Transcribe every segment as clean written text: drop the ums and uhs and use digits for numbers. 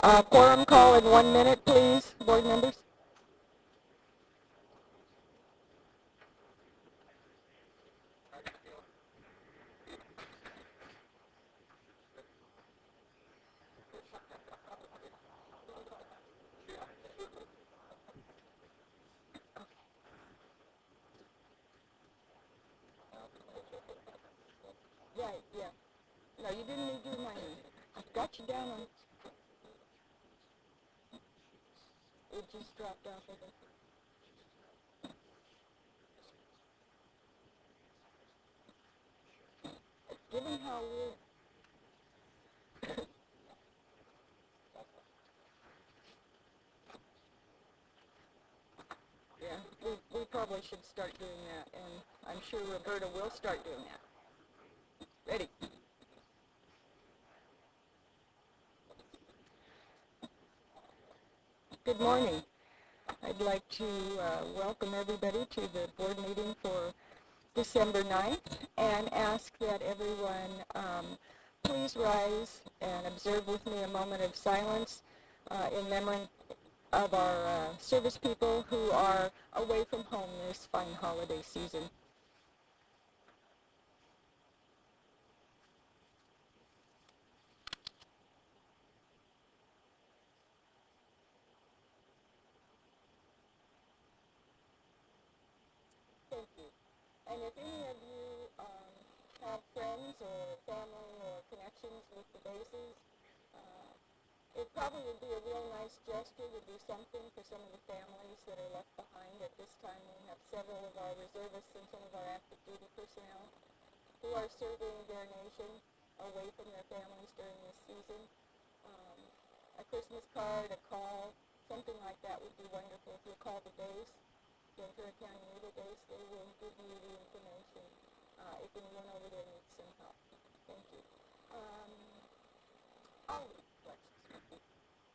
Quorum call in 1 minute, please, board members. Right, yeah. No, you didn't need to remind me. I've got you down on... It just dropped off, I think. Given how we're... Yeah, we probably should start doing that, and I'm sure Roberta will start doing that. Ready. Good morning. I'd like to welcome everybody to the board meeting for December 9th and ask that everyone please rise and observe with me a moment of silence in memory of our service people who are away from home this fine holiday season. Thank you. And if any of you have friends or family or connections with the bases, it probably would be a real nice gesture to do something for some of the families that are left behind at this time. We have several of our reservists and some of our active duty personnel who are serving their nation away from their families during this season. A Christmas card, a call, something like that would be wonderful. If you call the base, the Ventura County Naval Base, they will give you the information if anyone over there needs some help. Thank you.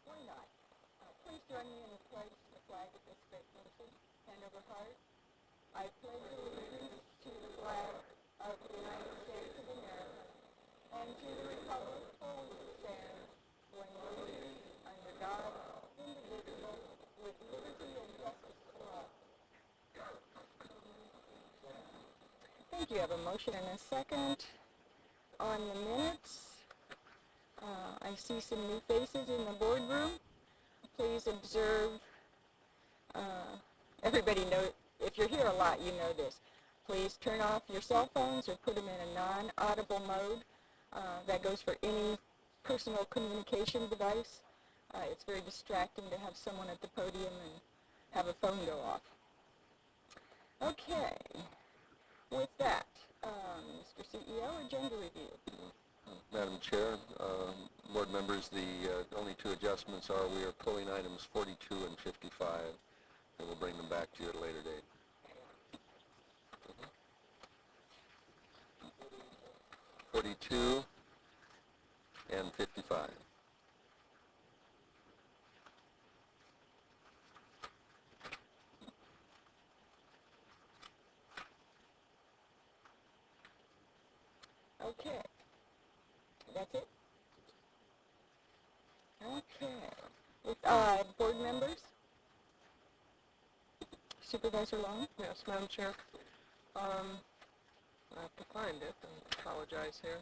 Why not? Please join me in the pledge to the flag of this great nation. Hand over heart. I pledge allegiance to the flag of the United States of America and to the republic for which it stands, one nation, under God, indivisible, with liberty and justice for all. Thank you. I have a motion and a second. On the minutes, I see some new faces in the boardroom. Please observe. Everybody knows, if you're here a lot, you know this. Please turn off your cell phones or put them in a non-audible mode. That goes for any personal communication device. It's very distracting to have someone at the podium and have a phone go off. Okay. With that, Mr. CEO, agenda review. Madam Chair, board members, the only two adjustments are we are pulling items 42 and 55, and we'll bring them back to you at a later date. 42 and 55. Okay. That's it? Okay. With, board members? Supervisor Long? Yes, Madam Chair. I have to find it and apologize here.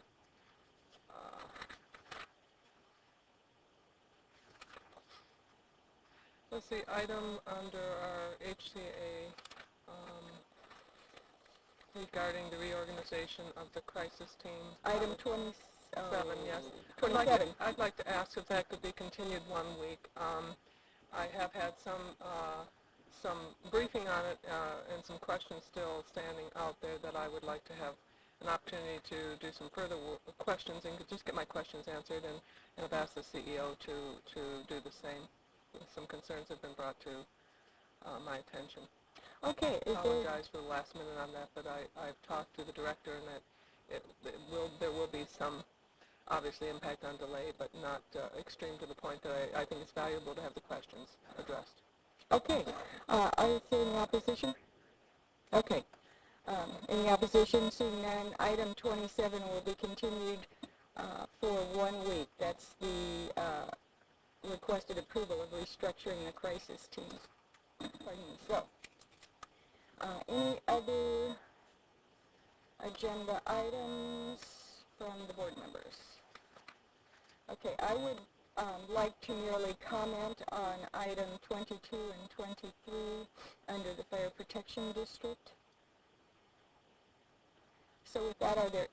Let's see, item under our HCA regarding the reorganization of the crisis team. Item 27, Yes. 27. I'd like to ask if that could be continued 1 week. I have had some briefing on it and some questions still standing out there that I would like to have an opportunity to do some further questions and just get my questions answered, and I've asked the CEO to do the same. Some concerns have been brought to my attention. Okay. I apologize for the last minute on that, but I've talked to the director, and that there will be some obviously impact on delay, but not extreme to the point that I think it's valuable to have the questions addressed. Okay. Are there any opposition? Okay. Any opposition? Seeing none, item 27 will be continued for 1 week. That's the requested approval of restructuring the crisis team. Pardon me. So, any other agenda items from the board members? Okay, I would like to merely comment on item 22 and 23 under the Fire Protection District. So with that, are there,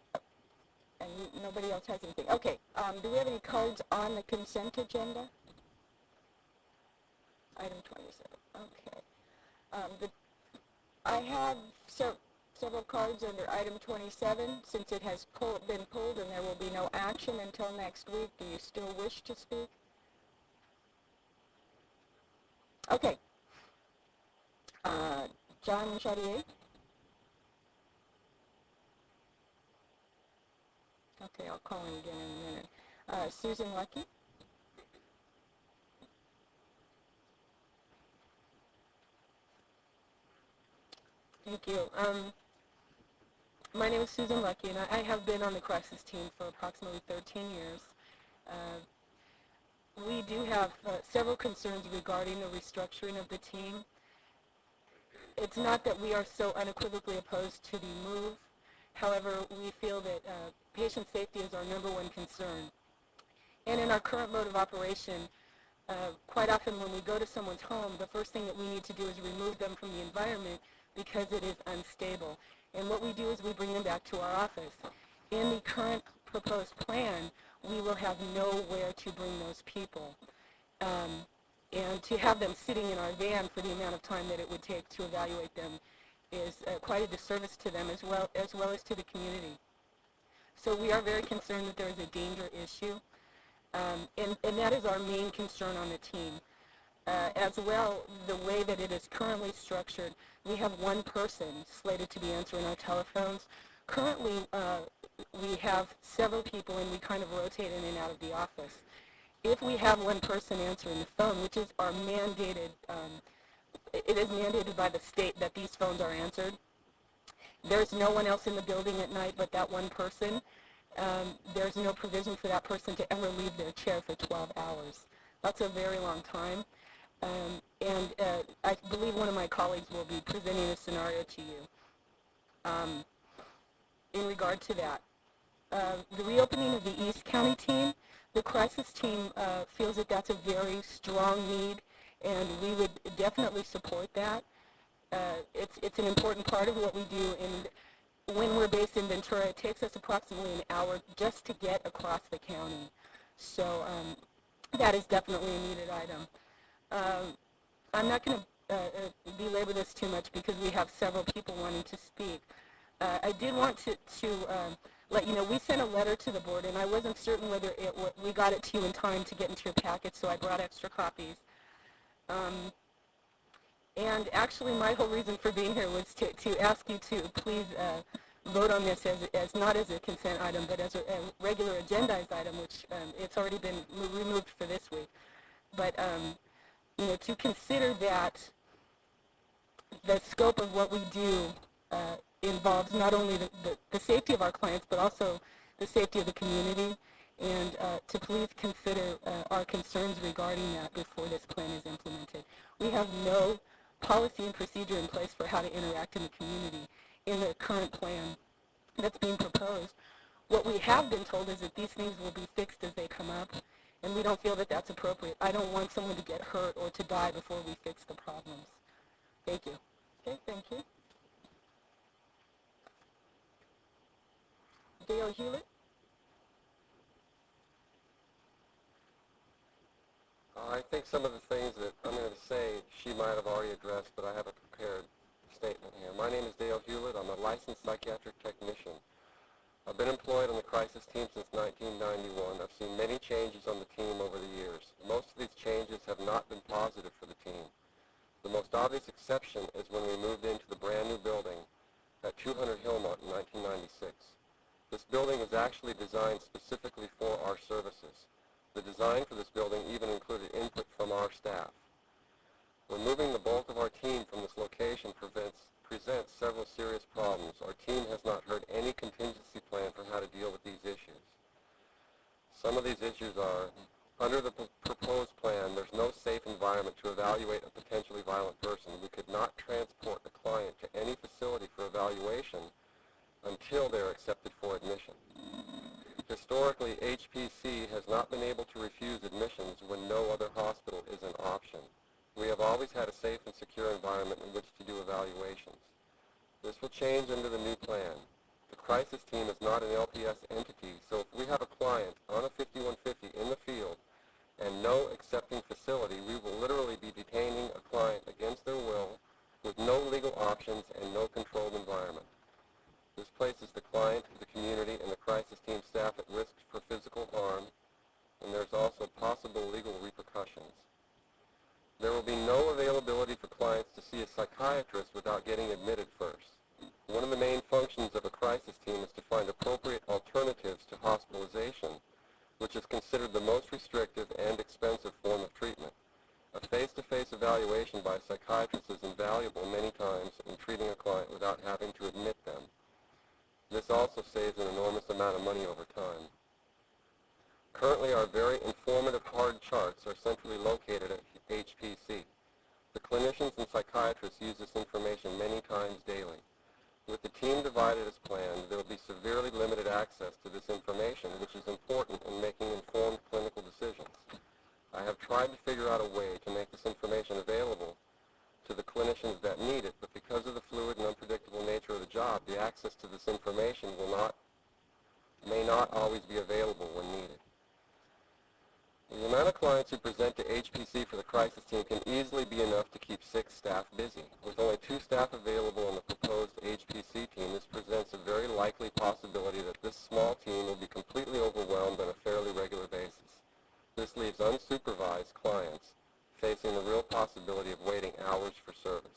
and nobody else has anything. Okay, do we have any cards on the consent agenda? Item 27, okay. I have several cards under item 27. Since it has been pulled and there will be no action until next week, do you still wish to speak? Okay. John Chaudier? Okay, I'll call him again in a minute. Susan Lucky? Thank you. My name is Susan Lucky, and I have been on the crisis team for approximately 13 years. We do have several concerns regarding the restructuring of the team. It's not that we are so unequivocally opposed to the move. However, we feel that patient safety is our number one concern. And in our current mode of operation, quite often when we go to someone's home, the first thing that we need to do is remove them from the environment because it is unstable. And what we do is we bring them back to our office. In the current proposed plan, we will have nowhere to bring those people. And to have them sitting in our van for the amount of time that it would take to evaluate them is quite a disservice to them as well as to the community. So we are very concerned that there is a danger issue, and that is our main concern on the team. As well, the way that it is currently structured, we have one person slated to be answering our telephones. Currently, we have several people, and we kind of rotate in and out of the office. If we have one person answering the phone, which is our mandated, it is mandated by the state that these phones are answered. There's no one else in the building at night but that one person. There's no provision for that person to ever leave their chair for 12 hours. That's a very long time. And I believe one of my colleagues will be presenting a scenario to you in regard to that. The reopening of the East County team, the crisis team feels that that's a very strong need, and we would definitely support that. It's an important part of what we do, and when we're based in Ventura, it takes us approximately an hour just to get across the county. So that is definitely a needed item. I'm not going to belabor this too much because we have several people wanting to speak. I did want to let you know we sent a letter to the board, and I wasn't certain whether we got it to you in time to get into your packet, so I brought extra copies. And actually, my whole reason for being here was to ask you to please vote on this as not as a consent item, but as a regular agendized item, which it's already been removed for this week. But you know, to consider that the scope of what we do involves not only the safety of our clients, but also the safety of the community, and to please consider our concerns regarding that before this plan is implemented. We have no policy and procedure in place for how to interact in the community in the current plan that's being proposed. What we have been told is that these things will be fixed as they come up, and we don't feel that that's appropriate. I don't want someone to get hurt or to die before we fix the problems. Thank you. Okay, thank you. Dale Hewlett? I think some of the things that I'm going to say she might have already addressed, but I have a prepared statement here. My name is Dale Hewlett. I'm a licensed psychiatric technician. I've been employed on the crisis team since 1991. I've seen many changes on the team over the years. Most of these changes have not been positive for the team. The most obvious exception is when we moved into the brand new building at 200 Hillmont in 1996. This building was actually designed specifically for our services. The design for this building even included input from our staff. Removing the bulk of our team from this location presents several serious problems. Our team has not heard any contingency plan for how to deal with these issues. Some of these issues are Under the proposed plan, there's no safe environment to evaluate a potentially violent person. We could not transport the client to any facility for evaluation until they're accepted for admission. Historically, HPC has not been able to refuse admissions when no other hospital is an option. We have always had a safe and secure environment in which to do evaluations. This will change under the new plan. The crisis team is not an LPS entity, so if we have a client on a 5150 in the field and no accepting facility, we will literally be detaining a client against their will with no legal options and no controlled environment. This places the client, the community, and the crisis team staff at risk for physical harm, and there's also possible legal repercussions. There will be no availability for clients to see a psychiatrist without getting admitted first. One of the main functions of a crisis team is to find appropriate alternatives to hospitalization, which is considered the most restrictive and expensive form of treatment. A face-to-face evaluation by a psychiatrist is invaluable many times in treating a client without having to admit them. This also saves an enormous amount of money over time. Currently, our very informative hard charts are centrally located at HPC. The clinicians and psychiatrists use this information many times daily. With the team divided as planned, there will be severely limited access to this information, which is important in making informed clinical decisions. I have tried to figure out a way to make this information available to the clinicians that need it, but because of the fluid and unpredictable nature of the job, the access to this information may not always be available when needed. The amount of clients who present to HPC for the crisis team can easily be enough to keep 6 staff busy. With only 2 staff available on the proposed HPC team, this presents a very likely possibility that this small team will be completely overwhelmed on a fairly regular basis. This leaves unsupervised clients facing the real possibility of waiting hours for service.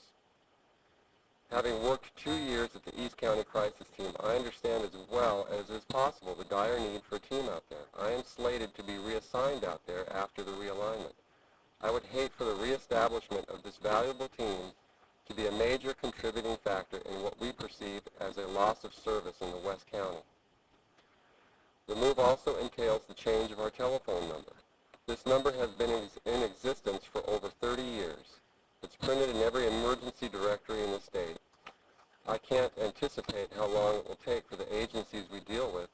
Having worked 2 years at the East County Crisis Team, I understand as well as is possible the dire need for a team out there. I am slated to be reassigned out there after the realignment. I would hate for the reestablishment of this valuable team to be a major contributing factor in what we perceive as a loss of service in the West County. The move also entails the change of our telephone number. This number has been in existence for over 30 years. It's printed in every emergency directory in the state. I can't anticipate how long it will take for the agencies we deal with,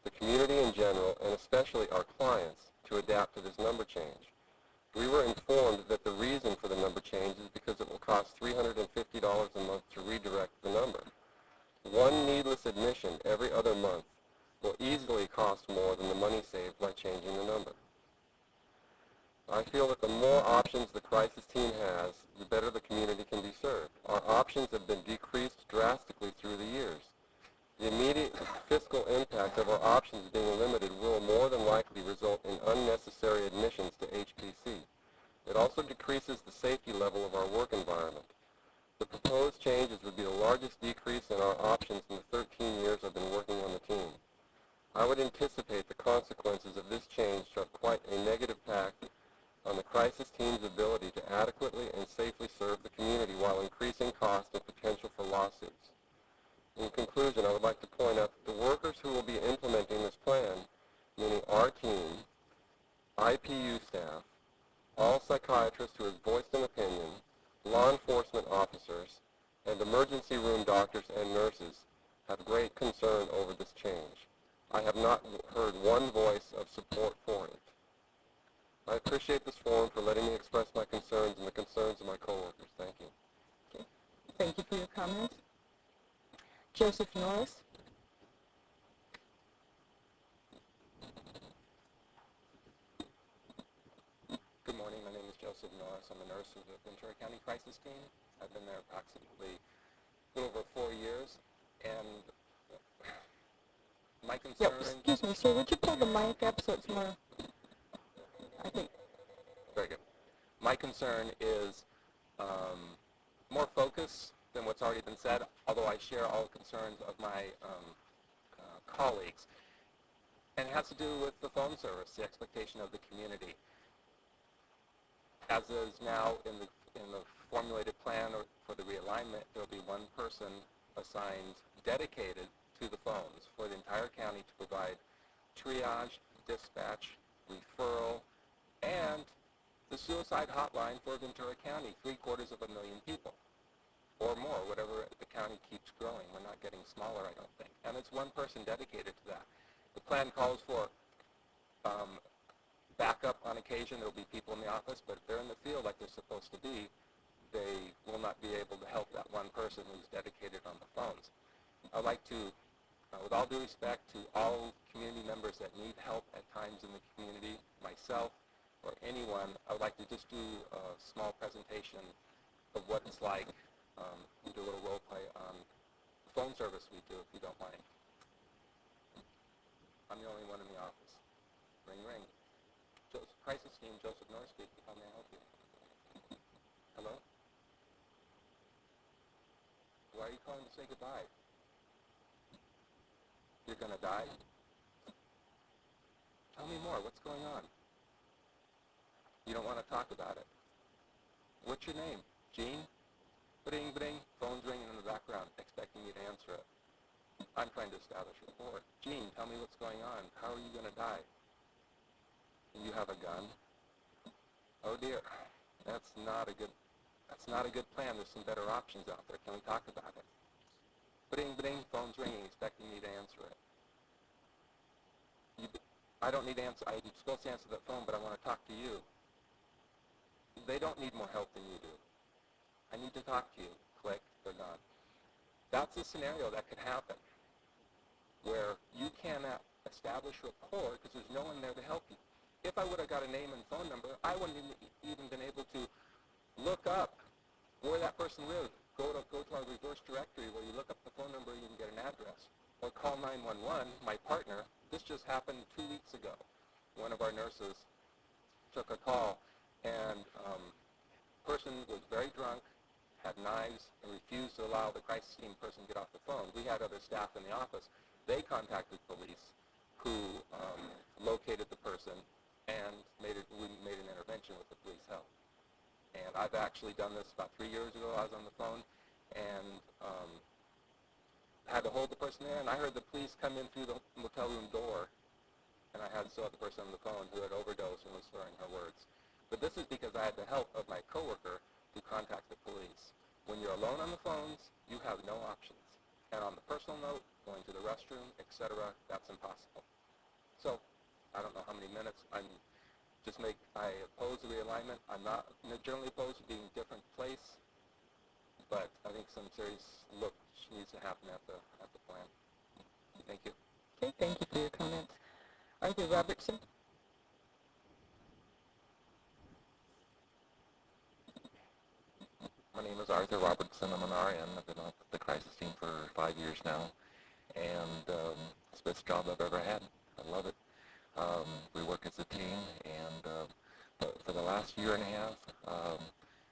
the community in general, and especially our clients, to adapt to this number change. We were informed that the reason for the number change is because it will cost $350 a month to redirect the number. One needless admission every other month will easily cost more than the money saved by changing the number. I feel that the more options the crisis team has, the better the community can be served. Our options have been decreased drastically through the years. The immediate fiscal impact of our options being limited will more than likely result in unnecessary admissions to HPC. It also decreases the safety level of our work environment. The proposed changes would be the largest decrease in our options in the 13 years I've been working on the team. I would anticipate the consequences of this change to have quite a negative impact on the crisis team's ability to adequately and safely serve the community while increasing costs and potential for lawsuits. In conclusion, I would like to point out that the workers who will be implementing this plan, meaning our team, IPU staff, all psychiatrists who have voiced an opinion, law enforcement officers, and emergency room doctors and nurses, have great concern over this change. I have not heard one voice of support for it. I appreciate this forum for letting me express my concerns and the concerns of my coworkers. Thank you. Okay. Thank you for your comments. Joseph Norris. Good morning. My name is Joseph Norris. I'm a nurse with the Ventura County Crisis Team. I've been there approximately a little over 4 years. And my concern... Excuse me, sir. Would you pull the mic up so it's more... I think... Very good. My concern is more focus than what's already been said, although I share all the concerns of my colleagues. And it has to do with the phone service, the expectation of the community. As is now in the formulated plan for the realignment, there will be one person assigned, dedicated to the phones for the entire county to provide triage, dispatch, referral, and the suicide hotline for Ventura County, 750,000 people, or more, whatever the county keeps growing. We're not getting smaller, I don't think. And it's one person dedicated to that. The plan calls for backup on occasion. There will be people in the office, but if they're in the field like they're supposed to be, they will not be able to help that one person who's dedicated on the phones. I'd like to, with all due respect to all community members that need help at times in the community, myself or anyone, I would like to just do a small presentation of what it's like. We do a little role play on the phone service we do, if you don't mind. I'm the only one in the office. Ring, ring. Crisis team, Joseph Norris speaking. How may I help you? Hello? Why are you calling to say goodbye? You're going to die? Tell me more. What's going on? You don't want to talk about it. What's your name? Jean? Bring, bring. Phone's ringing in the background, expecting you to answer it. I'm trying to establish rapport. Jean, tell me what's going on. How are you going to die? You have a gun? Oh dear. That's not a good plan. There's some better options out there. Can we talk about it? Bring, bring. Phone's ringing, expecting me to answer it. I don't need to answer. I'm supposed to answer that phone, but I want to talk to you. They don't need more help than you do. I need to talk to you. Click, they're gone. That's a scenario that could happen where you cannot establish rapport because there's no one there to help you. If I would have got a name and phone number, I wouldn't even been able to look up where that person lived. Go to our reverse directory where you look up the phone number, you can get an address. Or call 911, my partner. This just happened 2 weeks ago. One of our nurses took a call, and person was very drunk, had knives, and refused to allow the crisis team person to get off the phone. We had other staff in the office. They contacted police, who located the person, and we made an intervention with the police help. And I've actually done this about 3 years ago. I was on the phone and had to hold the person there, and I heard the police come in through the motel room door, and I had saw the person on the phone who had overdosed and was slurring her words. But this is because I had the help of my coworker to contact the police. When you're alone on the phones, you have no options. And on the personal note, going to the restroom, etc., that's impossible. So, I don't know how many minutes. I oppose the realignment. I'm not generally opposed to being a different place, but I think some serious look needs to happen at the plan. Thank you. Okay, thank you for your comments. Arthur Robertson. My name is Arthur Robertson. I'm an RN. I've been on the crisis team for 5 years now, and it's the best job I've ever had. I love it. We work as a team, and for the last year and a half,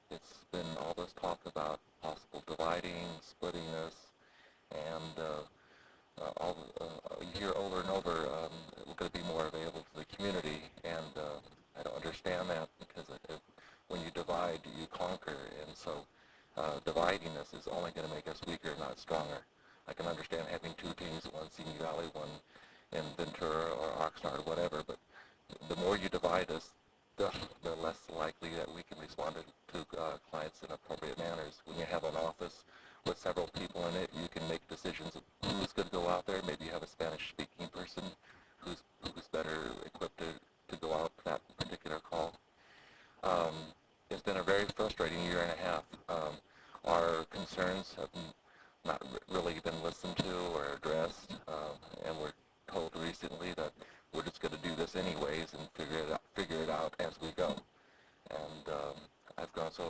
it's been all this talk about possible dividing, splitting us, and you hear over and over, we're going to be more available to the community, and I don't understand that because when you divide, you conquer, and so dividing us is only going to make us weaker, not stronger. I can understand having two teams, one Simi Valley, one in Ventura or Oxnard or whatever, but the more you divide us, the less likely that we can respond to clients in appropriate manners. When you have an office with several people in it, you can make decisions of who's going to go out there. Maybe you have a Spanish-speaking person who's better equipped to go out to that particular call. It's been a very frustrating year and a half. Our concerns have not really been listened to or addressed, and we're told recently that we're just going to do this anyways and figure it out as we go. And I've grown so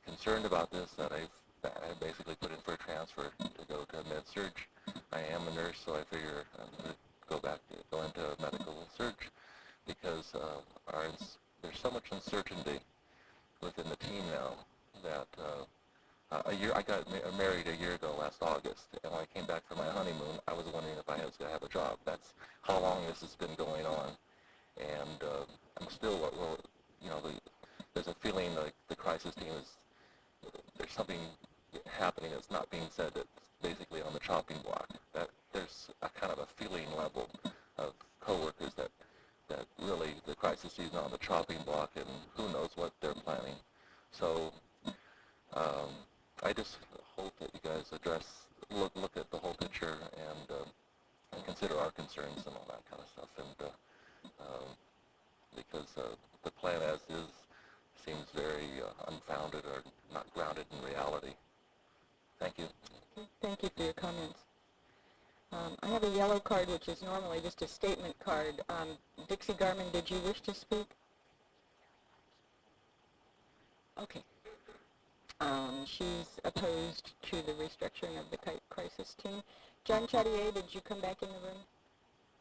concerned about this that I basically put in for a transfer to go to med-surg. I am a nurse, so I figure I'm going to go into medical surg because there's so much uncertainty within the team now that I got married a year ago last August, and when I came back from my honeymoon, I was wondering if I was going to have a job. That's how long this has been going on, and I'm still, there's a feeling like the crisis team there's something happening that's not being said that's basically on the chopping block. That there's a kind of a feeling level of coworkers that really the crisis season on the chopping block, and who knows what they're planning. So I just hope that you guys look at the whole picture and consider our concerns and all that kind of stuff. And because the plan as is seems very unfounded or not grounded in reality. Thank you. Okay, thank you for your comments. I have a yellow card, which is normally just a statement card. Dixie Garman, did you wish to speak? Okay. She's opposed to the restructuring of the crisis team. John Chaudier, did you come back in the room?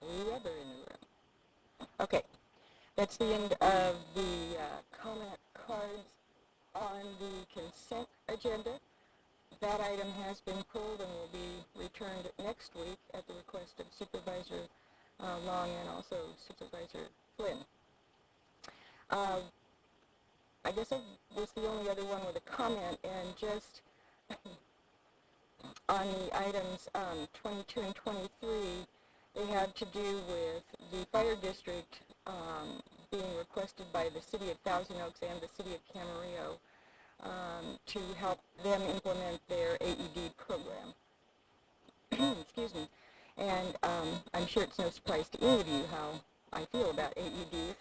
Were you ever in the room? Okay. That's the end of the comment cards on the consent agenda. That item has been pulled and will be returned next week at the request of Supervisor Long and also Supervisor Flynn. I guess I was the only other one with a comment, and just on the items 22 and 23, they have to do with the fire district being requested by the City of Thousand Oaks and the City of Camarillo to help them implement their AED program. Excuse me. And I'm sure it's no surprise to any of you how I feel about AEDs,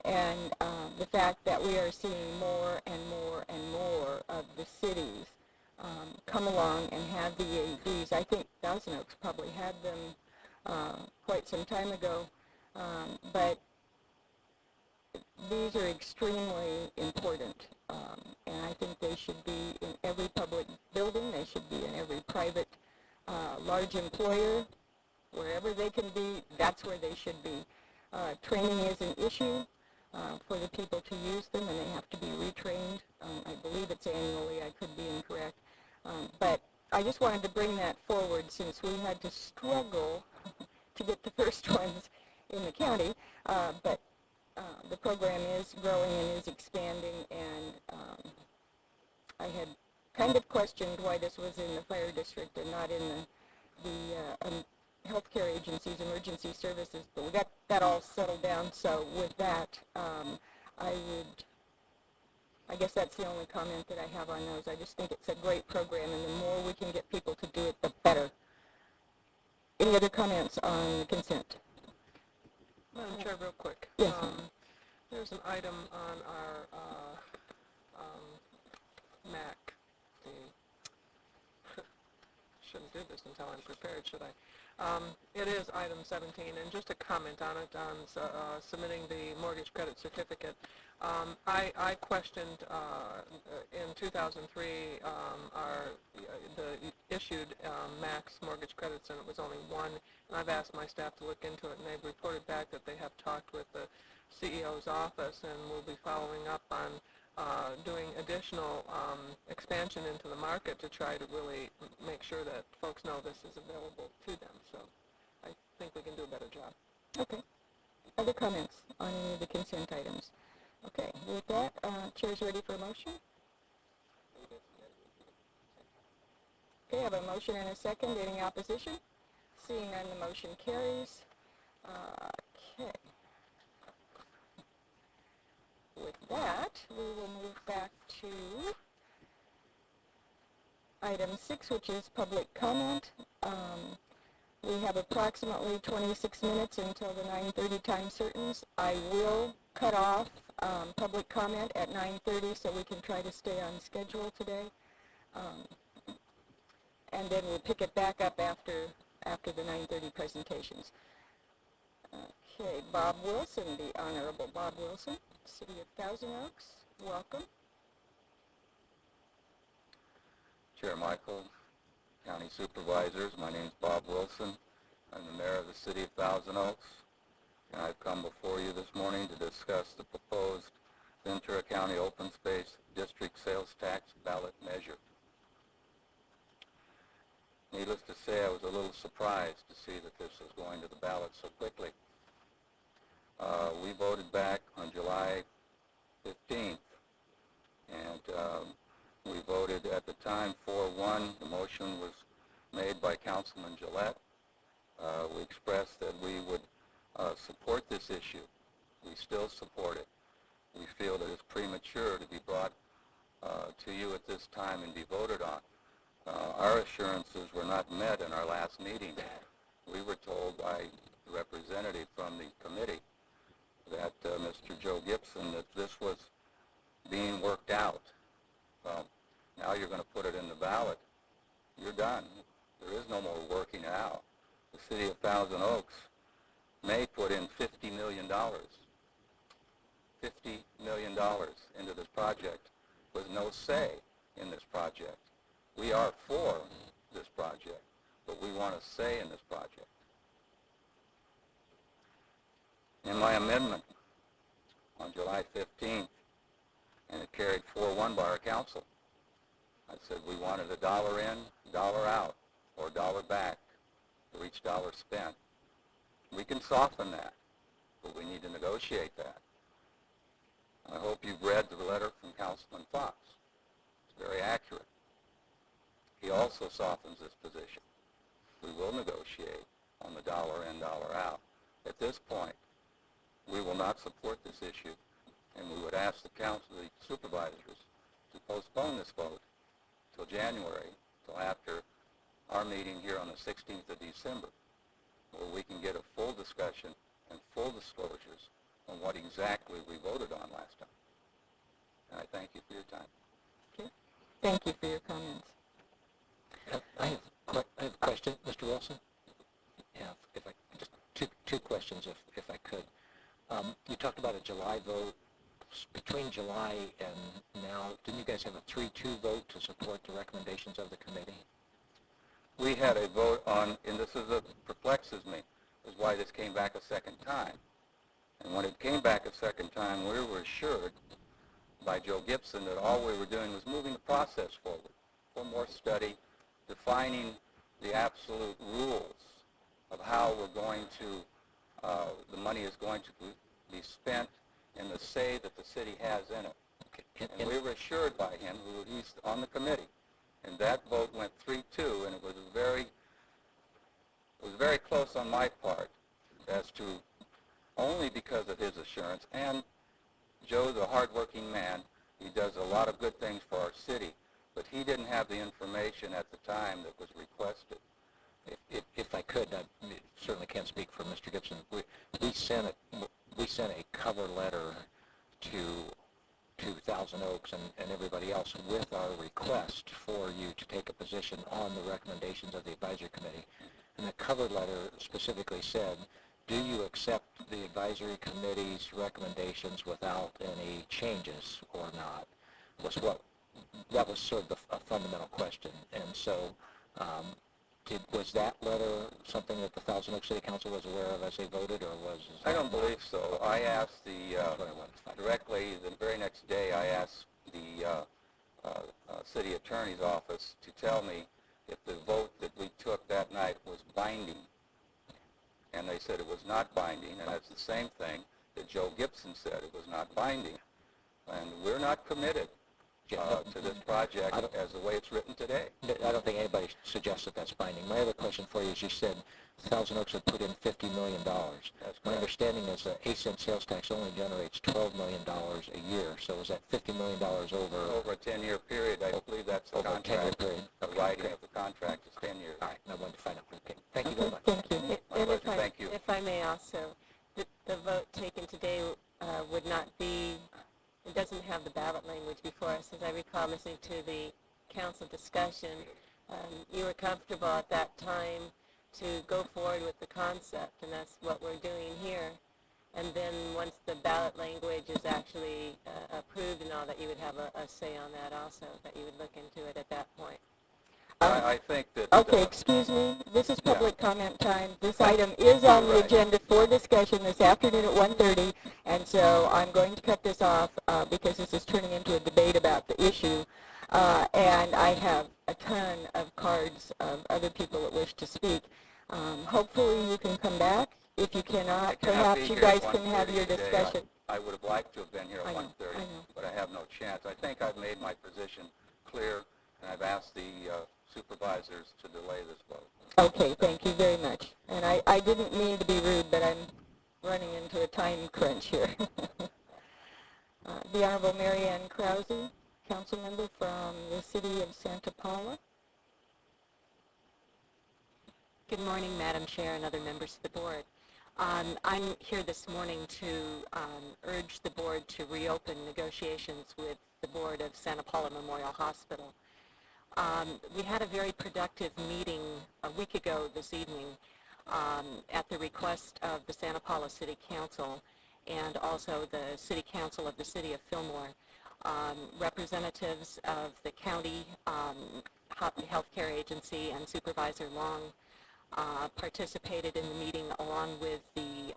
and the fact that we are seeing more and more and more of the cities come along and have the AEDs. I think Thousand Oaks probably had them quite some time ago, but these are extremely important, and I think they should be in every public building. They should be in every private large employer. Wherever they can be, that's where they should be. Training is an issue for the people to use them, and they have to be retrained. I believe it's annually. I could be incorrect. But I just wanted to bring that forward since we had to struggle to get the first ones in the county. But the program is growing and is expanding, and I had kind of questioned why this was in the fire district and not in the healthcare agencies, emergency services, but we got that all settled down. So with that, I guess that's the only comment that I have on those. I just think it's a great program, and the more we can get people to do it, the better. Any other comments on consent? Madam Chair, real quick. Yes. There's an item on our MAC. Shouldn't do this until I'm prepared, should I? It is item 17, and just a comment on it, on submitting the mortgage credit certificate. I questioned in 2003 the issued max mortgage credits, and it was only one, and I've asked my staff to look into it, and they've reported back that they have talked with the CEO's office and will be following up on doing additional expansion into the market to try to really make sure that folks know this is available to them. So I think we can do a better job. Okay. Other comments on any of the consent items? Okay. With that, Chair's ready for a motion. Okay, I have a motion and a second. Any opposition? Seeing none, the motion carries. Okay. With that, we will move back to item 6, which is public comment. We have approximately 26 minutes until the 9:30 time certains. I will cut off public comment at 9:30 so we can try to stay on schedule today. And then we'll pick it back up after the 9:30 presentations. Okay, Bob Wilson, the Honorable Bob Wilson, City of Thousand Oaks, welcome. Chair Michael, County Supervisors, my name is Bob Wilson. I'm the Mayor of the City of Thousand Oaks, and I've come before you this morning to discuss the proposed Ventura County Open Space District Sales Tax ballot measure. Needless to say, I was a little surprised to see that this was going to the ballot so quickly. We voted back on July 15th, and we voted at the time 4-1. The motion was made by Councilman Gillette. We expressed that we would support this issue. We still support it. We feel that it's premature to be brought to you at this time and be voted on. Our assurances were not met in our last meeting. We were told by the representative from the committee that Mr. Joe Gibson, that this was being worked out. Well, now you're going to put it in the ballot. You're done. There is no more working it out. The city of Thousand Oaks may put in $50 million. $50 million into this project with no say in this project. We are for this project, but we want a say in this project. In my amendment on July 15th, and it carried 4-1 by our council, I said we wanted $1 in, $1 out, or $1 back for each dollar spent. We can soften that, but we need to negotiate that. I hope you've read the letter from Councilman Fox. It's very accurate. He also softens this position. We will negotiate on the $1 in, $1 out. At this point, we will not support this issue, and we would ask the council, the supervisors, to postpone this vote till January, till after our meeting here on the 16th of December, where we can get a full discussion and full disclosures on what exactly we voted on last time. And I thank you for your time. Okay. Thank you for your comments. I have a question, Mr. Wilson. Yeah, if I just two questions, if I could. You talked about a July vote. Between July and now, didn't you guys have a 3-2 vote to support the recommendations of the committee? We had a vote on, and this is what perplexes me, is why this came back a second time. And when it came back a second time, we were assured by Joe Gibson that all we were doing was moving the process forward for more study, defining the absolute rules of how we're going to, the money is going to be spent and the say that the city has in it. And we were assured by him, he's on the committee, and that vote went 3-2, and it was very close on my part as to only because of his assurance. And Joe's a hardworking man. He does a lot of good things for our city, but he didn't have the information at the time that was requested. If I could, I certainly can't speak for Mr. Gibson. We sent a cover letter to Thousand Oaks and everybody else with our request for you to take a position on the recommendations of the advisory committee. And the cover letter specifically said, do you accept the advisory committee's recommendations without any changes or not? That was sort of a fundamental question. And so was that letter something that the Thousand Oaks City Council was aware of as they voted, or was? I don't believe so. I asked directly the very next day, I asked the city attorney's office to tell me if the vote that we took that night was binding. And they said it was not binding, and that's the same thing that Joe Gibson said, it was not binding. And we're not committed to this project as the way it's written today. I don't think anybody suggests that that's binding. My other question for you is, you said Thousand Oaks had put in $50 million. My understanding is that 8-cent sales tax only generates $12 million a year. So is that $50 million over a 10-year period? I believe that's the over contract. a 10-year period. The writing of the contract is 10 years. All right, I wanted to find out. Okay. Thank you very much. Thank you. My pleasure. Thank you. If I may also, the vote taken today would not be, it doesn't have the ballot language before us. As I recall, listening to the council discussion, you were comfortable at that time to go forward with the concept, and that's what we're doing here. And then once the ballot language is actually approved and all, that you would have a say on that also, that you would look into it at that point. I think that... Okay, excuse me. This is public comment time. This item is on the agenda for discussion this afternoon at 1:30, and so I'm going to cut this off because this is turning into a debate about the issue. And I have a ton of cards of other people that wish to speak. Hopefully you can come back. If you cannot, perhaps you guys can have your discussion. I would have liked to have been here at 1:30, I know. but I have no chance. I think I've made my position clear, and I've asked the supervisors to delay this vote. Okay, thank you very much. And I didn't mean to be rude, but I'm running into into a time crunch here. The Honorable Mary Ann Krause, council member from the city of Santa Paula. Good morning, Madam Chair and other members of the board. I'm here this morning to urge the board to reopen negotiations with the board of Santa Paula Memorial Hospital. We had a very productive meeting a week ago this evening at the request of the Santa Paula City Council and also the City Council of the City of Fillmore. Representatives of the county healthcare agency and Supervisor Long participated in the meeting along with the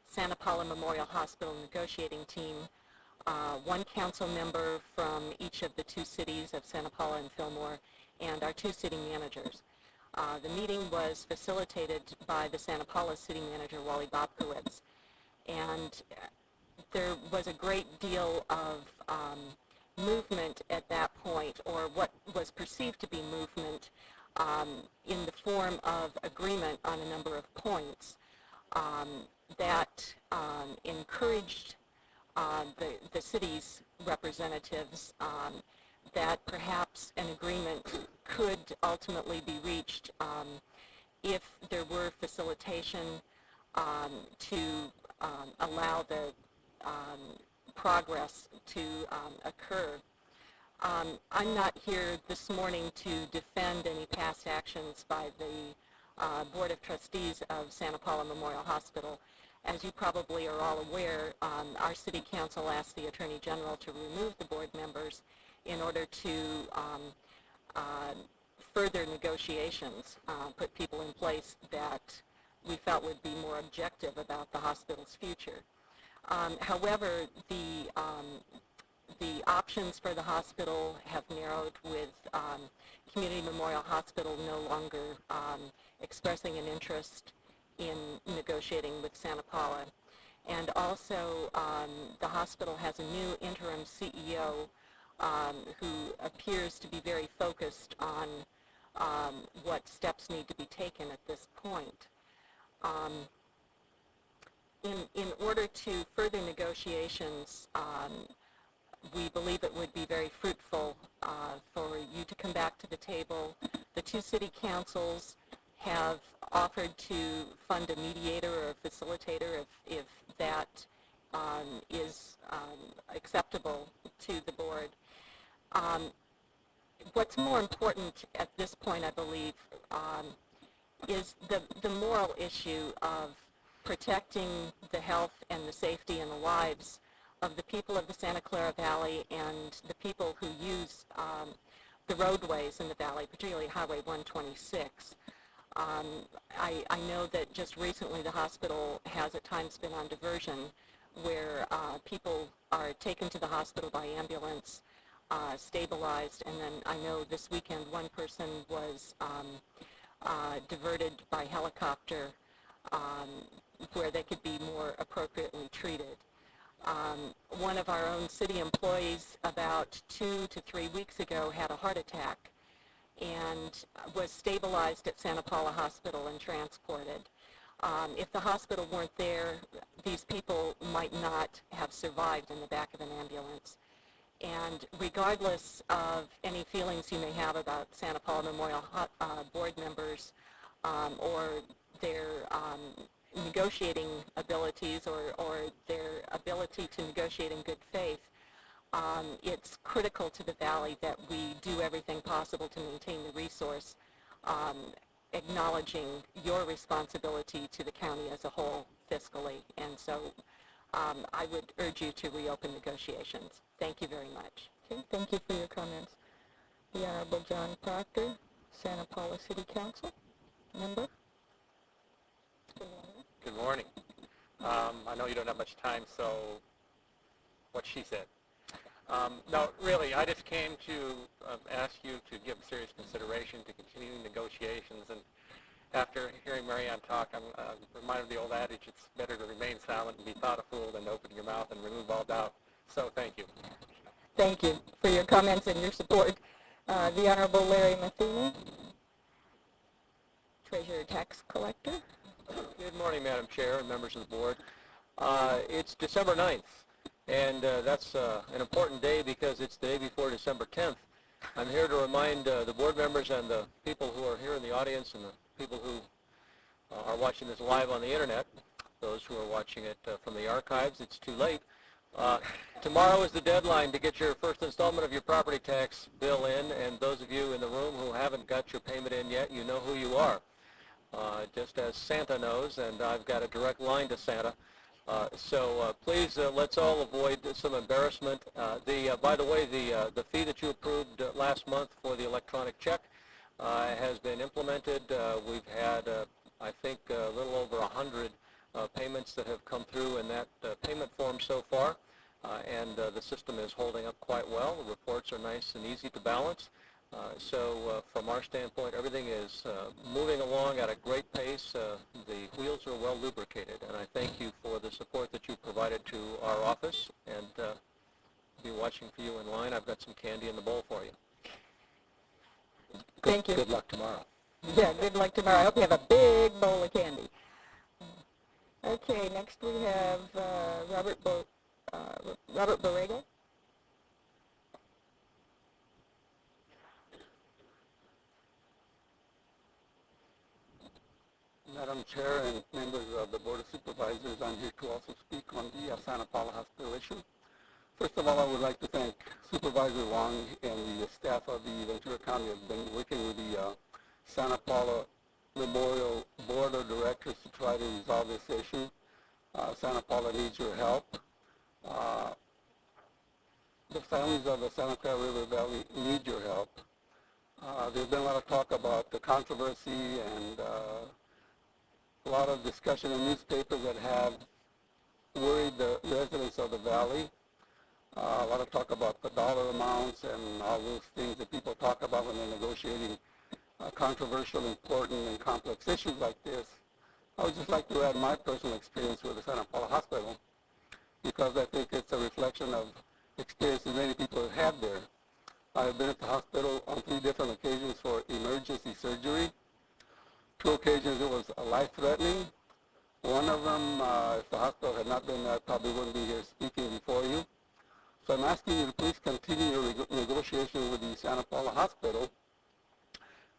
Santa Paula Memorial Hospital negotiating team, one council member from each of the two cities of Santa Paula and Fillmore, and our two city managers. The meeting was facilitated by the Santa Paula City Manager, Wally Bobkowitz, and there was a great deal of movement at that point, or what was perceived to be movement, in the form of agreement on a number of points that encouraged the city's representatives that perhaps an agreement could ultimately be reached if there were facilitation to allow the progress to occur. I'm not here this morning to defend any past actions by the Board of Trustees of Santa Paula Memorial Hospital. As you probably are all aware, our City Council asked the Attorney General to remove the board members in order to further negotiations, put people in place that we felt would be more objective about the hospital's future. However, the options for the hospital have narrowed, with Community Memorial Hospital no longer expressing an interest in negotiating with Santa Paula. And also, the hospital has a new interim CEO who appears to be very focused on what steps need to be taken at this point. In order to further negotiations, we believe it would be very fruitful for you to come back to the table. The two city councils have offered to fund a mediator or a facilitator if that is acceptable to the board. What's more important at this point, I believe, is the moral issue of protecting the health and the safety and the lives of the people of the Santa Clara Valley and the people who use the roadways in the valley, particularly Highway 126. I know that just recently the hospital has at times been on diversion where people are taken to the hospital by ambulance, stabilized, and then I know this weekend one person was diverted by helicopter where they could be more appropriately treated. One of our own city employees about 2 to 3 weeks ago had a heart attack and was stabilized at Santa Paula Hospital and transported. If the hospital weren't there, these people might not have survived in the back of an ambulance. And regardless of any feelings you may have about Santa Paula Memorial board members or their negotiating abilities or their ability to negotiate in good faith, it's critical to the Valley that we do everything possible to maintain the resource, acknowledging your responsibility to the county as a whole fiscally. And so I would urge you to reopen negotiations. Thank you very much. Okay, thank you for your comments. The Honorable John Proctor, Santa Paula City Council member. Good morning. Good morning. I know you don't have much time, so what she said. No, really, I just came to ask you to give serious consideration to continuing negotiations. And after hearing Mary Ann talk, I'm reminded of the old adage, it's better to remain silent and be thought a fool than to open your mouth and remove all doubt. So thank you. Thank you for your comments and your support. The Honorable Larry Matheny, Treasurer Tax Collector. Good morning, Madam Chair and members of the board. It's December 9th, and that's an important day because it's the day before December 10th. I'm here to remind the board members and the people who are here in the audience and the people who are watching this live on the internet, those who are watching it from the archives, it's too late. Tomorrow is the deadline to get your first installment of your property tax bill in, and those of you in the room who haven't got your payment in yet, you know who you are. Just as Santa knows, and I've got a direct line to Santa. So please, let's all avoid some embarrassment. By the way, the fee that you approved last month for the electronic check has been implemented. We've had, I think, a little over 100 payments that have come through in that payment form so far, and the system is holding up quite well. The reports are nice and easy to balance. So from our standpoint, everything is moving along at a great pace. The wheels are well lubricated, and I thank you for the support that you provided to our office, and be watching for you in line. I've got some candy in the bowl for you. Thank you. Good luck tomorrow. Yeah, good luck tomorrow. I hope you have a big bowl of candy. Okay, next we have Robert Borrego. Madam Chair and members of the Board of Supervisors, I'm here to also speak on the Santa Paula Hospital issue. First of all, I would like to thank Supervisor Wong and the staff of the Ventura County have been working with the Santa Paula Memorial Board of Directors to try to resolve this issue. Santa Paula needs your help. The families of the Santa Clara River Valley need your help. There's been a lot of talk about the controversy and a lot of discussion in newspapers that have worried the residents of the valley. A lot of talk about the dollar amounts and all those things that people talk about when they're negotiating controversial, important, and complex issues like this. I would just like to add my personal experience with the Santa Paula Hospital, because I think it's a reflection of experiences many people have had there. I've been at the hospital on 3 different occasions for emergency surgery. 2 occasions it was life-threatening. One of them, if the hospital had not been there, I probably wouldn't be here speaking before you. So I'm asking you to please continue your negotiation with the Santa Paula Hospital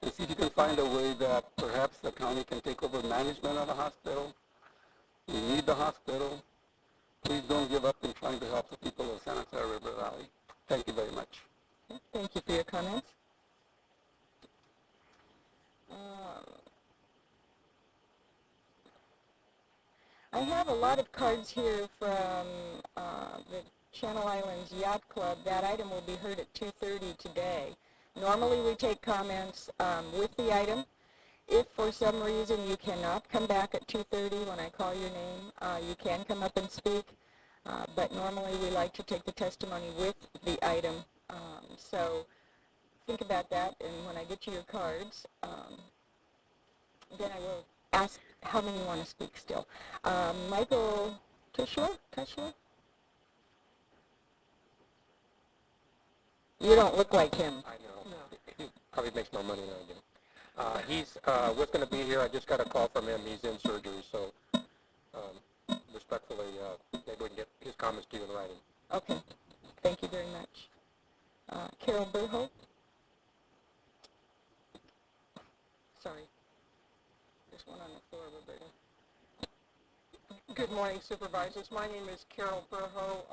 and see if you can find a way that perhaps the county can take over management of the hospital. We need the hospital. Please don't give up in trying to help the people of Santa Clara River Valley. Thank you very much. Thank you for your comments. I have a lot of cards here from the Channel Islands Yacht Club. That item will be heard at 2:30 today. Normally we take comments with the item. If for some reason you cannot come back at 2:30 when I call your name, you can come up and speak. But normally we like to take the testimony with the item. So think about that, and when I get you your cards, then I will ask how many want to speak still. Michael Tushler? You don't look like him. I know. No. He probably makes more money than I do. He's was going to be here. I just got a call from him. He's in surgery, so respectfully, maybe we can get his comments to you in writing. Okay. Thank you very much. Carol Burholt? Sorry. There's one on the floor, Roberta. Good morning, Supervisors. My name is Carol Burho.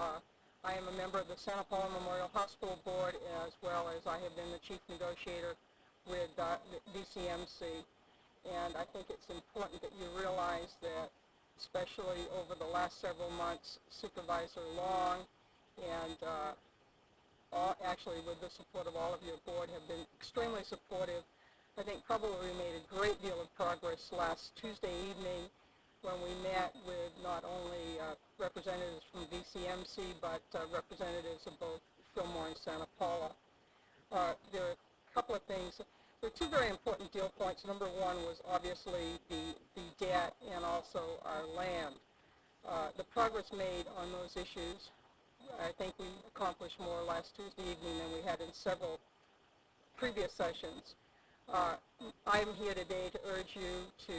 I am a member of the Santa Paula Memorial Hospital Board, as well as I have been the chief negotiator with VCMC. And I think it's important that you realize that, especially over the last several months, Supervisor Long and actually with the support of all of your board have been extremely supportive. I think probably we made a great deal of progress last Tuesday evening when we met with not only representatives from VCMC, but representatives of both Fillmore and Santa Paula. There are a couple of things. There are 2 very important deal points. Number 1 was obviously the debt and also our land. The progress made on those issues, I think we accomplished more last Tuesday evening than we had in several previous sessions. I'm here today to urge you to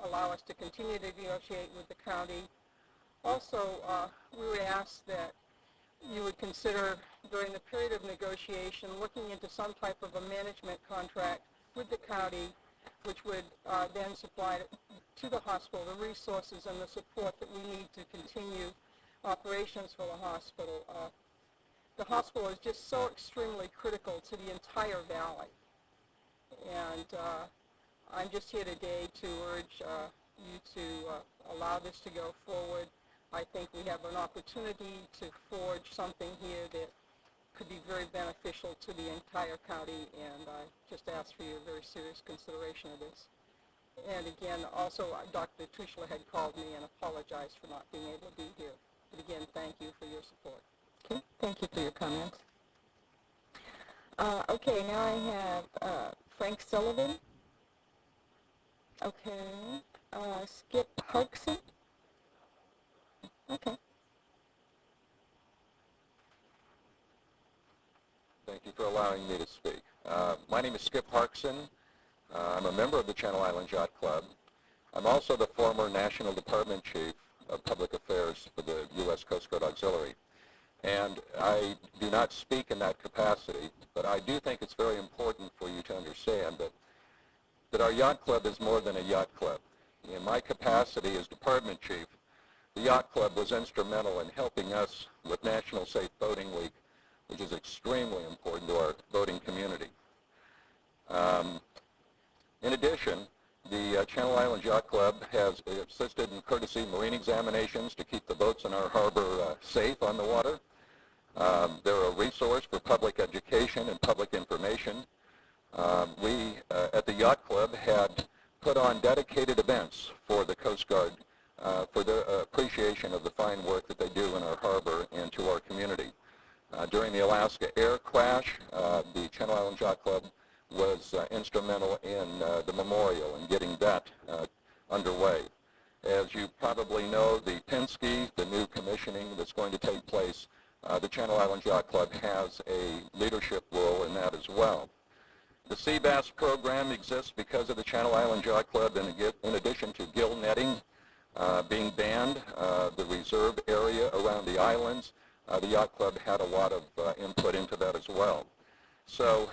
allow us to continue to negotiate with the county Also, we would ask that you would consider during the period of negotiation looking into some type of a management contract with the county, which would then supply to the hospital the resources and the support that we need to continue operations for the hospital. The hospital is just so extremely critical to the entire valley. And I'm just here today to urge you to allow this to go forward. I think we have an opportunity to forge something here that could be very beneficial to the entire county, and I just ask for your very serious consideration of this. And again, also, Dr. Tushla had called me and apologized for not being able to be here. But again, thank you for your support. Okay, thank you for your comments. Okay, now I have Frank Sullivan. Okay, Skip Harkson. Okay. Thank you for allowing me to speak. My name is Skip Harkson. I'm a member of the Channel Islands Yacht Club. I'm also the former National Department Chief of Public Affairs for the U.S. Coast Guard Auxiliary. And I do not speak in that capacity, but I do think it's very important for you to understand that our yacht club is more than a yacht club. In my capacity as Department Chief, the Yacht Club was instrumental in helping us with National Safe Boating Week, which is extremely important to our boating community. In addition, the Channel Islands Yacht Club has assisted in courtesy marine examinations to keep the boats in our harbor safe on the water. They're a resource for public education and public information. We, at the Yacht Club, had put on dedicated events for the Coast Guard for their appreciation of the fine work that they do in our harbor and to our community. During the Alaska Air crash, the Channel Islands Yacht Club was instrumental in the memorial and getting that underway. As you probably know, the Penske, the new commissioning that's going to take place, the Channel Islands Yacht Club has a leadership role in that as well. The sea bass program exists because of the Channel Islands Yacht Club, in addition to gill netting being banned, the reserve area around the islands. The Yacht Club had a lot of input into that as well. So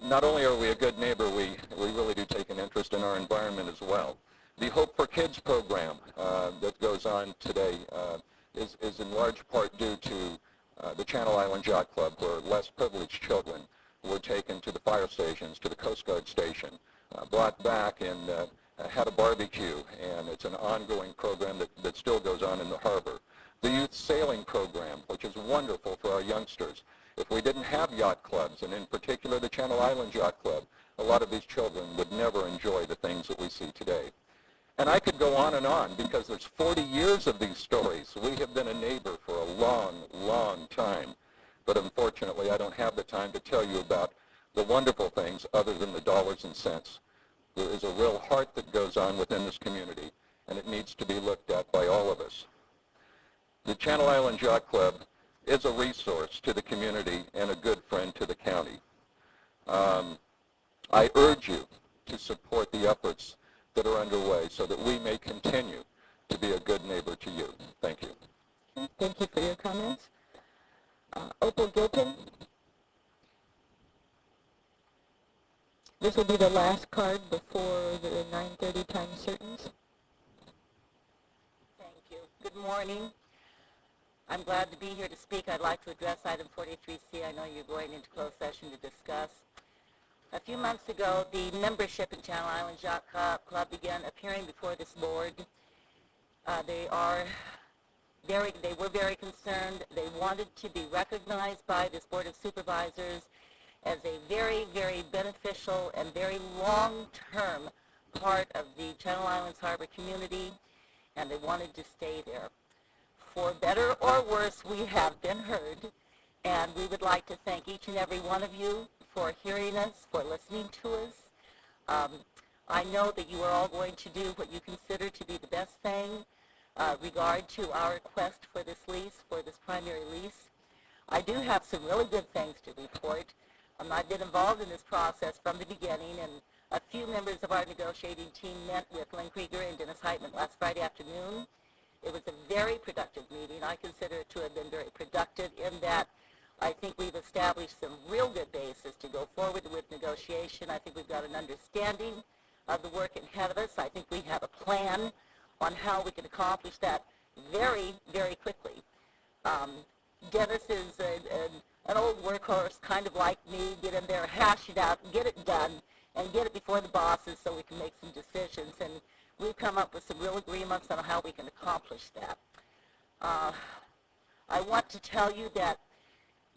not only are we a good neighbor, we really do take an interest in our environment as well. The Hope for Kids program that goes on today is in large part due to the Channel Islands Yacht Club, where less privileged children were taken to the fire stations, to the Coast Guard station, brought back and had a barbecue, and it's an ongoing program that still goes on in the harbor. The Youth Sailing Program, which is wonderful for our youngsters. If we didn't have yacht clubs, and in particular the Channel Islands Yacht Club, a lot of these children would never enjoy the things that we see today. And I could go on because there's 40 years of these stories. We have been a neighbor for a long, long time. But unfortunately, I don't have the time to tell you about the wonderful things other than the dollars and cents. There is a real heart that goes on within this community, and it needs to be looked at by all of us. The Channel Islands Yacht Club is a resource to the community and a good friend to the county. I urge you to support the efforts that are underway so that we may continue to be a good neighbor to you. Thank you. Okay, thank you for your comments. Opal Gilpin. This will be the last card before the 9:30 time certains. Thank you. Good morning. I'm glad to be here to speak. I'd like to address item 43C. I know you're going into closed session to discuss. A few months ago, the membership in Channel Islands Yacht Club began appearing before this board. They were very concerned. They wanted to be recognized by this Board of Supervisors as a very, very beneficial and very long-term part of the Channel Islands Harbor community, and they wanted to stay there. For better or worse, we have been heard, and we would like to thank each and every one of you for hearing us, for listening to us. I know that you are all going to do what you consider to be the best thing regard to our request for this lease, for this primary lease. I do have some really good things to report. I've been involved in this process from the beginning, and a few members of our negotiating team met with Lynn Krieger and Dennis Heitman last Friday afternoon. It was a very productive meeting. I consider it to have been very productive in that I think we've established some real good basis to go forward with negotiation. I think we've got an understanding of the work ahead of us. I think we have a plan on how we can accomplish that very, very quickly. Dennis is an old workhorse, kind of like me. Get in there, hash it out, get it done, and get it before the bosses so we can make some decisions. And we've come up with some real agreements on how we can accomplish that. I want to tell you that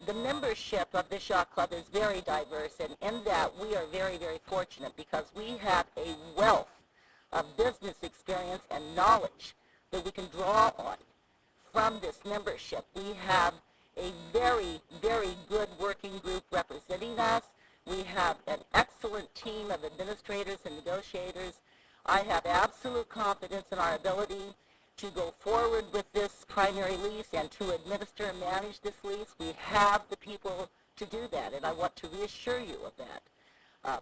the membership of this yacht club is very diverse, and in that we are very, very fortunate because we have a wealth of business experience and knowledge that we can draw on from this membership. We have a very, very good working group representing us. We have an excellent team of administrators and negotiators. I have absolute confidence in our ability to go forward with this primary lease and to administer and manage this lease. We have the people to do that, and I want to reassure you of that.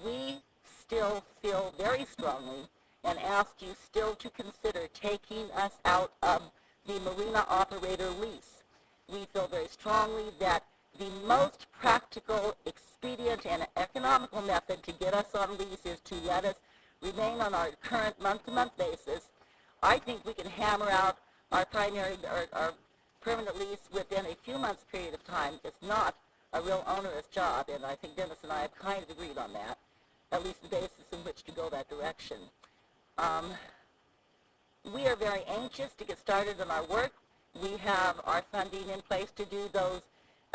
We still feel very strongly and ask you still to consider taking us out of the marina operator lease. We feel very strongly that the most practical, expedient, and economical method to get us on lease is to let us remain on our current month-to-month basis. I think we can hammer out our primary or our permanent lease within a few months period of time. It's not a real onerous job, and I think Dennis and I have kind of agreed on that, at least the basis in which to go that direction. We are very anxious to get started on our work. We have our funding in place to do those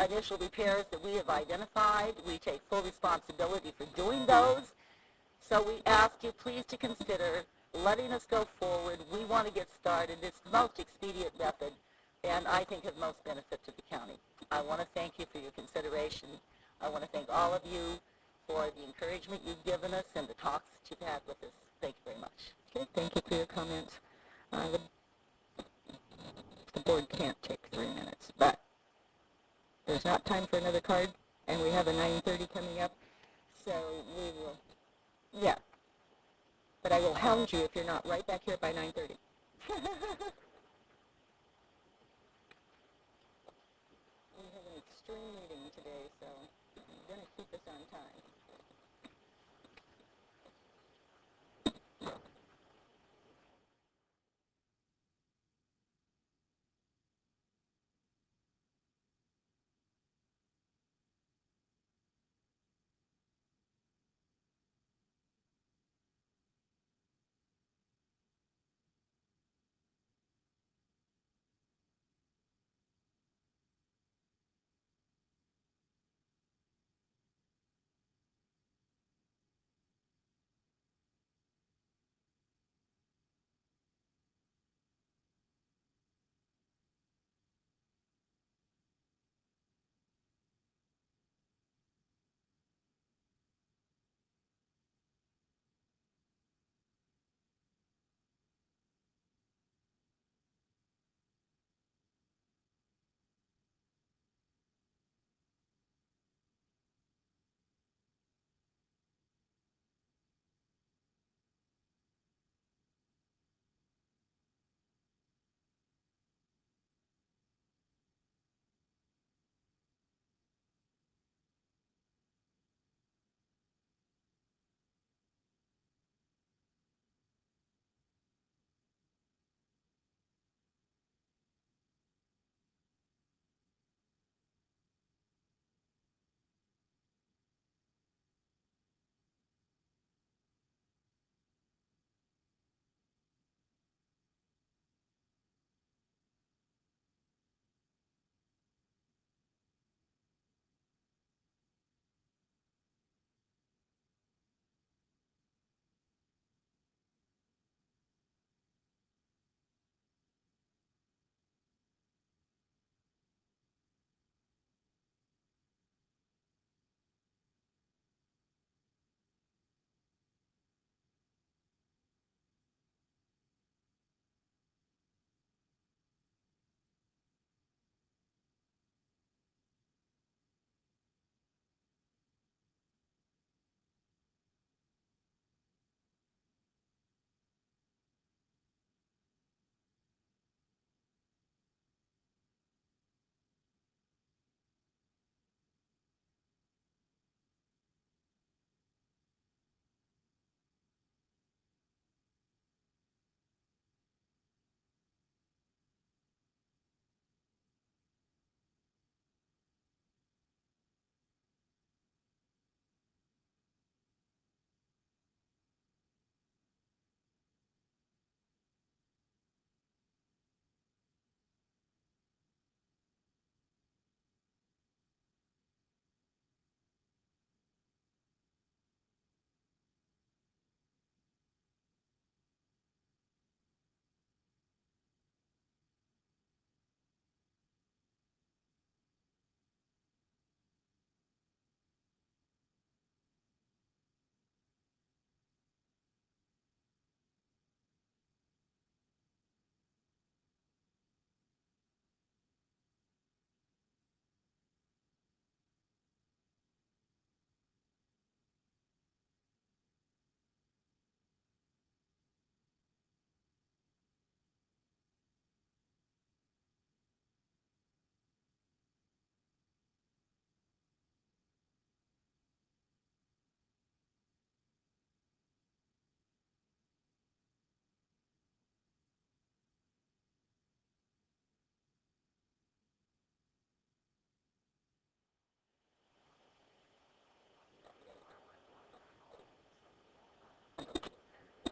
initial repairs that we have identified. We take full responsibility for doing those. So we ask you please to consider letting us go forward. We want to get started. It's the most expedient method, and I think of most benefit to the county. I want to thank you for your consideration. I want to thank all of you for the encouragement you've given us and the talks that you've had with us. Thank you very much. Okay, thank you for your comments. The board can't take 3 minutes, but there's not time for another card, and we have a 9:30 coming up, so we will, yeah. But I will hound you if you're not right back here by 9:30. We have an extreme meeting today, so I'm going to keep us on time.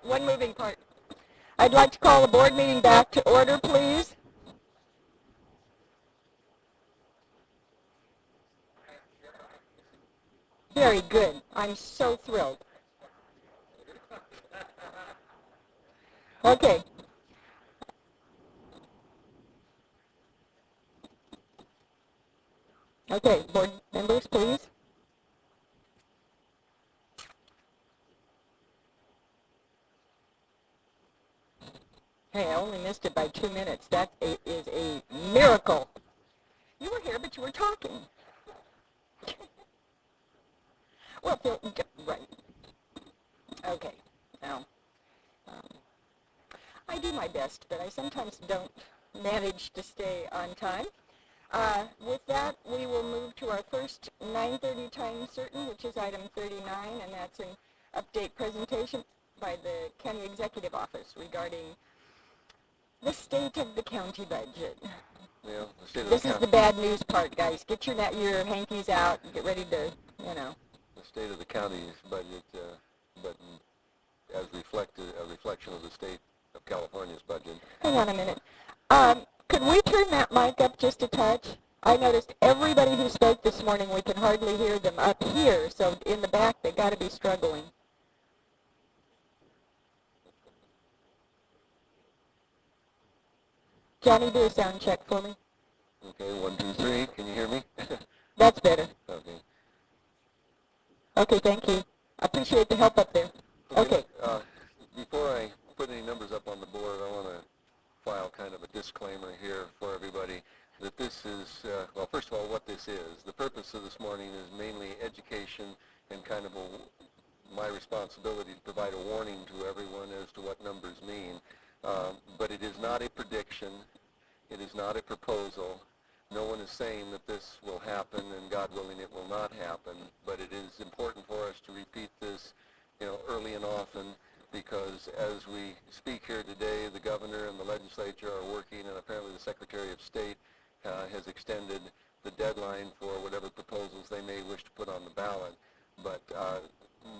one moving part. I'd like to call the board meeting back to order, please. Very good. I'm so thrilled. Okay. Okay, board members, please. Hey, I only missed it by 2 minutes. That is a miracle. You were here, but you were talking. Well, Phil, right. Okay. Now, I do my best, but I sometimes don't manage to stay on time. With that, we will move to our first 9:30 time certain, which is item 39, and that's an update presentation by the County Executive Office regarding the state of the county budget. Yeah, the state of This the is the bad news part, guys. Get your hankies out. Get ready to, the state of the county's budget, but as a reflection of the state of California's budget. Hang on a minute. Could we turn that mic up just a touch? I noticed everybody who spoke this morning, we can hardly hear them up here, so in the back they got to be struggling. Johnny, do a sound check for me. Okay, 1, 2, 3. Can you hear me? That's better. Okay. Okay, thank you. I appreciate the help up there. Okay. Before I put any numbers up on the board, I want to file kind of a disclaimer here for everybody that this is, well, first of all, what this is. The purpose of this morning is mainly education and kind of my responsibility to provide a warning to everyone as to what numbers mean. But it is not a prediction. It is not a proposal. No one is saying that this will happen, and God willing, it will not happen. But it is important for us to repeat this, early and often, because as we speak here today, the governor and the legislature are working, and apparently the Secretary of State has extended the deadline for whatever proposals they may wish to put on the ballot. But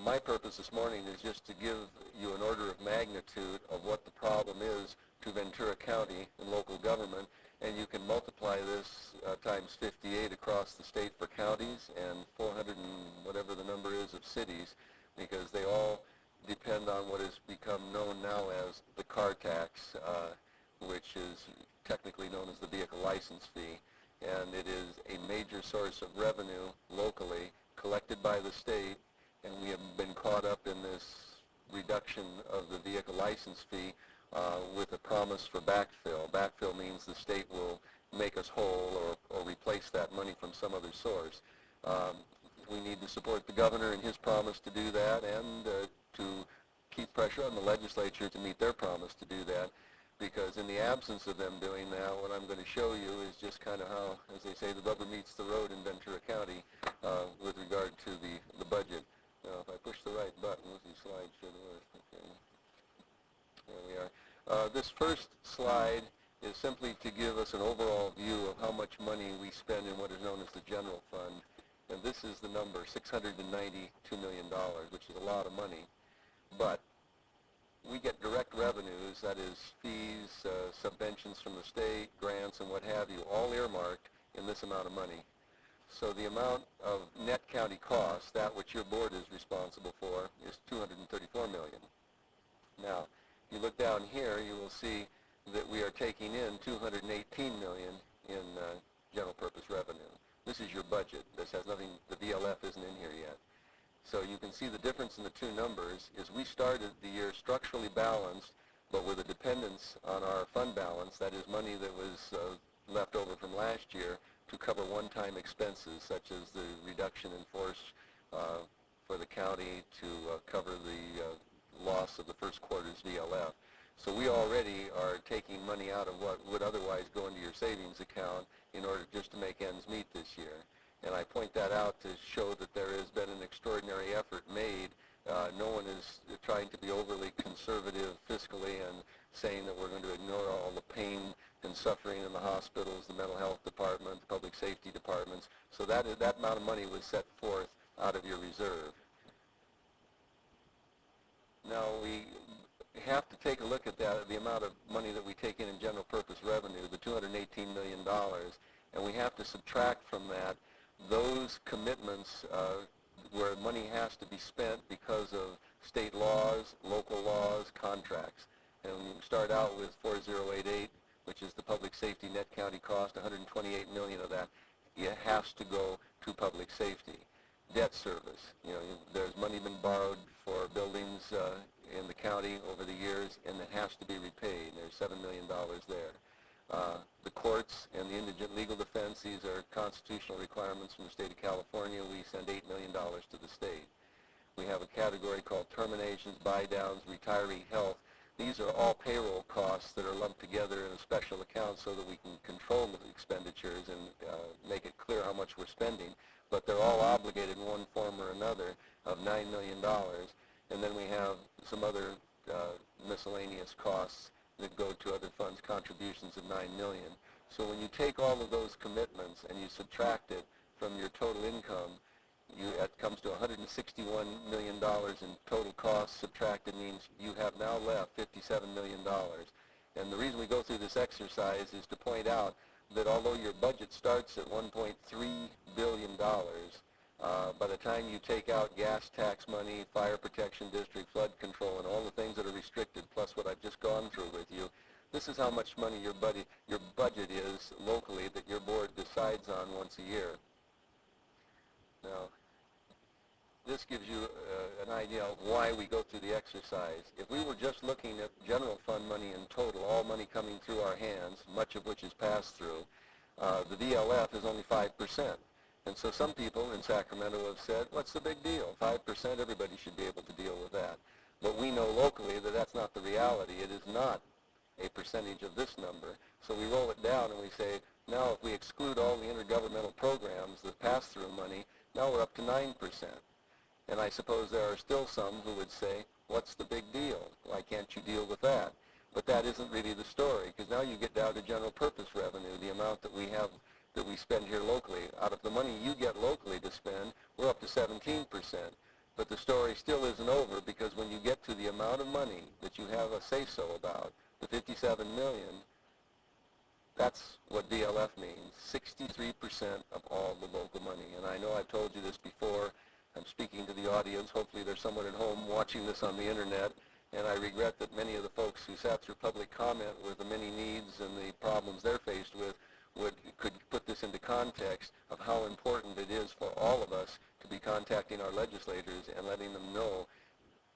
my purpose this morning is just to give you an order of magnitude of what the problem is to Ventura County and local government, and you can multiply this times 58 across the state for counties and 400 and whatever the number is of cities, because they all depend on what has become known now as the car tax, which is technically known as the vehicle license fee, and it is a major source of revenue locally collected by the state, and we have been caught up in this reduction of the vehicle license fee with a promise for backfill. Backfill means the state will make us whole or replace that money from some other source. We need to support the governor in his promise to do that, and to keep pressure on the legislature to meet their promise to do that, because in the absence of them doing that, what I'm going to show you is just kind of how, as they say, the rubber meets the road in Ventura County with regard to the budget. Now, if I push the right button, these slides should work. Okay. There we are. This first slide is simply to give us an overall view of how much money we spend in what is known as the general fund. And this is the number, $692 million, which is a lot of money. But we get direct revenues, that is fees, subventions from the state, grants, and what have you, all earmarked in this amount of money. So the amount of net county costs, that which your board is responsible for, is $234 million. Now, you look down here, you will see that we are taking in $218 million in general purpose revenue. This is your budget. This has nothing, the VLF isn't in here yet. So you can see the difference in the two numbers is we started the year structurally balanced, but with a dependence on our fund balance, that is money that was left over from last year to cover one-time expenses, such as the reduction in force for the county to cover the loss of the first quarter's VLF. So we already are taking money out of what would otherwise go into your savings account in order just to make ends meet this year. And I point that out to show that there has been an extraordinary effort made. No one is trying to be overly conservative fiscally and saying that we're going to ignore all the pain and suffering in the hospitals, the mental health department, the public safety departments. So that amount of money was set forth out of your reserve. Now, have to take a look at that, the amount of money that we take in general purpose revenue, the $218 million, and we have to subtract from that those commitments where money has to be spent because of state laws, local laws, contracts. And we start out with 4088, which is the public safety net county cost, 128 million of that. It has to go to public safety. Debt service, there's money been borrowed for buildings in the county over the years, and it has to be repaid. There's $7 million there. The courts and the indigent legal defense, these are constitutional requirements from the state of California. We send $8 million to the state. We have a category called terminations, buy-downs, retiree health. These are all payroll costs that are lumped together in a special account so that we can control the expenditures and make it clear how much we're spending. But they're all obligated in one form or another of $9 million. And then we have some other miscellaneous costs that go to other funds, contributions of $9 million. So when you take all of those commitments and you subtract it from your total income, it comes to $161 million in total costs. Subtracted means you have now left $57 million. And the reason we go through this exercise is to point out that although your budget starts at $1.3 billion, by the time you take out gas tax money, fire protection district, flood control, and all the things that are restricted, plus what I've just gone through with you, this is how much money your budget is locally that your board decides on once a year. Now, this gives you an idea of why we go through the exercise. If we were just looking at general fund money in total, all money coming through our hands, much of which is passed through, the VLF is only 5%. And so some people in Sacramento have said, what's the big deal? 5%, everybody should be able to deal with that. But we know locally that that's not the reality. It is not a percentage of this number. So we roll it down and we say, now if we exclude all the intergovernmental programs, the pass-through money, now we're up to 9%. And I suppose there are still some who would say, what's the big deal? Why can't you deal with that? But that isn't really the story, because now you get down to general purpose revenue, the amount that we have, that we spend here locally. Out of the money you get locally to spend, we're up to 17%. But the story still isn't over, because when you get to the amount of money that you have a say-so about, the $57 million, that's what DLF means, 63% of all the local money. And I know I've told you this before. I'm speaking to the audience. Hopefully there's someone at home watching this on the internet. And I regret that many of the folks who sat through public comment with the many needs and the problems they're faced with could put this into context of how important it is for all of us to be contacting our legislators and letting them know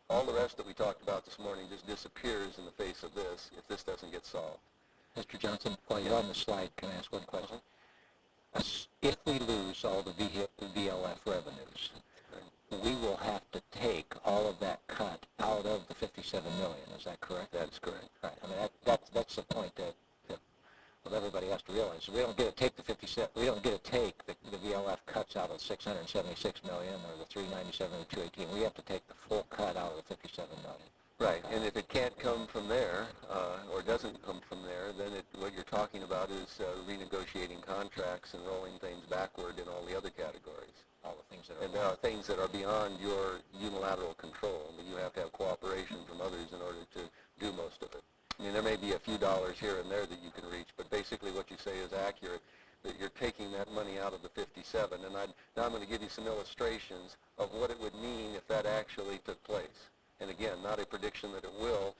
all the rest that we talked about this morning just disappears in the face of this if this doesn't get solved. Mr. Johnson, while you're on the slide, can I ask one question? If we lose all the VLF revenues, we will have to take all of that cut out of the $57 million. Is that correct? That is correct. Right. I mean, that's the point that well, everybody has to realize. We don't get to take the 57. We don't get to take the VLF cuts out of 676 million or the 397 or 218. We have to take the full cut out of the 57 million. Right, and if it can't come from there, or doesn't come from there, then what you're talking about is renegotiating contracts and rolling things backward in all the other categories. All the things that are... And there are things that are beyond your unilateral control, that you have to have cooperation from others in order to do most of it. I mean, there may be a few dollars here and there that you can reach, but basically what you say is accurate, that you're taking that money out of the 57. And now I'm going to give you some illustrations of what it would mean if that actually took place. And again, not a prediction that it will.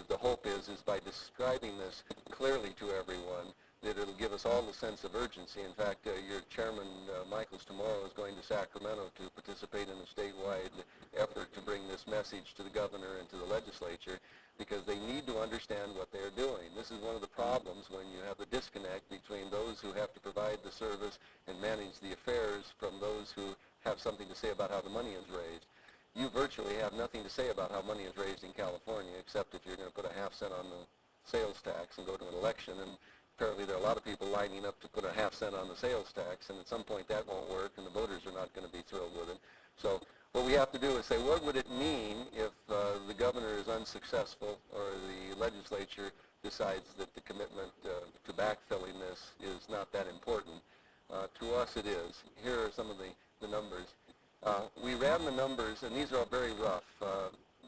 The hope is by describing this clearly to everyone, that it'll give us all the sense of urgency. In fact, your chairman, Michaels, tomorrow is going to Sacramento to participate in a statewide effort to bring this message to the governor and to the legislature, because they need to understand what they're doing. This is one of the problems when you have the disconnect between those who have to provide the service and manage the affairs from those who have something to say about how the money is raised. You virtually have nothing to say about how money is raised in California, except if you're going to put a half cent on the sales tax and go to an election. And apparently there are a lot of people lining up to put a half cent on the sales tax, and at some point that won't work, and the voters are not going to be thrilled with it. So what we have to do is say, what would it mean if the governor is unsuccessful or the legislature decides that the commitment to backfilling this is not that important? To us it is. Here are some of the numbers. We ran the numbers, and these are all very rough.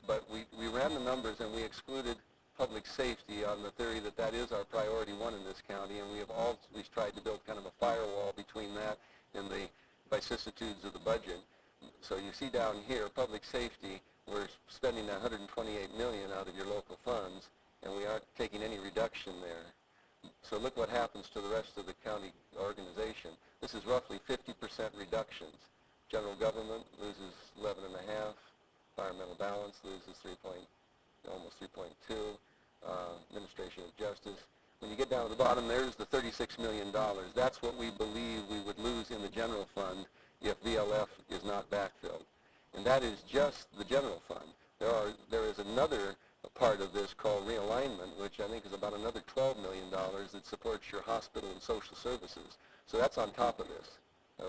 but we ran the numbers and we excluded public safety on the theory that that is our priority one in this county, and we have always tried to build kind of a firewall between that and the vicissitudes of the budget. So you see down here, public safety, we're spending $128 million out of your local funds, and we aren't taking any reduction there. So look what happens to the rest of the county organization. This is roughly 50% reductions. General government loses 11.5. Environmental balance loses almost 3.2. Administration of justice. When you get down to the bottom, there's the $36 million. That's what we believe we would lose in the general fund if VLF is not backfilled. And that is just the general fund. There is another part of this called realignment, which I think is about another $12 million that supports your hospital and social services. So that's on top of this.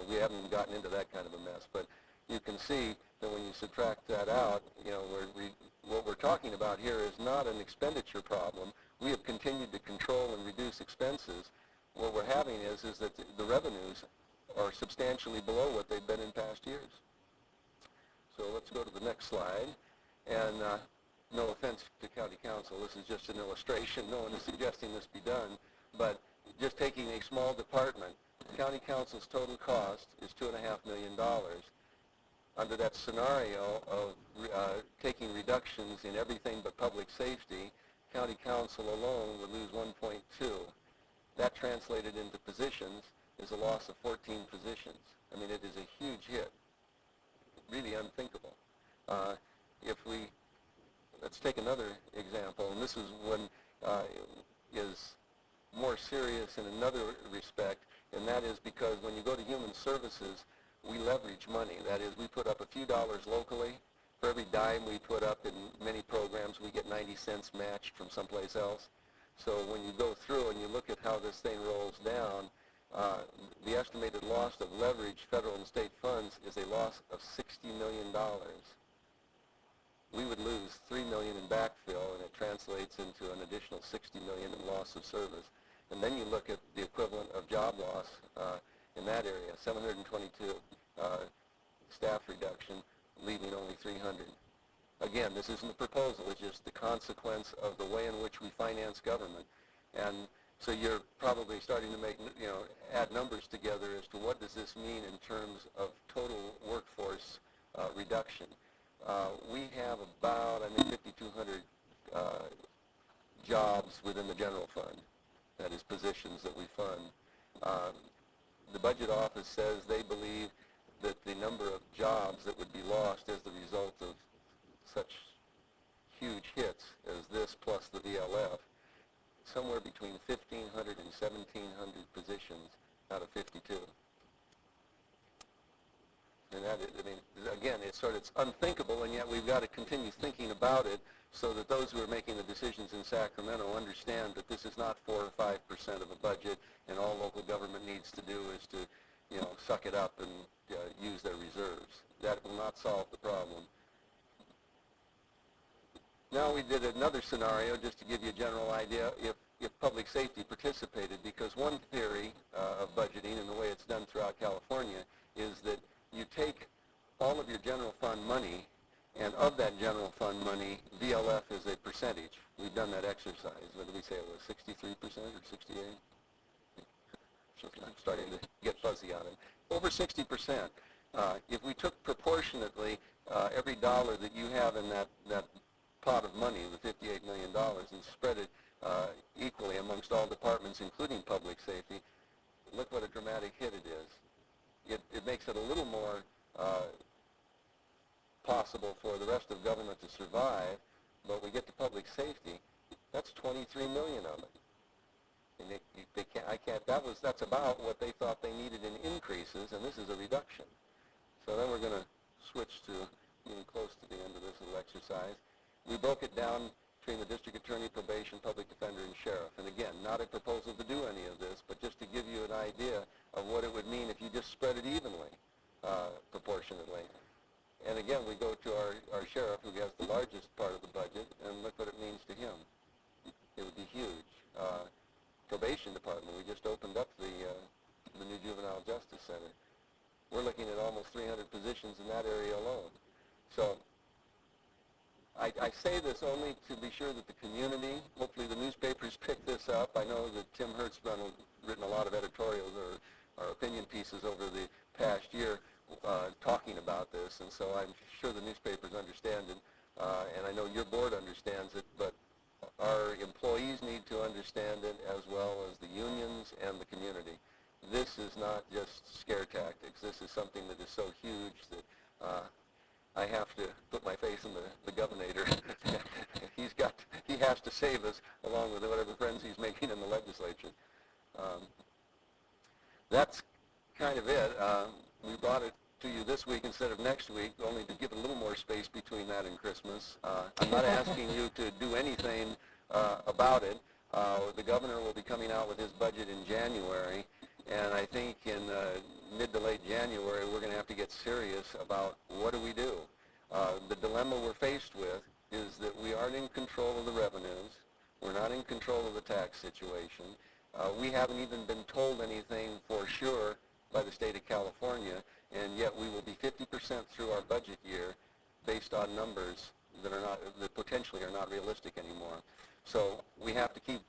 We haven't gotten into that kind of a mess, but you can see that when you subtract that out, you know, what we're talking about here is not an expenditure problem. We have continued to control and reduce expenses. What we're having is that the revenues are substantially below what they've been in past years. So let's go to the next slide. And no offense to County Council, this is just an illustration. No one is suggesting this be done. But just taking a small department, County Council's total cost is $2.5 million. Under that scenario of taking reductions in everything but public safety, County Council alone would lose 1.2. That translated into positions is a loss of 14 positions. I mean, it is a huge hit, really unthinkable. Let's take another example, and this is one is more serious in another respect, and that is because when you go to human services, we leverage money. That is, we put up a few dollars locally. For every dime we put up in many programs, we get 90 cents matched from someplace else. So when you go through and you look at how this thing rolls down, the estimated loss of leverage federal and state funds is a loss of $60 million. We would lose $3 million in backfill, and it translates into an additional $60 million in loss of service. And then you look at the equivalent of job loss in that area, 722 staff reduction, leaving only 300. Again, this isn't a proposal, it's just the consequence of the way in which we finance government. And so you're probably starting to make, add numbers together as to what does this mean in terms of total workforce reduction. We have about, I think, 5,200 jobs within the general fund. That is positions that we fund. The budget office says they believe that the number of jobs that would be lost as the result of such huge hits as this plus the VLF, somewhere between 1,500 and 1,700 positions out of 52. And that is, I mean, again, it's unthinkable, and yet we've got to continue thinking about it so that those who are making the decisions in Sacramento understand that this is not 4 or 5% of a budget, and all local government needs to do is to, suck it up and use their reserves. That will not solve the problem. Now we did another scenario just to give you a general idea if public safety participated, because one theory of budgeting and the way it's done throughout California is that you take all of your general fund money, and of that general fund money, VLF is a percentage. We've done that exercise. What did we say it was, 63% or 68? I'm starting to get fuzzy on it. Over 60%. If we took proportionately every dollar that you have in that pot of money, the $58 million, and spread it equally amongst all departments, including public safety, look what a dramatic hit it is. It makes it a little more possible for the rest of government to survive, but we get to public safety, that's 23 million of it. And that's about what they thought they needed in increases, and this is a reduction. So then we're going to switch to getting close to the end of this little exercise. We broke it down between the district attorney, probation, public defender, and sheriff. And again, not a proposal to do any of this, but just to give you an idea of what it would mean if you just spread it evenly, proportionately. And again, we go to our sheriff, who has the largest part of the budget, and look what it means to him. It would be huge. Probation department, we just opened up the new juvenile justice center. We're looking at almost 300 positions in that area alone. So I say this only to be sure that the community, hopefully the newspapers pick this up. I know that Tim Hurt's written a lot of editorials or opinion pieces over the past year talking about this, and so I'm sure the newspapers understand it, and I know your board understands it, but our employees need to understand it as well as the unions and the community. This is not just scare tactics. This is something that is so huge that I have to put my faith in the governor. He has to save us along with whatever friends he's making in the legislature. That's kind of it. We brought it to you this week instead of next week, only to give a little more space between that and Christmas. I'm not asking you to do anything about it. The governor will be coming out with his budget in January, and I think in mid to late January we're going to have to get serious about what do we do. The dilemma we're faced with is that we aren't in control of the revenues. We're not in control of the tax situation. We haven't even been told anything for sure by the state of California, and yet we will be 50% through our budget year based on numbers that potentially are not realistic anymore. So we have to keep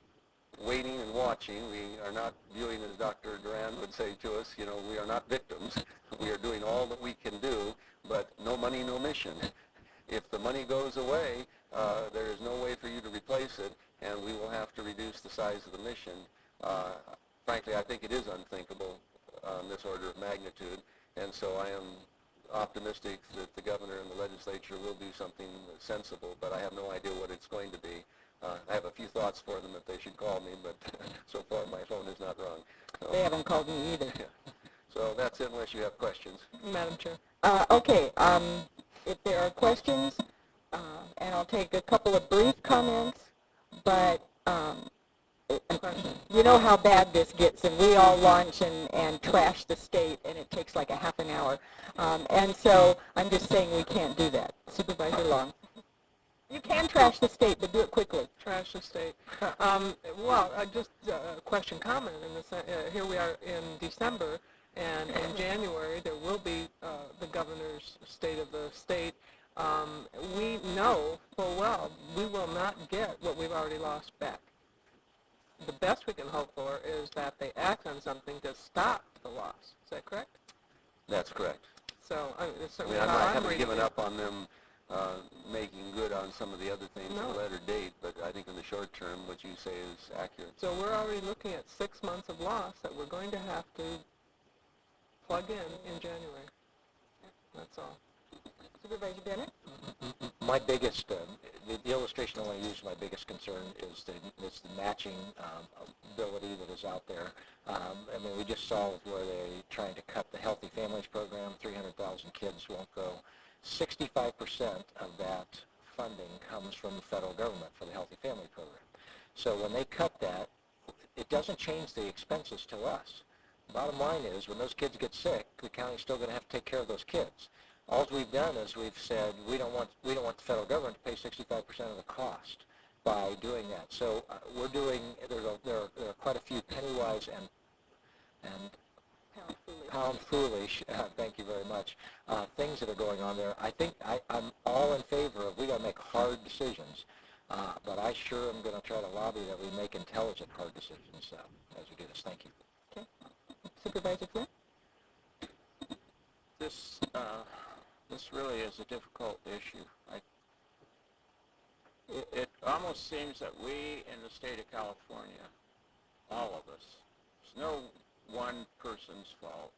waiting and watching. We are not viewing, as Dr. Duran would say to us, we are not victims. We are doing all that we can do, but no money, no mission. If the money goes away, there is no way for you to replace it, and we will have to reduce the size of the mission. Frankly, I think it is unthinkable on this order of magnitude, and so I am optimistic that the governor and the legislature will do something sensible, but I have no idea what it's going to be. I have a few thoughts for them if they should call me, but so far my phone is not rung. So, They haven't called me either. yeah. So that's it unless you have questions. Madam Chair. Okay, if there are questions, and I'll take a couple of brief comments, but you know how bad this gets, and we all launch and trash the state, and it takes like a half an hour. And so I'm just saying we can't do that. Supervisor Long. You can trash the state, but do it quickly. Trash the state. Well, just a question comment. Here we are in December, and in January there will be the governor's state of the state. We know full well we will not get what we've already lost back. The best we can hope for is that they act on something to stop the loss. Is that correct? That's correct. So it's I certainly mean, how I I'm haven't reading given it. up on them making good on some of the other things at No. a later date, but I think in the short term what you say is accurate. So we're already looking at 6 months of loss that we're going to have to plug in January. That's all. Supervisor Bennett? My biggest, the illustration I want to use, my biggest concern is the matching ability that is out there. I mean, we just saw where they're trying to cut the Healthy Families program, 300,000 kids won't go. 65% of that funding comes from the federal government for the Healthy Family program. So when they cut that, it doesn't change the expenses to us. Bottom line is, when those kids get sick, the county's still going to have to take care of those kids. All we've done is we've said we don't want the federal government to pay 65% of the cost by doing that. So we're doing, there are quite a few penny-wise and pound foolish, thank you very much, things that are going on there. I think I'm all in favor of, we got to make hard decisions, but I sure am going to try to lobby that we make intelligent hard decisions as we do this. Thank you. Okay. Supervisor Flynn? This really is a difficult issue. It almost seems that we in the state of California, all of us, it's no one person's fault,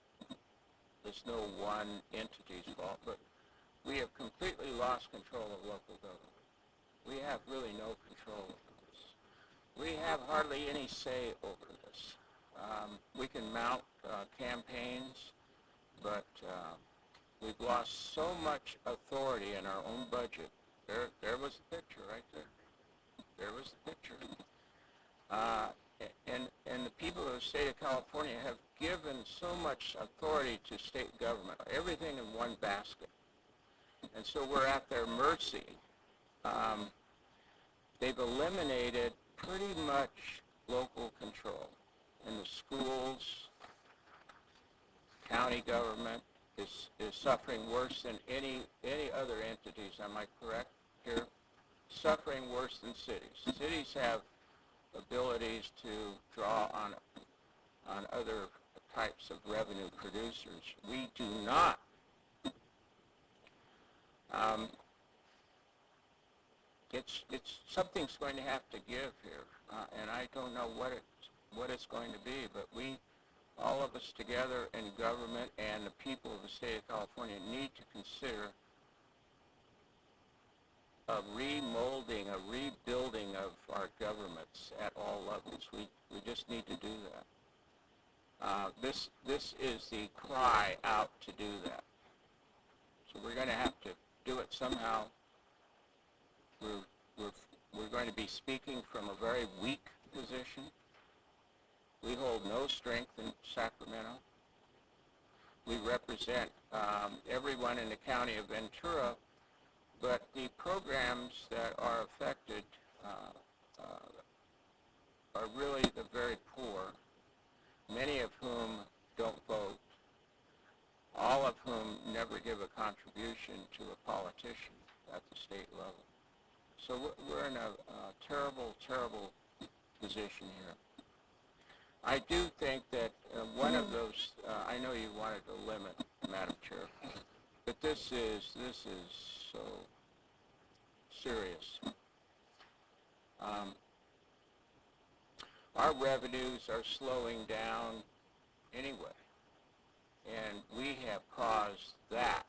it's no one entity's fault, but we have completely lost control of local government. We have really no control over this. We have hardly any say over this. We can mount campaigns, but we've lost so much authority in our own budget. There was the picture right there. There was the picture. And the people of the state of California have given so much authority to state government, everything in one basket. And so we're at their mercy. They've eliminated pretty much local control. In the schools, county government is suffering worse than any other entities. Am I correct here? suffering worse than cities. Cities have abilities to draw on other types of revenue producers. We do not. It's something's going to have to give here, and I don't know what it's going to be, but we, all of us together in government and the people of the state of California, need to consider a remolding, a rebuilding of our governments at all levels. We just need to do that. This is the cry out to do that. So we're going to have to do it somehow. We're going to be speaking from a very weak position. We hold no strength in Sacramento. We represent everyone in the county of Ventura, but the programs that are affected are really the very poor, many of whom don't vote, all of whom never give a contribution to a politician at the state level. So we're in a terrible, terrible position here. I do think that one of those, I know you wanted to limit, Madam Chair, but this is so serious. Our revenues are slowing down anyway, and we have caused that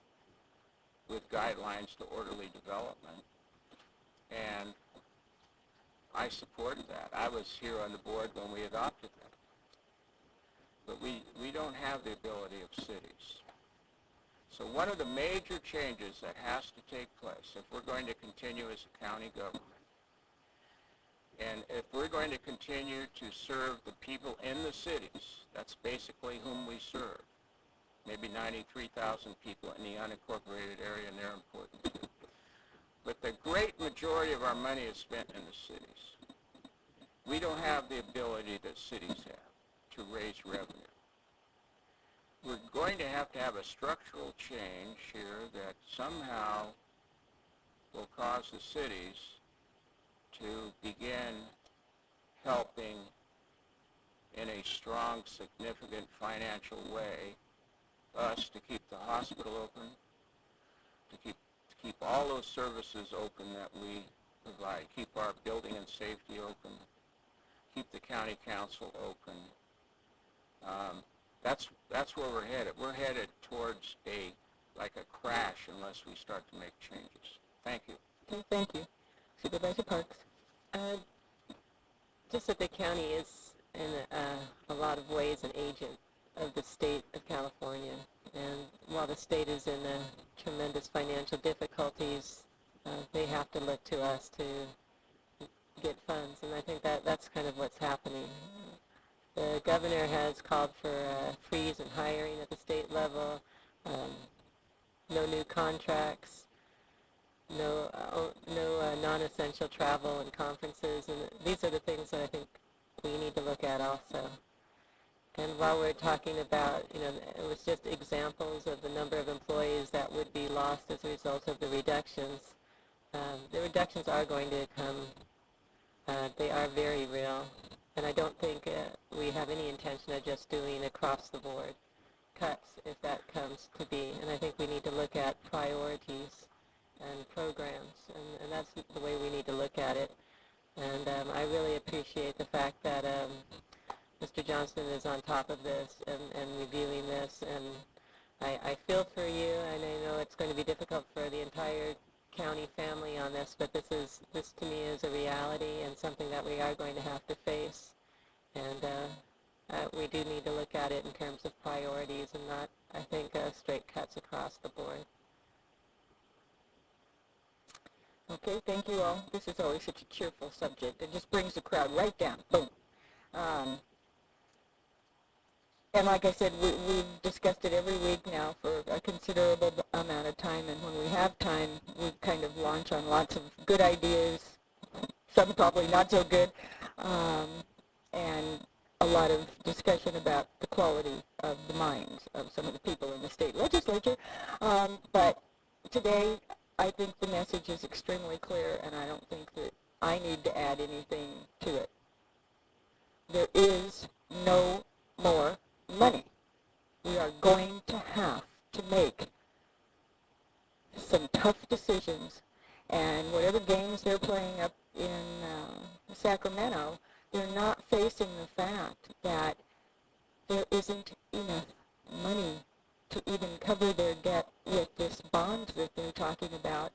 with guidelines to orderly development, and I supported that. I was here on the board when we adopted that. But we don't have the ability of cities. So one of the major changes that has to take place if we're going to continue as a county government, and if we're going to continue to serve the people in the cities, that's basically whom we serve, maybe 93,000 people in the unincorporated area, and they're important too. But the great majority of our money is spent in the cities. We don't have the ability that cities have to raise revenue. We're going to have a structural change here that somehow will cause the cities to begin helping in a strong, significant financial way us to keep the hospital open, to keep all those services open that we provide, keep our building and safety open, keep the county council open. That's where we're headed. We're headed towards like a crash unless we start to make changes. Thank you. Okay, thank you. Supervisor Parks. Just that the county is in a lot of ways an agent of the state of California, and while the state is in tremendous financial difficulties, they have to look to us to get funds, and I think that's kind of what's happening. The governor has called for a freeze in hiring at the state level, no new contracts, no non-essential travel and conferences, and these are the things that I think we need to look at also. And while we're talking about, it was just examples of the number of employees that would be lost as a result of the reductions. The reductions are going to come. They are very real. And I don't think we have any intention of just doing across-the-board cuts if that comes to be. And I think we need to look at priorities and programs, and that's the way we need to look at it. And I really appreciate the fact that Mr. Johnston is on top of this and reviewing this, and I feel for you, and I know it's going to be difficult for the entire county family on this, but this to me is a reality and something that we are going to have to face, and we do need to look at it in terms of priorities and not, I think, straight cuts across the board. Okay, thank you all. This is always such a cheerful subject. It just brings the crowd right down. Boom. And like I said, we've discussed it every week now for a considerable amount of time, and when we have time, we kind of launch on lots of good ideas, some probably not so good, and a lot of discussion about the quality of the minds of some of the people in the state legislature. But today, I think the message is extremely clear, and I don't think that I need to add anything to it. There is no more money. We are going to have to make some tough decisions, and whatever games they're playing up in Sacramento, they're not facing the fact that there isn't enough money to even cover their debt with this bond that they're talking about.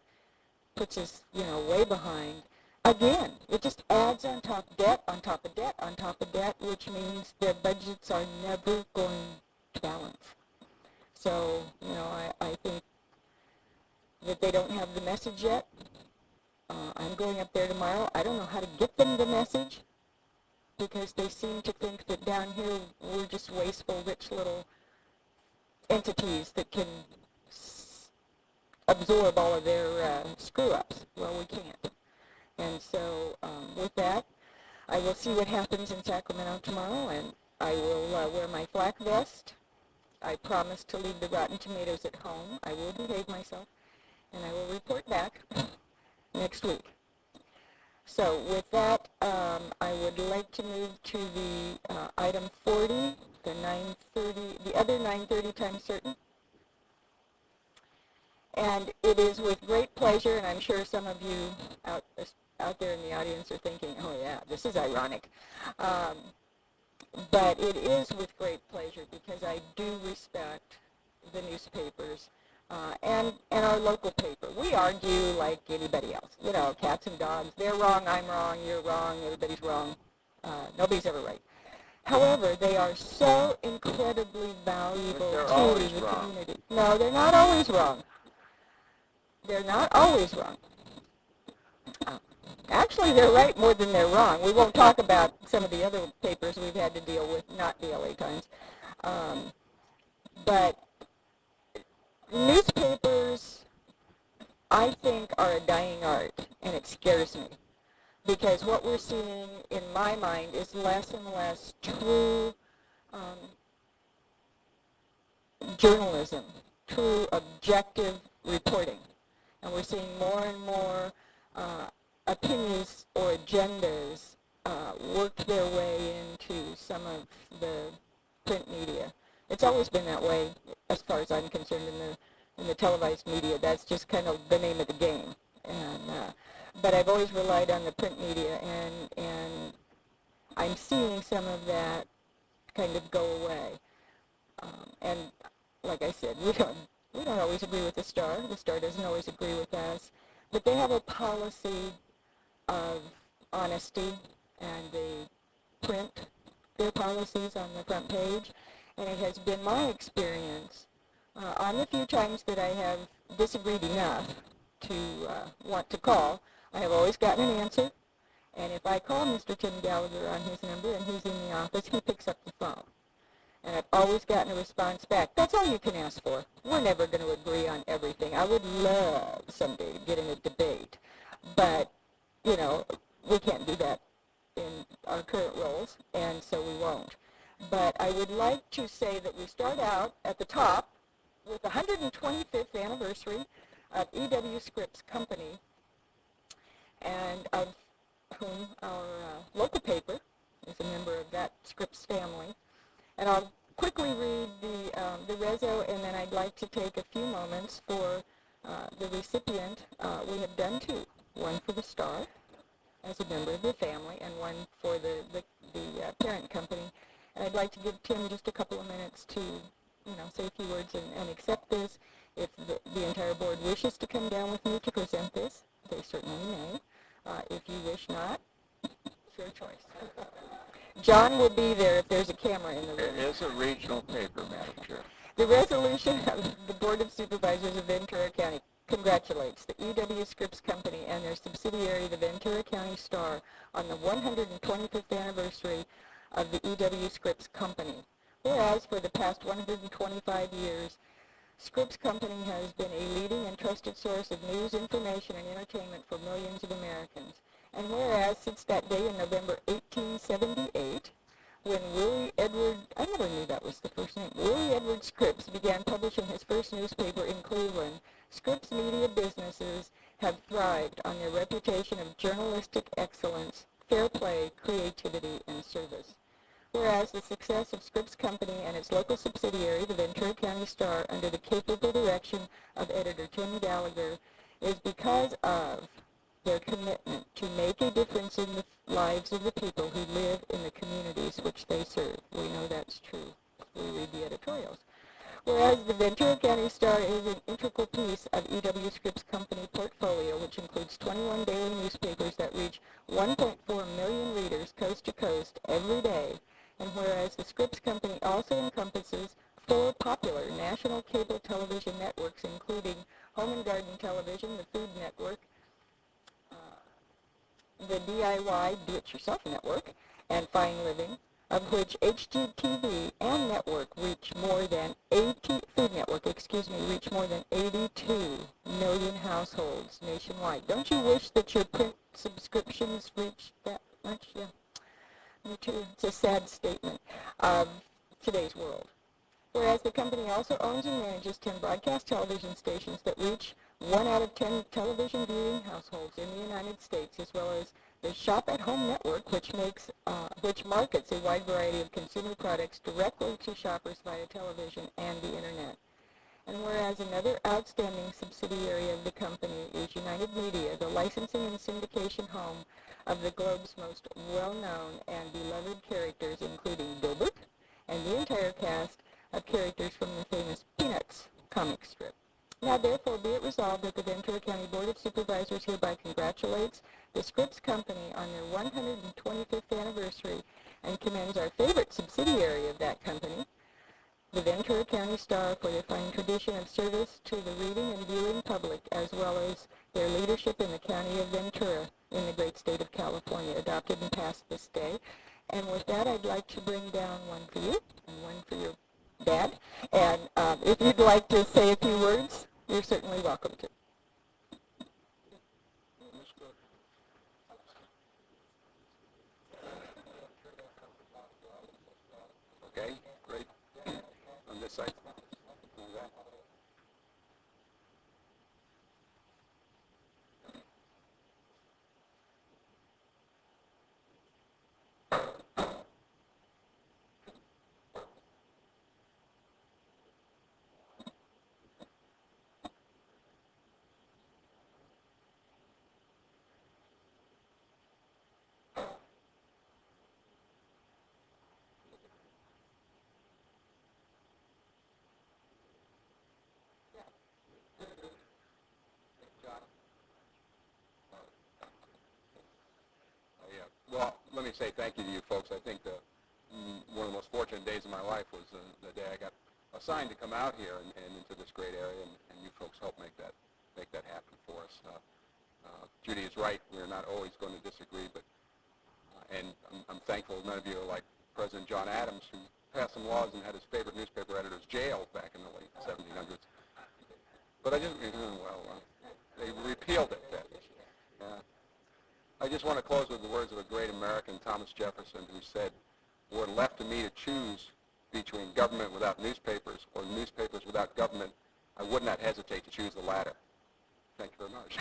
Puts us, way behind. Again, it just adds on top debt, on top of debt, on top of debt, which means their budgets are never going to balance. So, I think that they don't have the message yet. I'm going up there tomorrow. I don't know how to get them the message, because they seem to think that down here we're just wasteful, rich little entities that can absorb all of their screw-ups. Well, we can't. And so with that, I will see what happens in Sacramento tomorrow, and I will wear my flak vest. I promise to leave the rotten tomatoes at home. I will behave myself, and I will report back next week. So with that, I would like to move to the item 40, the other 9:30 time certain. And it is with great pleasure, and I'm sure some of you out there in the audience are thinking, oh yeah, this is ironic. But it is with great pleasure, because I do respect the newspapers and our local paper. We argue like anybody else. Cats and dogs. They're wrong, I'm wrong, you're wrong, everybody's wrong. Nobody's ever right. However, they are so incredibly valuable to the community. No, they're not always wrong. They're not always wrong. Actually, they're right more than they're wrong. We won't talk about some of the other papers we've had to deal with, not the LA Times. But newspapers, I think, are a dying art, and it scares me. Because what we're seeing, in my mind, is less and less true journalism, true objective reporting. And we're seeing more and more opinions or agendas work their way into some of the print media. It's always been that way, as far as I'm concerned, in the televised media. That's just kind of the name of the game. But I've always relied on the print media, and I'm seeing some of that kind of go away. And like I said, we don't always agree with the Star. The Star doesn't always agree with us. But they have a policy of honesty, and they print their policies on the front page. And it has been my experience on the few times that I have disagreed enough to want to call, I have always gotten an answer. And if I call Mr. Tim Gallagher on his number and he's in the office, he picks up the phone. And I've always gotten a response back. That's all you can ask for. We're never going to agree on everything. I would love someday to get in a debate. But, we can't do that in our current roles, and so we won't. But I would like to say that we start out at the top with the 125th anniversary of E.W. Scripps Company, and of whom our local paper is a member of that Scripps family. And I'll quickly read the reso, and then I'd like to take a few moments for the recipient. We have done two, one for the Star as a member of the family, and one for the parent company. And I'd like to give Tim just a couple of minutes to, say a few words and accept this. If the entire board wishes to come down with me to present this, they certainly may. If you wish not, it's your choice. John will be there if there's a camera in the room. It is a regional paper, Madam Chair. The resolution of the Board of Supervisors of Ventura County congratulates the E.W. Scripps Company and their subsidiary, the Ventura County Star, on the 125th anniversary of the E.W. Scripps Company. Whereas for the past 125 years, Scripps Company has been a leading and trusted source of news, information, and entertainment for millions of Americans. And whereas since that day in November 1878, when Willie Edward, I never knew that was the first name, Willie Edward Scripps began publishing his first newspaper in Cleveland, Scripps Media Businesses service. Whereas the success of Scripps Company and its local subsidiary, the Ventura County Star, under the capable direction of editor Tim Gallagher, is because of their commitment to make a difference in the lives of the people who live in the communities which they serve. We know that's true. We read the editorials. Whereas the Ventura County Star is an integral piece of E.W. Scripps Company portfolio, which includes 21 daily newspapers that reach 1.4 million readers coast to coast every day, and whereas the Scripps Company also encompasses 4 popular national cable television networks, including Home and Garden Television, the Food Network, the DIY Do-It-Yourself Network, and Fine Living, of which HGTV and network reach more than 82 million households nationwide. Don't you wish that your print subscriptions reached that much? Yeah, me too. It's a sad statement of today's world. Whereas the company also owns and manages 10 broadcast television stations that reach 1 out of 10 television viewing households in the United States, as well as the Shop at Home network, which markets a wide variety of consumer products directly to shoppers via television and the internet. And whereas another outstanding subsidiary of the company is United Media, the licensing and syndication home of the globe's most well-known and beloved characters, including Gilbert and the entire cast of characters from the famous Peanuts comic strip. Now, therefore, be it resolved that the Ventura County Board of Supervisors hereby congratulates the Scripps Company on their 125th anniversary and commends our favorite subsidiary of that company, the Ventura County Star, for their fine tradition of service to the reading and viewing public, as well as their leadership in the county of Ventura in the great state of California, adopted and passed this day. And with that, I'd like to bring down one for you and one for your dad. And if you'd like to say a few words, you're certainly welcome to. Okay, great. On this side. Okay. Well, let me say thank you to you folks. I think one of the most fortunate days of my life was the day I got assigned to come out here and into this great area, and you folks helped make that happen for us. Judy is right. We're not always going to disagree, but and I'm thankful none of you are like President John Adams, who passed some laws and had his favorite newspaper editors jailed back in the late 1700s. But I just, they repealed it. I just want to close with the words of a great American, Thomas Jefferson, who said, "Were it left to me to choose between government without newspapers or newspapers without government, I would not hesitate to choose the latter." Thank you very much.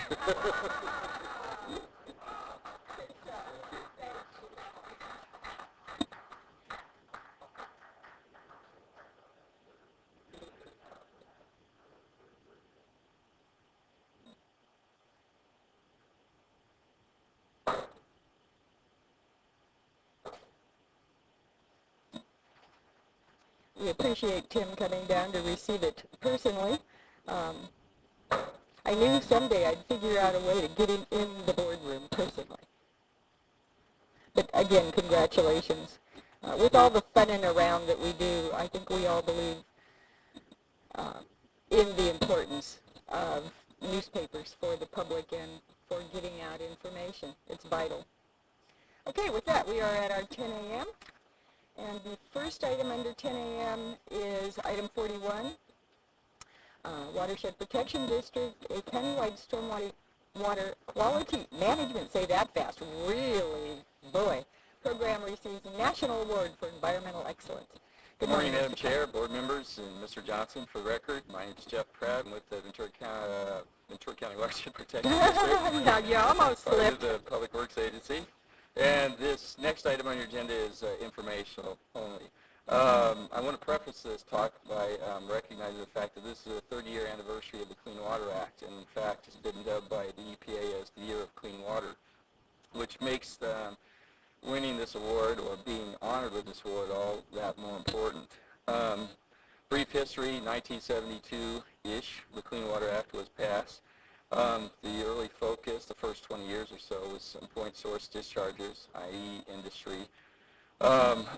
We appreciate Tim coming down to receive it personally. I knew someday I'd figure out a way to get him in the boardroom personally. But again, congratulations. With all the fun and around that we do, I think we all believe in the importance of newspapers for the public and for getting out information. It's vital. Okay, with that, we are at our 10 a.m. And the first item under 10 a.m. is item 41, Watershed Protection District, a countywide stormwater quality management, say that fast, really, boy, program receives a national award for environmental excellence. Good morning, Madam Chair, board members, and Mr. Johnson. For the record, my name is Jeff Pratt. I'm with the Ventura County Watershed Protection District. Now, you almost Part of slipped. the Public Works Agency. And this next item on your agenda is informational only. I want to preface this talk by recognizing the fact that this is the 30-year anniversary of the Clean Water Act, and in fact has been dubbed by the EPA as the Year of Clean Water, which makes winning this award or being honored with this award all that more important. Brief history, 1972-ish, the Clean Water Act was passed. The early focus, the first 20 years or so, was some point source dischargers, i.e. industry.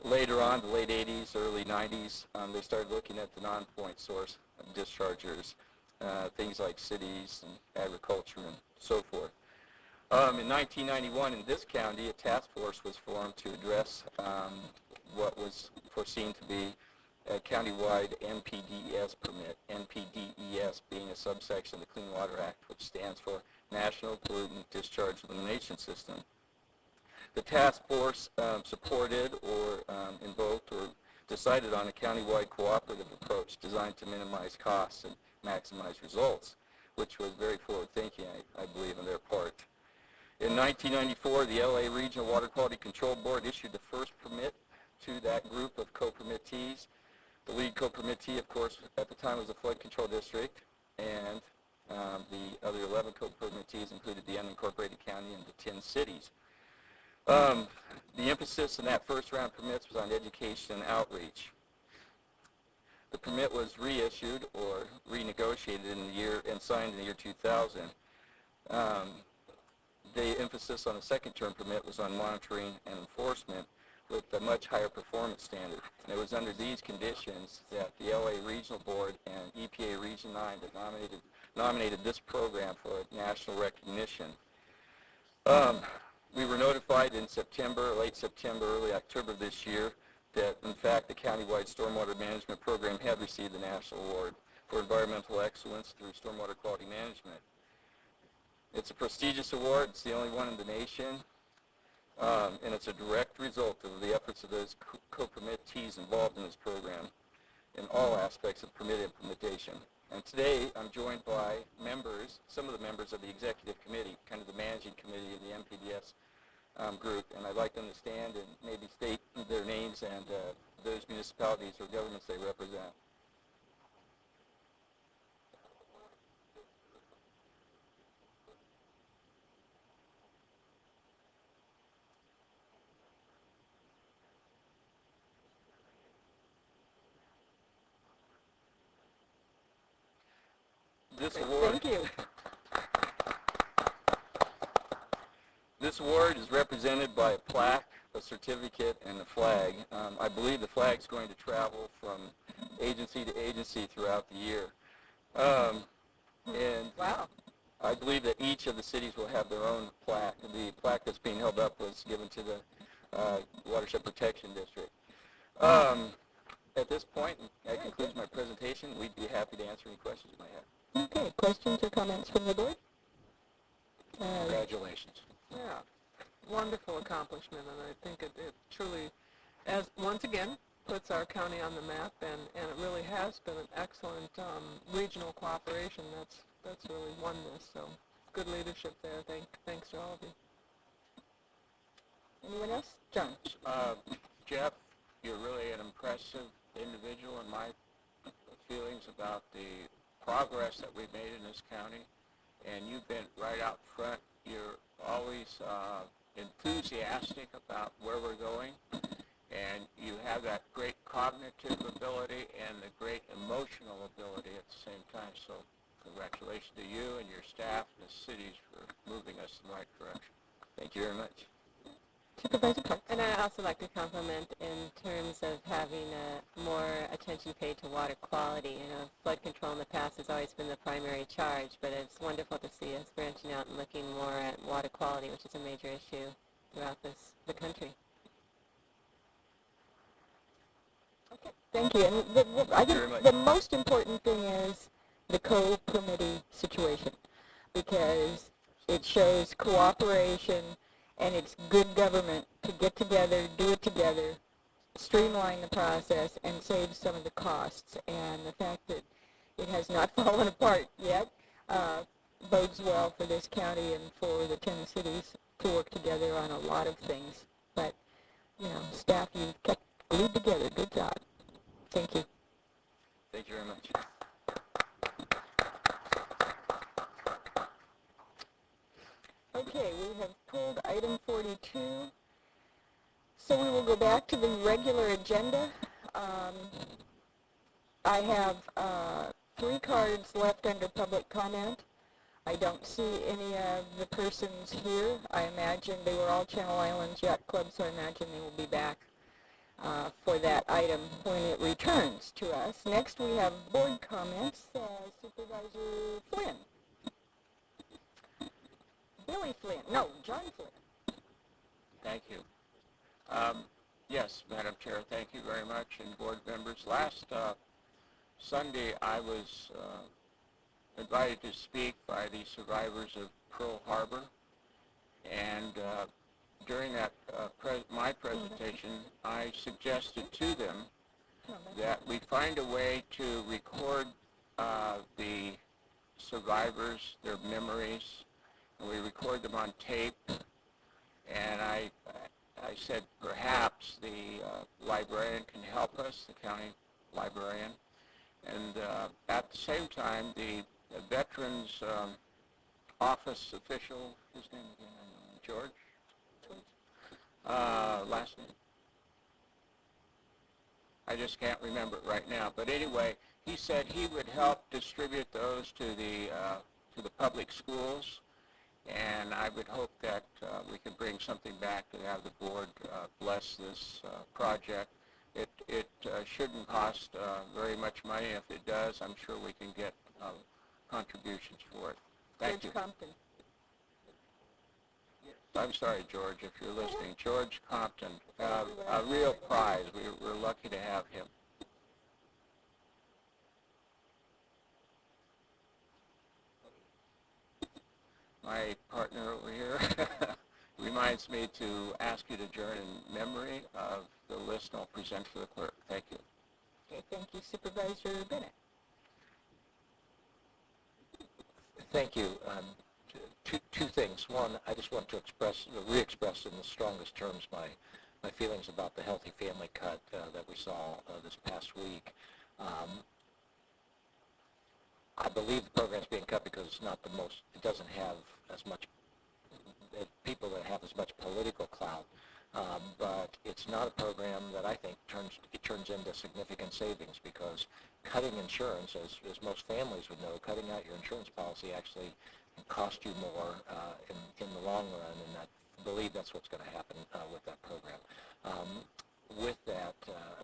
Later on, the late 80s, early 90s, they started looking at the non-point source dischargers, things like cities and agriculture and so forth. In 1991, in this county, a task force was formed to address what was foreseen to be a countywide NPDES permit, NPDES being a subsection of the Clean Water Act, which stands for National Pollutant Discharge Elimination System. The task force supported or invoked or decided on a countywide cooperative approach designed to minimize costs and maximize results, which was very forward-thinking, I believe, on their part. In 1994, the LA Regional Water Quality Control Board issued the first permit to that group of co-permittees. The lead co-permittee, of course, at the time was the Flood Control District, and the other 11 co-permittees included the unincorporated county and the 10 cities. The emphasis in that first round of permits was on education and outreach. The permit was reissued or renegotiated in the year and signed in the year 2000. The emphasis on the second term permit was on monitoring and enforcement with a much higher performance standard. And it was under these conditions that the LA Regional Board and EPA Region 9 that nominated this program for national recognition. We were notified in September, late September, early October this year that, in fact, the countywide stormwater management program had received the national award for environmental excellence through stormwater quality management. It's a prestigious award. It's the only one in the nation, and it's a direct result of the efforts of those co-permittees involved in this program in all aspects of permit implementation. And today, I'm joined by members, some of the members of the executive committee, kind of the managing committee of the NPDES group, and I'd like them to stand and maybe state their names and those municipalities or governments they represent. This award, Thank you. This award is represented by a plaque, a certificate, and a flag. I believe the flag is going to travel from agency to agency throughout the year. And Wow. I believe that each of the cities will have their own plaque. The plaque that's being held up was given to the Watershed Protection District. At this point, that concludes my presentation. We'd be happy to answer any questions you might have. Okay, questions or comments from the board? Congratulations. Yeah, wonderful accomplishment, and I think it truly, once again, puts our county on the map, and it really has been an excellent regional cooperation. That's really won this, so good leadership there. Thanks to all of you. Anyone else? John? Jeff, you're really an impressive individual in my feelings about the progress that we've made in this county, and you've been right out front. You're always enthusiastic about where we're going, and you have that great cognitive ability and the great emotional ability at the same time. So congratulations to you and your staff and the cities for moving us in the right direction. Thank you very much. Supervisor Parks? And I'd also like to compliment in terms of having more attention paid to water quality. You know, flood control in the past has always been the primary charge, but it's wonderful to see us branching out and looking more at water quality, which is a major issue throughout the country. Okay, thank you. And I think the most important thing is the co-permittee situation, because it shows cooperation and it's good government to get together, do it together, streamline the process, and save some of the costs. And the fact that it has not fallen apart yet bodes well for this county and for the 10 cities to work together on a lot of things. But, you know, staff, you've kept glued together. Good job. Thank you. Thank you very much. Okay, we have pulled item 42. So we will go back to the regular agenda. I have 3 cards left under public comment. I don't see any of the persons here. I imagine they were all Channel Islands Yacht Club, so I imagine they will be back for that item when it returns to us. Next we have board comments. Supervisor Flynn. Billy Flynn. No, John Flynn. Thank you. Yes, Madam Chair, thank you very much, and board members. Last Sunday, I was invited to speak by the survivors of Pearl Harbor, and during that my presentation, I suggested to them that we find a way to record the survivors, their memories, and we record them on tape. And I said perhaps the librarian can help us, the county librarian, and at the same time the Veterans Office official, his name again, George? Last name? I just can't remember it right now. But anyway, he said he would help distribute those to the public schools, and I would hope that we can bring something back to have the board bless this project. It shouldn't cost very much money. If it does, I'm sure we can get contributions for it. Thank you. George Compton. I'm sorry, George, if you're listening. George Compton, a real prize. We're lucky to have him. My partner over here reminds me to ask you to adjourn in memory of the list I'll present for the clerk. Thank you. Okay, thank you, Supervisor Bennett. Thank you. Two things. One, I just want to re-express in the strongest terms my feelings about the Healthy Family cut that we saw this past week. I believe the program's being cut because it's not the most, it doesn't have as much people that have as much political clout, but it's not a program that I think turns into significant savings, because cutting insurance, as most families would know, cutting out your insurance policy actually cost you more in the long run, and I believe that's what's going to happen with that program. With that,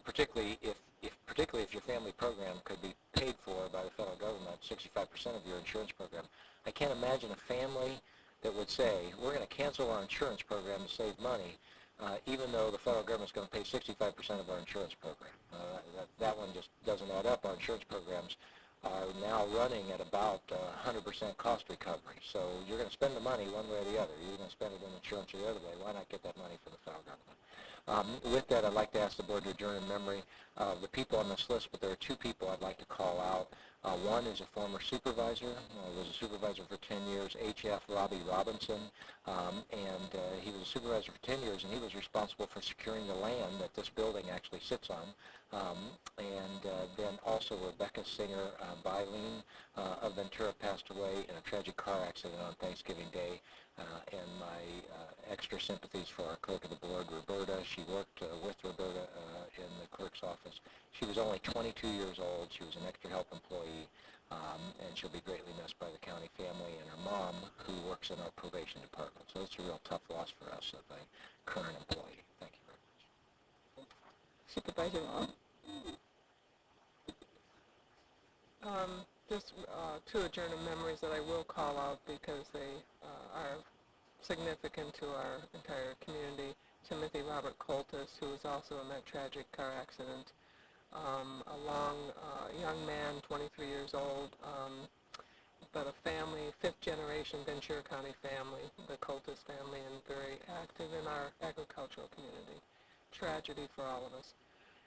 particularly if your family program could be paid for by the federal government, 65% of your insurance program, I can't imagine a family that would say, we're going to cancel our insurance program to save money, even though the federal government's going to pay 65% of our insurance program. That one just doesn't add up. Our insurance programs are now running at about 100% cost recovery. So you're going to spend the money one way or the other. You're going to spend it in insurance or the other way. Why not get that money from the federal government? With that, I'd like to ask the board to adjourn in memory of the people on this list, but there are 2 people I'd like to call out. One is a former supervisor, was a supervisor for 10 years, H.F. Robbie Robinson, and he was a supervisor for 10 years, and he was responsible for securing the land that this building actually sits on. Then also Rebecca Singer Bylene of Ventura passed away in a tragic car accident on Thanksgiving Day. And my extra sympathies for our clerk of the board, Roberta. She worked with Roberta in the clerk's office. She was only 22 years old. She was an extra help employee, and she'll be greatly missed by the county family and her mom, who works in our probation department. So it's a real tough loss for us of a current employee. Thank you very much. Supervisor Long. Just 2 adjourned memories that I will call out because they are significant to our entire community. Timothy Robert Coltis, who was also in that tragic car accident. A young man, 23 years old, but a family, 5th generation Ventura County family, the Coltis family, and very active in our agricultural community. Tragedy for all of us.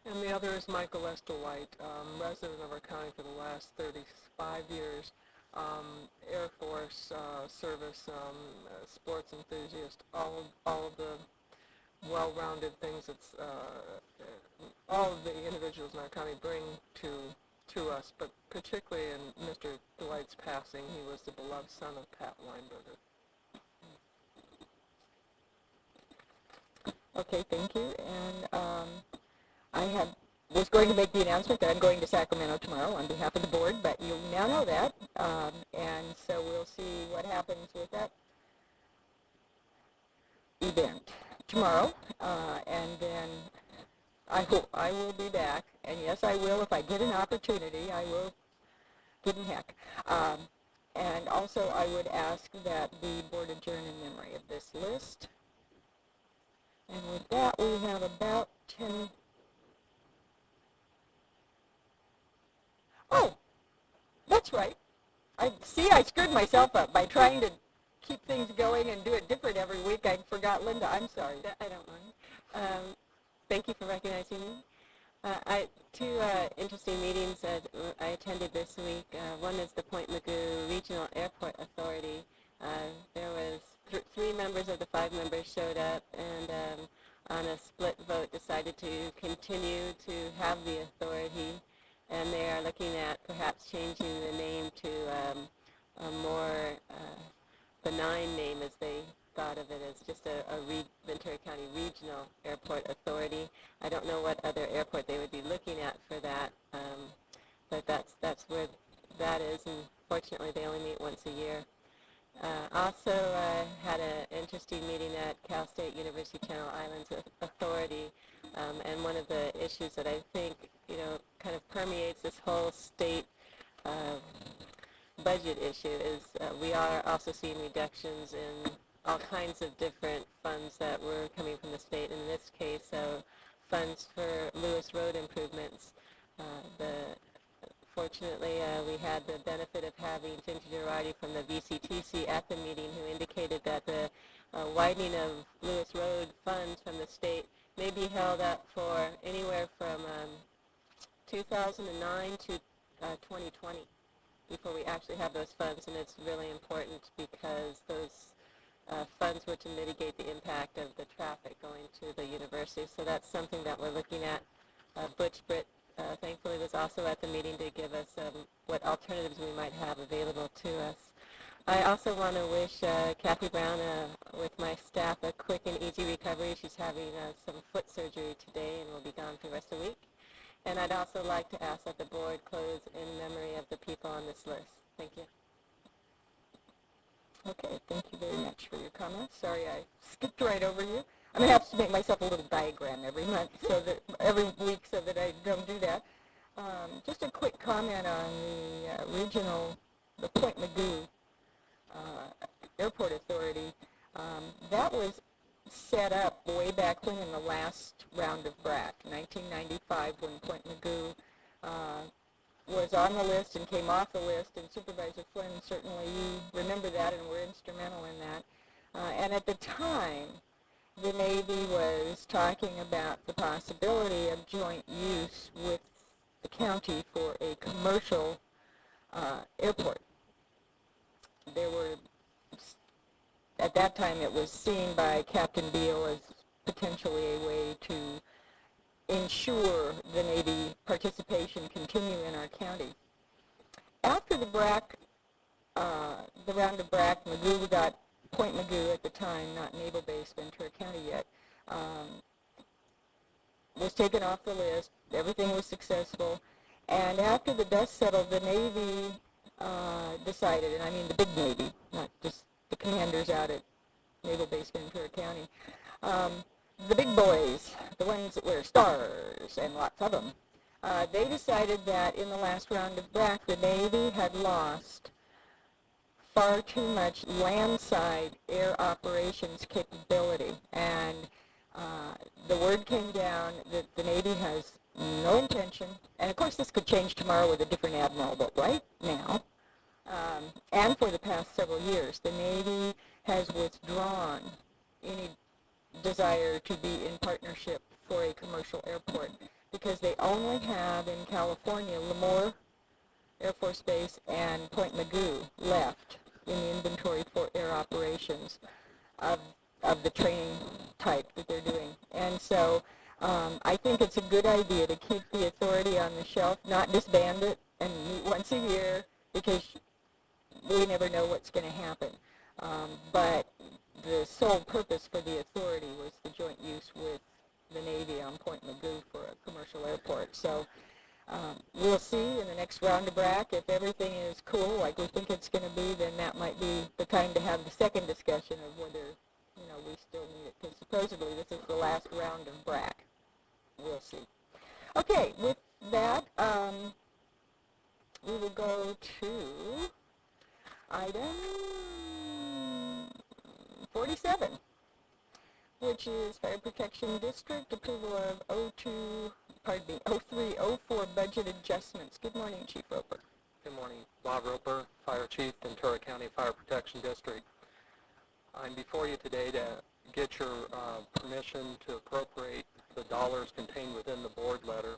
And the other is Michael Lester White, resident of our county for the last 35 years, Air Force service, sports enthusiast, all of the well-rounded things that all of the individuals in our county bring to us, but particularly in Mr. Dwight's passing, he was the beloved son of Pat Weinberger. Okay, thank you. And I was going to make the announcement that I'm going to Sacramento tomorrow on behalf of the board, but you now know that, and so we'll see what happens with that event tomorrow, and then I hope I will be back, and yes, I will, if I get an opportunity, I will get in heck. And also, I would ask that the board adjourn in memory of this list. And with that, we have about 10... Oh, that's right. I screwed myself up by trying to keep things going and do it different every week. I forgot Linda. I'm sorry. I don't mind. Thank you for recognizing me. Two interesting meetings I attended this week. One is the Point Mugu Regional Airport Authority. There was three members of the 5 members showed up, and on a split vote decided to continue to have the authority, and they are looking at perhaps changing the name to a more benign name, as they thought of it, as just a Ventura County Regional Airport Authority. I don't know what other airport they would be looking at for that, but that's where that is, and fortunately they only meet once a year. Also had an interesting meeting at Cal State University Channel Islands Authority, and one of the issues that I think kind of permeates this whole state budget issue is we are also seeing reductions in all kinds of different funds that were coming from the state. In this case, funds for Lewis Road improvements. Fortunately, we had the benefit of having Ginger Girardi from the VCTC at the meeting, who indicated that the widening of Lewis Road funds from the state may be held up for anywhere from 2009 to 2020 before we actually have those funds, and it's really important because those funds were to mitigate the impact of the traffic going to the university. So that's something that we're looking at. Butch Britt thankfully was also at the meeting to give us what alternatives we might have available to us. I also want to wish Kathy Brown with my staff a quick and easy recovery. She's having some foot surgery today and will be gone for the rest of the week. And I'd also like to ask that the board close in memory of the people on this list. Thank you. Okay, thank you very much for your comments. Sorry I skipped right over you. I'm going to have to make myself a little diagram every month, every week, so that I don't do that. Just a quick comment on the Point Mugu Airport Authority. That was set up way back when in the last round of BRAC, 1995, when Point Mugu was on the list and came off the list, and Supervisor Flynn, certainly you remember that and were instrumental in that. And at the time, the Navy was talking about the possibility of joint use with the county for a commercial airport. There were, at that time, it was seen by Captain Beale as potentially a way to ensure the Navy participation continue in our county. After the BRAC, the round of BRAC, Mugu got Point Mugu at the time, not Naval Base Ventura County yet, was taken off the list. Everything was successful. And after the dust settled, the Navy decided, and I mean the big Navy, not just the commanders out at Naval Base Ventura County, the big boys, the ones that wear stars, and lots of them, they decided that in the last round of BRAC, the Navy had lost far too much landside air operations capability, and the word came down that the Navy has no intention, and of course this could change tomorrow with a different admiral, but right now, and for the past several years, the Navy has withdrawn any desire to be in partnership for a commercial airport because they only have in California Lemoore Air Force Base and Point Magoo left in the inventory for air operations of the training type that they're doing. And so I think it's a good idea to keep the authority on the shelf, not disband it and meet once a year, because we never know what's going to happen. But the sole purpose for the authority was the joint use with the Navy on Point Magoo for a commercial airport. So we'll see in the next round of BRAC. If everything is cool like we think it's going to be, then that might be the time to have the second discussion of whether we still need it, because supposedly this is the last round of BRAC. We'll see. Okay, with that, we will go to item 47, which is Fire Protection District approval of 0304 budget adjustments. Good morning, Chief Roper. Good morning. Bob Roper, Fire Chief, Ventura County Fire Protection District. I'm before you today to get your permission to appropriate the dollars contained within the board letter.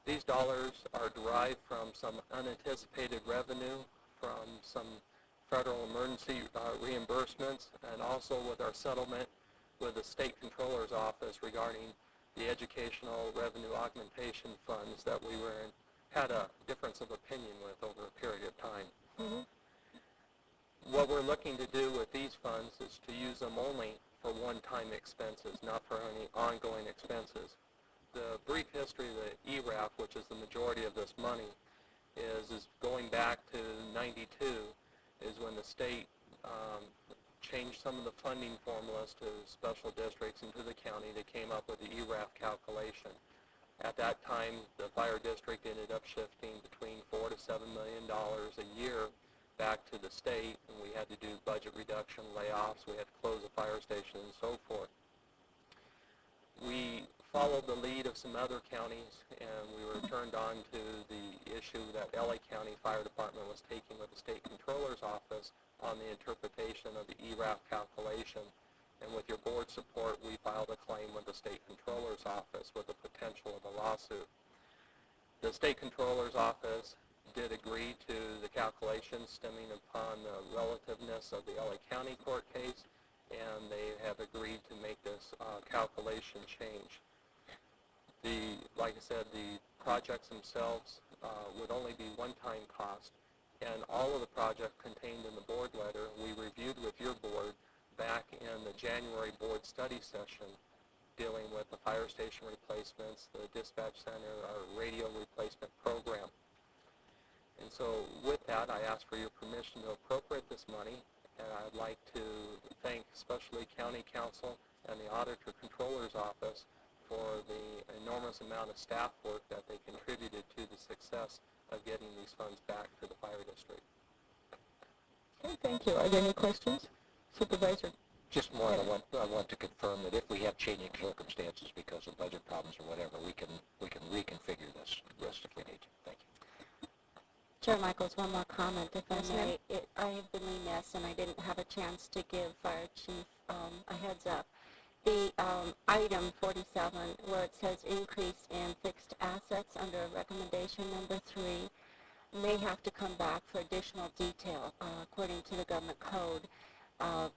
These dollars are derived from some unanticipated revenue, from some federal emergency reimbursements, and also with our settlement with the State Controller's Office regarding the educational revenue augmentation funds that we had a difference of opinion with over a period of time. Mm-hmm. What we're looking to do with these funds is to use them only for one-time expenses, not for any ongoing expenses. The brief history of the ERAF, which is the majority of this money, is going back to 92, is when the state changed some of the funding formulas to special districts and to the county. They came up with the ERAF calculation. At that time, the fire district ended up shifting between $4 to $7 million a year back to the state, and we had to do budget reduction, layoffs, we had to close the fire station, and so forth. We followed the lead of some other counties, and we were turned on to the issue that LA County Fire Department was taking with the State Controller's Office on the interpretation of the ERAF calculation. And with your board support, we filed a claim with the State Controller's Office with the potential of a lawsuit. The State Controller's Office did agree to the calculations stemming upon the relativeness of the LA County court case, and they have agreed to make this calculation change. Like I said, the projects themselves would only be one-time cost, and all of the projects contained in the board letter we reviewed with your board back in the January board study session, dealing with the fire station replacements, the dispatch center, our radio replacement program. And so with that, I ask for your permission to appropriate this money, and I'd like to thank especially County Council and the Auditor Controller's Office for the enormous amount of staff work that they contributed to the success of getting these funds back to the fire district. Okay, thank you. Are there any questions? Supervisor? Just more, I want to confirm that if we have changing circumstances because of budget problems or whatever, we can reconfigure this list if we need to. Thank you. Chair Michaels, one more comment, if I may. I have been remiss, and I didn't have a chance to give Fire Chief a heads up. The item 47, where it says increase in fixed assets under recommendation number 3, may have to come back for additional detail. According to the government code,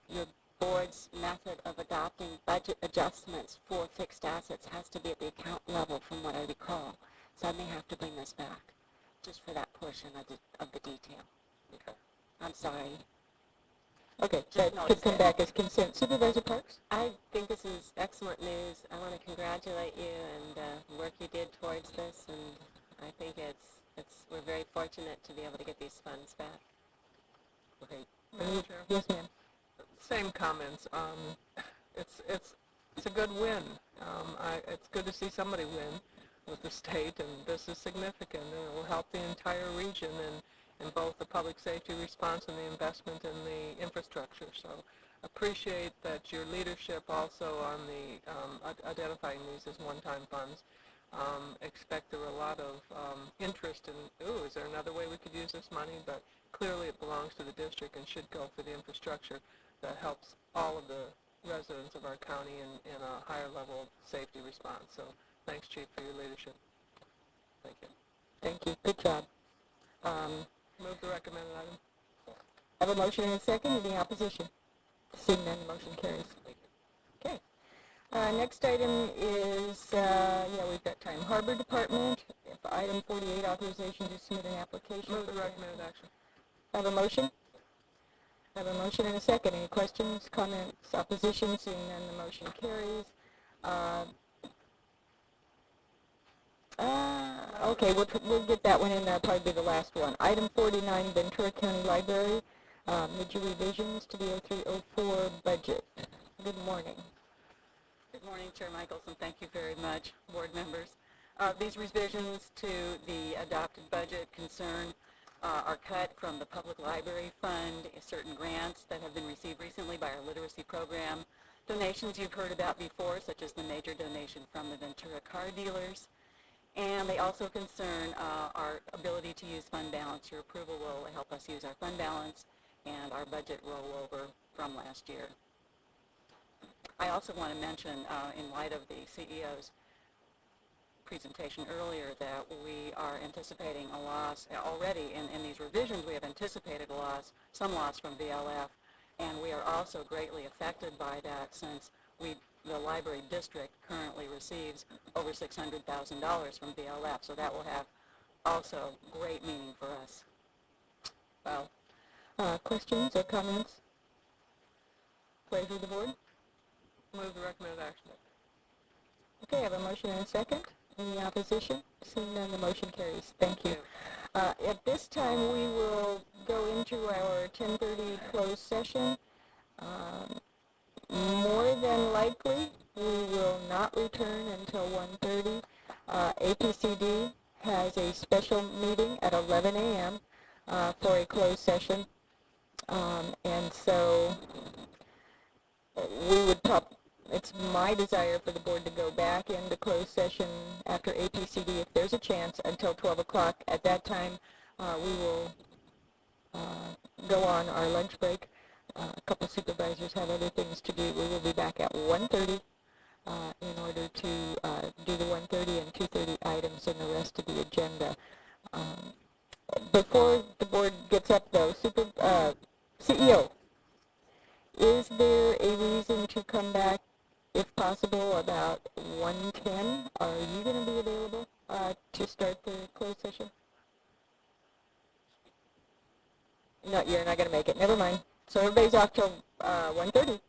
your board's method of adopting budget adjustments for fixed assets has to be at the account level, from what I recall. So I may have to bring this back, just for that portion of the detail. Okay. I'm sorry. Okay, that could come back as consent. Supervisor Parks? I think this is excellent news. I want to congratulate you and the work you did towards this, and I think we're very fortunate to be able to get these funds back. Okay. Madam Chair? Yes, ma'am. Same comments. It's a good win. It's good to see somebody win with the state, and this is significant, and it will help the entire region in both the public safety response and the investment in the infrastructure. So appreciate that your leadership also on the identifying these as one-time funds. Expect there were a lot of interest in, is there another way we could use this money? But clearly it belongs to the district and should go for the infrastructure that helps all of the residents of our county in a higher level of safety response. So thanks, Chief, for your leadership. Thank you. Thank you. Good job. Move the recommended item. I have a motion and a second. Any opposition? Seeing none, the motion carries. Okay. Next item is, we've got time. Harbor Department, item 48, authorization to submit an application. Move the recommended action. I have a motion. I have a motion and a second. Any questions, comments, opposition? Seeing none, the motion carries. Okay, we'll get that one in. That'll probably be the last one. Item 49, Ventura County Library, mid-year revisions to the 0304 budget. Good morning. Good morning, Chair Michaels, and thank you very much, board members. These revisions to the adopted budget concern are cut from the Public Library Fund, certain grants that have been received recently by our literacy program, donations you've heard about before, such as the major donation from the Ventura car dealers, and they also concern our ability to use fund balance. Your approval will help us use our fund balance and our budget rollover from last year. I also want to mention, in light of the CEO's presentation earlier, that we are anticipating a loss already in these revisions. We have anticipated a loss, some loss from VLF, and we are also greatly affected by that since the library district currently receives over $600,000 from VLF, so that will have also great meaning for us. Well, questions or comments? Pleasure of the board. Move the recommended action. Okay, I have a motion and a second. Any opposition? Seeing none, the motion carries. Thank you. At this time, we will go into our 10:30 closed session. More than likely, we will not return until 1:30. APCD has a special meeting at 11 a.m. For a closed session, and so we would it's my desire for the board to go back into closed session after APCD if there's a chance until 12 o'clock. At that time, we will go on our lunch break. A couple supervisors have other things to do. We will be back at 1:30 in order to do the 1:30 and 2:30 items and the rest of the agenda. Before the board gets up, though, CEO, is there a reason to come back, if possible, about 1:10? Are you going to be available to start the closed session? No, you're not going to make it. Never mind. So everybody's off till 1:30.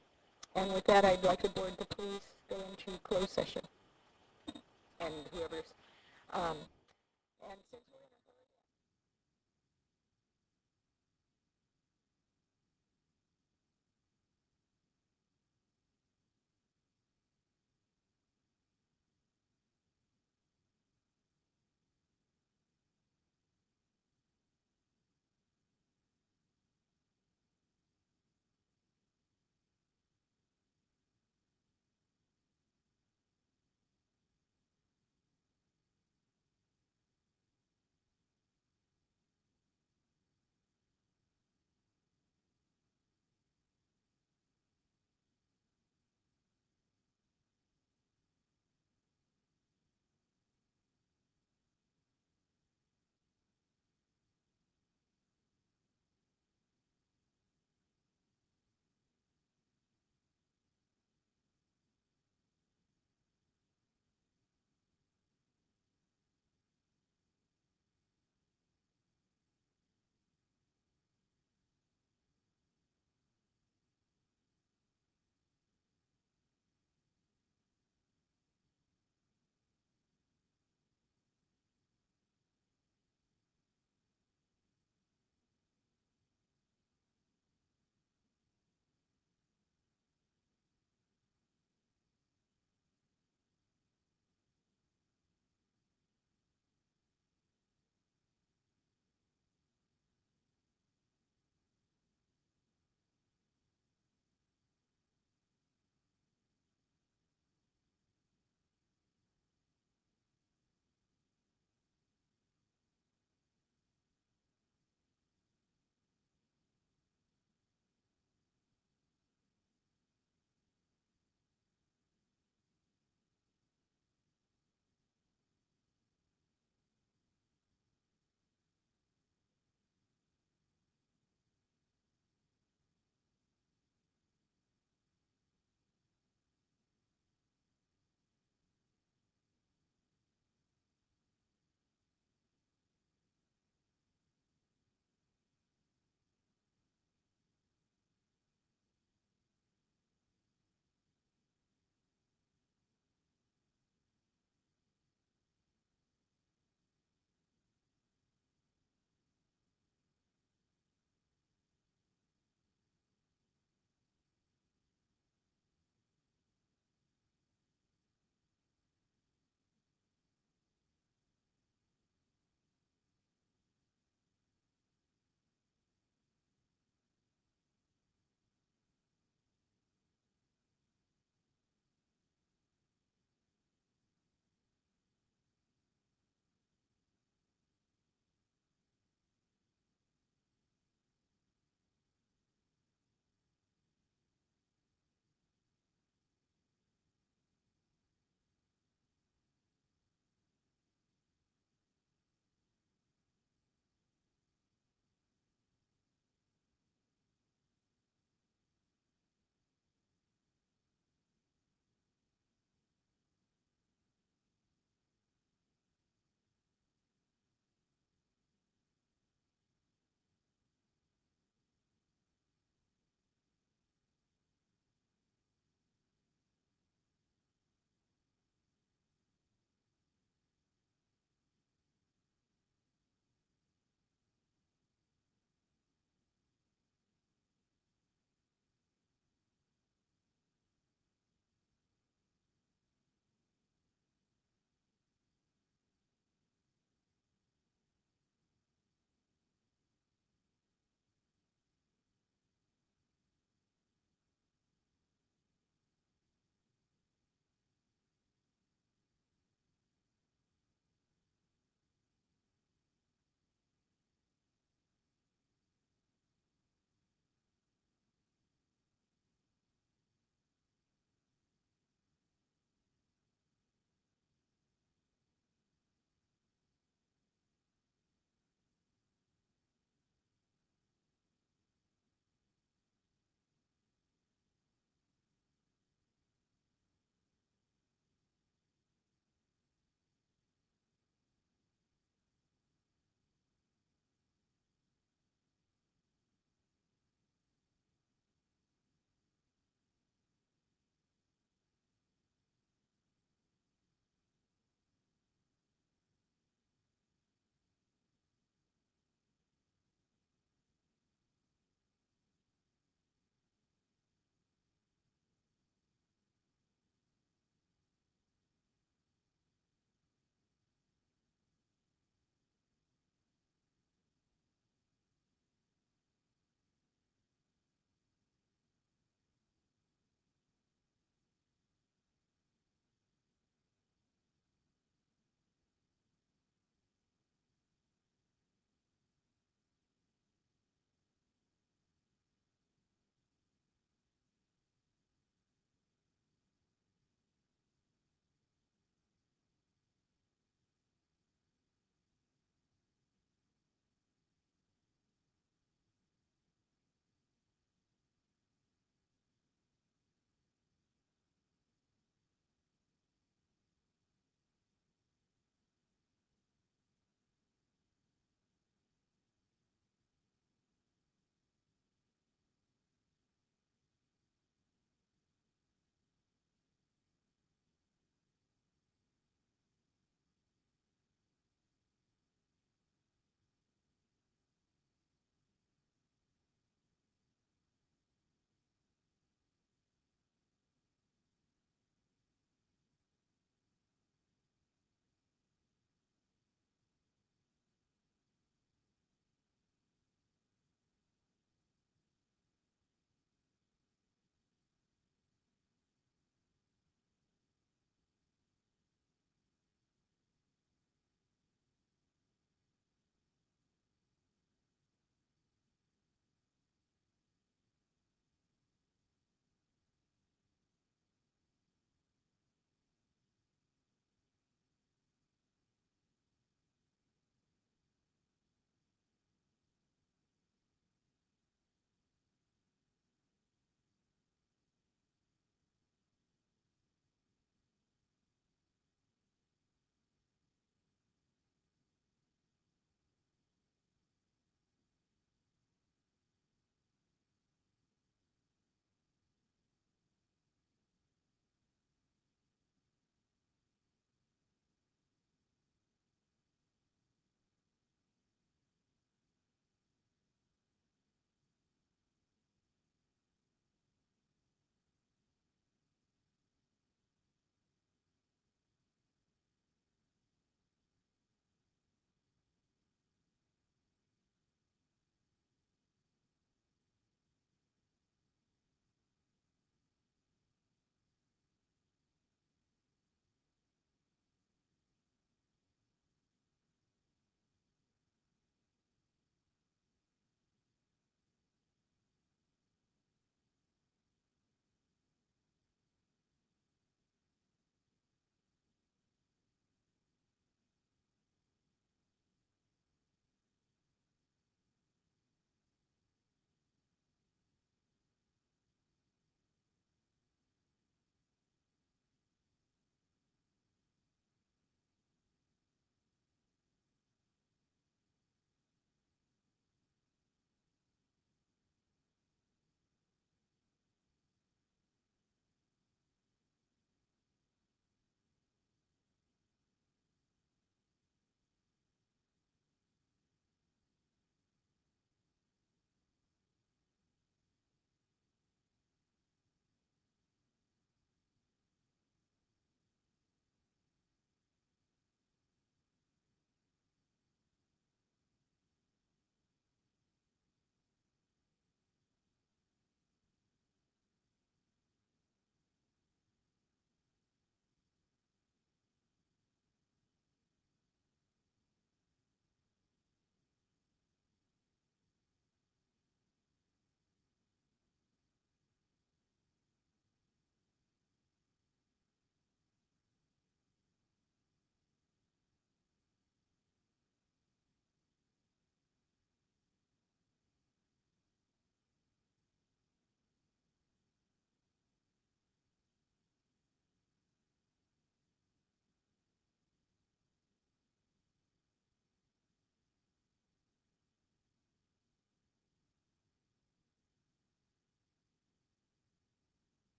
And with that, I'd like the board to please go into closed session. And whoever's... and since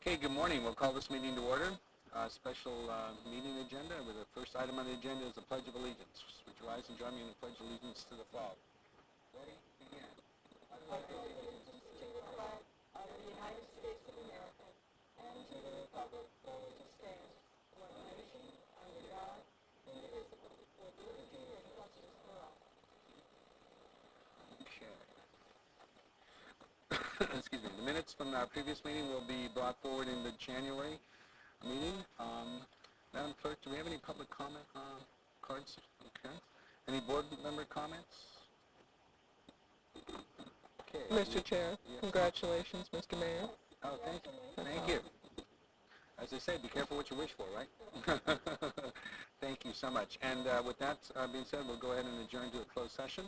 Okay, good morning. We'll call this meeting to order. Special meeting agenda with the first item on the agenda is the Pledge of Allegiance. Would you rise and join me in the Pledge of Allegiance to the flag? Ready? Begin. Excuse me. The minutes from our previous meeting will be brought forward in the January meeting. Madam Clerk, do we have any public comment cards? Okay. Any board member comments? Okay. Mr. Chair, Yes. Congratulations, Mr. Mayor. Oh, thank you. Thank you. As I say, be careful what you wish for, right? Thank you so much. And with that being said, we'll go ahead and adjourn to a closed session.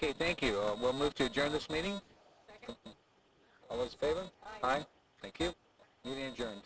Okay, thank you. We'll move to adjourn this meeting. All those in favor? Aye. Thank you. Meeting adjourned.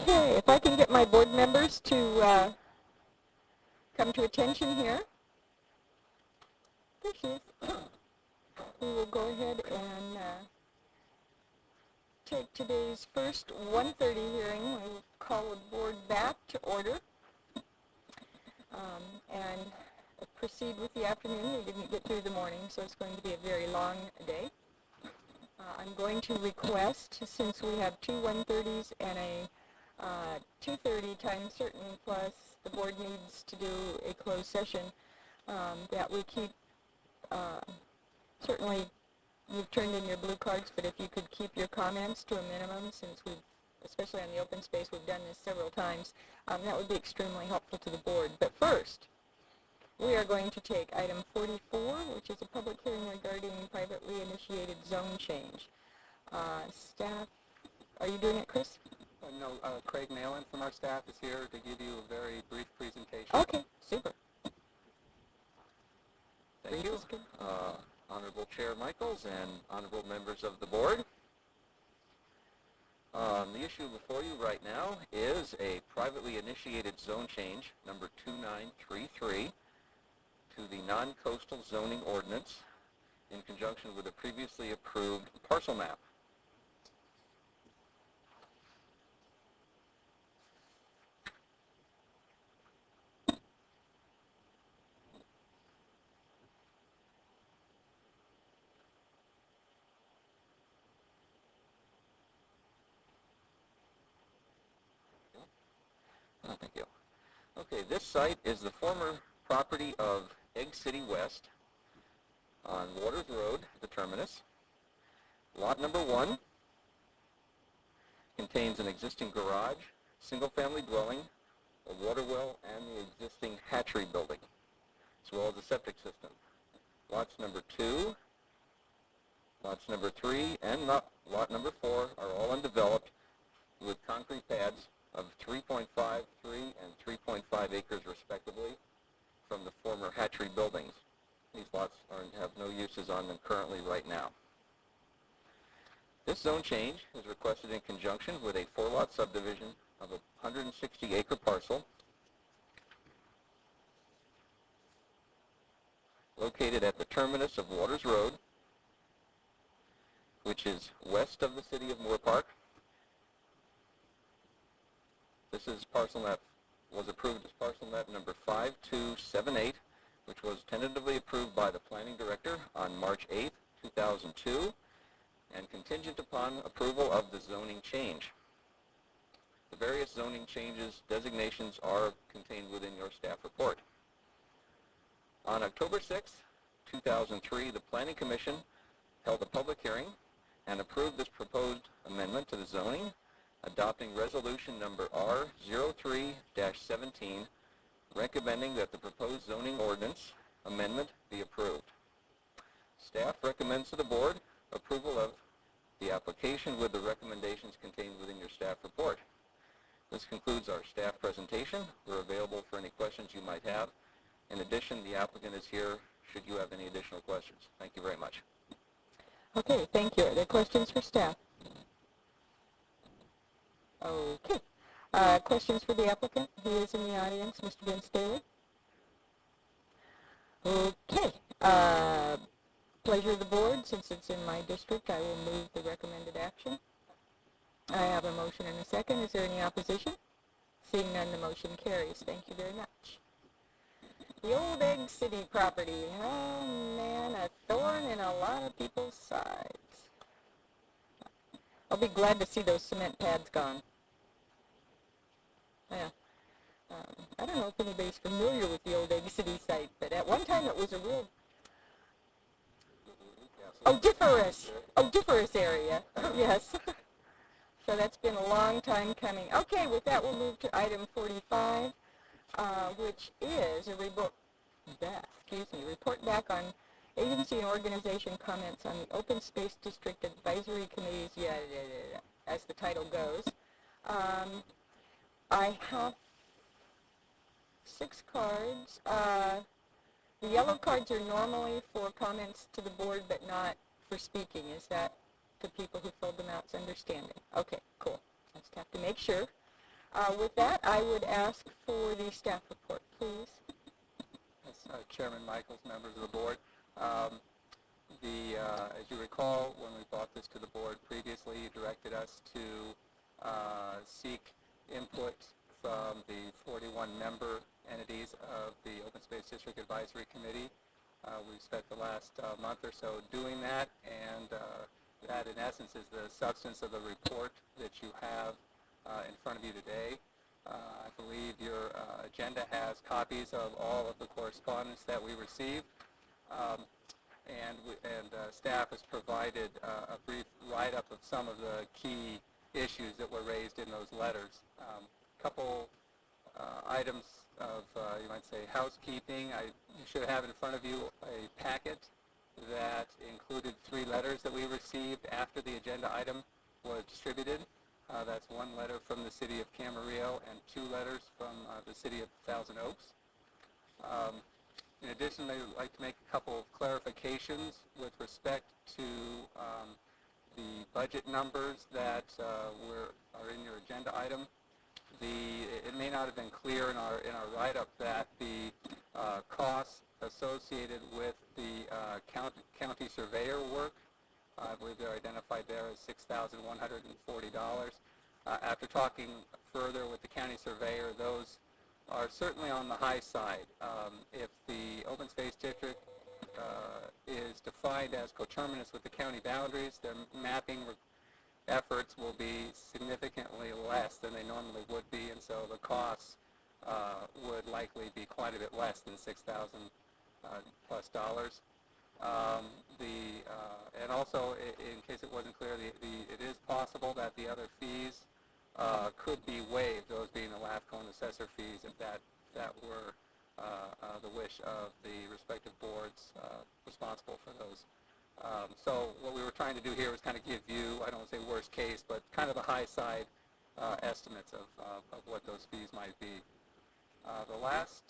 Okay, if I can get my board members to come to attention here. There she is. We will go ahead and take today's first 1:30 hearing. We will call the board back to order and proceed with the afternoon. We didn't get through the morning, so it's going to be a very long day. I'm going to request, since we have two 1:30s and a 2:30 time certain, plus the board needs to do a closed session, that we keep, certainly you've turned in your blue cards, but if you could keep your comments to a minimum, since we've, especially on the open space, we've done this several times, that would be extremely helpful to the board. But first, we are going to take item 44, which is a public hearing regarding privately initiated zone change. Staff, are you doing it, Chris? No, Craig Malin from our staff is here to give you a very brief presentation. Okay, super. Thank you. Honorable Chair Michaels and honorable members of the board. The issue before you right now is a privately initiated zone change, number 2933, to the non-coastal zoning ordinance in conjunction with a previously approved parcel map. Oh, thank you. Okay, this site is the former property of Egg City West on Waters Road, the terminus. Lot number 1 contains an existing garage, single-family dwelling, a water well, and the existing hatchery building, as well as a septic system. Lots number 2, lots number 3, and lot number 4 are all undeveloped with concrete pads of 3.53 and 3.5 acres respectively from the former hatchery buildings. These lots have no uses on them currently right now. This zone change is requested in conjunction with a 4-lot subdivision of a 160-acre parcel located at the terminus of Waters Road, which is west of the city of Moore Park. This is parcel map, was approved as parcel map number 5278, which was tentatively approved by the planning director on March 8, 2002, and contingent upon approval of the zoning change. The various zoning changes designations are contained within your staff report. On October 6, 2003, the Planning Commission held a public hearing and approved this proposed amendment to the zoning, adopting resolution number R03-17, recommending that the proposed zoning ordinance amendment be approved. Staff recommends to the board approval of the application with the recommendations contained within your staff report. This concludes our staff presentation. We're available for any questions you might have. In addition, the applicant is here should you have any additional questions. Thank you very much. Okay, thank you. Are there questions for staff? Okay. Questions for the applicant? He is in the audience, Mr. Ben Staley. Okay. Pleasure of the board. Since it's in my district, I will move the recommended action. I have a motion and a second. Is there any opposition? Seeing none, the motion carries. Thank you very much. The old Egg City property. Oh, man, a thorn in a lot of people's sides. I'll be glad to see those cement pads gone. Yeah. I don't know if anybody's familiar with the old Egg City site, but at one time it was a real odoriferous area. Yes. So that's been a long time coming. Okay, with that we'll move to item 45, which is a report back on agency and organization comments on the Open Space District Advisory Committees, as the title goes. I have 6 cards. The yellow cards are normally for comments to the board, but not for speaking. Is that to people who filled them out's understanding? Okay, cool. I just have to make sure. With that, I would ask for the staff report, please. Yes, Chairman Michaels, members of the board. As you recall, when we brought this to the board previously, you directed us to seek input from the 41 member entities of the Open Space District Advisory Committee. We've spent the last month or so doing that, and that in essence is the substance of the report that you have in front of you today. I believe your agenda has copies of all of the correspondence that we received, and staff has provided a brief write-up of some of the key issues that were raised in those letters. Couple items of, you might say, housekeeping. You should have in front of you a packet that included 3 letters that we received after the agenda item was distributed. That's 1 letter from the city of Camarillo and 2 letters from the city of Thousand Oaks. In addition, I'd like to make a couple of clarifications with respect to the budget numbers that are in your agenda item. It may not have been clear in our write-up that the costs associated with the county surveyor work, I believe they're identified there as $6,140. After talking further with the county surveyor, those are certainly on the high side. If the open space district is defined as coterminous with the county boundaries, their mapping efforts will be significantly less than they normally would be, and so the costs would likely be quite a bit less than $6,000 plus dollars. And also, in case it wasn't clear, it is possible that the other fees could be waived, those being the LAFCO and assessor fees, if that were the wish of the respective boards responsible for those. So what we were trying to do here was kind of give you, I don't want to say worst case, but kind of the high side estimates of what those fees might be. The last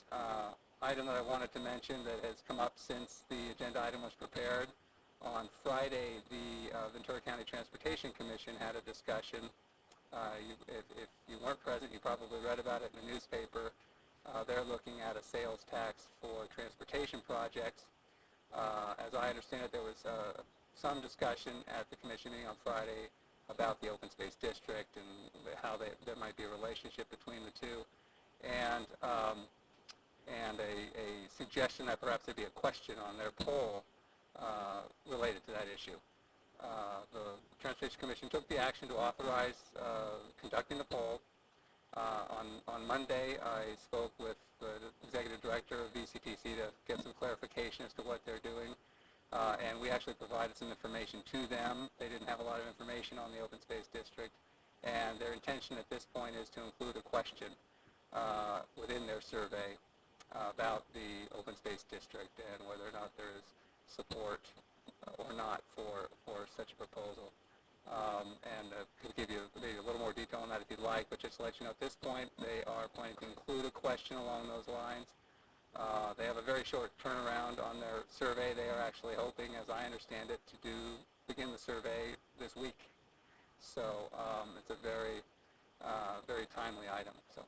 item that I wanted to mention that has come up since the agenda item was prepared, on Friday the Ventura County Transportation Commission had a discussion. If you weren't present, you probably read about it in the newspaper. They're looking at a sales tax for transportation projects. As I understand it, there was some discussion at the commission meeting on Friday about the open space district and how there might be a relationship between the two, and a suggestion that perhaps there be a question on their poll related to that issue. The Transportation Commission took the action to authorize conducting the poll. On Monday, I spoke with the executive director of VCTC to get some clarification as to what they're doing, and we actually provided some information to them. They didn't have a lot of information on the open space district, and their intention at this point is to include a question within their survey about the open space district and whether or not there is support or not for such a proposal. And could give you maybe a little more detail on that if you'd like, but just to let you know at this point, they are planning to include a question along those lines. They have a very short turnaround on their survey. They are actually hoping, as I understand it, to begin the survey this week. So it's a very, very timely item. So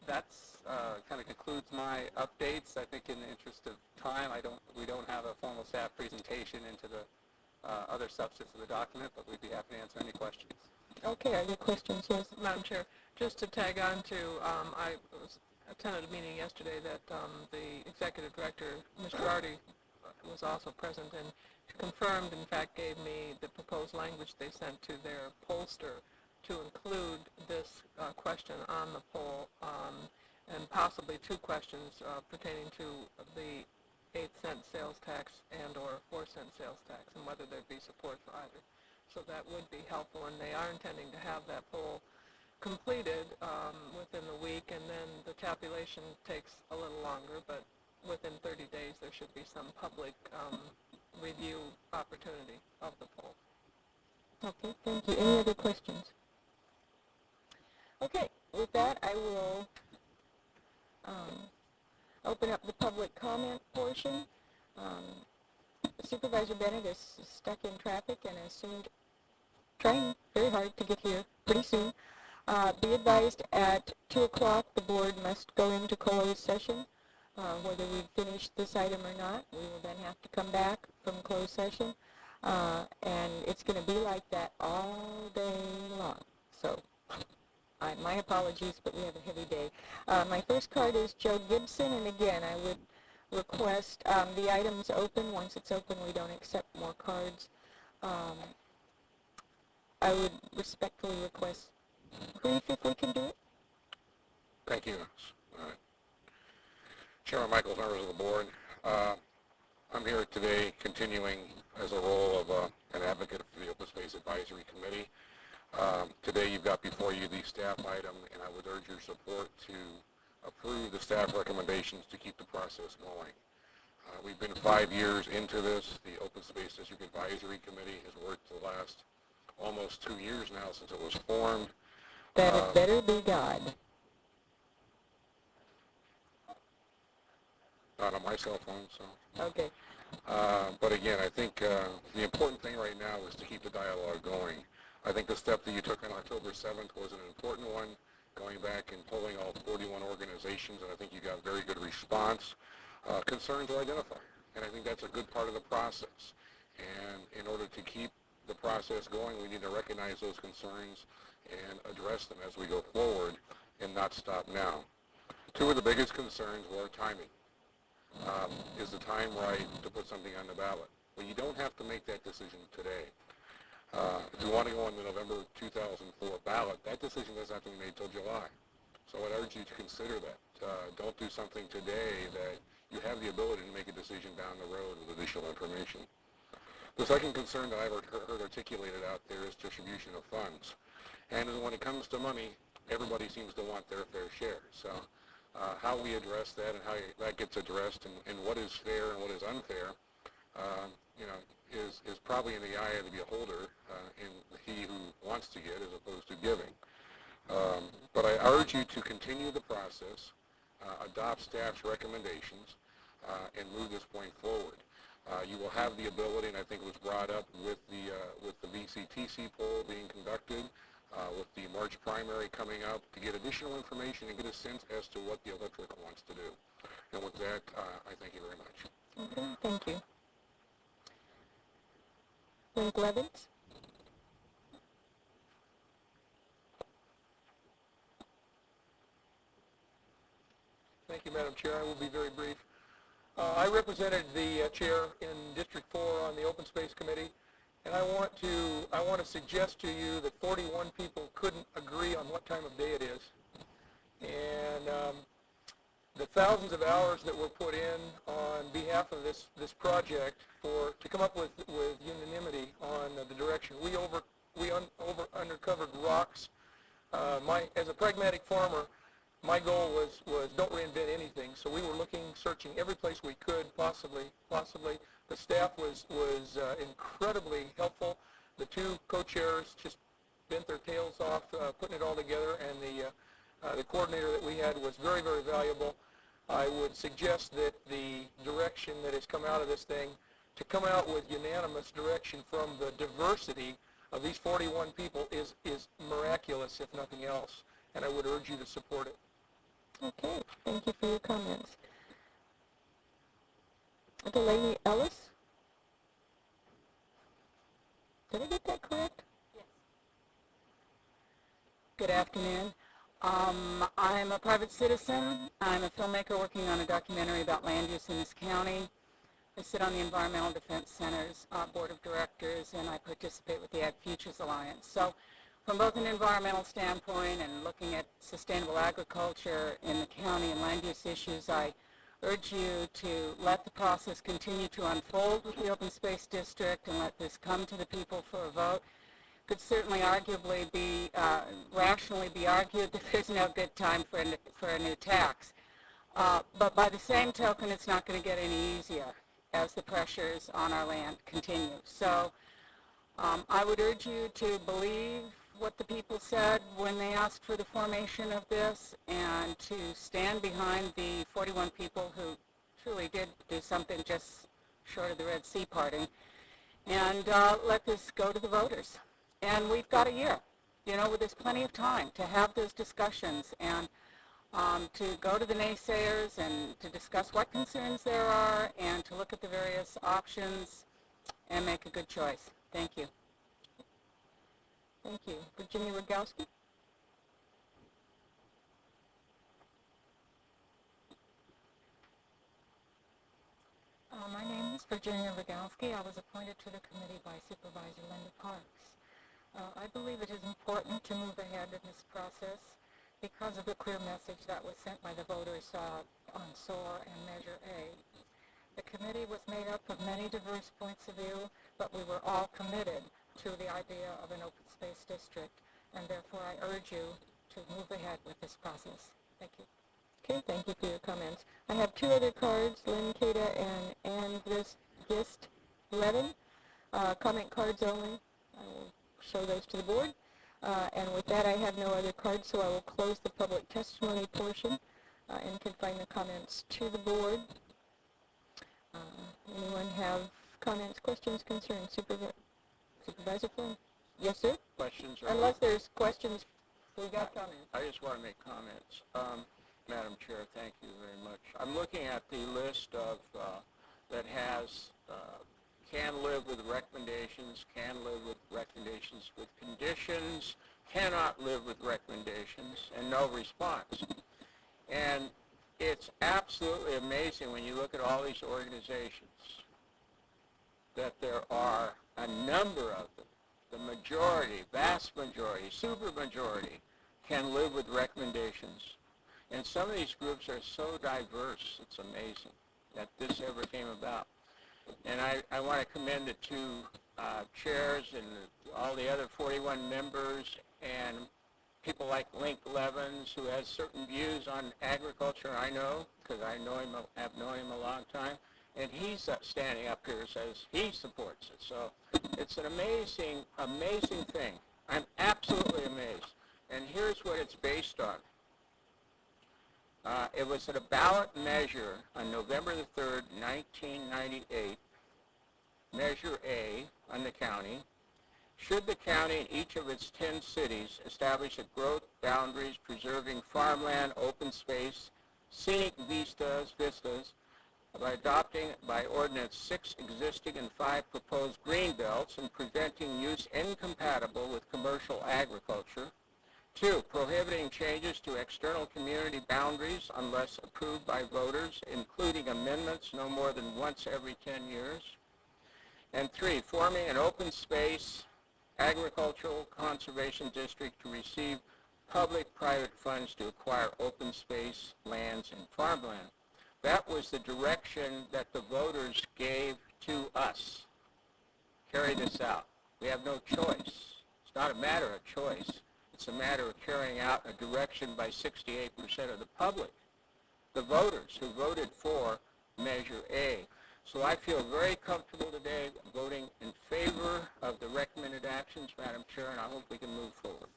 that's kind of concludes my updates. I think in the interest of time, we don't have a formal staff presentation into the other substance of the document, but we'd be happy to answer any questions. Okay, are there questions? Yes. Madam Chair, just to tag on to, I attended a meeting yesterday that the executive director, Mr. Arty, was also present and confirmed, in fact, gave me the proposed language they sent to their pollster to include this question on the poll, and possibly 2 questions pertaining to the 8-cent sales tax and or 4-cent sales tax, and whether there'd be support for either. So that would be helpful, and they are intending to have that poll completed within the week, and then the tabulation takes a little longer, but within 30 days there should be some public review opportunity of the poll. Okay, thank you. Any other questions? Okay, with that I will open up the public comment portion. Supervisor Bennett is stuck in traffic and is soon trying very hard to get here pretty soon. Be advised, at 2 o'clock the board must go into closed session. Whether we've finished this item or not, we will then have to come back from closed session. And it's going to be like that all day long. So my apologies, but we have a heavy day. My first card is Joe Gibson, and again, I would request the item's open. Once it's open, we don't accept more cards. I would respectfully request brief if we can do it. Thank you. Chairman Michaels, members of the board, I'm here today continuing as a role of an advocate for the Open Space Advisory Committee. Today you've got before you the staff item, and I would urge your support to approve the staff recommendations to keep the process going. We've been 5 years into this. The Open Space District Advisory Committee has worked the last almost 2 years now since it was formed. That had better be God. Not on my cell phone, so. Okay. But again, I think the important thing right now is to keep the dialogue going. I think the step that you took on October 7th was an important one, going back and polling all 41 organizations, and I think you got very good response. Concerns are identified, and I think that's a good part of the process. And in order to keep the process going, we need to recognize those concerns and address them as we go forward and not stop now. Two of the biggest concerns were timing. Is the time right to put something on the ballot? Well, you don't have to make that decision today. If you want to go on the November 2004 ballot, that decision doesn't have to be made till July. So I'd urge you to consider that. Don't do something today that you have the ability to make a decision down the road with additional information. The second concern that I've heard articulated out there is distribution of funds. And when it comes to money, everybody seems to want their fair share. So how we address that and how that gets addressed and what is fair and what is unfair, is probably in the eye of the beholder in he who wants to get as opposed to giving. But I urge you to continue the process, adopt staff's recommendations, and move this point forward. You will have the ability, and I think it was brought up with the VCTC poll being conducted, with the March primary coming up, to get additional information and get a sense as to what the electorate wants to do. And with that, I thank you very much. Okay, thank you. Link Levins? Thank you, Madam Chair. I will be very brief. I represented the chair in District 4 on the Open Space Committee, and I want to suggest to you that 41 people couldn't agree on what time of day it is. And the thousands of hours that were put in on behalf of this project to come up with unanimity on the direction. We uncovered rocks. As a pragmatic farmer, my goal was don't reinvent anything. So we were searching every place we could possibly. The staff was incredibly helpful. The two co-chairs just bent their tails off putting it all together, and the coordinator that we had was very, very valuable. I would suggest that the direction that has come out of this thing, to come out with unanimous direction from the diversity of these 41 people is miraculous, if nothing else, and I would urge you to support it. Okay, thank you for your comments. Delaney Ellis? Did I get that correct? Yes. Good afternoon. I'm a private citizen. I'm a filmmaker working on a documentary about land use in this county. I sit on the Environmental Defense Center's Board of Directors, and I participate with the Ag Futures Alliance. So from both an environmental standpoint and looking at sustainable agriculture in the county and land use issues, I urge you to let the process continue to unfold with the Open Space District and let this come to the people for a vote. Could certainly arguably be, rationally be argued that there's no good time for a new tax. But by the same token, it's not going to get any easier as the pressures on our land continue. So I would urge you to believe what the people said when they asked for the formation of this, and to stand behind the 41 people who truly did do something just short of the Red Sea parting, and let this go to the voters. And we've got a year. You know, there's plenty of time to have those discussions and to go to the naysayers and to discuss what concerns there are and to look at the various options and make a good choice. Thank you. Thank you. Virginia Rogowski? My name is Virginia Rogowski. I was appointed to the committee by Supervisor Linda Parks. I believe it is important to move ahead in this process because of the clear message that was sent by the voters on SOAR and Measure A. The committee was made up of many diverse points of view, but we were all committed to the idea of an open space district, and therefore I urge you to move ahead with this process. Thank you. Okay, thank you for your comments. I have two other cards, Lynn Cada and Ann Gist Levin. Comment cards only. I will show those to the board. And with that, I have no other cards, so I will close the public testimony portion and confine the comments to the board. Anyone have comments, questions, concerns? Supervisor Flynn? Yes, sir? Questions? Unless there's questions, we got comments. I just want to make comments. Madam Chair, thank you very much. I'm looking at the list of that has can live with recommendations, can live with recommendations with conditions, cannot live with recommendations, and no response. And it's absolutely amazing when you look at all these organizations that there are a number of them, the majority, vast majority, super majority, can live with recommendations. And some of these groups are so diverse, it's amazing that this ever came about. And I want to commend the two chairs and all the other 41 members and people like Link Levins, who has certain views on agriculture, I know, because I know him, have known him a long time. And he's standing up here says he supports it. So it's an amazing, amazing thing. I'm absolutely amazed. And here's what it's based on. It was at a ballot measure on November the 3rd, 1998, Measure A on the county. Should the county and each of its 10 cities establish a growth boundaries preserving farmland, open space, scenic vistas, by adopting by ordinance 6 existing and 5 proposed green belts and preventing use incompatible with commercial agriculture. 2, prohibiting changes to external community boundaries unless approved by voters, including amendments no more than once every 10 years. And 3, forming an open space agricultural conservation district to receive public-private funds to acquire open space lands and farmland. That was the direction that the voters gave to us. Carry this out. We have no choice. It's not a matter of choice. It's a matter of carrying out a direction by 68% of the public, the voters who voted for Measure A. So I feel very comfortable today voting in favor of the recommended actions, Madam Chair, and I hope we can move forward.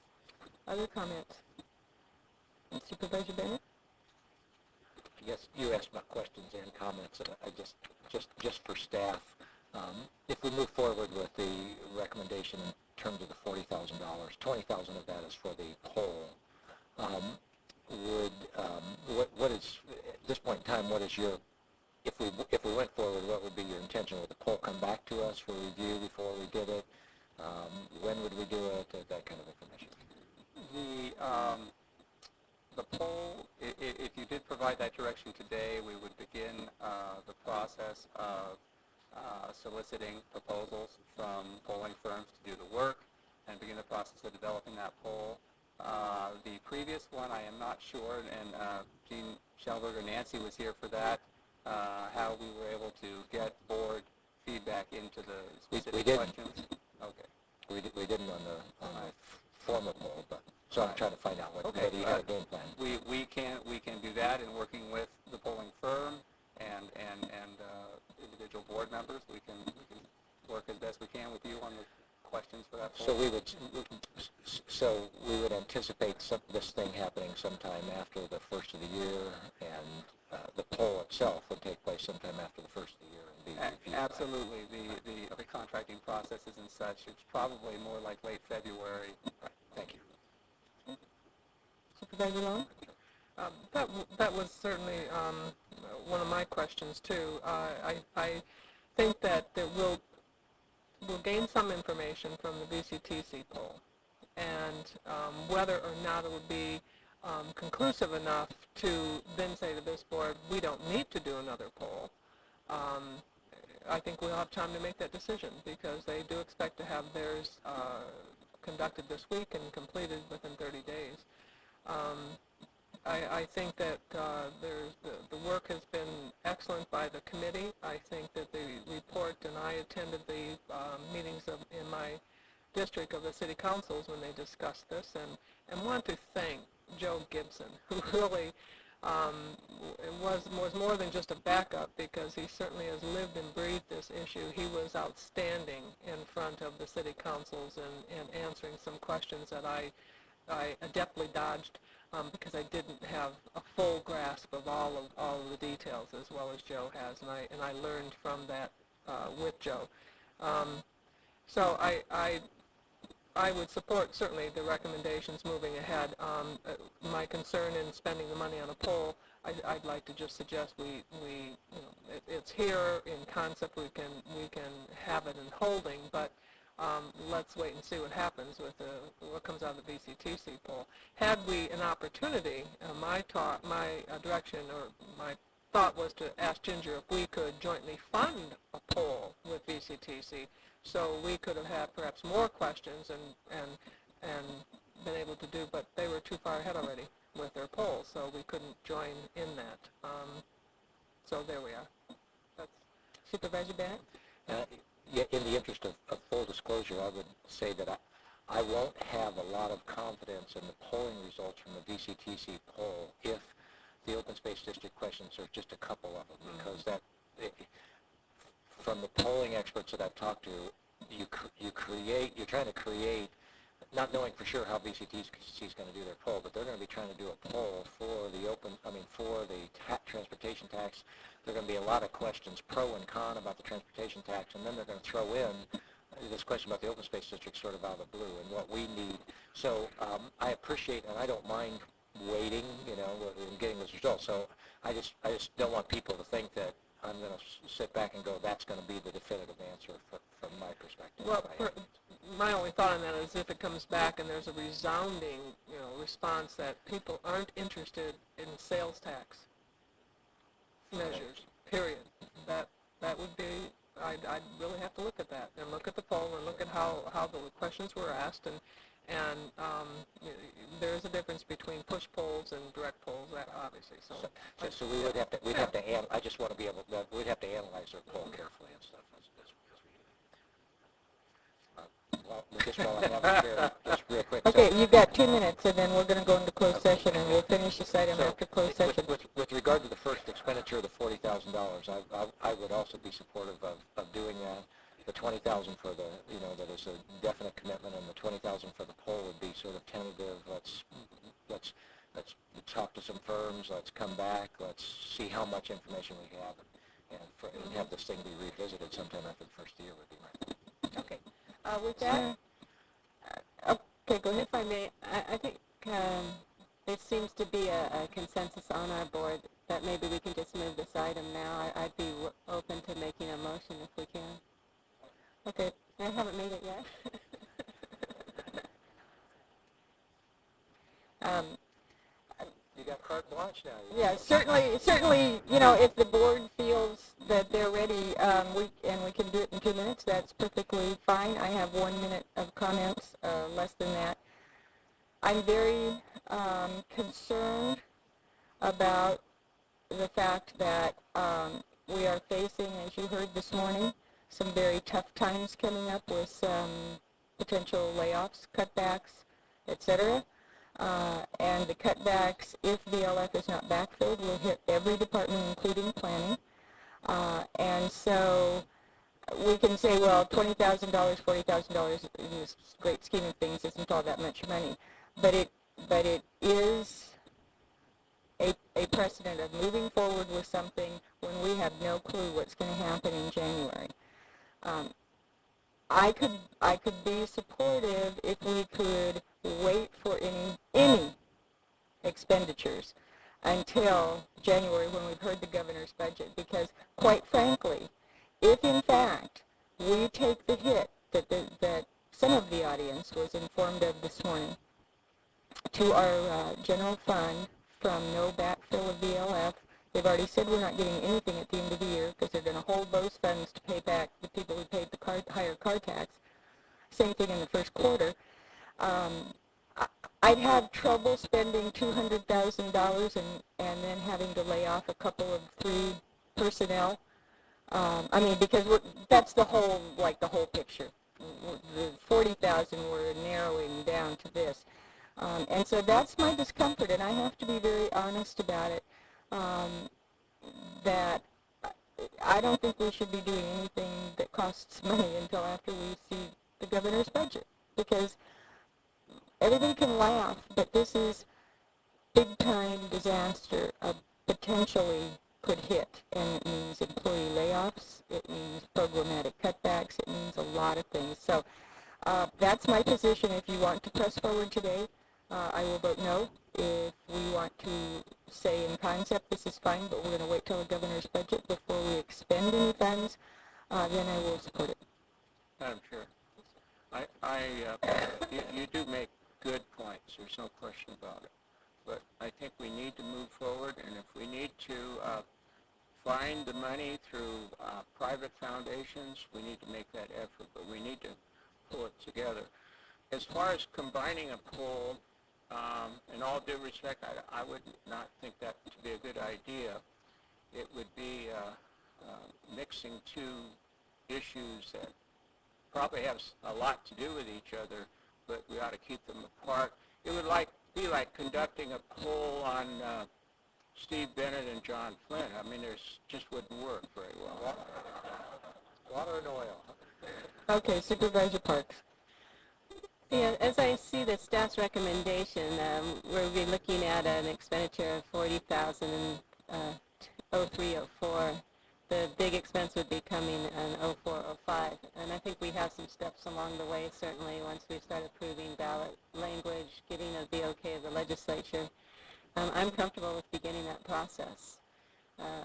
Other comments? And Supervisor Bennett? Yes, you asked about questions and comments, and I just for staff, if we move forward with the recommendation in terms of the $40,000, $20,000 of that is for the poll. What is at this point in time? What is your if we went forward? What would be your intention? Would the poll come back to us for review before we did it? When would we do it? That kind of information. The poll, if you did provide that direction today, we would begin the process of soliciting proposals from polling firms to do the work and begin the process of developing that poll. The previous one, I am not sure, and Jean Schelberger, Nancy was here for that, how we were able to get board feedback into the specific questions. Okay. We didn't on the formal poll, but so I'm trying to find out whether you had a game plan. We can do that in working with the polling firm and individual board members. We can work as best we can with you on the questions for that poll. So we would anticipate this thing happening sometime after the first of the year, and the poll itself would take place sometime after the first of the year. And absolutely. The contracting processes and such, it's probably more like late February. Thank you. Supervisor Long? That was certainly one of my questions too. I think that we'll gain some information from the VCTC poll, and whether or not it would be conclusive enough to then say to this board, we don't need to do another poll. I think we'll have time to make that decision because they do expect to have theirs conducted this week and completed within 30 days. I think that the work has been excellent by the committee. I think that the report, and I attended the meetings in my district of the city councils when they discussed this, and want to thank Joe Gibson, who really was more than just a backup, because he certainly has lived and breathed this issue. He was outstanding in front of the city councils and answering some questions that I adeptly dodged because I didn't have a full grasp of all of the details as well as Joe has, and I learned from that with Joe. So I would support certainly the recommendations moving ahead. My concern in spending the money on a poll, I'd like to just suggest it's here in concept. We can have it in holding, but let's wait and see what happens with what comes out of the VCTC poll. Had we an opportunity, my direction or my thought was to ask Ginger if we could jointly fund a poll with VCTC, so we could have had perhaps more questions and been able to do, but they were too far ahead already with their poll, so we couldn't join in that. So there we are. That's Supervisor Bennett? In the interest of full disclosure, I would say that I won't have a lot of confidence in the polling results from the VCTC poll if the open space district questions are just a couple of them, because from the polling experts that I've talked to, you're trying to create, not knowing for sure how VCTC is going to do their poll, but they're going to be trying to do a poll for the transportation tax. There are going to be a lot of questions, pro and con, about the transportation tax, and then they're going to throw in this question about the open space district sort of out of the blue and what we need. So I appreciate, and I don't mind waiting, and getting those results. So I just don't want people to think that I'm going to sit back and go, that's going to be the definitive answer from my perspective. Well, my only thought on that is if it comes back and there's a resounding, response that people aren't interested in sales tax measures, period. That would be, I'd really have to look at that and look at the poll and look at how the questions were asked, and there is a difference between push polls and direct polls, obviously. So we'd have to I just want to be able to, we'd have to analyze their poll carefully and stuff as we do. Well, just while I have you here, just real quick. Okay, you've got 2 minutes, and then we're going to go into closed session, and we'll finish this item after closed session. With regard to the first expenditure of the $40,000, I would also be supportive of doing that. The $20,000 for the, that is a definite commitment, and the $20,000 for the poll would be sort of tentative. Let's talk to some firms. Let's come back. Let's see how much information we have, and have this thing be revisited sometime after the first year would be right. Okay. With that, Okay, go ahead. if I may, I think there seems to be a consensus on our board that maybe we can just move this item now. I'd be open to making a motion if we can. Okay. I haven't made it yet. You got carte blanche now. Yeah, certainly, if the board feels that they're ready, we can do it in 2 minutes, that's perfectly fine. I have 1 minute of comments, less than that. I'm very concerned about the fact that we are facing, as you heard this morning, some very tough times coming up with some potential layoffs, cutbacks, etc. And the cutbacks, if VLF is not backfilled, will hit every department, including planning. And so we can say, well, $20,000, $40,000 in this great scheme of things isn't all that much money. But it is a precedent of moving forward with something when we have no clue what's going to happen in January. I could be supportive if we could wait for any expenditures until January when we've heard the governor's budget, because quite frankly, if in fact we take the hit that some of the audience was informed of this morning to our general fund from no backfill of VLF, they've already said we're not getting anything at the end of the year because they're going to hold those funds to pay back the people who paid the higher car tax. Same thing in the first quarter. I'd have trouble spending $200,000 and then having to lay off a couple of 3 personnel. I mean, because that's the whole picture. The 40,000 we're narrowing down to this. And so that's my discomfort, and I have to be very honest about it, that I don't think we should be doing anything that costs money until after we see the governor's budget, because everybody can laugh, but this is big-time disaster potentially could hit, and it means employee layoffs, it means programmatic cutbacks, it means a lot of things. So that's my position. If you want to press forward today, I will vote no. If we want to say in concept this is fine, but we're going to wait till the governor's budget before we expend any funds, then I will support it. Madam Chair, you do make good points. There's no question about it. But I think we need to move forward, and if we need to find the money through private foundations, we need to make that effort, but we need to pull it together. As far as combining a poll, in all due respect, I would not think that to be a good idea. It would be mixing 2 issues that probably have a lot to do with each other, but we ought to keep them apart. It would be like conducting a poll on Steve Bennett and John Flynn. I mean, there's just wouldn't work very well. Water and oil. Okay, Supervisor Parks. Yeah, as I see the staff's recommendation, we'll be looking at an expenditure of $40,000 in 0304. The big expense would be coming in 0405, and I think we have some steps along the way, certainly, once we start approving ballot language, getting the okay of the legislature. I'm comfortable with beginning that process.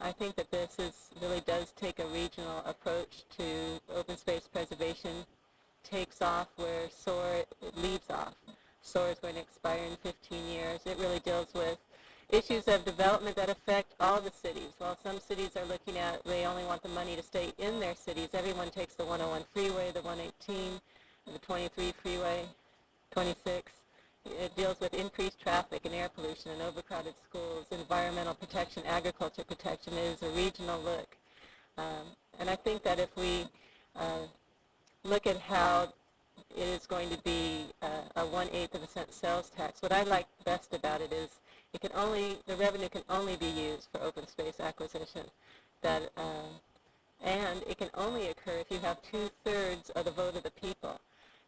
I think that this really does take a regional approach to open space preservation. Takes off where SOAR leaves off. SOAR is going to expire in 15 years. It really deals with issues of development that affect all the cities. While some cities are looking at, they only want the money to stay in their cities. Everyone takes the 101 freeway, the 118, the 23 freeway, 26. It deals with increased traffic and air pollution and overcrowded schools, environmental protection, agriculture protection. It is a regional look. And I think that if we look at how it is going to be a 1/8% sales tax. What I like best about it is the revenue can only be used for open space acquisition. And it can only occur if you have 2/3 of the vote of the people.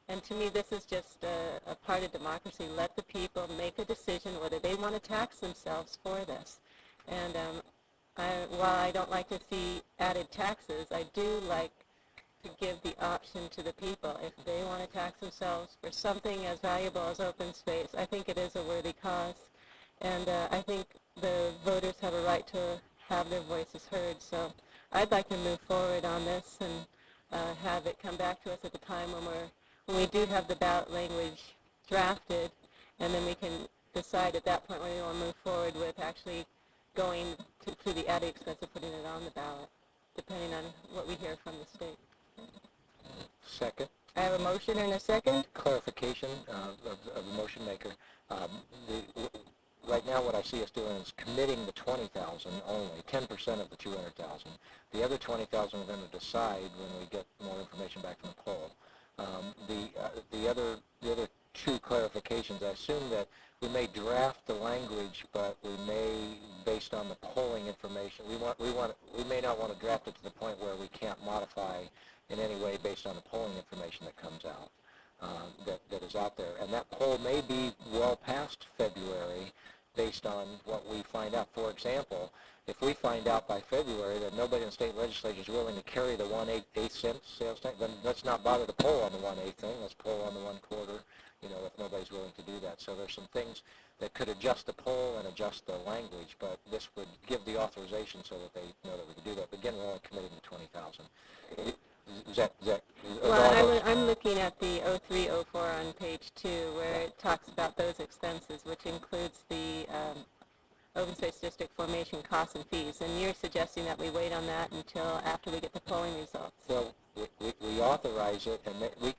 And to me, this is just a part of democracy. Let the people make a decision whether they want to tax themselves for this. And while I don't like to see added taxes, I do like to give the option to the people. If they want to tax themselves for something as valuable as open space, I think it is a worthy cause. And I think the voters have a right to have their voices heard. So I'd like to move forward on this and have it come back to us at the time when we do have the ballot language drafted, and then we can decide at that point whether we want to move forward with actually going to the added expense of putting it on the ballot, depending on what we hear from the state. Second. I have a motion and a second. Clarification of the motion maker. Right now what I see us doing is committing the $20,000 only, 10% of the $200,000. The other $20,000 we're going to decide when we get more information back from the poll. The other 2 clarifications, I assume that we may draft the language, but we may, based on the polling information, we may not want to draft it to the point where we can't modify in any way based on the polling information that comes out, that is out there. And that poll may be well past February, based on what we find out. For example, if we find out by February that nobody in the state legislature is willing to carry the 1/8 cent sales tax, then let's not bother to poll on the 1/8 thing. Let's poll on the 1/4, if nobody's willing to do that. So there's some things that could adjust the poll and adjust the language, but this would give the authorization so that they know that we can do that. But again, we're only committing to 20,000. Well, I'm looking at the 0304 on page 2, where it talks about those expenses, which includes the open space district formation costs and fees. And you're suggesting that we wait on that until after we get the polling results. Well, we authorize it, and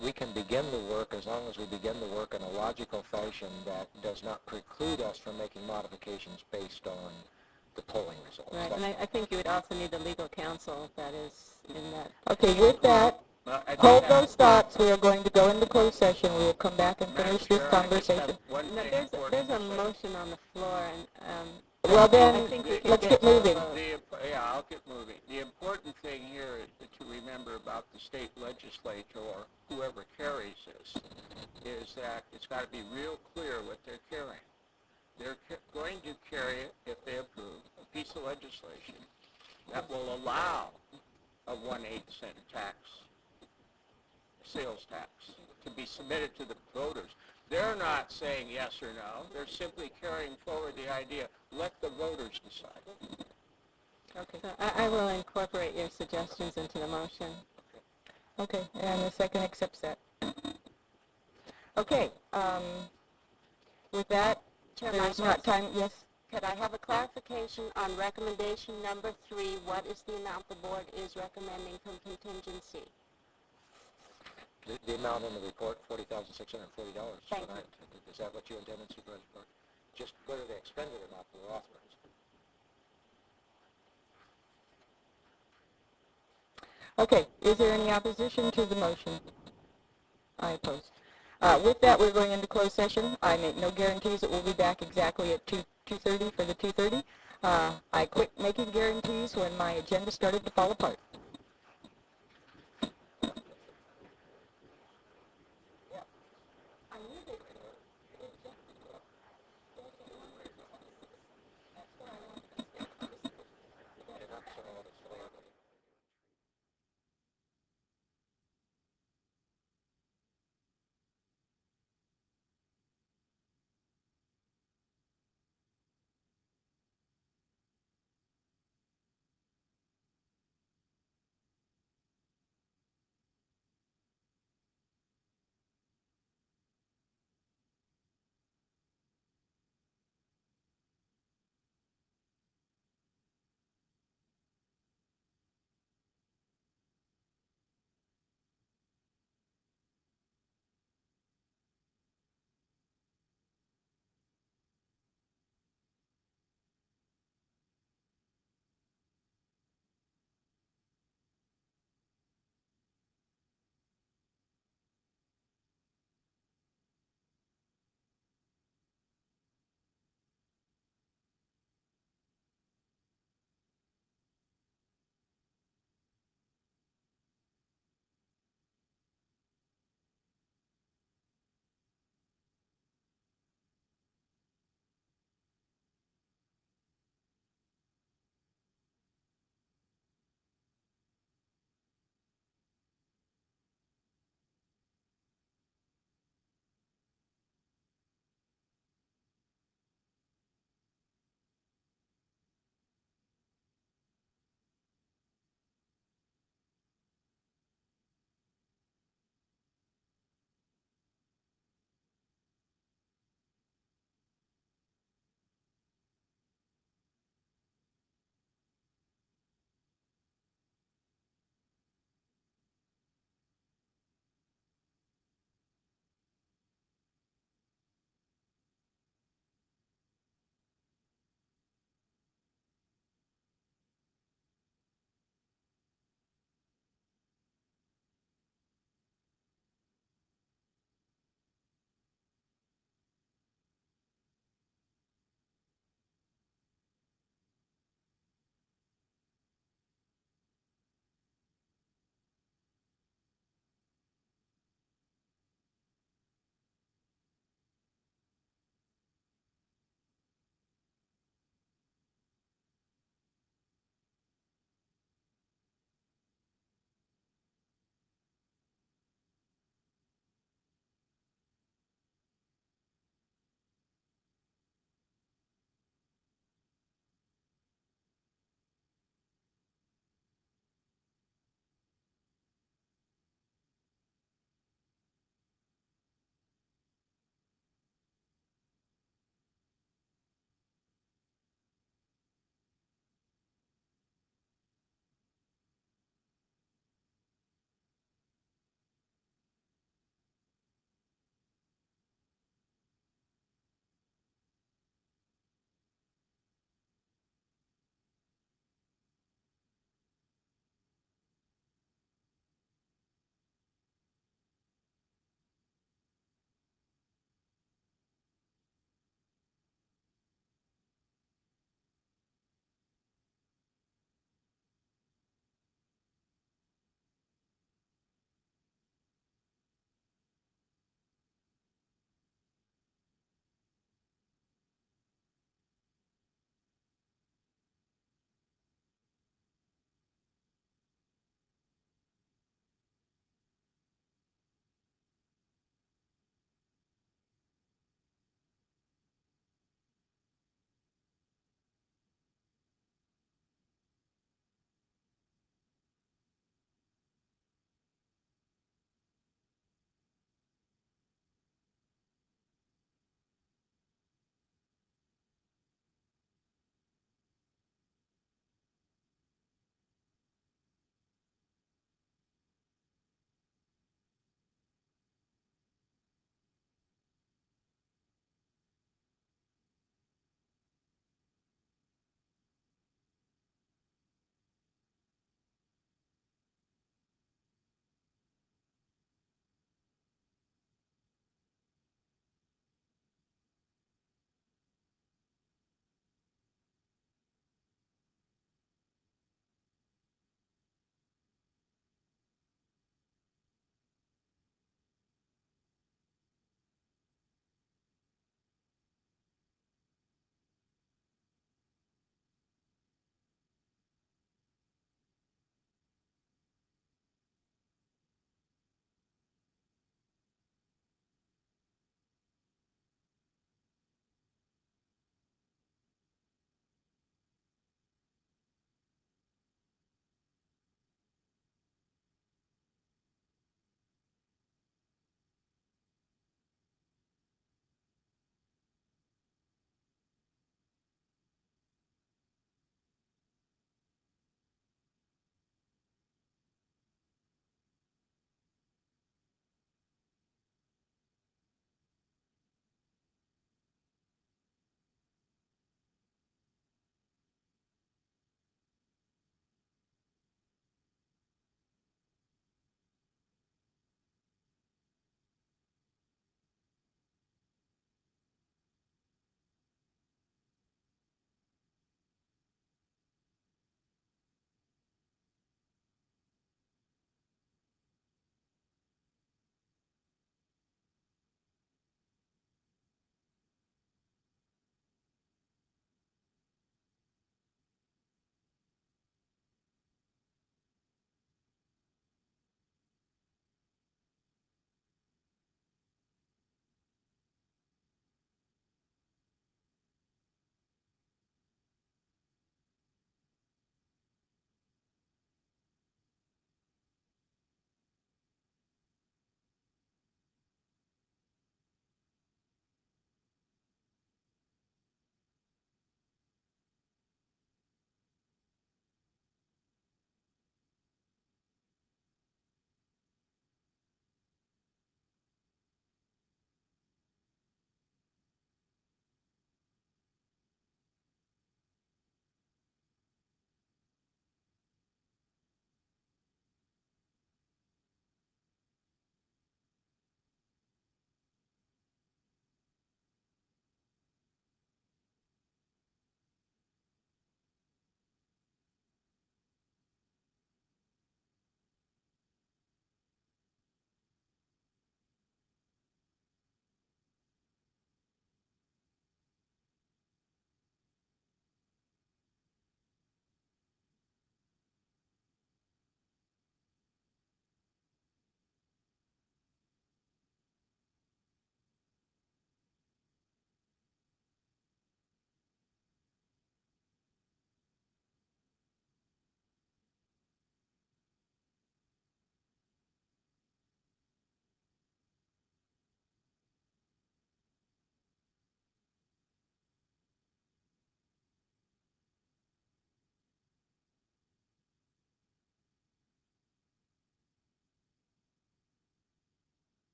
we can begin the work as long as we begin the work in a logical fashion that does not preclude us from making modifications based on the polling results. Right, and I think you would also need the legal counsel that is in that. Okay, with that, hold those thoughts. We are going to go into closed session. We will come back and finish this conversation. No, there's a motion on the floor, and Well, I then, think we can let's get moving. I'll get moving. The important thing here to remember about the state legislature or whoever carries this is that it's got to be real clear what they're carrying. They're going to carry it, if they approve, a piece of legislation that will allow a 1/8 cent tax, sales tax, to be submitted to the voters. They're not saying yes or no. They're simply carrying forward the idea, let the voters decide. Okay. So I will incorporate your suggestions into the motion. Okay, and the second accepts that. Okay, with that, there's not time, yes? Could I have a clarification on recommendation number 3? What is the amount the board is recommending from contingency? The amount in the report, $40,640. Thank you. Is that what you intended, Supervisor Clark? Just whether they expended or not, we're authorized. Okay, is there any opposition to the motion? I oppose. With that, we're going into closed session. I make no guarantees that we'll be back exactly at 2:30 for the 2:30. I quit making guarantees when my agenda started to fall apart.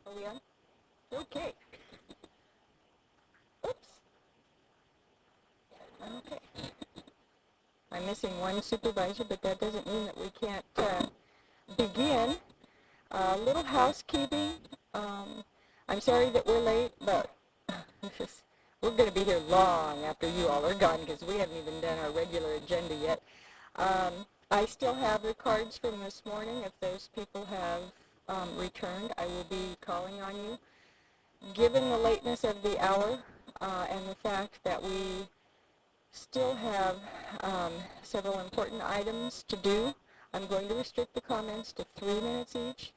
Are we on? Okay. Oops. Okay. I'm missing one supervisor, but that doesn't mean that we can't begin. A little housekeeping. I'm sorry that we're late, but we're going to be here long after you all are gone because we haven't even done our regular agenda yet. I still have the cards from this morning. If those people have returned, I will be calling on you. Given the lateness of the hour and the fact that we still have several important items to do, I'm going to restrict the comments to 3 minutes each.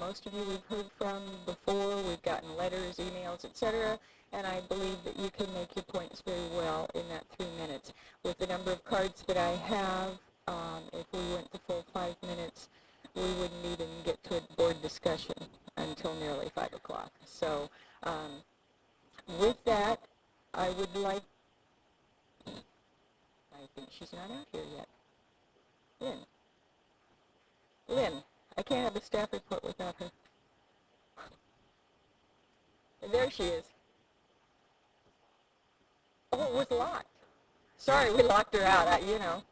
Most of you we've heard from before. We've gotten letters, emails, etc., and I believe that you can make your points very well in that 3 minutes. With the number of cards that I have, if we went the full 5 minutes, we wouldn't even get to a board discussion until nearly 5 o'clock. So with that, I would like, I think she's not out here yet. Lynn. Lynn, I can't have a staff report without her. There she is. Oh, it was locked. Sorry, we locked her out. You know,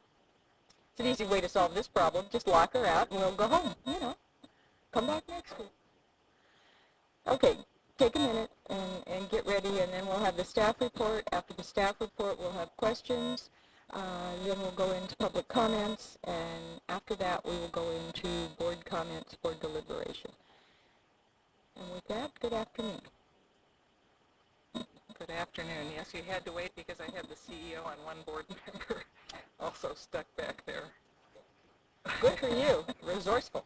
it's an easy way to solve this problem. Just lock her out and we'll go home, you know. Come back next week. Okay, take a minute and get ready, and then we'll have the staff report. After the staff report, we'll have questions. Then we'll go into public comments, and after that, we will go into board comments, board deliberation. And with that, good afternoon. Good afternoon. Yes, you had to wait because I had the CEO and one board member also stuck back there. Good for you. Resourceful.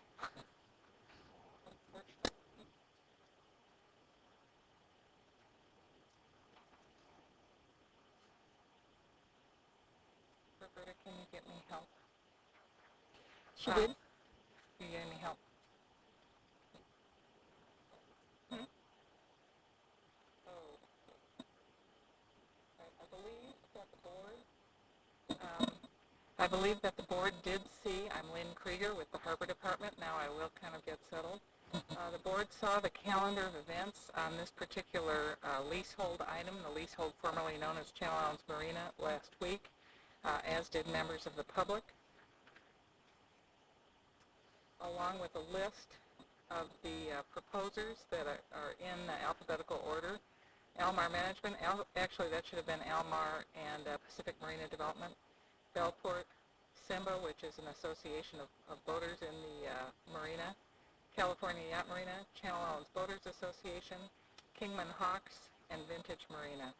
Roberta, can you get me help? She did? You get me help? Oh. I believe that the board did see, I'm Lynn Krieger with the Harbor Department. Now I will kind of get settled. The board saw the calendar of events on this particular leasehold item, the leasehold formerly known as Channel Islands Marina, last week, as did members of the public, along with a list of the proposers that are in alphabetical order. Almar Management, actually that should have been Almar and Pacific Marina Development, Bellport, Simba, which is an association of boaters in the marina, California Yacht Marina, Channel Islands Boaters Association, Kingman Hawks, and Vintage Marina.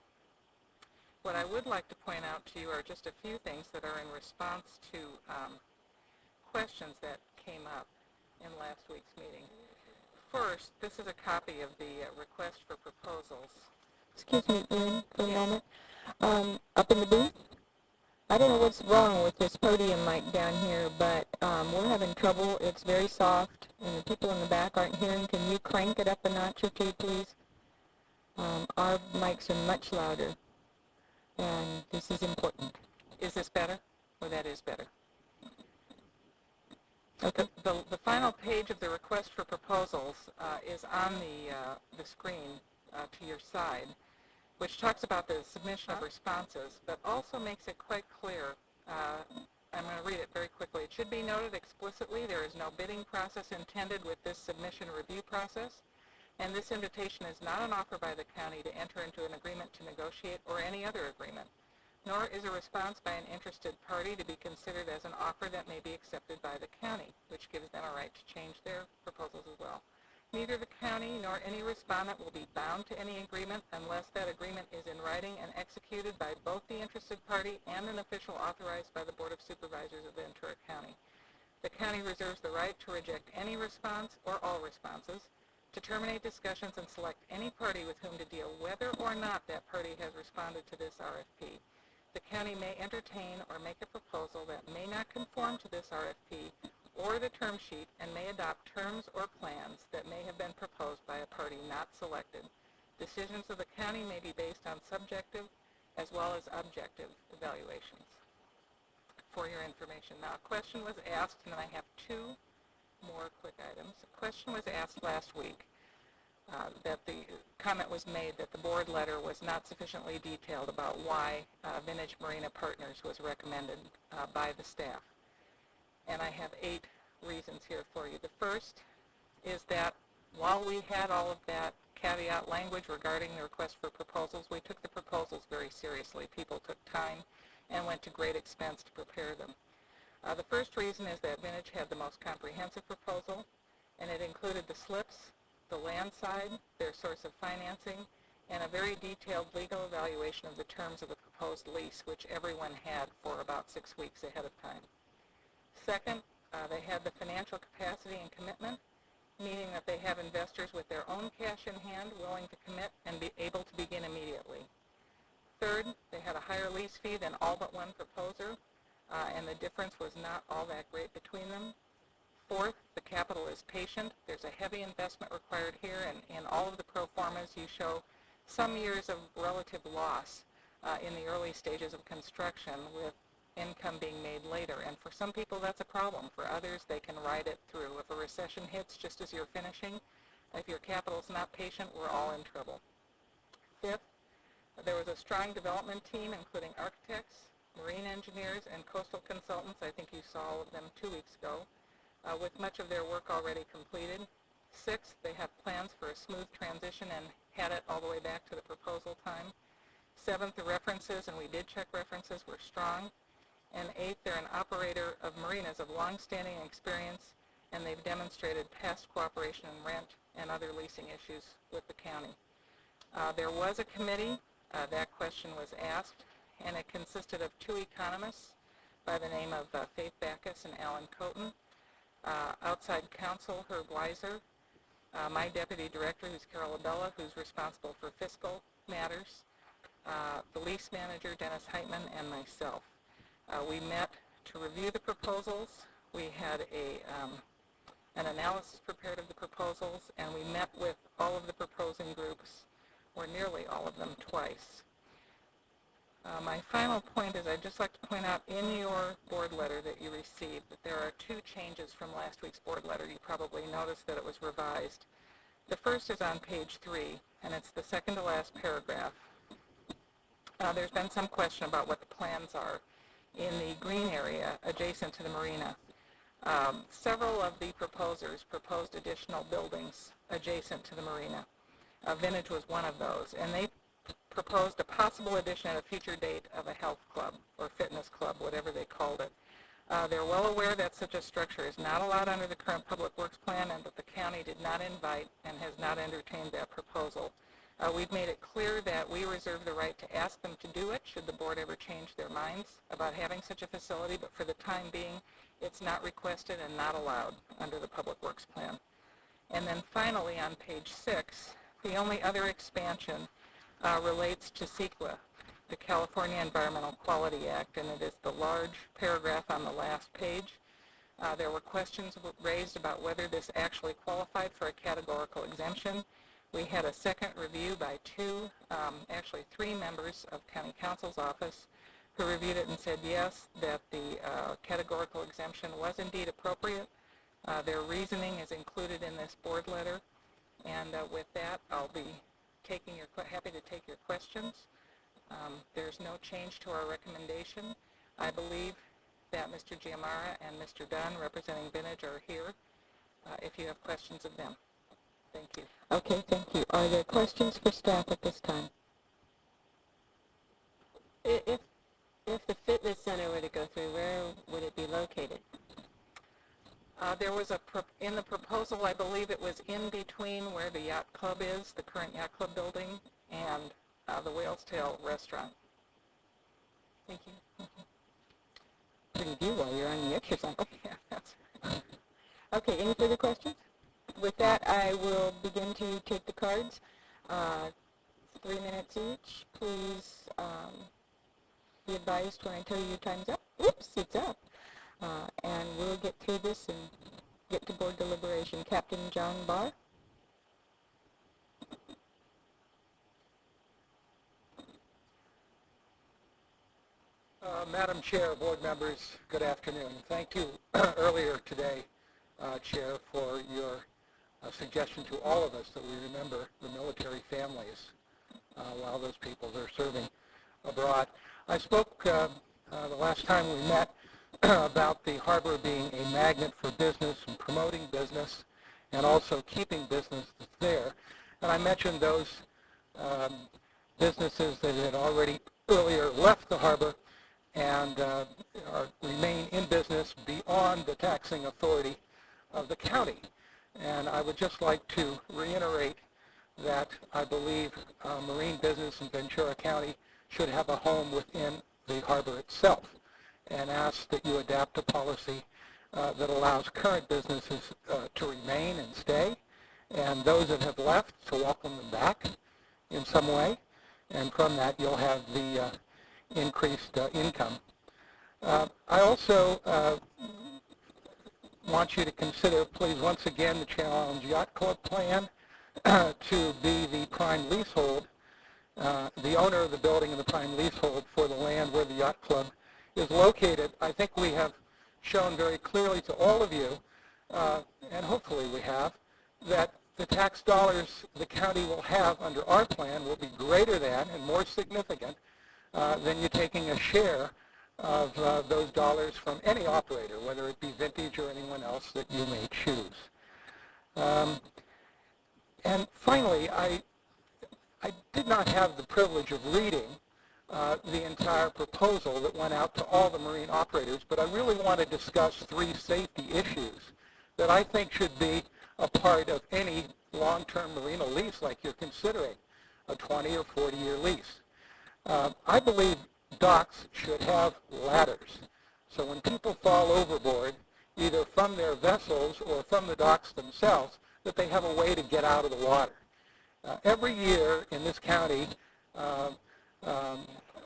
What I would like to point out to you are just a few things that are in response to questions that came up in last week's meeting. First, this is a copy of the request for proposals. Excuse me, Lynn, for a moment. Up in the booth? I don't know what's wrong with this podium mic down here, but we're having trouble. It's very soft, and the people in the back aren't hearing. Can you crank it up a notch or two, please? Our mics are much louder, and this is important. Is this better? Well, that is better. Okay. The final page of the request for proposals is on the screen to your side, which talks about the submission of responses, but also makes it quite clear. I'm going to read it very quickly. It should be noted explicitly there is no bidding process intended with this submission review process, and this invitation is not an offer by the county to enter into an agreement to negotiate or any other agreement, nor is a response by an interested party to be considered as an offer that may be accepted by the county, which gives them a right to change their proposals as well. Neither the county nor any respondent will be bound to any agreement unless that agreement is in writing and executed by both the interested party and an official authorized by the Board of Supervisors of Ventura County. The county reserves the right to reject any response or all responses, to terminate discussions and select any party with whom to deal, whether or not that party has responded to this RFP. The county may entertain or make a proposal that may not conform to this RFP or the term sheet and may adopt terms or plans that may have been proposed by a party not selected. Decisions of the county may be based on subjective as well as objective evaluations. For your information. Now, a question was asked, and I have two more quick items. A question was asked last week. comment was made that the board letter was not sufficiently detailed about why Vintage Marina Partners was recommended by the staff. And I have 8 reasons here for you. The first is that while we had all of that caveat language regarding the request for proposals, we took the proposals very seriously. People took time and went to great expense to prepare them. The first reason is that Vintage had the most comprehensive proposal, and it included the slips, the land side, their source of financing, and a very detailed legal evaluation of the terms of the proposed lease, which everyone had for about 6 weeks ahead of time. Second, they had the financial capacity and commitment, meaning that they have investors with their own cash in hand willing to commit and be able to begin immediately. Third, they had a higher lease fee than all but one proposer, and the difference was not all that great between them. Fourth, the capital is patient. There's a heavy investment required here, and in all of the pro formas you show some years of relative loss in the early stages of construction, with income being made later. And for some people that's a problem. For others, they can ride it through. If a recession hits just as you're finishing, if your capital's not patient, we're all in trouble. Fifth, there was a strong development team, including architects, marine engineers, and coastal consultants. I think you saw all of them 2 weeks ago, with much of their work already completed. Sixth, they have plans for a smooth transition and had it all the way back to the proposal time. Seventh, the references, and we did check references, were strong. And eighth, they're an operator of marinas of long-standing experience, and they've demonstrated past cooperation in rent and other leasing issues with the county. There was a committee. That question was asked, and it consisted of 2 economists by the name of Faith Backus and Alan Coton, outside counsel Herb Weiser, my deputy director, who's Carol Abella, who's responsible for fiscal matters, the lease manager, Dennis Heitman, and myself. We met to review the proposals. We had an analysis prepared of the proposals, and we met with all of the proposing groups, or nearly all of them, twice. My final point is I'd just like to point out in your board letter that you received that there are 2 changes from last week's board letter. You probably noticed that it was revised. The first is on page 3, and it's the second to last paragraph. There's been some question about what the plans are in the green area adjacent to the marina. Several of the proposers proposed additional buildings adjacent to the marina. Vintage was one of those, and they proposed a possible addition at a future date of a health club or fitness club, whatever they called it. They're well aware that such a structure is not allowed under the current Public Works Plan, and that the county did not invite and has not entertained that proposal. We've made it clear that we reserve the right to ask them to do it should the board ever change their minds about having such a facility, but for the time being, it's not requested and not allowed under the Public Works Plan. And then finally, on page 6, the only other expansion relates to CEQA, the California Environmental Quality Act, and it is the large paragraph on the last page. There were questions raised about whether this actually qualified for a categorical exemption. We had a second review by 2, actually 3 members of County Counsel's office who reviewed it and said yes, that the categorical exemption was indeed appropriate. Their reasoning is included in this board letter, and with that, I'll be happy to take your questions. There's no change to our recommendation. I believe that Mr. Giamara and Mr. Dunn, representing Vintage, are here if you have questions of them. Thank you. Okay, thank you. Are there questions for staff at this time? If the fitness center were to go through, where would it be located? There was in the proposal, I believe it was in between where the yacht club is, the current yacht club building, and the Whale's Tail restaurant. Thank you. Pretty view while you're on the exercise. Yeah, that's right. Okay, any further questions? With that, I will begin to take the cards. 3 minutes each. Please be advised when I tell you your time's up. Oops, it's up. And we'll get through this and get to board deliberation. Captain John Barr. Madam Chair, board members, good afternoon. Thank you earlier today, Chair, for your a suggestion to all of us that we remember the military families while those people are serving abroad. I spoke the last time we met about the harbor being a magnet for business and promoting business and also keeping business that's there. And I mentioned those businesses that had already earlier left the harbor and remain in business beyond the taxing authority of the county. And I would just like to reiterate that I believe marine business in Ventura County should have a home within the harbor itself, and ask that you adapt a policy that allows current businesses to remain and stay, and those that have left to welcome them back in some way, and from that you'll have the increased income. I also want you to consider, please, once again, the Channel Islands Yacht Club plan to be the prime leasehold, the owner of the building and the prime leasehold for the land where the yacht club is located. I think we have shown very clearly to all of you, and hopefully we have, that the tax dollars the county will have under our plan will be greater than and more significant than you taking a share of those dollars from any operator, whether it be Vintage or anyone else that you may choose. And finally, I did not have the privilege of reading the entire proposal that went out to all the marine operators, but I really want to discuss 3 safety issues that I think should be a part of any long-term marina lease like you're considering, a 20 or 40-year lease. I believe docks should have ladders, so when people fall overboard, either from their vessels or from the docks themselves, that they have a way to get out of the water. Every year in this county,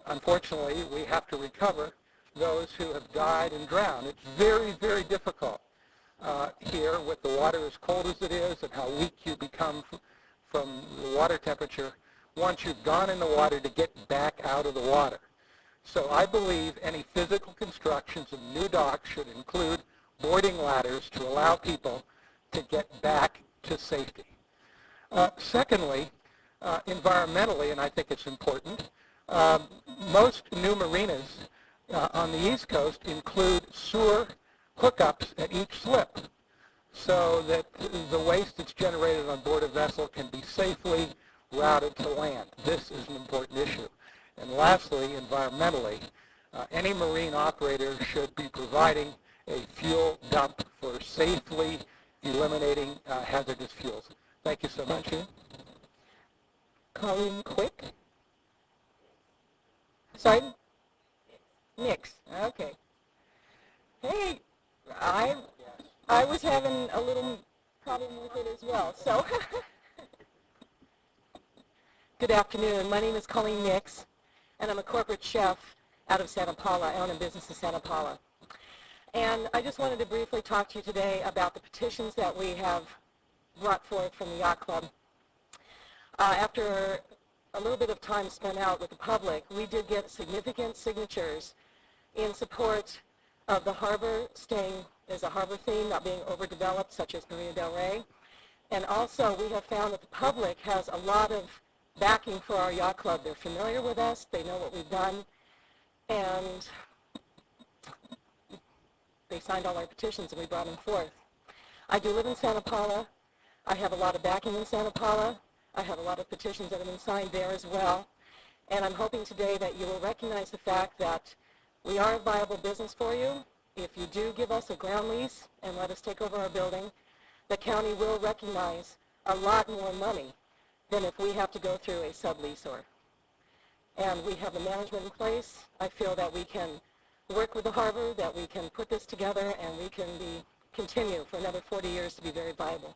unfortunately, we have to recover those who have died and drowned. It's very, very difficult here with the water as cold as it is and how weak you become from the water temperature once you've gone in the water to get back out of the water. So I believe any physical constructions of new docks should include boarding ladders to allow people to get back to safety. Secondly, environmentally, and I think it's important, most new marinas on the East Coast include sewer hookups at each slip so that the waste that's generated on board a vessel can be safely routed to land. This is an important issue. And lastly, environmentally, any marine operator should be providing a fuel dump for safely eliminating hazardous fuels. Thank you so much. Thank you. Colleen Quick? Sorry? Nix. Okay. Hey, I was having a little problem with it as well. So, good afternoon. My name is Colleen Nix, and I'm a corporate chef out of Santa Paula. I own a business in Santa Paula. And I just wanted to briefly talk to you today about the petitions that we have brought forth from the Yacht Club. After a little bit of time spent out with the public, we did get significant signatures in support of the harbor staying as a harbor theme, not being overdeveloped, such as Marina del Rey. And also, we have found that the public has a lot of backing for our Yacht Club. They're familiar with us, they know what we've done, and they signed all our petitions and we brought them forth. I do live in Santa Paula. I have a lot of backing in Santa Paula. I have a lot of petitions that have been signed there as well. And I'm hoping today that you will recognize the fact that we are a viable business for you. If you do give us a ground lease and let us take over our building, the county will recognize a lot more money than if we have to go through a subleasor. And we have the management in place. I feel that we can work with the harbor, that we can put this together, and we can continue for another 40 years to be very viable.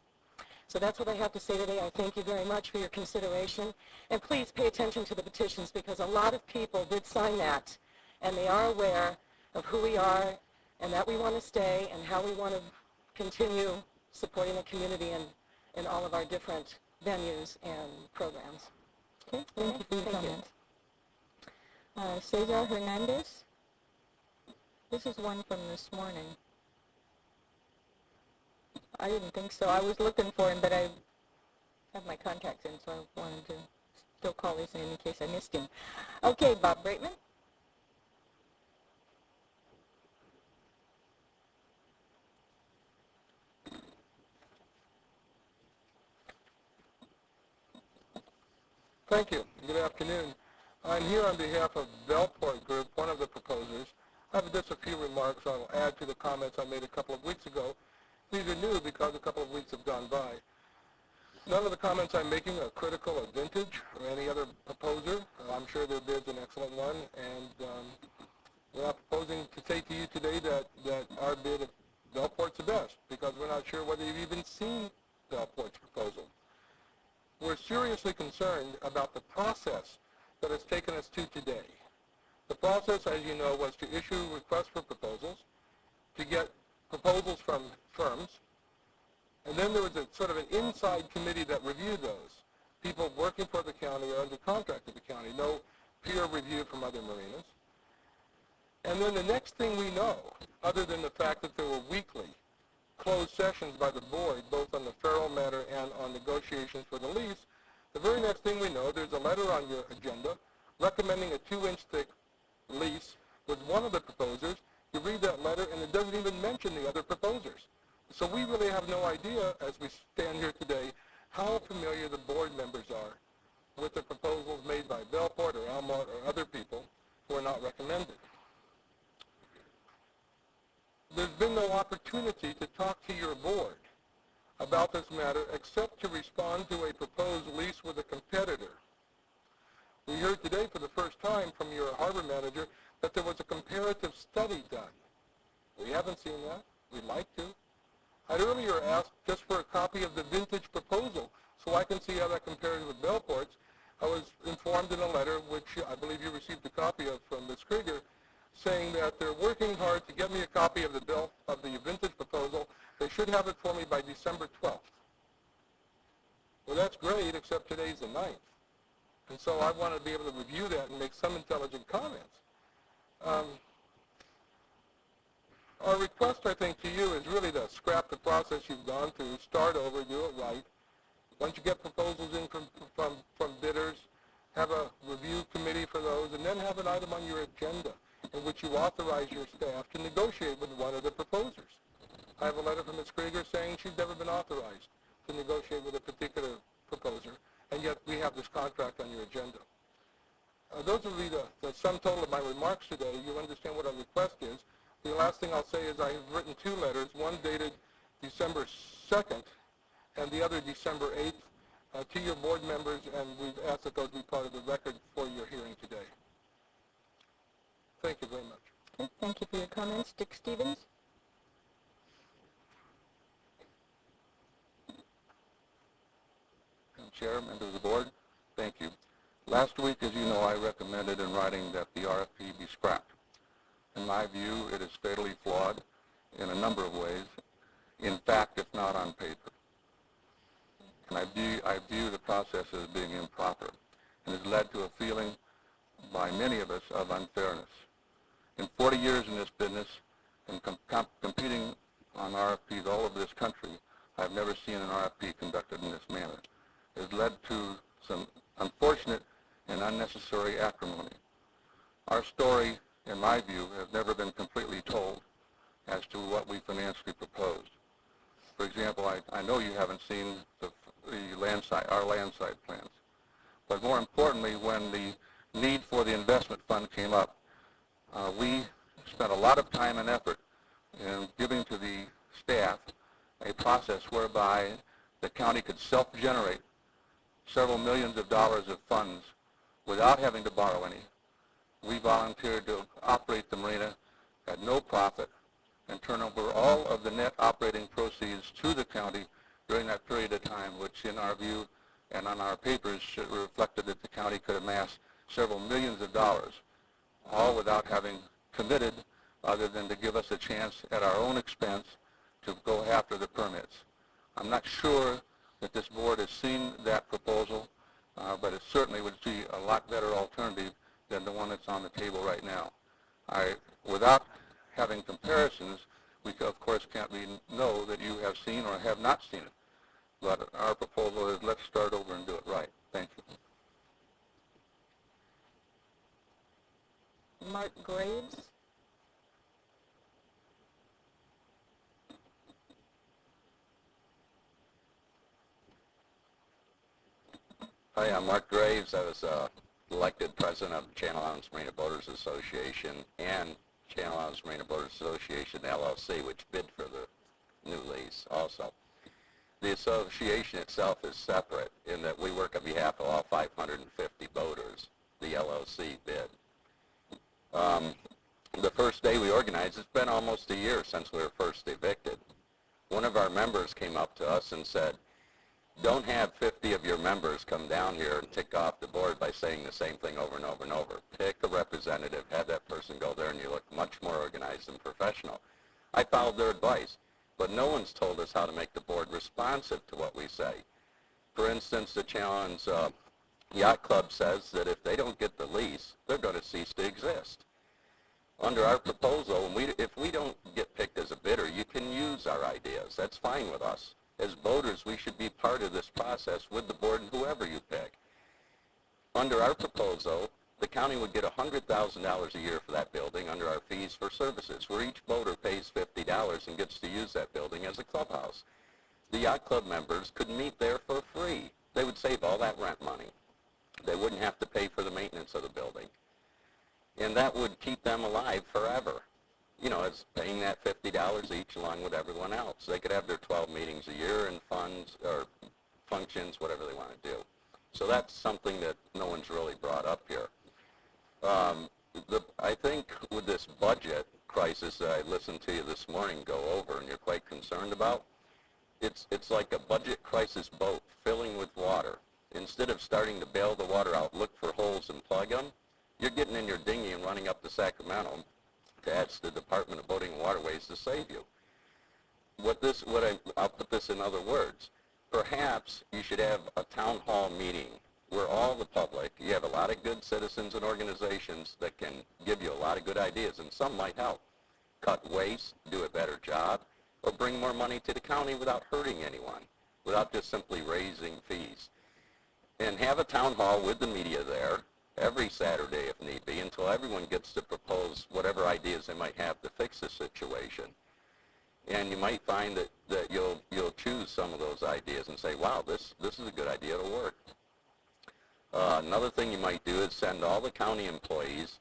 So that's what I have to say today. I thank you very much for your consideration. And please pay attention to the petitions, because a lot of people did sign that, and they are aware of who we are and that we want to stay and how we want to continue supporting the community in all of our different venues and programs. Okay, thank you for your comment. Cesar Hernandez. This is one from this morning. I didn't think so. I was looking for him, but I have my contacts in, so I wanted to still call his name in case I missed him. Okay, Bob Braitman. Thank you. Good afternoon. I'm here on behalf of Bellport Group, one of the proposers. I have just a few remarks I'll add to the comments I made a couple of weeks ago. These are new because a couple of weeks have gone by. None of the comments I'm making are critical of Vintage or any other proposer. I'm sure their bid's an excellent one, and we're not proposing to say to you today that our bid of Bellport's the best, because we're not sure whether you've even seen Bellport's proposal. We're seriously concerned about the process that has taken us to today. The process, as you know, was to issue requests for proposals, to get proposals from firms, and then there was a sort of an inside committee that reviewed those. People working for the county or under contract with the county, no peer review from other marinas. And then the next thing we know, other than the fact that there were weekly closed sessions by the board, both on the Farrell matter and on negotiations for the lease, the very next thing we know, there's a letter on your agenda recommending a 2-inch thick lease with one of the proposers. You read that letter, and it doesn't even mention the other proposers. So we really have no idea, as we stand here today, how familiar the board members are with the proposals made by Bellport or Almont or other people who are not recommended. There's been no opportunity to talk to your board about this matter except to respond to a proposed lease with a competitor. We heard today for the first time from your harbor manager that there was a comparative study done. We haven't seen that. We'd like to. I'd earlier asked just for a copy of the Vintage proposal so I can see how that compares with Bellport's. I was informed in a letter, which I believe you received a copy of from Ms. Krieger, saying that they're working hard to get me a copy of the Vintage proposal. They should have it for me by December 12th. Well, that's great, except today's the 9th. And so I want to be able to review that and make some intelligent comments. Our request, I think, to you is really to scrap the process you've gone through, start over, do it right. Once you get proposals in from bidders, have a review committee for those, and then have an item on your agenda in which you authorize your staff to negotiate with one of the proposers. I have a letter from Ms. Krieger saying she's never been authorized to negotiate with a particular proposer, and yet we have this contract on your agenda. Those will be the sum total of my remarks today. You understand what our request is. The last thing I'll say is I have written 2 letters, one dated December 2nd and the other December 8th, to your board members, and we've asked that those be part of the record for your hearing today. Thank you very much. Okay, thank you for your comments. Dick Stevens? Madam Chair, members of the board, thank you. Last week, as you know, I recommended in writing that the RFP be scrapped. In my view, it is fatally flawed in a number of ways, in fact, if not on paper. And I view the process as being improper, and has led to a feeling by many of us of unfairness. In 40 years in this business, and competing on RFPs all over this country, I've never seen an RFP conducted in this manner. It has led to some unfortunate and unnecessary acrimony. Our story, in my view, has never been completely told as to what we financially proposed. For example, I know you haven't seen our land site plans. But more importantly, when the need for the investment fund came up, we spent a lot of time and effort in giving to the staff a process whereby the county could self-generate several millions of dollars of funds without having to borrow any. We volunteered to operate the marina at no profit and turn over all of the net operating proceeds to the county during that period of time, which in our view and on our papers reflected that the county could amass several millions of dollars, all without having committed other than to give us a chance at our own expense to go after the permits. I'm not sure that this board has seen that proposal, but it certainly would be a lot better alternative than the one that's on the table right now. Without having comparisons, We, of course, can't know that you have seen or have not seen it. But our proposal is let's start over and do it right. Thank you. Mark Graves. Hi, I'm Mark Graves. I was elected president of the Channel Islands Marina Boaters Association and Channel Islands Marina Boaters Association LLC, which bid for the new lease also. The association itself is separate in that we work on behalf of all 550 boaters. The LLC bid. The first day we organized, it's been almost a year since we were first evicted. One of our members came up to us and said, don't have 50 of your members come down here and tick off the board by saying the same thing over and over and over. Pick a representative, have that person go there, and you look much more organized and professional. I followed their advice, but no one's told us how to make the board responsive to what we say. For instance, the Challenge Yacht Club says that if they don't get the lease, they're going to cease to exist. Under our proposal, if we don't get picked as a bidder, you can use our ideas. That's fine with us. As boaters, we should be part of this process with the board and whoever you pick. Under our proposal, the county would get $100,000 a year for that building under our fees for services, where each boater pays $50 and gets to use that building as a clubhouse. The yacht club members could meet there for free. They would save all that rent money. They wouldn't have to pay for the maintenance of the building. And that would keep them alive forever. You know, it's paying that $50 each along with everyone else. They could have their 12 meetings a year and funds or functions, whatever they want to do. So that's something that no one's really brought up here. I think with this budget crisis that I listened to you this morning go over and you're quite concerned about, it's like a budget crisis boat filling with water. Instead of starting to bail the water out, look for holes and plug them, you're getting in your dinghy and running up to Sacramento to ask the Department of Boating and Waterways to save you. I'll put this in other words. Perhaps you should have a town hall meeting where all the public, you have a lot of good citizens and organizations that can give you a lot of good ideas, and some might help. Cut waste, do a better job, or bring more money to the county without hurting anyone, without just simply raising fees. And have a town hall with the media there every Saturday if need be until everyone gets to propose whatever ideas they might have to fix the situation. And you might find that you'll choose some of those ideas and say, wow, this is a good idea, it'll work. Another thing you might do is send all the county employees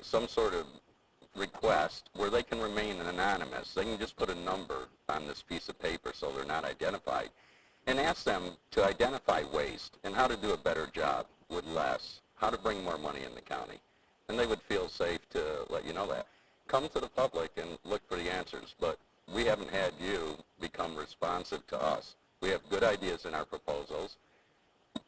some sort of request where they can remain anonymous. They can just put a number on this piece of paper so they're not identified, and ask them to identify waste and how to do a better job with less, how to bring more money in the county. And they would feel safe to let you know that. Come to the public and look for the answers, but we haven't had you become responsive to us. We have good ideas in our proposals,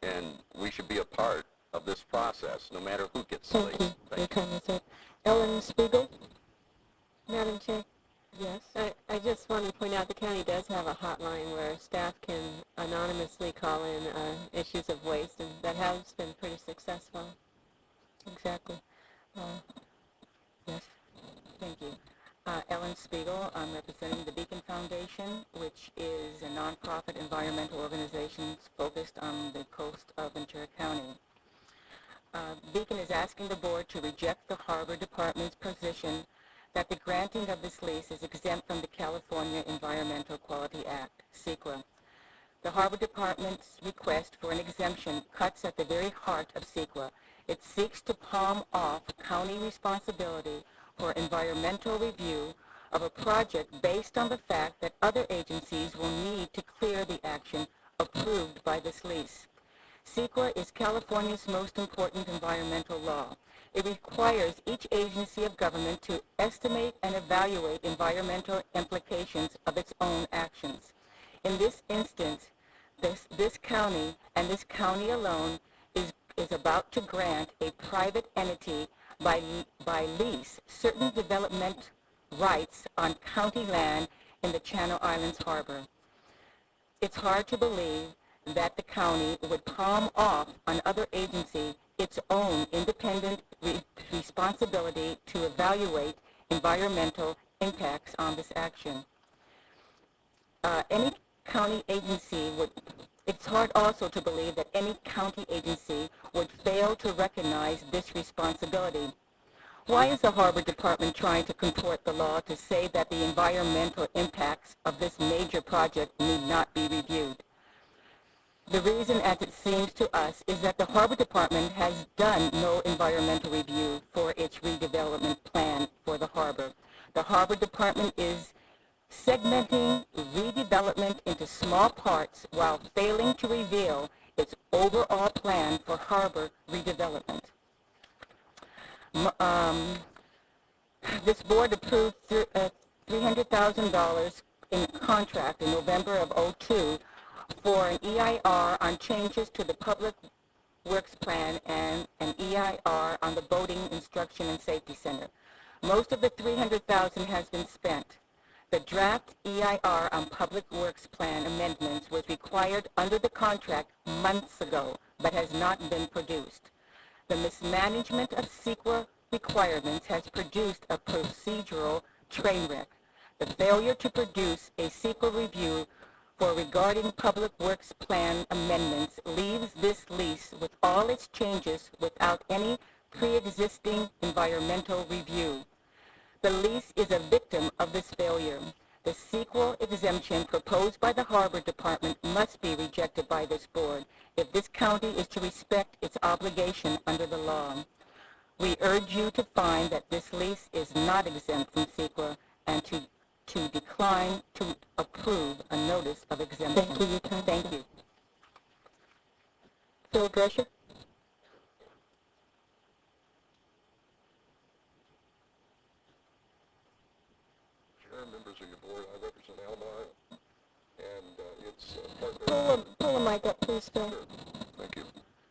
and we should be a part of this process, no matter who gets the lease. Thank you. Ellen Spiegel? Madam Chair? Yes? I just want to point out the county does have a hotline where staff can anonymously call in issues of waste, and that has been pretty successful. Exactly. Yes. Thank you. Ellen Spiegel. I'm representing the Beacon Foundation, which is a nonprofit environmental organization focused on the coast of Ventura County. Beacon is asking the board to reject the Harbor Department's position that the granting of this lease is exempt from the California Environmental Quality Act, CEQA. The Harbor Department's request for an exemption cuts at the very heart of CEQA. It seeks to palm off county responsibility for environmental review of a project based on the fact that other agencies will need to clear the action approved by this lease. CEQA is California's most important environmental law. It requires each agency of government to estimate and evaluate environmental implications of its own actions. In this instance, this county, and this county alone, is about to grant a private entity by lease certain development rights on county land in the Channel Islands Harbor. It's hard to believe that the county would palm off on other agency its own independent responsibility to evaluate environmental impacts on this action. Any county agency would, it's hard also to believe that any county agency would fail to recognize this responsibility. Why is the Harbor Department trying to contort the law to say that the environmental impacts of this major project need not be reviewed? The reason, as it seems to us, is that the Harbor Department has done no environmental review for its redevelopment plan for the harbor. The Harbor Department is segmenting redevelopment into small parts while failing to reveal its overall plan for harbor redevelopment. This board approved $300,000 in a contract in November of '02 for an EIR on changes to the Public Works Plan and an EIR on the Boating Instruction and Safety Center. Most of the $300,000 has been spent. The draft EIR on Public Works Plan amendments was required under the contract months ago, but has not been produced. The mismanagement of CEQA requirements has produced a procedural train wreck. The failure to produce a CEQA review for regarding Public Works Plan amendments leaves this lease with all its changes without any pre-existing environmental review. The lease is a victim of this failure. The CEQA exemption proposed by the Harbor Department must be rejected by this board if this county is to respect its obligation under the law. We urge you to find that this lease is not exempt from CEQA and to decline to approve a notice of exemption. Thank you, Council. Thank you. Phil Drescher? Chair, members of your board, I represent Almar, and it's partner. Pull the mic up, please, Phil. Sure. Thank you.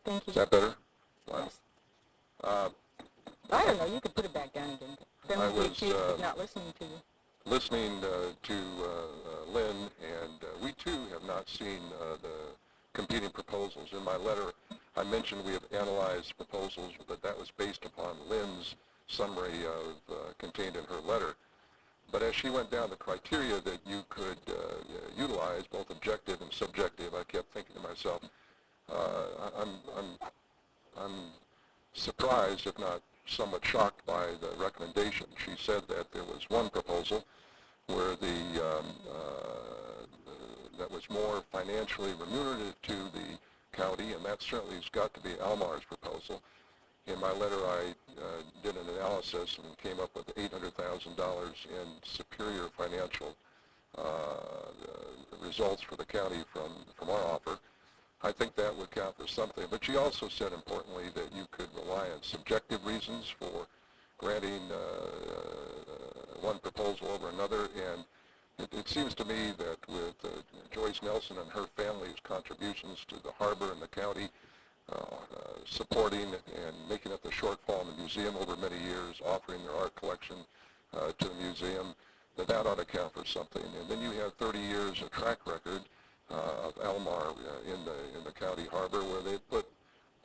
Thank you. Is that better? Yes. I don't know. You could put it back down again. Then I we'll be was, accused of not listening to you. Listening to Lynn, and we too have not seen the competing proposals. In my letter, I mentioned we have analyzed proposals, but that was based upon Lynn's summary contained in her letter. But as she went down the criteria that you could utilize, both objective and subjective, I kept thinking to myself, I'm surprised, if not somewhat shocked, by the recommendation. She said that there was one proposal where that was more financially remunerative to the county, and that certainly has got to be Almar's proposal. In my letter, I did an analysis and came up with $800,000 in superior financial results for the county from our offer. I think that would count for something. But she also said, importantly, that you could rely on subjective reasons for granting one proposal over another. And it seems to me that with Joyce Nelson and her family's contributions to the harbor and the county, supporting and making up the shortfall in the museum over many years, offering their art collection to the museum, that ought to count for something. And then you have 30 years of track record of Almar in the county harbor, where they put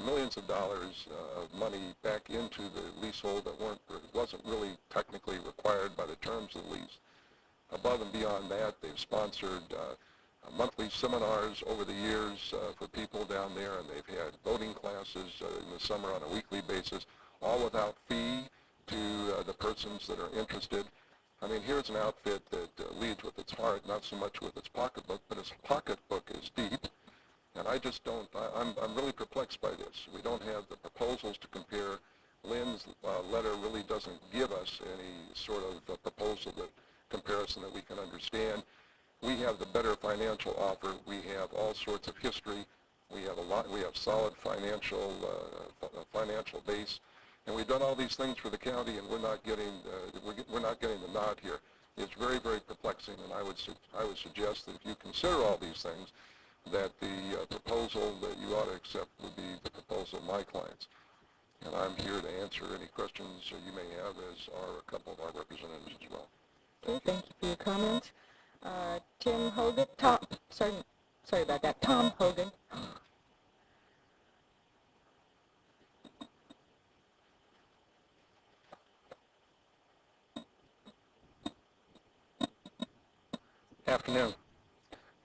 millions of dollars of money back into the leasehold that wasn't really technically required by the terms of the lease. Above and beyond that, they've sponsored monthly seminars over the years for people down there, and they've had boating classes in the summer on a weekly basis, all without fee to the persons that are interested. I mean, here's an outfit that leads with its heart, not so much with its pocketbook, but its pocketbook is deep. And I just don't, I'm really perplexed by this. We don't have the proposals to compare. Lynn's letter really doesn't give us any sort of proposal that comparison that we can understand. We have the better financial offer. We have all sorts of history. We have solid financial base. And we've done all these things for the county, and we're not getting the nod here. It's very, very perplexing, and I would suggest that if you consider all these things, that the proposal that you ought to accept would be the proposal of my clients. And I'm here to answer any questions you may have, as are a couple of our representatives as well. Okay, thank you for your comments. Tim Hogan, sorry about that, Tom Hogan. Afternoon.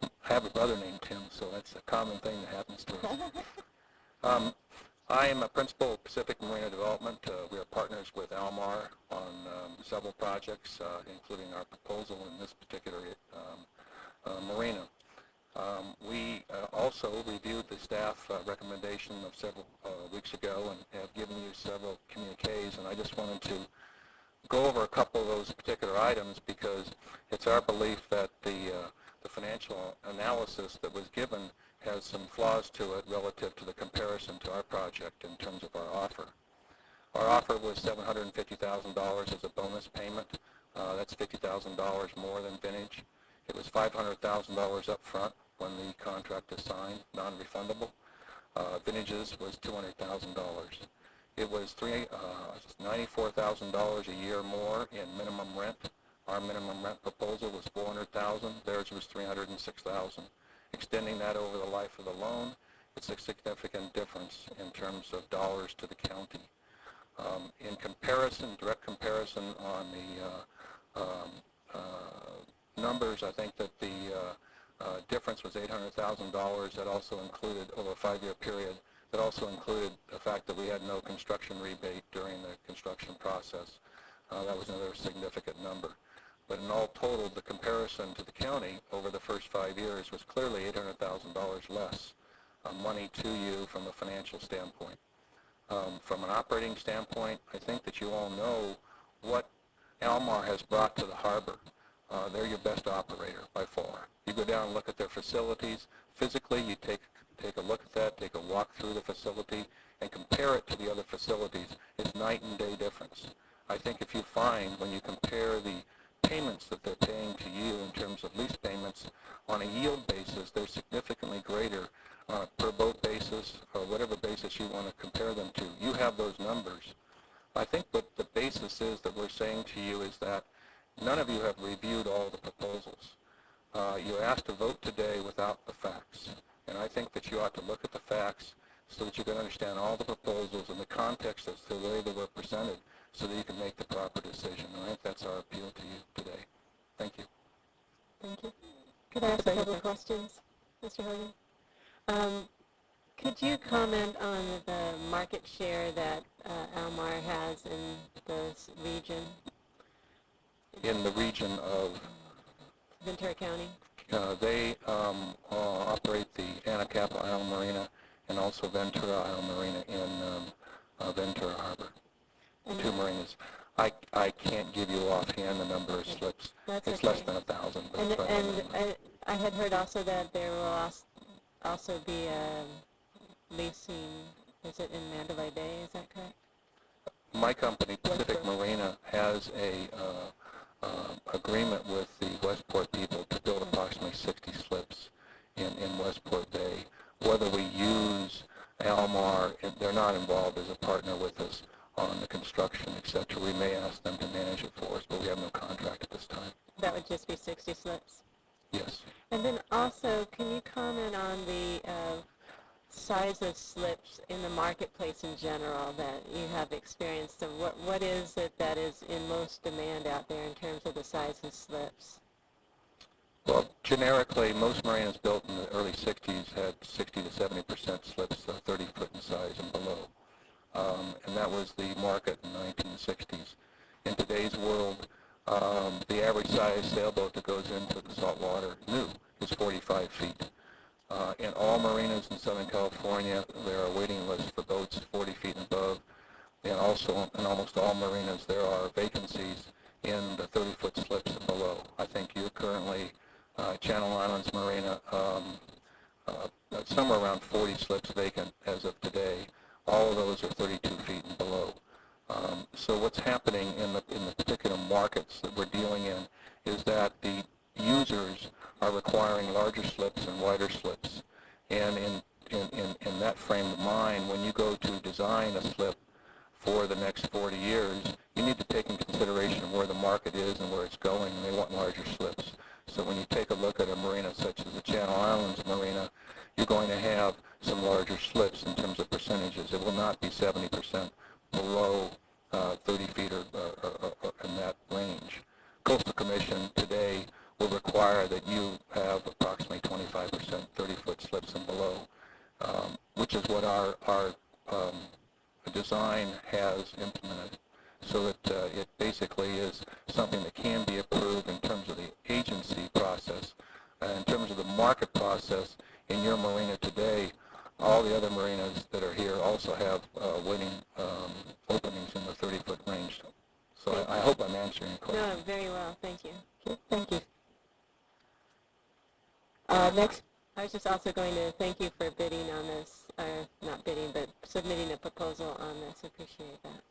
I have a brother named Tim, so that's a common thing that happens to us. I am a principal of Pacific Marina Development. We are partners with Almar on several projects, including our proposal in this particular marina. We also reviewed the staff recommendation of several weeks ago and have given you several communiques, and I just wanted to go over a couple of those particular items because it's our belief that the financial analysis that was given has some flaws to it relative to the comparison to our project in terms of our offer. Our offer was $750,000 as a bonus payment. That's $50,000 more than Vintage. It was $500,000 up front when the contract is signed, non-refundable. Vintage's was $200,000. It was $94,000 a year more in minimum rent. Our minimum rent proposal was $400,000. Theirs was $306,000. Extending that over the life of the loan, it's a significant difference in terms of dollars to the county. In comparison, direct comparison on the numbers, I think that the difference was $800,000. That also included, over a 5-year period, that also included the fact that we had no construction rebate during the construction process. That was another significant number. But in all total, the comparison to the county over the first 5 years was clearly $800,000 less money to you from a financial standpoint. From an operating standpoint, I think that you all know what Almar has brought to the harbor. They're your best operator by far. You go down and look at their facilities. Physically, you take a look at that, take a walk through the facility, and compare it to the other facilities. It's night and day difference. I think if you find, when you compare the payments that they're paying to you in terms of lease payments, on a yield basis, they're significantly greater on a per boat basis or whatever basis you want to compare them to. You have those numbers. I think what the basis is that we're saying to you is that none of you have reviewed all the proposals. You're asked to vote today without the facts. And I think that you ought to look at the facts so that you can understand all the proposals and the context as to the way they were presented so that you can make the proper decision. And I think that's our appeal to you today. Thank you. Thank you. Could I ask a couple of questions, Mr. Hogan? Could you comment on the market share that Almar has in this region? In the region of Ventura County? They operate the Anacapa Island Marina and also Ventura Island Marina in Ventura Harbor. And 2 marinas. I can't give you offhand the number of slips. That's it's okay. less than 1,000. And I had heard also that there will also be leasing, is it in Mandalay Bay, is that correct? My company, Pacific Marina, has a agreement with the Westport people to build approximately 60 slips in Westport Bay. Whether we use Almar, they're not involved as a partner with us on the construction, etc. We may ask them to manage it for us, but we have no contract at this time. That would just be 60 slips? Yes. And then also, can you comment on the size of slips in the marketplace in general that you have experienced? And what is it that is in most demand out there in terms of the size of slips? Well, generically, most marinas built in the early 60s had 60 to 70% slips, 30 foot in size and below. And that was the market in the 1960s. In today's world, the average size sailboat that goes into the saltwater new is 45 feet. In all marinas in Southern California, there are waiting lists for boats 40 feet and above. And also in almost all marinas, there are vacancies in the 30-foot slips and below. I think you're currently, Channel Islands Marina, somewhere around 40 slips vacant as of today. All of those are 32 feet and below. So what's happening in the particular markets that we're dealing in is that the users are requiring larger slips and wider slips. And in that frame of mind, when you go to design a slip for the next 40 years, you need to take into consideration where the market is and where it's going, and they want larger slips. So when you take a look at a marina such as the Channel Islands Marina, you're going to have some larger slips in terms of percentages. It will not be 70% below 30 feet or in that range. Coastal Commission today will require that you have approximately 25% 30-foot slips and below, which is what our design has implemented, so that it basically is something that can be approved in terms of the agency process. In terms of the market process, in your marina today, all the other marinas that are here also have waiting openings in the 30-foot range. So I hope I'm answering your question. No, very well. Thank you. Okay, thank you. Next, I was just also going to thank you for bidding on this, not bidding, but submitting a proposal on this. Appreciate that.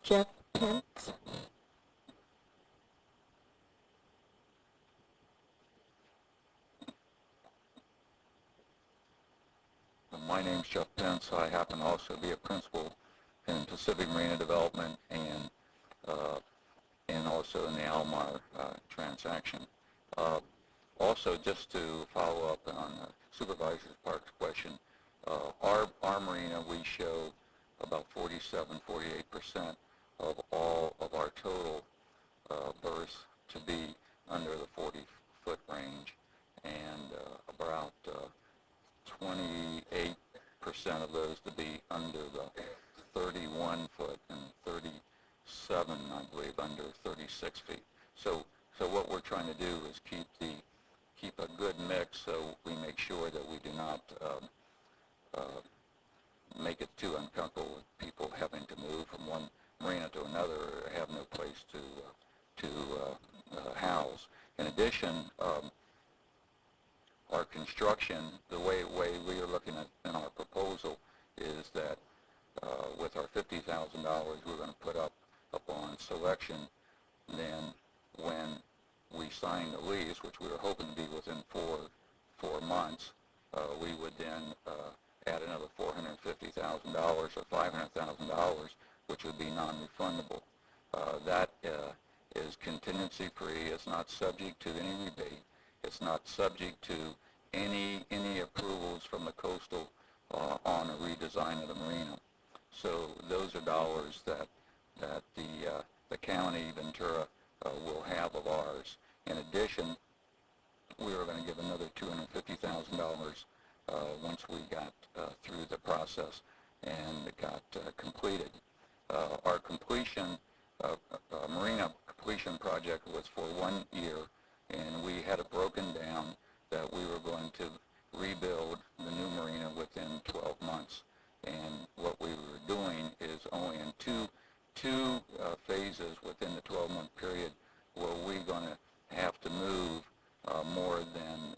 Jeff Pence. My name's Jeff Pence. I happen to also be a principal in Pacific Marina Development and also in the Almar transaction. Also, just to follow up on Supervisor Park's question, our marina, we show about 47-48% of all of our total berths to be under the 40-foot range, and about 28% of those to be under the 31-foot and 37, I believe, under 36 feet. So what we're trying to do is keep a good mix, so we make sure that we do not make it too uncomfortable with people having to move from one marina to another or have no place to house. In addition, our construction, the way we are looking at in our proposal is that with our $50,000 we're going to put up on selection, then when we sign the lease, which we were hoping to be within four months, we would then add another $450,000 or $500,000, which would be non-refundable. That is contingency free. It's not subject to any rebate. It's not subject to any approvals from the coastal on a redesign of the marina. So those are dollars that the county, Ventura, will have of ours. In addition, we were going to give another $250,000 once we got through the process and it got completed. Our completion, marina completion project was for 1 year, and we had it broken down that we were going to rebuild the new marina within 12 months. And what we were doing is only in two phases within the 12-month period were we going to have to move more than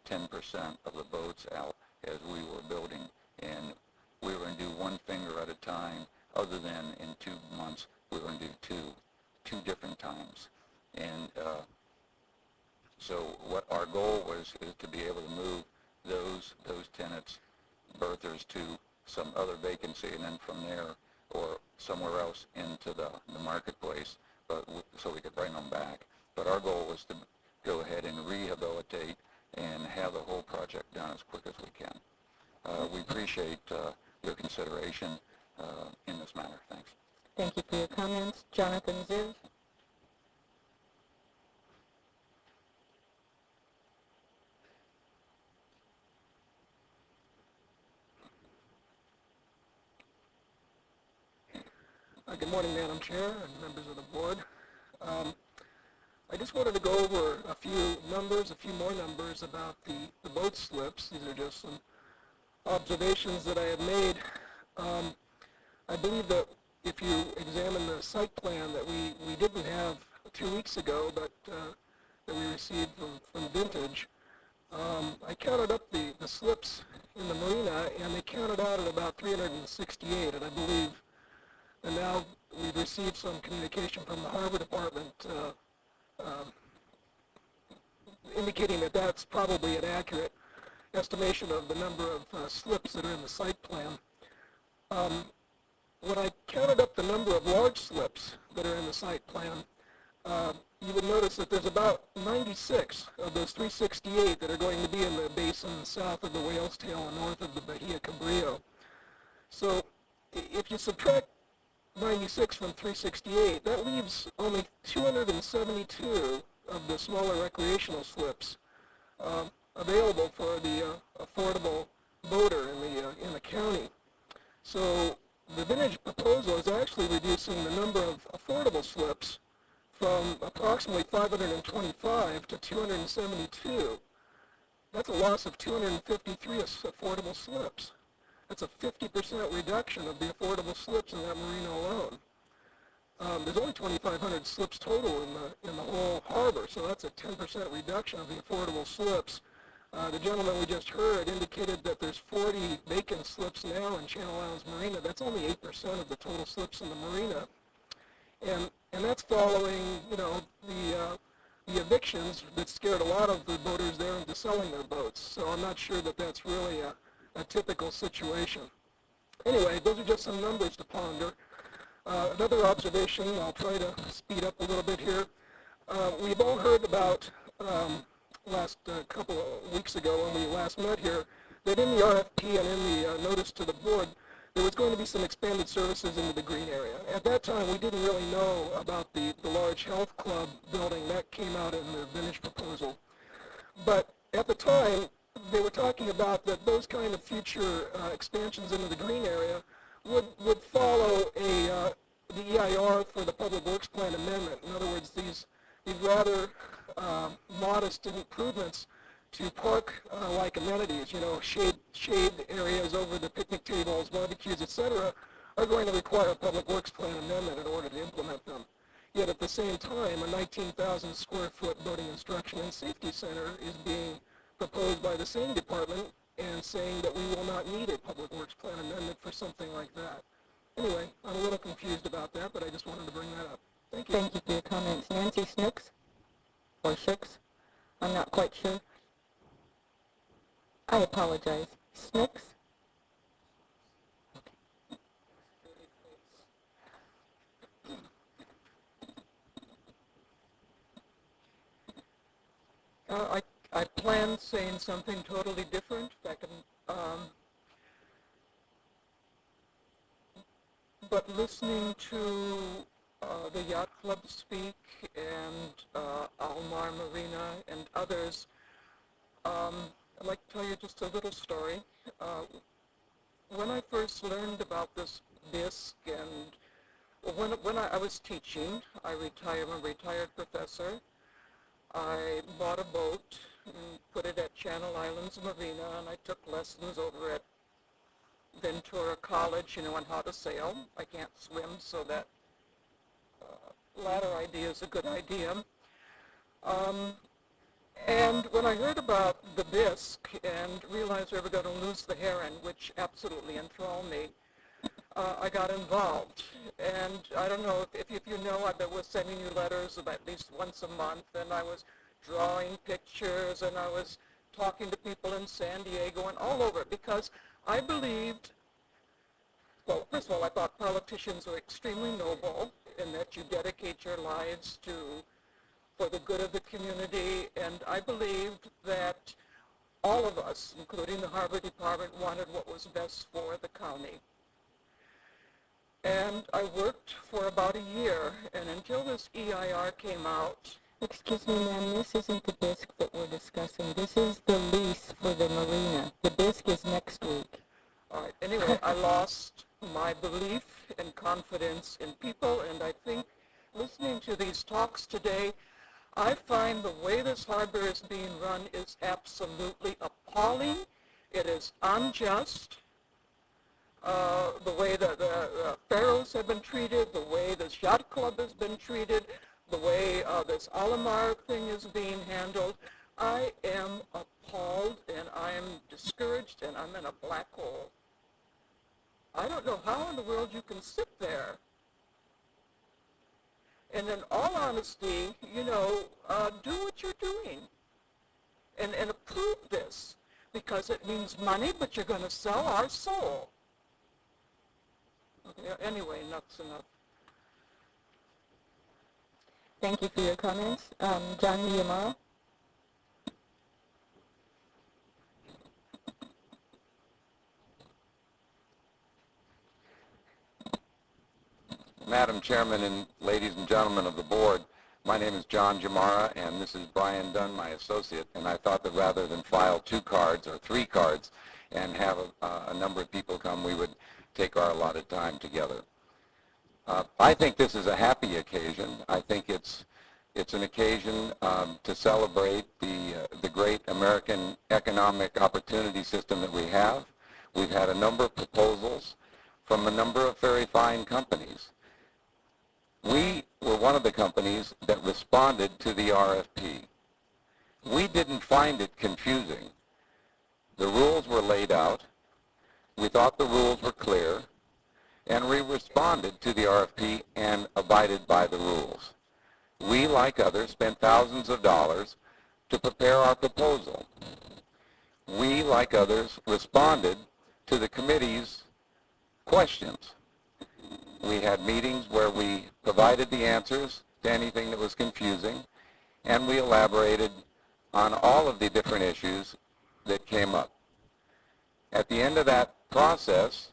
10% of the boats out as we were building. And we were going to do one finger at a time, other than in 2 months we were going to do two different times. And so what our goal was is to be able to move those tenants, berthers, to some other vacancy, and then from there or somewhere else into the marketplace, but so we could bring them back. But our goal was to go ahead and rehabilitate and have the whole project done as quick as we can. We appreciate your consideration in this matter. Thanks. Thank you for your comments. Jonathan Ziv. Good morning, Madam Chair and members of the board. I just wanted to go over a few more numbers about the boat slips. These are just some observations that I have made. I believe that if you examine the site plan that we didn't have 2 weeks ago, but that we received from Vintage, I counted up the slips in the marina, and they counted out at about 368, and I believe, and now we've received some communication from the Harbor Department indicating that that's probably an accurate estimation of the number of slips that are in the site plan. When I counted up the number of large slips that are in the site plan, you would notice that there's about 96 of those 368 that are going to be in the basin south of the Whale's Tail and north of the Bahia Cabrillo. So if you subtract 96 from 368. That leaves only 272 of the smaller recreational slips available for the affordable boater in the county. So the vintage proposal is actually reducing the number of affordable slips from approximately 525 to 272. That's a loss of 253 affordable slips. That's a 50% reduction of the affordable slips in that marina alone. There's only 2,500 slips total in the whole harbor, so that's a 10% reduction of the affordable slips. The gentleman we just heard indicated that there's 40 vacant slips now in Channel Islands Marina. That's only 8% of the total slips in the marina. And that's following, the evictions that scared a lot of the boaters there into selling their boats. So I'm not sure that that's really a typical situation. Anyway, those are just some numbers to ponder. Another observation, I'll try to speed up a little bit here. We've all heard about last couple of weeks ago when we last met here, that in the RFP and in the notice to the board, there was going to be some expanded services into the green area. At that time, we didn't really know about the large health club building. That came out in the vintage proposal. But at the time, they were talking about that those kind of future expansions into the green area would follow the EIR for the Public Works Plan amendment. In other words, these rather modest improvements to park-like amenities, shade areas over the picnic tables, barbecues, etc., are going to require a Public Works Plan amendment in order to implement them. Yet at the same time, a 19,000 square foot boating instruction and safety center is being proposed by the same department and saying that we will not need a Public Works Plan amendment for something like that. Anyway, I'm a little confused about that, but I just wanted to bring that up. Thank you. Thank you for your comments. Nancy Snooks? Or Shooks? I'm not quite sure. I apologize. Snooks? I planned saying something totally different. In fact, but listening to the Yacht Club speak and Almar Marina and others, I'd like to tell you just a little story. When I first learned about this BISC and when I was teaching, I'm a retired professor. I bought a boat and put it at Channel Islands Marina, and I took lessons over at Ventura College, on how to sail. I can't swim, so that latter idea is a good idea. And when I heard about the BISC and realized we were going to lose the heron, which absolutely enthralled me, I got involved. And I don't know if you know, I was sending you letters about at least once a month, and I was drawing pictures, and I was talking to people in San Diego and all over, because I believed, well, first of all, I thought politicians were extremely noble in that you dedicate your lives for the good of the community, and I believed that all of us, including the Harbor Department, wanted what was best for the county. And I worked for about a year, and until this EIR came out. Excuse me, ma'am, this isn't the BISC that we're discussing. This is the lease for the marina. The BISC is next week. All right. Anyway, I lost my belief and confidence in people, and I think listening to these talks today, I find the way this harbor is being run is absolutely appalling. It is unjust. The way that the pharaohs have been treated, the way this yacht club has been treated, the way this Alamar thing is being handled. I am appalled, and I am discouraged, and I'm in a black hole. I don't know how in the world you can sit there. And in all honesty, do what you're doing and approve this, because it means money, but you're going to sell our soul. Okay, anyway, enough's enough. Thank you for your comments. John Miyamaro? Madam Chairman and ladies and gentlemen of the board, my name is John Jamara, and this is Brian Dunn, my associate, and I thought that rather than file 2 cards or 3 cards and have a number of people come, we would take our allotted time together. I think this is a happy occasion. I think it's an occasion to celebrate the great American economic opportunity system that we have. We've had a number of proposals from a number of very fine companies. We were one of the companies that responded to the RFP. We didn't find it confusing. The rules were laid out. We thought the rules were clear, and we responded to the RFP and abided by the rules. We, like others, spent thousands of dollars to prepare our proposal. We, like others, responded to the committee's questions. We had meetings where we provided the answers to anything that was confusing, and we elaborated on all of the different issues that came up. At the end of that process,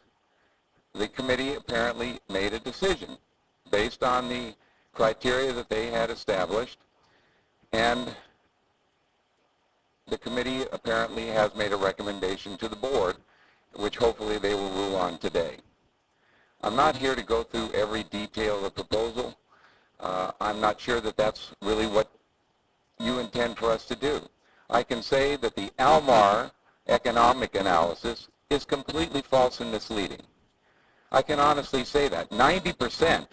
the committee apparently made a decision based on the criteria that they had established, and the committee apparently has made a recommendation to the board, which hopefully they will rule on today. I'm not here to go through every detail of the proposal. I'm not sure that that's really what you intend for us to do. I can say that the Almar economic analysis is completely false and misleading. I can honestly say that. 90%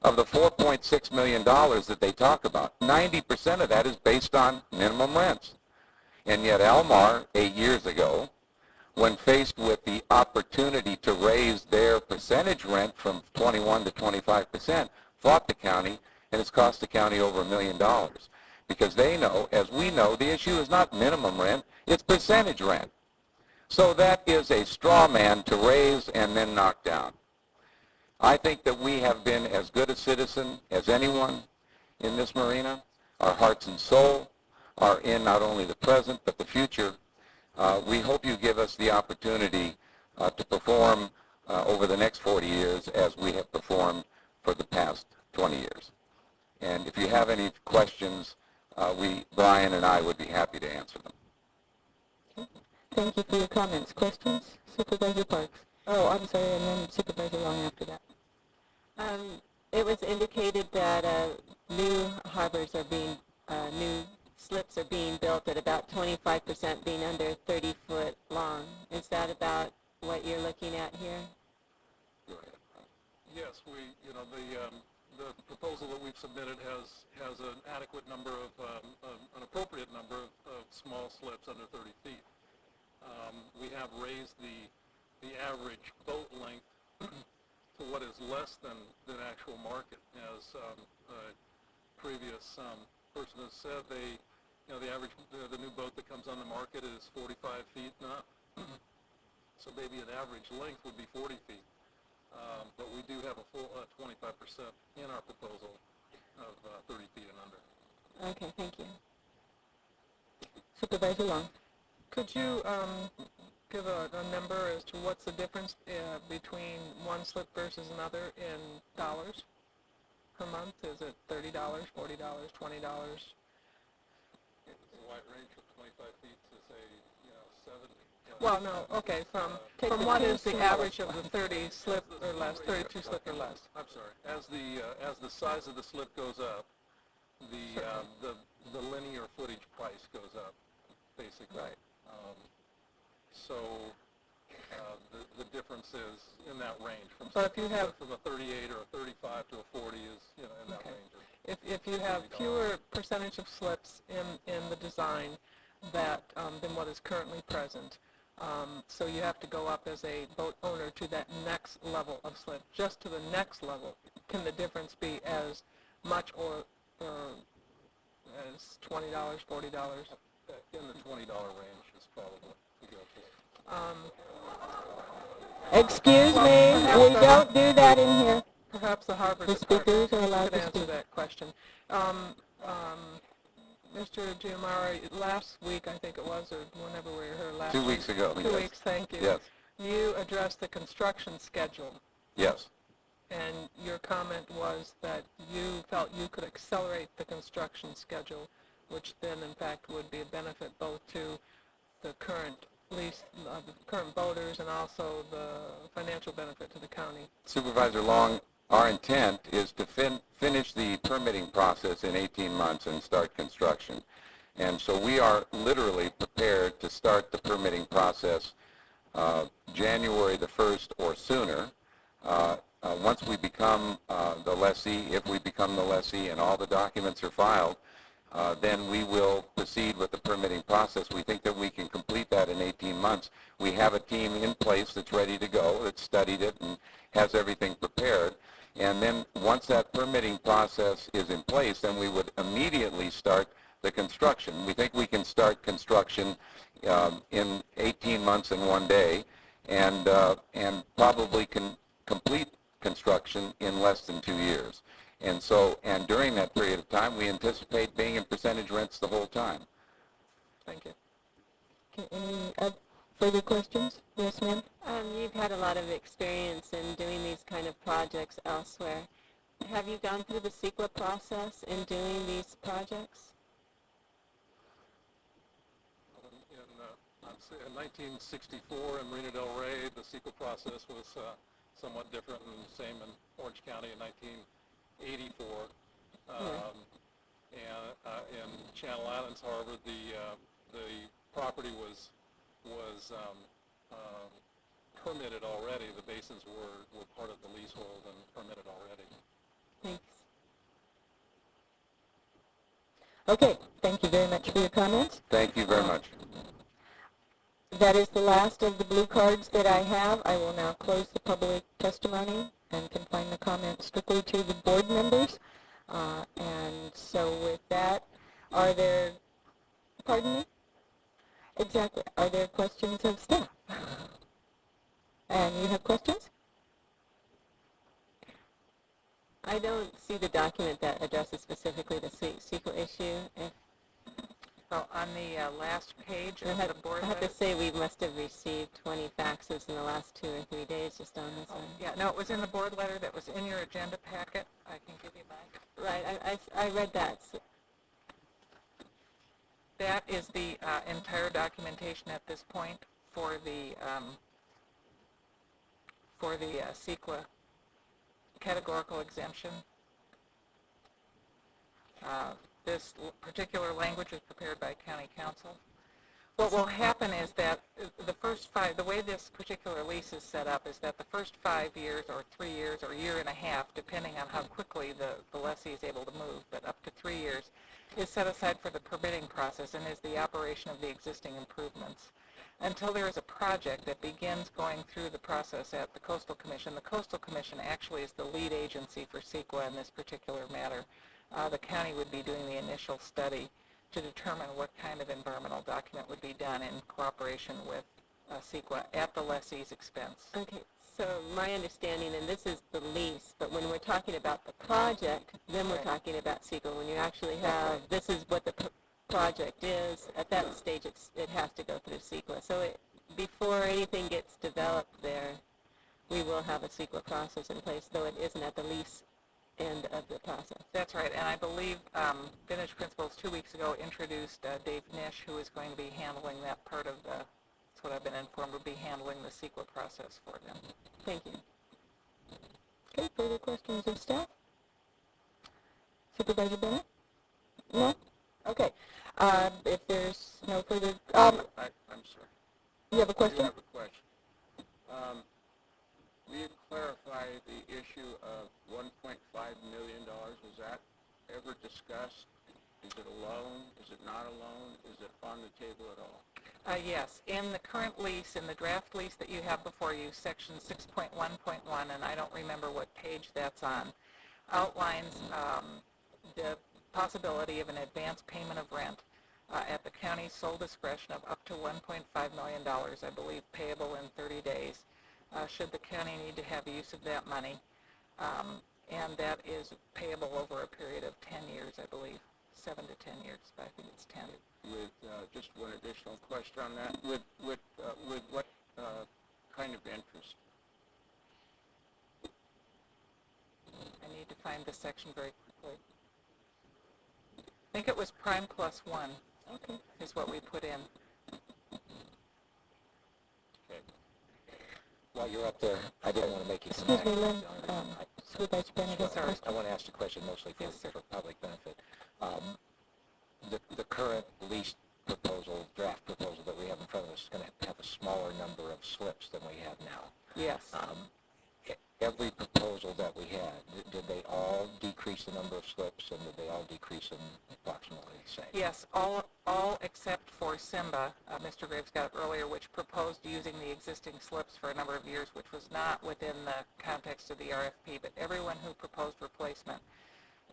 of the $4.6 million that they talk about, 90% of that is based on minimum rents. And yet Almar, 8 years ago, when faced with the opportunity to raise their percentage rent from 21 to 25%, fought the county, and it's cost the county over $1 million. Because they know, as we know, the issue is not minimum rent, it's percentage rent. So that is a straw man to raise and then knock down. I think that we have been as good a citizen as anyone in this marina. Our hearts and soul are in not only the present but the future. We hope you give us the opportunity to perform over the next 40 years as we have performed for the past 20 years. And if you have any questions, Brian and I would be happy to answer them. Okay. Thank you for your comments. Questions? Supervisor Parks. Oh, I'm sorry, and then Supervisor Long after that. It was indicated that new harbors are being, new slips are being built at about 25% being under 30 foot long. Is that about what you're looking at here? Yes, the proposal that we've submitted has an adequate number of, an appropriate number of small slips under 30 feet. We have raised the average boat length to what is less than actual market. As a previous person has said, the average, the new boat that comes on the market is 45 feet and up. So maybe an average length would be 40 feet. But we do have a full 25% in our proposal of 30 feet and under. Okay, thank you. Supervisor Long. Could you give a number as to what's the difference between one slip versus another in dollars per month? Is it $30, $40, $20? It's a wide range from 25 feet to say, 70. Well, no, okay, from what is the average of the 30 slip or less, 32 slip or less? I'm sorry. As the size of the slip goes up, the linear footage price goes up, basically. Right. So the difference is in that range from a 38 or a 35 to a 40 is in that range. If you have fewer percentage of slips in the design than what is currently present, so you have to go up as a boat owner to that next level of slip. Just to the next level, can the difference be as much or as $20, $40? In the $20 range is probably to go for. Excuse me, we don't do that in here. Perhaps the harbor The speakers are allowed could to answer speak. that question. Mr. Giamara, last week I think it was, or whenever we were here last 2 weeks ago. 2 weeks, thank you. Yes. You addressed the construction schedule. Yes. and your comment was that you felt you could accelerate the construction schedule, which then in fact would be a benefit both to the current lease, the current voters, and also the financial benefit to the county. Supervisor Long, our intent is to finish the permitting process in 18 months and start construction. And so we are literally prepared to start the permitting process January the 1st or sooner. Once we become the lessee, if we become the lessee and all the documents are filed, then we will proceed with the permitting process. We think that we can complete that in 18 months. We have a team in place that's ready to go, that's studied it and has everything prepared. And then once that permitting process is in place, then we would immediately start the construction. We think we can start construction in 18 months and 1 day, and probably can complete construction in less than 2 years. And so, and during that period of time, we anticipate being in percentage rents the whole time. Thank you. Okay, any further questions? Yes, ma'am? You've had a lot of experience in doing these kind of projects elsewhere. Have you gone through the CEQA process in doing these projects? In 1964 in Marina del Rey, the CEQA process was somewhat different, and the same in Orange County in 1984. And in Channel Islands, however, the property was permitted already. The basins were part of the leasehold and permitted already. Thanks. Okay, thank you very much for your comments. Thank you very much. That is the last of the blue cards that I have. I will now close the public testimony and confine the comments strictly to the board members. And so with that, are there, pardon me? Exactly. Are there questions of staff? And you have questions? I don't see the document that addresses specifically the CEQA issue. Well, on the last page of the board I have to say we must have received 20 faxes in the last 2 or 3 days just on this one. Yeah, no, it was in the board letter that was in your agenda packet. I can give you that. Right, I read that. That is the entire documentation at this point for the CEQA categorical exemption. This particular language is prepared by County Council. What will happen is that the first 5, the way this particular lease is set up is that the first 5 years or 3 years or 1.5 years, depending on how quickly the lessee is able to move, but up to 3 years, is set aside for the permitting process and is the operation of the existing improvements. Until there is a project that begins going through the process at the Coastal Commission. The Coastal Commission actually is the lead agency for CEQA in this particular matter. The county would be doing the initial study to determine what kind of environmental document would be done in cooperation with CEQA at the lessee's expense. Okay, so my understanding, and this is the lease, but when we're talking about the project, then we're talking about CEQA. When you actually have, this is what the project is, at that stage it has to go through CEQA. So before anything gets developed there, we will have a CEQA process in place, though it isn't at the lease end of the process. That's right, and I believe Vintage Principles 2 weeks ago introduced Dave Nish, who is going to be handling that part of the, that's what I've been informed, will be handling the CEQA process for them. Thank you. Okay, further questions of staff? Supervisor Bennett? No? Okay. If there's no further... I'm sorry. You have a question? I have a question. Will you clarify the issue of $1.5 million? Was that ever discussed? Is it a loan? Is it not a loan? Is it on the table at all? Yes. In the current lease, in the draft lease that you have before you, section 6.1.1, and I don't remember what page that's on, outlines the possibility of an advance payment of rent at the county's sole discretion of up to $1.5 million, I believe, payable in 30 days. Should the county need to have use of that money, and that is payable over a period of 10 years, I believe, 7 to 10 years, but I think it's 10. With just one additional question on that, with what kind of interest? find this section very quickly. I think it was prime plus 1 is what we put in. While you're up there, I didn't want to make you come Excuse back. me, Lynn. Supervisor Bennett. Sorry, I want to ask the question mostly for public benefit. The current lease proposal, draft proposal that we have in front of us is going to have a smaller number of slips than we have now. Yes. Every proposal that we had, did they all decrease the number of slips, and did they all decrease them approximately the same? Yes, all except for Simba, Mr. Graves got up earlier, which proposed using the existing slips for a number of years, which was not within the context of the RFP, but everyone who proposed replacement.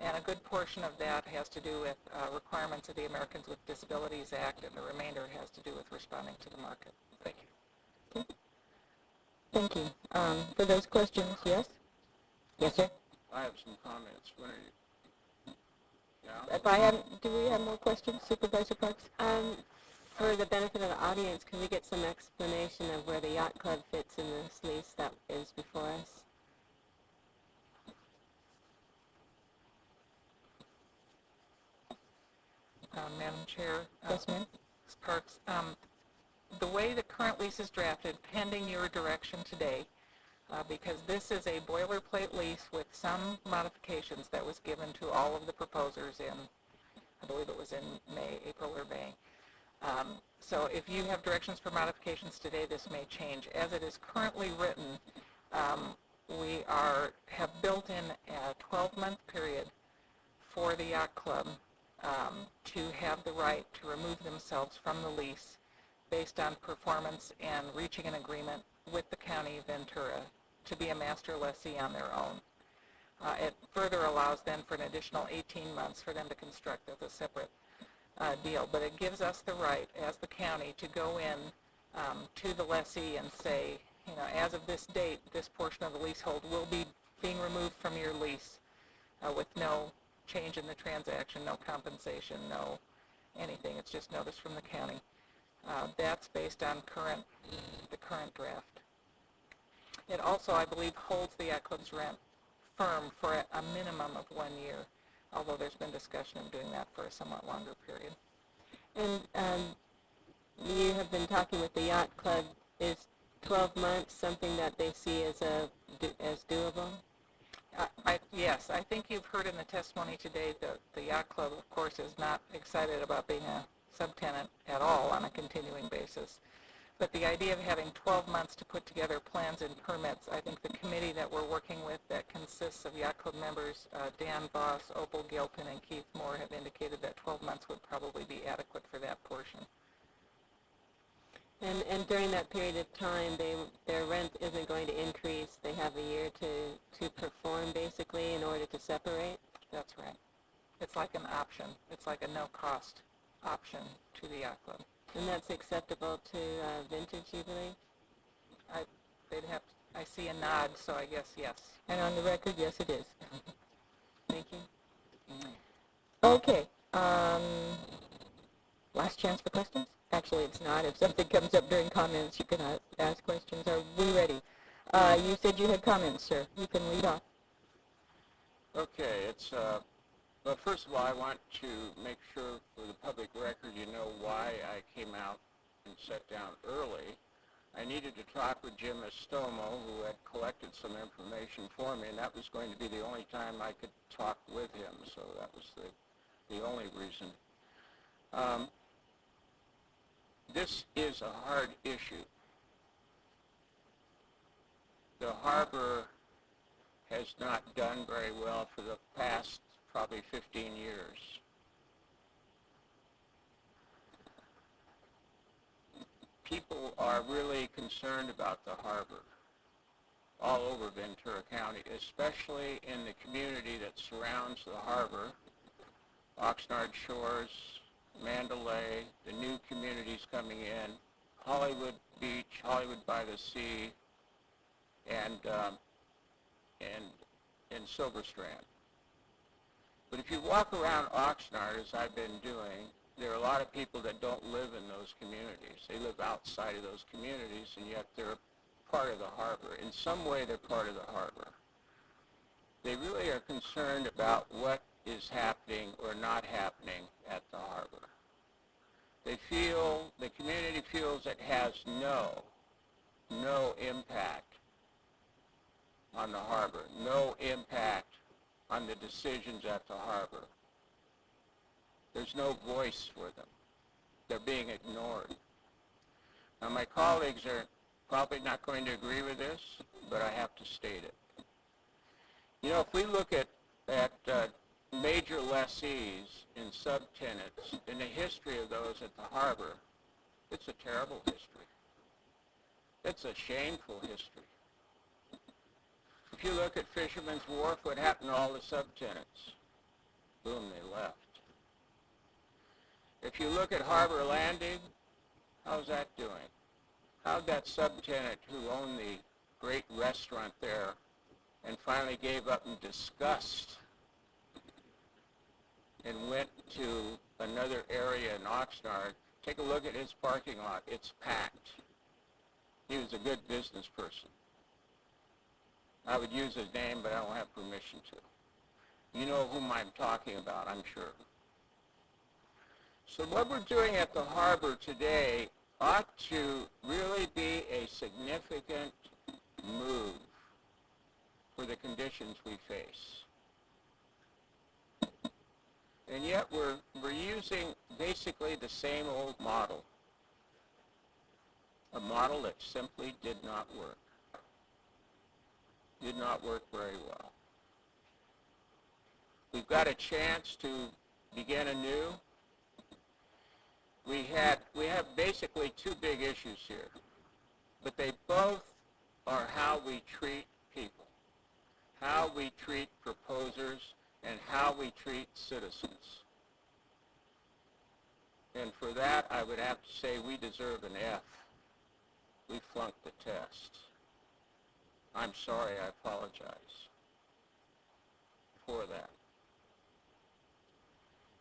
And a good portion of that has to do with requirements of the Americans with Disabilities Act, and the remainder has to do with responding to the market. Thank you. Okay. Thank you. For those questions, yes? Yes, sir? I have some comments. When are you? Yeah? If I have, do we have more questions, Supervisor Parks? For the benefit of the audience, can we get some explanation of where the yacht club fits in this lease that is before us? Madam Chair, Yes, ma'am. Ms. Parks, the way the current lease is drafted, pending your direction today, because this is a boilerplate lease with some modifications that was given to all of the proposers in, I believe it was in April or May. So if you have directions for modifications today, this may change. As it is currently written, we have built in a 12-month period for the yacht club to have the right to remove themselves from the lease based on performance and reaching an agreement with the County of Ventura to be a master lessee on their own. It further allows then for an additional 18 months for them to construct as a separate deal. But it gives us the right as the county to go in to the lessee and say, you know, as of this date, this portion of the leasehold will be being removed from your lease with no change in the transaction, no compensation, no anything. It's just notice from the county. That's based on the current draft. It also, I believe, holds the yacht club's rent firm for a minimum of 1 year, although there's been discussion of doing that for a somewhat longer period. And you have been talking with the yacht club. Is 12 months something that they see as doable? Yes, I think you've heard in the testimony today that the yacht club, of course, is not excited about being a subtenant at all on a continuing basis. But the idea of having 12 months to put together plans and permits, I think the committee that we're working with that consists of yacht club members, Dan Voss, Opal Gilpin, and Keith Moore, have indicated that 12 months would probably be adequate for that portion. And during that period of time, their rent isn't going to increase. They have a year to perform, basically, in order to separate? That's right. It's like an option. It's like a no-cost option to the yacht club. And that's acceptable to Vintage, you believe? I see a nod, so I guess yes. And on the record, yes, it is. Thank you. Okay. Last chance for questions? Actually, it's not. If something comes up during comments, you can ask questions. Are we ready? You said you had comments, sir. You can lead off. Okay, well, first of all, I want to make sure for the public record you know why I came out and sat down early. I needed to talk with Jim Estomo, who had collected some information for me, and that was going to be the only time I could talk with him, so that was the only reason. This is a hard issue. The harbor has not done very well for the past probably 15 years. People are really concerned about the harbor all over Ventura County, especially in the community that surrounds the harbor, Oxnard Shores, Mandalay, the new communities coming in, Hollywood Beach, Hollywood by the Sea, and Silver Strand. But if you walk around Oxnard, as I've been doing, there are a lot of people that don't live in those communities. They live outside of those communities, and yet they're part of the harbor. In some way, they're part of the harbor. They really are concerned about what is happening or not happening at the harbor. They feel, the community feels it has no impact on the harbor, no impact on the decisions at the harbor. There's no voice for them. They're being ignored. Now, my colleagues are probably not going to agree with this, but I have to state it. You know, if we look at major lessees and subtenants in the history of those at the harbor, it's a terrible history. It's a shameful history. If you look at Fisherman's Wharf, what happened to all the subtenants? Boom, they left. If you look at Harbor Landing, how's that doing? How'd that subtenant who owned the great restaurant there and finally gave up in disgust and went to another area in Oxnard, take a look at his parking lot. It's packed. He was a good business person. I would use his name, but I don't have permission to. You know whom I'm talking about, I'm sure. So what we're doing at the harbor today ought to really be a significant move for the conditions we face. And yet we're using basically the same old model, a model that simply did not work. Did not work very well. We've got a chance to begin anew. We have basically two big issues here, but they both are how we treat people, how we treat proposers, and how we treat citizens. And for that, I would have to say we deserve an F. We flunked the test. I'm sorry, I apologize for that.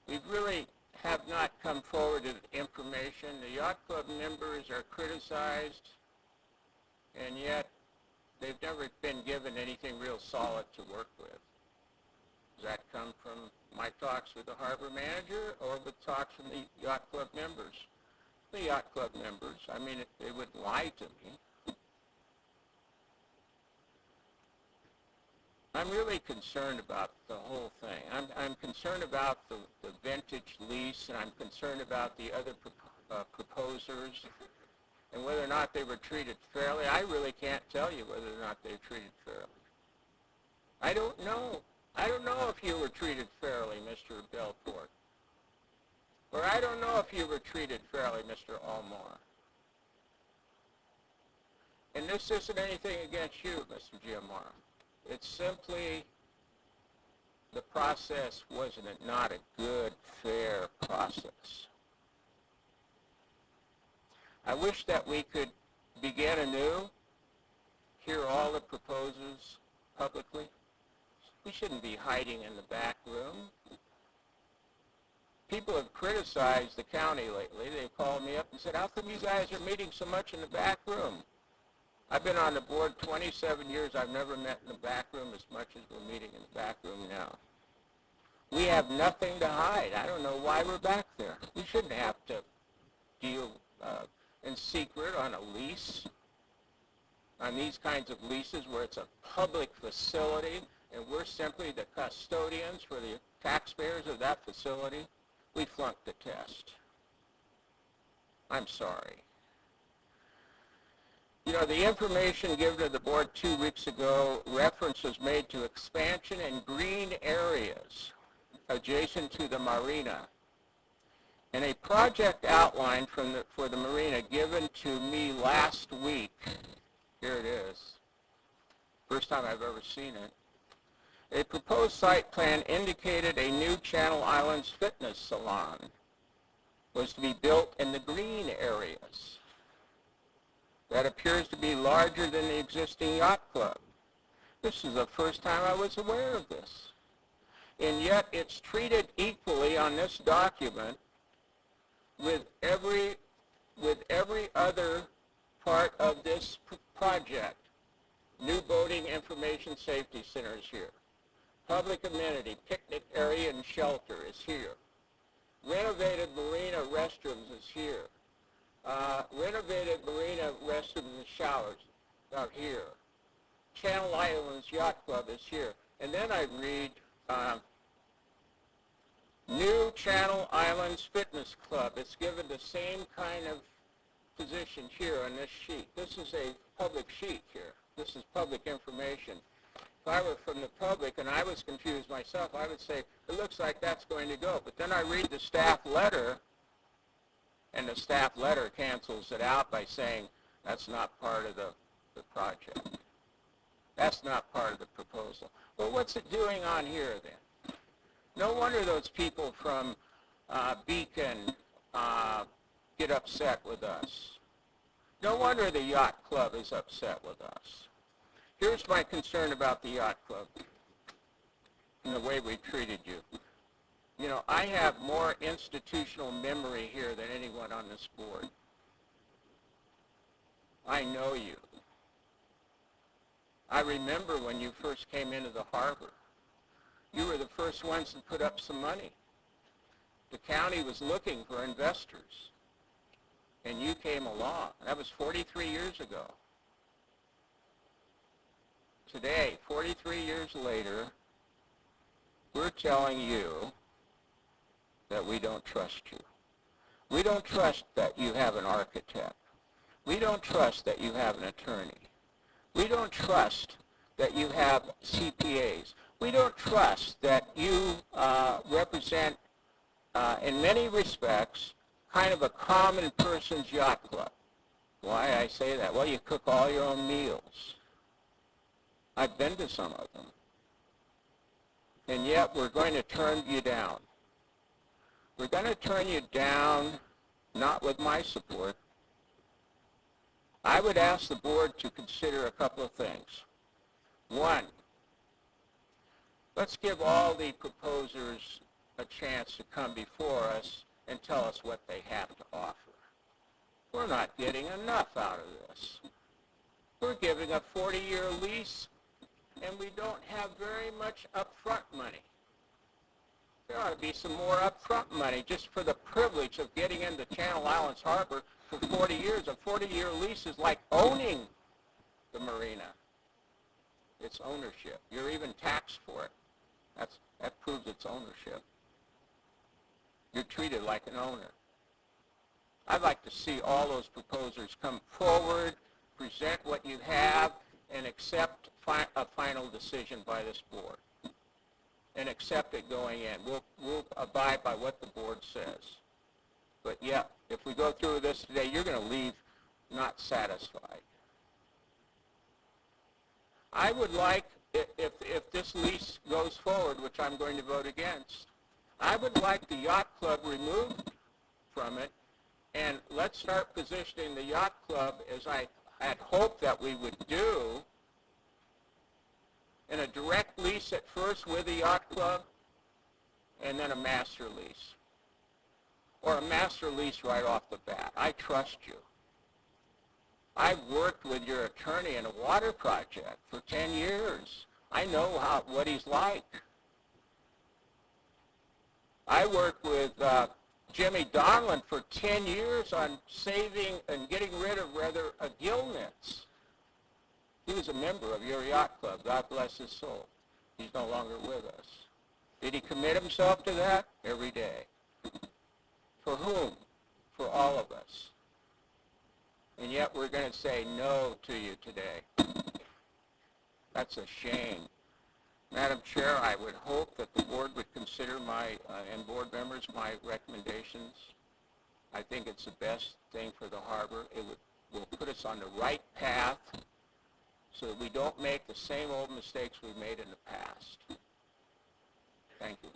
We really have not come forward with information. The Yacht Club members are criticized, and yet they've never been given anything real solid to work with. Does that come from my talks with the harbor manager or with talks from the Yacht Club members? The Yacht Club members, I mean, they wouldn't lie to me. I'm really concerned about the whole thing. I'm concerned about the vintage lease, and I'm concerned about the other proposers and whether or not they were treated fairly. I really can't tell you whether or not they were treated fairly. I don't know. I don't know if you were treated fairly, Mr. Belport. Or I don't know if you were treated fairly, Mr. Almar. And this isn't anything against you, Mr. Giamar. It's simply the process wasn't not a good, fair process. I wish that we could begin anew, hear all the proposals publicly. We shouldn't be hiding in the back room. People have criticized the county lately. They've called me up and said, how come you guys are meeting so much in the back room? I've been on the board 27 years. I've never met in the back room as much as we're meeting in the back room now. We have nothing to hide. I don't know why we're back there. We shouldn't have to deal in secret on a lease, on these kinds of leases where it's a public facility and we're simply the custodians for the taxpayers of that facility. We flunked the test. I'm sorry. You know, the information given to the board 2 weeks ago, reference was made to expansion in green areas adjacent to the marina. And a project outline for the marina given to me last week, here it is, first time I've ever seen it. A proposed site plan indicated a new Channel Islands fitness salon was to be built in the green areas. That appears to be larger than the existing yacht club. This is the first time I was aware of this. And yet it's treated equally on this document with every other part of this project. New boating information safety center is here. public amenity, picnic area and shelter is here. Renovated marina restrooms is here. Renovated marina restrooms and showers are here. Channel Islands Yacht Club is here. And then I read new Channel Islands Fitness Club. It's given the same kind of position here on this sheet. This is a public sheet here. This is public information. If I were from the public and I was confused myself, I would say, it looks like that's going to go. But then I read the staff letter, and the staff letter cancels it out by saying that's not part of the project. That's not part of the proposal. Well, what's it doing on here then? No wonder those people from Beacon get upset with us. No wonder the Yacht Club is upset with us. Here's my concern about the Yacht Club and the way we treated you. You know, I have more institutional memory here than anyone on this board. I know you. I remember when you first came into the harbor. You were the first ones to put up some money. The county was looking for investors, and you came along. That was 43 years ago. Today, 43 years later, we're telling you that we don't trust you. We don't trust that you have an architect. We don't trust that you have an attorney. We don't trust that you have CPAs. We don't trust that you represent, in many respects, kind of a common person's yacht club. Why I say that? Well, you cook all your own meals. I've been to some of them. And yet we're going to turn you down. We're going to turn you down, not with my support. I would ask the board to consider a couple of things. One, let's give all the proposers a chance to come before us and tell us what they have to offer. We're not getting enough out of this. We're giving a 40-year lease, and we don't have very much upfront money. There ought to be some more upfront money just for the privilege of getting into Channel Islands Harbor for 40 years. A 40-year lease is like owning the marina. It's ownership. You're even taxed for it. That proves its ownership. You're treated like an owner. I'd like to see all those proposers come forward, present what you have, and accept a final decision by this board. And accept it going in. We'll abide by what the board says. But yeah, if we go through this today, you're going to leave not satisfied. I would like, if this lease goes forward, which I'm going to vote against, I would like the Yacht Club removed from it, and let's start positioning the Yacht Club, as I had hoped that we would do, in a direct lease at first with the Yacht Club, and then a master lease. Or a master lease right off the bat. I trust you. I've worked with your attorney in a water project for 10 years. I know what he's like. I worked with Jimmy Donlan for 10 years on saving and getting rid of gill nets. He was a member of your yacht club. God bless his soul. He's no longer with us. Did he commit himself to that? Every day. For whom? For all of us. And yet we're going to say no to you today. That's a shame. Madam Chair, I would hope that the board would consider and board members, my recommendations. I think it's the best thing for the harbor. It will put us on the right path so that we don't make the same old mistakes we've made in the past. Thank you.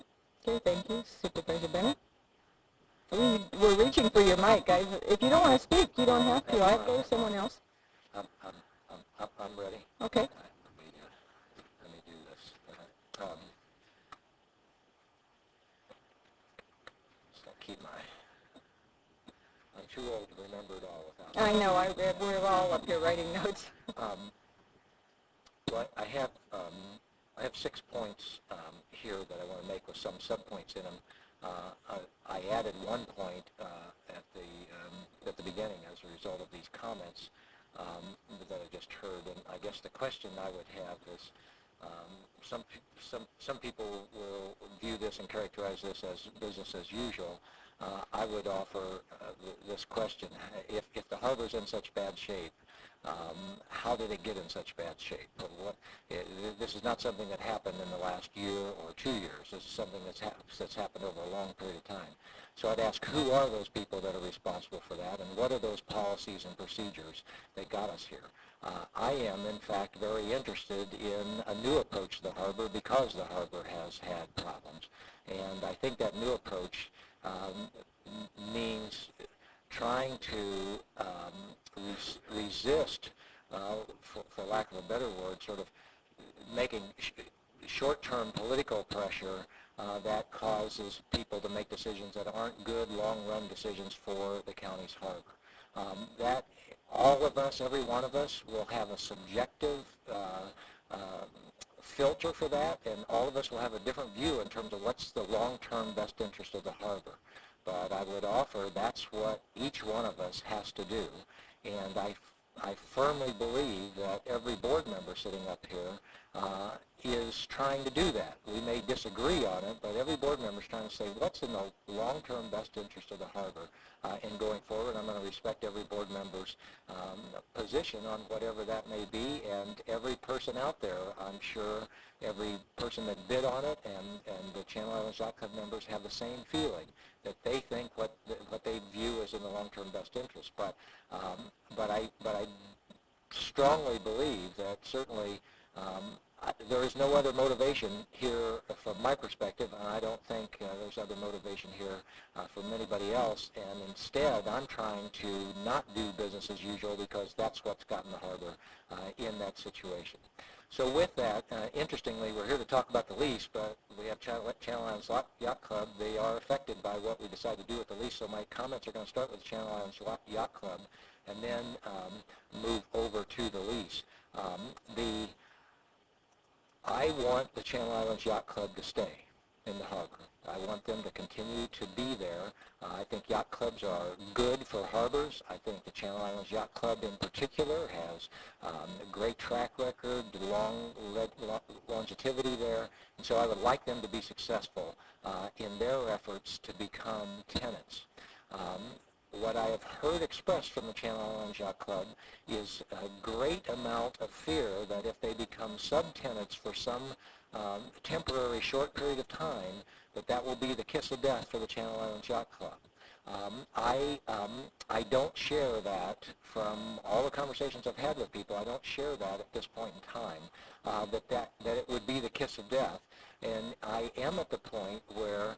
Okay, thank you. Supervisor Bennett? We're reaching for your mic, guys. If you don't want to speak, you don't have to. I'll go to someone else. I'm ready. Okay. Let me do this. Just keep I'm too old to remember it all without. I know. We're all up here writing notes. Well, I have I have 6 points here that I want to make with some subpoints in them. I added 1 point at the beginning as a result of these comments that I just heard, and I guess the question I would have is, some people will view this and characterize this as business as usual. I would offer this question: if the harbor's in such bad shape, how did it get in such bad shape? This is not something that happened in the last year or 2 years. This is something that's happened over a long period of time. So I'd ask, who are those people that are responsible for that, and what are those policies and procedures that got us here? I am, in fact, very interested in a new approach to the harbor because the harbor has had problems. And I think that new approach means trying to resist, for lack of a better word, sort of making short-term political pressure that causes people to make decisions that aren't good long-run decisions for the county's harbor. That all of us, every one of us, will have a subjective filter for that, and all of us will have a different view in terms of what's the long-term best interest of the harbor. But I would offer that's what each one of us has to do, and I firmly believe that every board member sitting up here is trying to do that. We may disagree on it, but every board member is trying to say what's in the long-term best interest of the harbor. And going forward, I'm going to respect every board member's position on whatever that may be, and every person out there, I'm sure every person that bid on it and the Channel Islands Yacht Club members have the same feeling, that they think what they view as in the long-term best interest. But I strongly believe that certainly there is no other motivation here from my perspective, and I don't think there's other motivation here from anybody else. And instead, I'm trying to not do business as usual because that's what's gotten the harbor in that situation. So with that, interestingly, we're here to talk about the lease, but we have Channel Islands Yacht Club. They are affected by what we decide to do with the lease, so my comments are going to start with Channel Islands Yacht Club and then move over to the lease. I want the Channel Islands Yacht Club to stay in the harbor. I want them to continue to be there. I think yacht clubs are good for harbors. I think the Channel Islands Yacht Club in particular has a great track record, long longevity there, and so I would like them to be successful in their efforts to become tenants. What I have heard expressed from the Channel Islands Yacht Club is a great amount of fear that if they become subtenants for some temporary short period of time, that will be the kiss of death for the Channel Islands Yacht Club. I don't share that from all the conversations I've had with people. I don't share that at this point in time, that it would be the kiss of death. And I am at the point where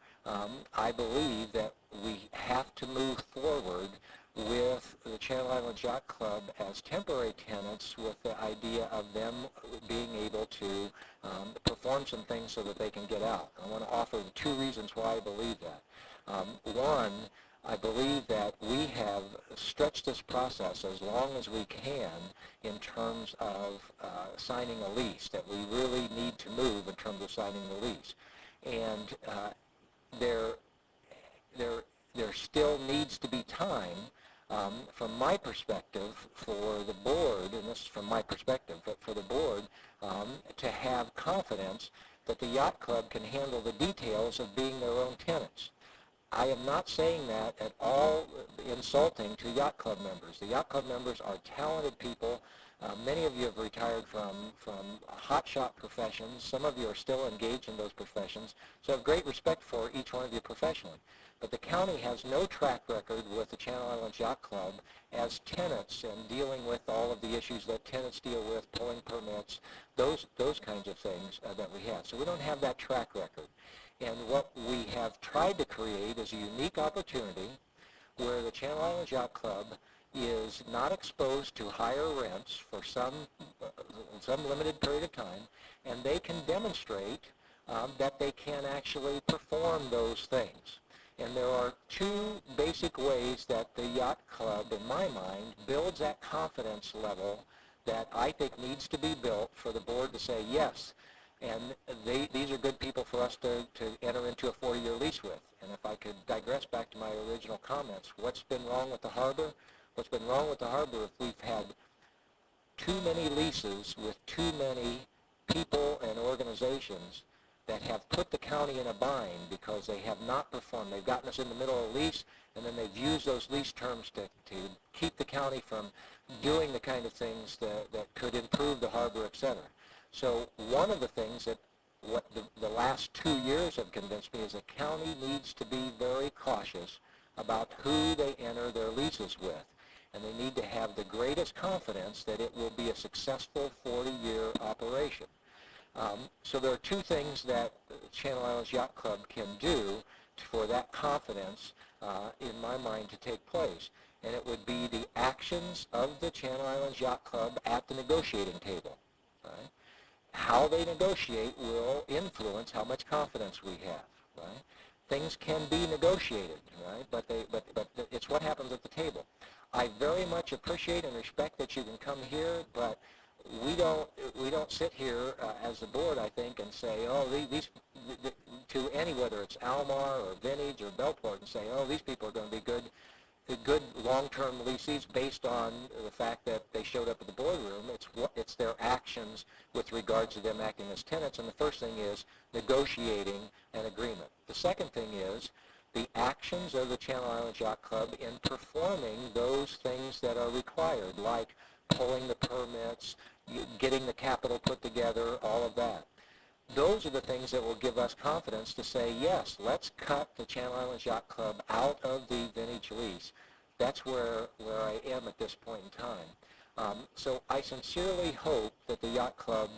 I believe that we have to move forward with the Channel Islands Yacht Club as temporary tenants with the idea of them being able to perform some things so that they can get out. I want to offer 2 reasons why I believe that. One, I believe that we have stretched this process as long as we can in terms of signing a lease, that we really need to move in terms of signing the lease. And there still needs to be time, from my perspective, for the board, and this is from my perspective, but for the board to have confidence that the yacht club can handle the details of being their own tenants. I am not saying that at all insulting to yacht club members. The yacht club members are talented people. Many of you have retired from hotshot professions. Some of you are still engaged in those professions. So I have great respect for each one of you professionally. But the county has no track record with the Channel Islands Yacht Club as tenants and dealing with all of the issues that tenants deal with, pulling permits, those kinds of things that we have. So we don't have that track record. And what we have tried to create is a unique opportunity where the Channel Islands Yacht Club is not exposed to higher rents for some limited period of time, and they can demonstrate that they can actually perform those things. And there are 2 basic ways that the yacht club, in my mind, builds that confidence level that I think needs to be built for the board to say, yes, And these are good people for us to enter into a 40-year lease with. And if I could digress back to my original comments, what's been wrong with the harbor? What's been wrong with the harbor if we've had too many leases with too many people and organizations that have put the county in a bind because they have not performed. They've gotten us in the middle of a lease, and then they've used those lease terms to keep the county from doing the kind of things that could improve the harbor, et cetera. So one of the things that what the last 2 years have convinced me is the county needs to be very cautious about who they enter their leases with. And they need to have the greatest confidence that it will be a successful 40-year operation. So there are two things that Channel Islands Yacht Club can do for that confidence, in my mind, to take place. And it would be the actions of the Channel Islands Yacht Club at the negotiating table. Right? How they negotiate will influence how much confidence we have. Right? Things can be negotiated, right? But it's what happens at the table. I very much appreciate and respect that you can come here, but we don't sit here as a board, I think, and say, oh, these to any, whether it's Almar or Vintage or Bellport, and say, oh, these people are going to be good long-term leases based on the fact that they showed up at the boardroom. It's their actions with regards to them acting as tenants, and the first thing is negotiating an agreement. The second thing is the actions of the Channel Islands Yacht Club in performing those things that are required, like pulling the permits, getting the capital put together, all of that. Those are the things that will give us confidence to say, yes, let's cut the Channel Islands Yacht Club out of the Vintage lease. That's where I am at this point in time. So I sincerely hope that the Yacht Club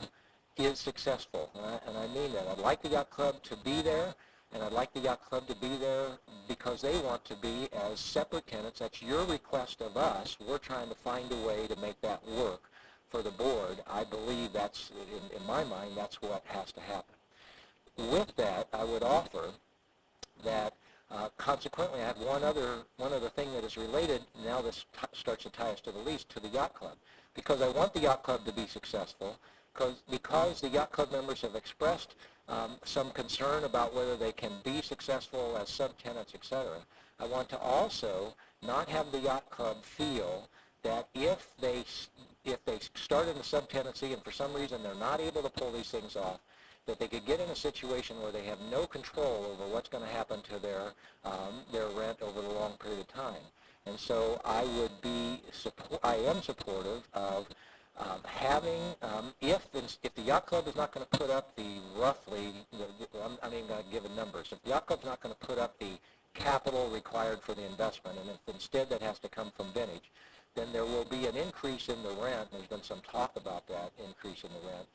is successful, and I mean that. I'd like the Yacht Club to be there, and I'd like the Yacht Club to be there because they want to be as separate tenants. That's your request of us. We're trying to find a way to make that work for the board. I believe that's, in my mind, that's what has to happen. With that, I would offer that consequently, I have one other thing that is related. Now this starts to tie us to the lease, to the Yacht Club, because I want the Yacht Club to be successful, because the Yacht Club members have expressed some concern about whether they can be successful as subtenants, etc. I want to also not have the Yacht Club feel that if they start in the subtenancy and for some reason they're not able to pull these things off, that they could get in a situation where they have no control over what's going to happen to their rent over the long period of time. And so I am supportive of having, if the Yacht Club is not going to put up the roughly, I'm not even going to give a number, so if the Yacht Club is not going to put up the capital required for the investment, and if instead that has to come from Vintage, then there will be an increase in the rent. There's been some talk about that increase in the rent.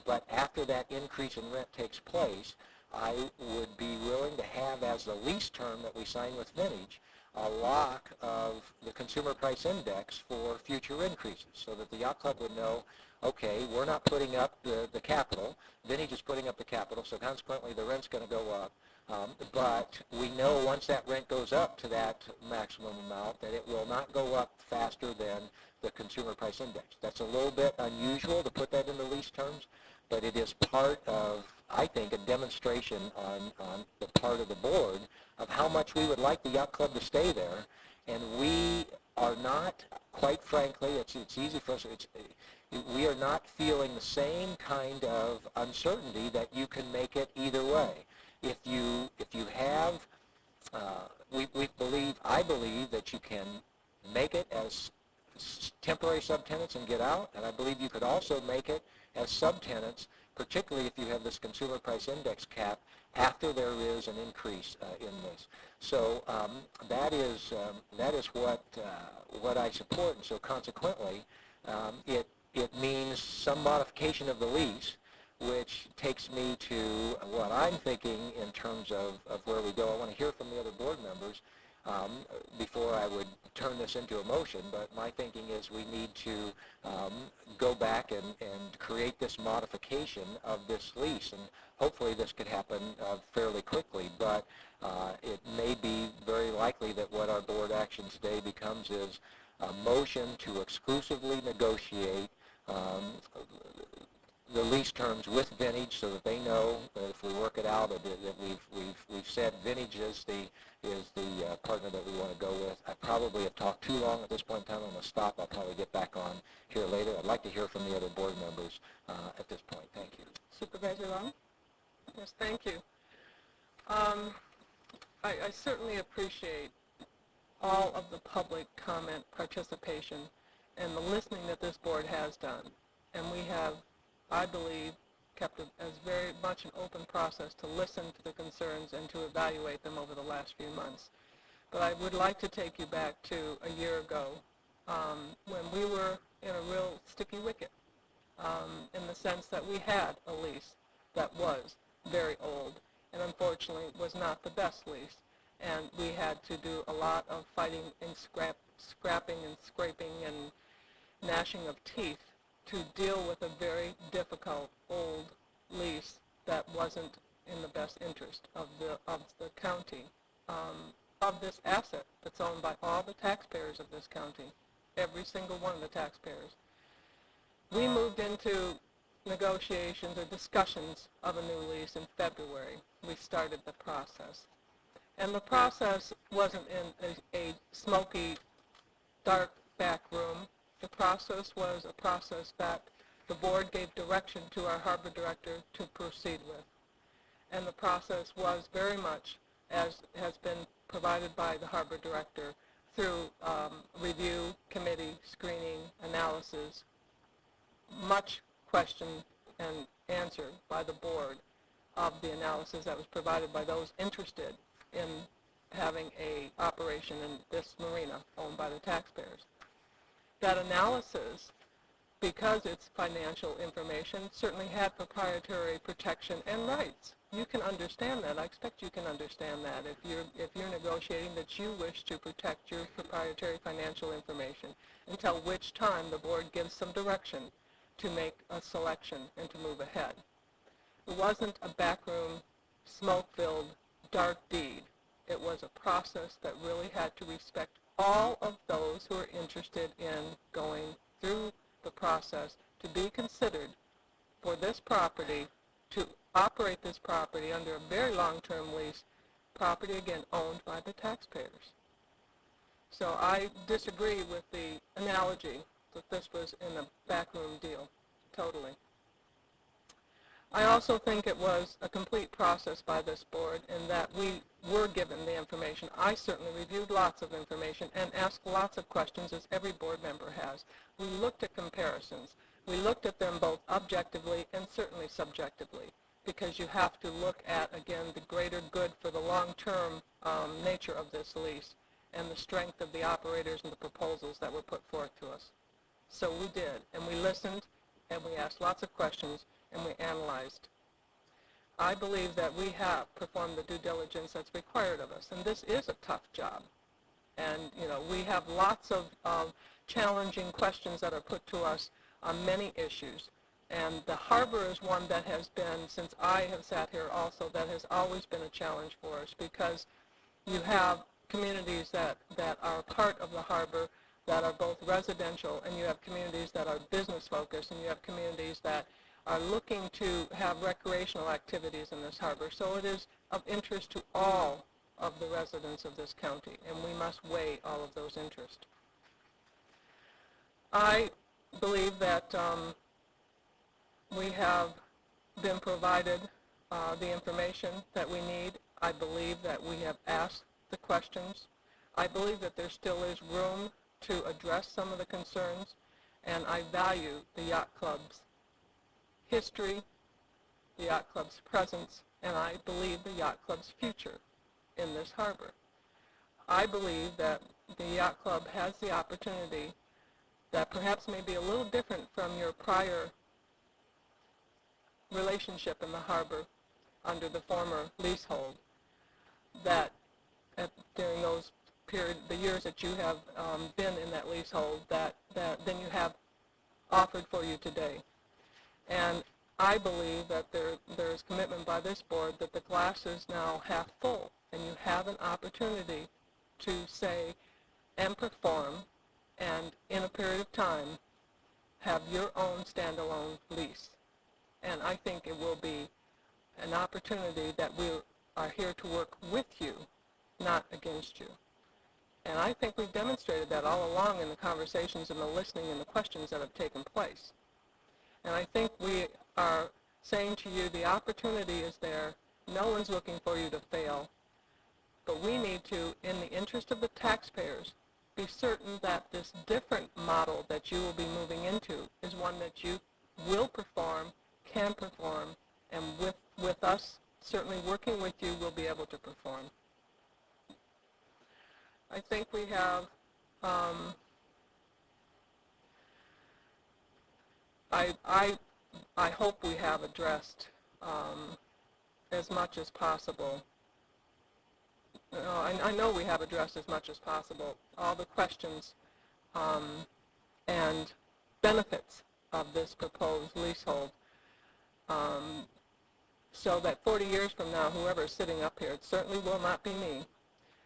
But after that increase in rent takes place, I would be willing to have as the lease term that we sign with Vintage a lock of the consumer price index for future increases so that the Yacht Club would know, okay, we're not putting up the capital. Vintage is putting up the capital, so consequently the rent's going to go up. But we know once that rent goes up to that maximum amount that it will not go up faster than the consumer price index. That's a little bit unusual to put that in the lease terms, but it is part of, I think, a demonstration on the part of the board of how much we would like the Yacht Club to stay there. And we are not, quite frankly, it's easy for us, we are not feeling the same kind of uncertainty that you can make it either way. If you have, I believe that you can make it as temporary subtenants and get out, and I believe you could also make it as subtenants, particularly if you have this consumer price index cap after there is an increase in this. So that is what I support, and so consequently, it means some modification of the lease, which takes me to what I'm thinking in terms of where we go. I want to hear from the other board members before I would turn this into a motion, but my thinking is we need to go back and create this modification of this lease, and hopefully this could happen fairly quickly, but it may be very likely that what our board action today becomes is a motion to exclusively negotiate the lease terms with Vintage so that they know that if we work it out that we've said Vintage is the partner that we want to go with. I probably have talked too long at this point in time. I'm going to stop. I'll probably get back on here later. I'd like to hear from the other board members at this point. Thank you. Supervisor Long? Yes, thank you. I certainly appreciate all of the public comment participation and the listening that this board has done. And we have, I believe, kept it as very much an open process to listen to the concerns and to evaluate them over the last few months. But I would like to take you back to a year ago when we were in a real sticky wicket in the sense that we had a lease that was very old and unfortunately was not the best lease. And we had to do a lot of fighting and scrapping and scraping and gnashing of teeth to deal with a very difficult old lease that wasn't in the best interest of the county, of this asset that's owned by all the taxpayers of this county, every single one of the taxpayers. We moved into negotiations or discussions of a new lease in February. We started the process. And the process wasn't in a smoky, dark back room. The process was a process that the board gave direction to our harbor director to proceed with. And the process was very much, as has been provided by the harbor director, through review, committee, screening, analysis, much questioned and answered by the board of the analysis that was provided by those interested in having a operation in this marina owned by the taxpayers. That analysis, because it's financial information, certainly had proprietary protection and rights. You can understand that. I expect you can understand that if you're negotiating that you wish to protect your proprietary financial information until which time the board gives some direction to make a selection and to move ahead. It wasn't a backroom, smoke-filled, dark deed. It was a process that really had to respect all of those who are interested in going through the process to be considered for this property, to operate this property under a very long-term lease, property again owned by the taxpayers. So I disagree with the analogy that this was in a backroom deal, totally. I also think it was a complete process by this board in that we were given the information. I certainly reviewed lots of information and asked lots of questions, as every board member has. We looked at comparisons. We looked at them both objectively and certainly subjectively, because you have to look at, again, the greater good for the long-term nature of this lease and the strength of the operators and the proposals that were put forth to us. So we did, and we listened, and we asked lots of questions, and we analyzed. I believe that we have performed the due diligence that's required of us, and this is a tough job. And, you know, we have lots of challenging questions that are put to us on many issues. And the harbor is one that has been, since I have sat here also, that has always been a challenge for us, because you have communities that are part of the harbor that are both residential, and you have communities that are business focused, and you have communities that are looking to have recreational activities in this harbor. So it is of interest to all of the residents of this county, and we must weigh all of those interests. I believe that we have been provided the information that we need. I believe that we have asked the questions. I believe that there still is room to address some of the concerns, and I value the Yacht Club's history, the Yacht Club's presence, and I believe the Yacht Club's future in this harbor. I believe that the Yacht Club has the opportunity that perhaps may be a little different from your prior relationship in the harbor under the former leasehold, that during those the years that you have been in that leasehold, that then you have offered for you today. And I believe that there's commitment by this board that the glass is now half full, and you have an opportunity to say and perform, and in a period of time have your own standalone lease. And I think it will be an opportunity that we are here to work with you, not against you. And I think we've demonstrated that all along in the conversations and the listening and the questions that have taken place. And I think we are saying to you the opportunity is there. No one's looking for you to fail. But we need to, in the interest of the taxpayers, be certain that this different model that you will be moving into is one that you will perform, can perform, and with us certainly working with you, we'll be able to perform. I think we have, I hope we have addressed as much as possible. I know we have addressed as much as possible all the questions and benefits of this proposed leasehold, so that 40 years from now, whoever is sitting up here, it certainly will not be me,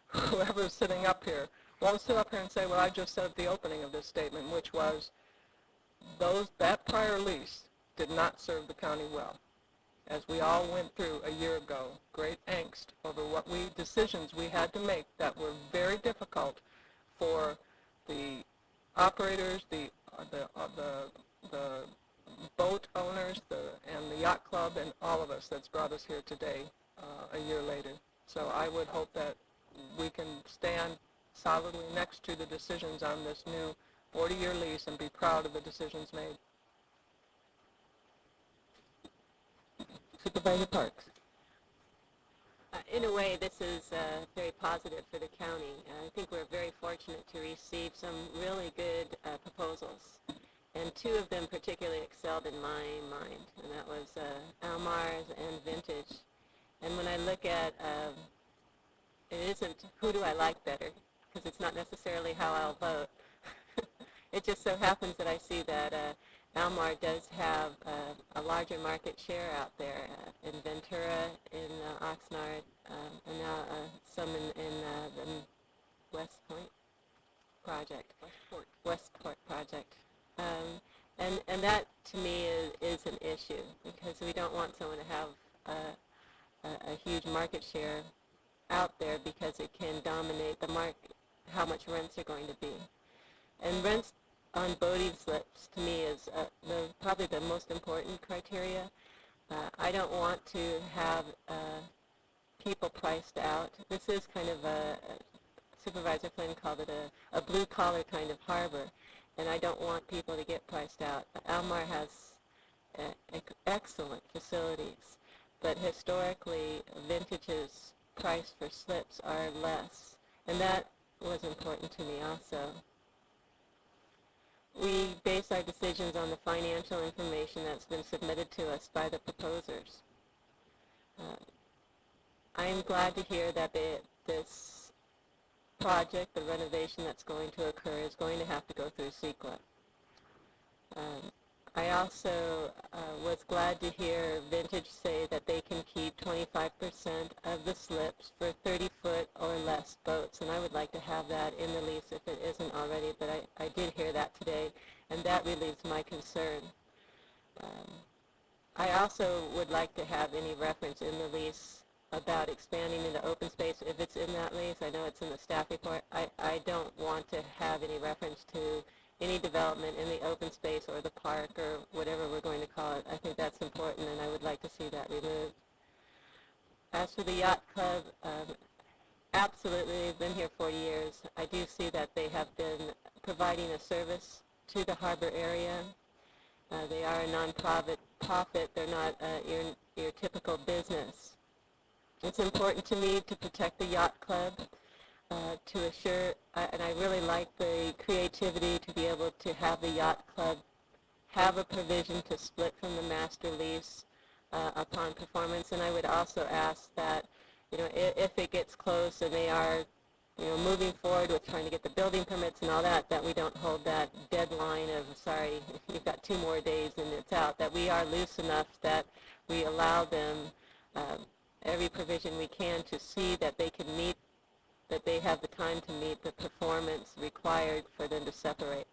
whoever is sitting up here, won't sit up here and say what I just said at the opening of this statement, which was that prior lease did not serve the county well. As we all went through a year ago, great angst over what decisions we had to make that were very difficult for the operators, the boat owners, and the yacht club, and all of us that's brought us here today a year later. So I would hope that we can stand solidly next to the decisions on this new 40-year lease and be proud of the decisions made. Supervisor Parks. In a way, this is very positive for the county. I think we're very fortunate to receive some really good proposals, and two of them particularly excelled in my mind, and that was Almar's and Vintage. And when I look at it isn't who do I like better, because it's not necessarily how I'll vote. It just so happens that I see that Almar does have a larger market share out there in Ventura, in Oxnard, and now some in the West Point project, Westport project. And that, to me, is an issue, because we don't want someone to have a huge market share out there, because it can dominate the market, how much rents are going to be. And rents on boating slips, to me, is probably the most important criteria. I don't want to have people priced out. This is kind of Supervisor Flynn called it a blue-collar kind of harbor, and I don't want people to get priced out. Almar has excellent facilities, but historically, Vintage's price for slips are less, and that was important to me also. We base our decisions on the financial information that's been submitted to us by the proposers. I am glad to hear that this project, the renovation that's going to occur, is going to have to go through CEQA. I also was glad to hear Vintage say that they can keep 25% of the slips for 30-foot or less boats, and I would like to have that in the lease if it isn't already, but I did hear that today, and that relieves my concern. I also would like to have any reference in the lease about expanding into open space. If it's in that lease, I know it's in the staff report, I don't want to have any reference to any development in the open space or the park or whatever we're going to call it. I think that's important, and I would like to see that removed. As for the yacht club, absolutely, they've been here 40 years. I do see that they have been providing a service to the harbor area. They are a non-profit. They're not your typical business. It's important to me to protect the yacht club, to assure, and I really like the creativity to be able to have the yacht club have a provision to split from the master lease upon performance. And I would also ask that, if it gets close and they are, moving forward with trying to get the building permits and all that, that we don't hold that deadline of, sorry, you've got 2 more days and it's out, that we are loose enough that we allow them every provision we can to see that they can meet, that they have the time to meet the performance required for them to separate.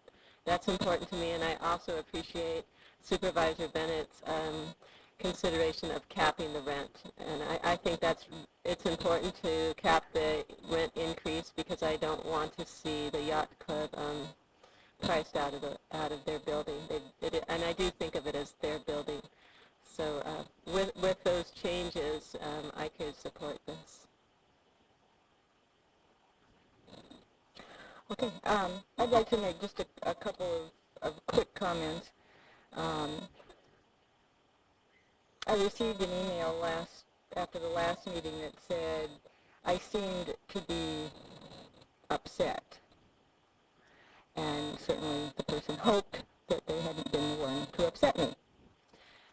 That's important to me, and I also appreciate Supervisor Bennett's consideration of capping the rent. And I think it's important to cap the rent increase because I don't want to see the yacht club priced out of their building. And I do think of it as their building. So with those changes, I could support this. Okay, I'd like to make just a couple of quick comments. I received an email after the last meeting that said I seemed to be upset. And certainly the person hoped that they hadn't been the one to upset me.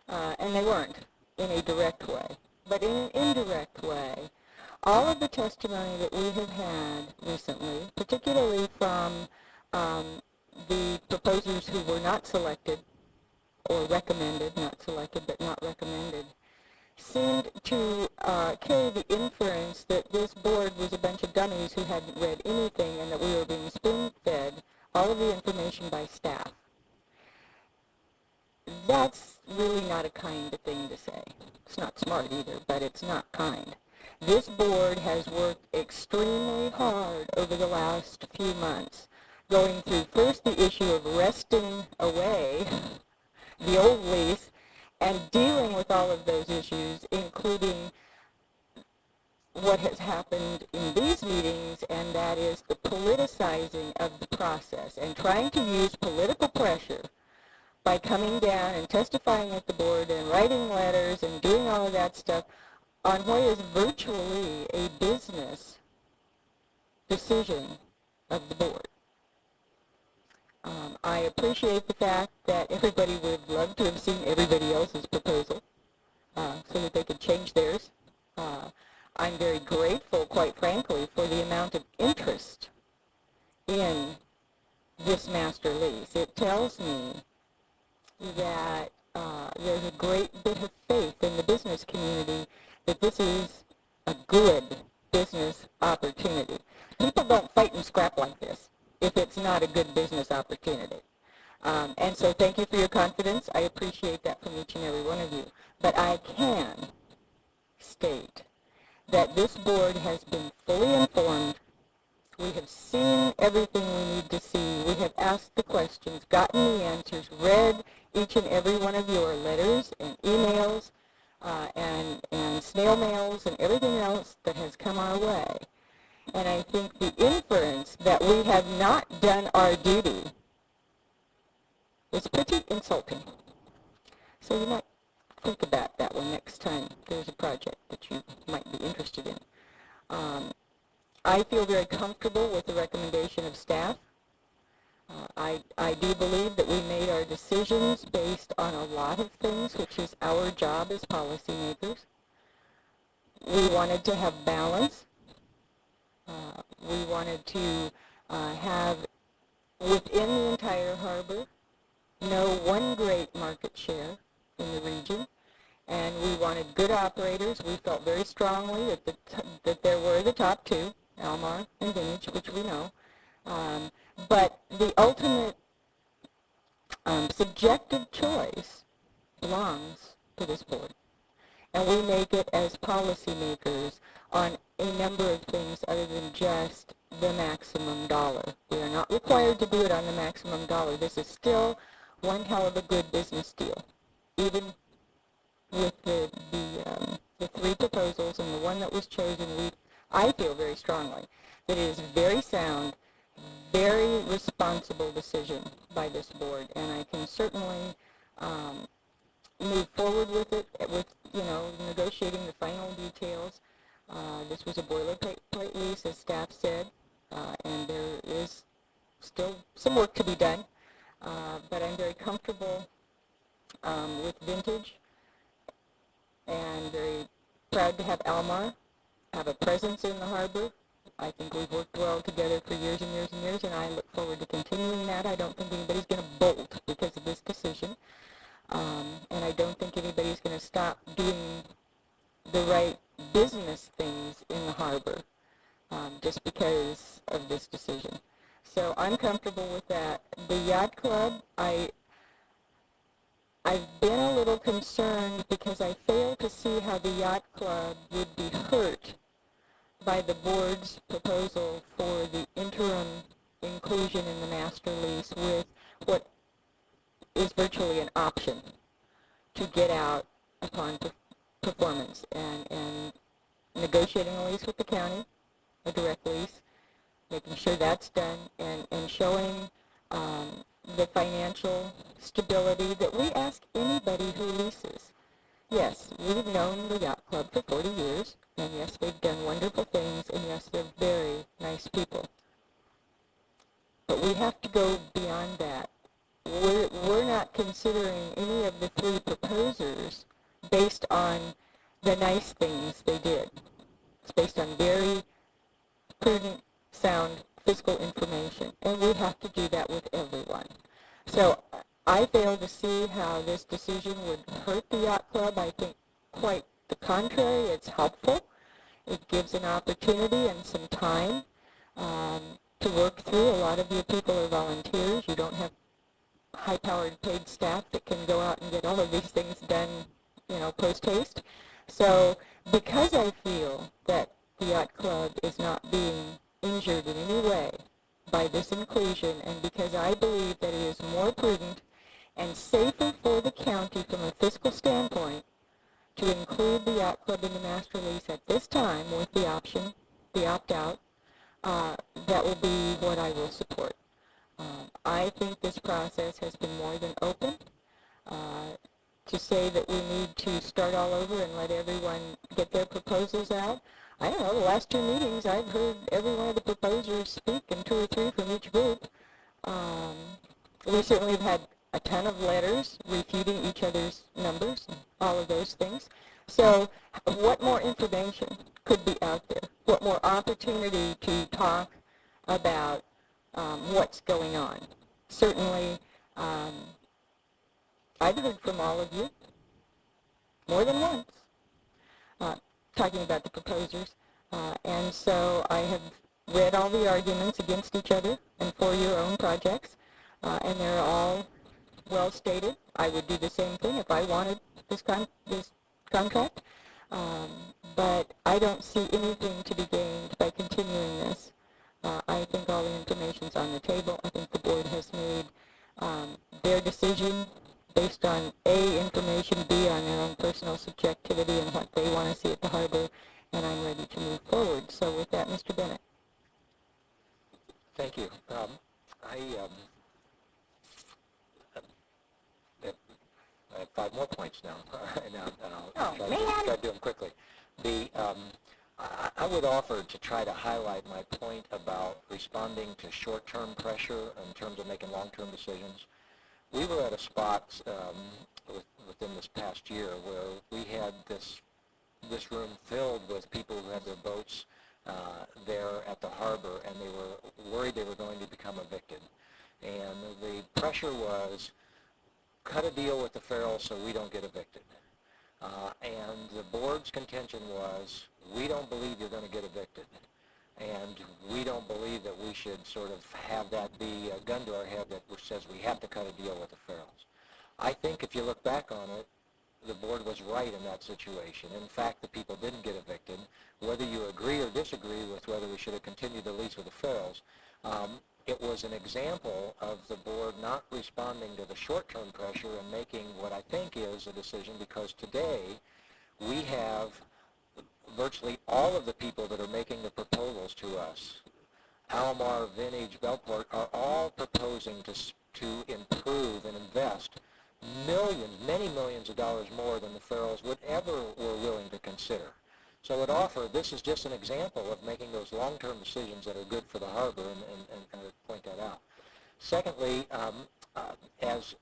And they weren't in a direct way. But in an indirect way, all of the testimony that we have had recently, particularly from the proposers who were not selected, or recommended, not selected, but not recommended, seemed to carry the inference that this board was a bunch of dummies who hadn't read anything and that we were being spoon-fed all of the information by staff. That's really not a kind thing to say. It's not smart either, but it's not kind. This board has worked extremely hard over the last few months, going through first the issue of wresting away the old lease and dealing with all of those issues, including what has happened in these meetings, and that is the politicizing of the process and trying to use political pressure by coming down and testifying at the board and writing letters and doing all of that stuff on what is virtually a business decision of the board. I appreciate the fact that everybody would love to have seen everybody else's proposal so that they could change theirs. I'm very grateful, quite frankly, for the amount of interest in this master lease. It tells me that there's a great bit of faith in the business community that this is a good business opportunity. People don't fight and scrap like this if it's not a good business opportunity. And so thank you for your confidence. I appreciate that from each and every one of you. But I can state that this board has been fully informed. We have seen everything we need to see. We have asked the questions, gotten the answers, read each and every one of your letters and emails and snail mails and everything else that has come our way. And I think the inference that we have not done our duty is pretty insulting. So you might think about that one next time there's a project that you might be interested in. I feel very comfortable with the recommendation of staff. I do believe that we made our decisions based on a lot of things, which is our job as policymakers. We wanted to have balance. We wanted to have, within the entire harbor, no one great market share in the region. And we wanted good operators. We felt very strongly that there were the top two, Almar and Vintage, which we know. But the ultimate subjective choice belongs to this board. And we make it as policymakers on a number of things other than just the maximum dollar. We are not required to do it on the maximum dollar. This is still one hell of a good business deal, even with the three proposals and the one that was chosen. I feel very strongly that it is a very sound, very responsible decision by this board, and I can certainly move forward with it, with negotiating the final details. This was a boilerplate lease, as staff said, and there is still some work to be done, but I'm very comfortable with Vintage and very proud to have Almar have a presence in the harbor. I think we've worked well together for years and years and years, and I look forward to continuing that. I don't think anybody's going to bolt because of this decision, and I don't think anybody's going to stop doing the right business things in the harbor just because of this decision. So I'm comfortable with that. The yacht club, I I've been a little concerned because I fail to see how the yacht club would be hurt by the board's proposal for the interim inclusion in the master lease with what is virtually an option to get out upon performance and negotiating a lease with the county, a direct lease, making sure that's done, and showing the financial stability that we ask anybody who leases. Yes, we've known the yacht club for 40 years, and yes, they've done wonderful things, and yes, they're very nice people. But we have to go beyond that. We're not considering any of the three proposers based on the nice things they did. It's based on very prudent, sound fiscal information, and we have to do that with everyone. So I fail to see how this decision would hurt the yacht club. I think quite the contrary. It's helpful. It gives an opportunity and some time to work through. A lot of you people are volunteers. You don't have high-powered paid staff that can go out and get all of these things done, post-haste. So because I feel that the yacht club is not being injured in any way by this inclusion, and because I believe that it is more prudent and safer for the county from a fiscal standpoint to include the yacht club in the master lease at this time with the option, the opt-out, that will be what I will support. I think this process has been more than open. To say that we need to start all over and let everyone get their proposals out, I don't know, the last two meetings I've heard every one of the proposers speak, and two or three from each group. We certainly have had a ton of letters refuting each other's numbers and all of those things. So what more information could be out there? What more opportunity to talk about what's going on? Certainly, I've heard from all of you more than once talking about the proposers. And so I have read all the arguments against each other and for your own projects, and they're all well stated. I would do the same thing if I wanted this contract, but I don't see anything to be gained by continuing this. I think all the information's on the table. I think the board has made their decision based on A, information, B, on their own personal subjectivity and what they want to see at the harbor, and I'm ready to move forward. So with that, Mr. Bennett. Thank you. I have 5 more points now, and I'll try to do them quickly. I would offer to try to highlight my point about responding to short-term pressure in terms of making long-term decisions. We were at a spot within this past year where we had this room filled with people who had their boats there at the harbor, and they were worried they were going to become evicted. And the pressure was, cut a deal with the Farrells so we don't get evicted. And the board's contention was, we don't believe you're going to get evicted. And we don't believe that we should sort of have that be a gun to our head that says we have to cut a deal with the Farrells. I think if you look back on it, the board was right in that situation. In fact, the people didn't get evicted. Whether you agree or disagree with whether we should have continued the lease with the Farrells, it was an example of the board not responding to the short-term pressure and making what I think is a decision, because today we have virtually all of the people that are making the proposals to us, Almar, Vintage, Belport, are all proposing to improve and invest millions, many millions of dollars more than the Farrells would ever were willing to consider. So at offer, this is just an example of making those long-term decisions that are good for the harbor, and I point that out. Secondly, as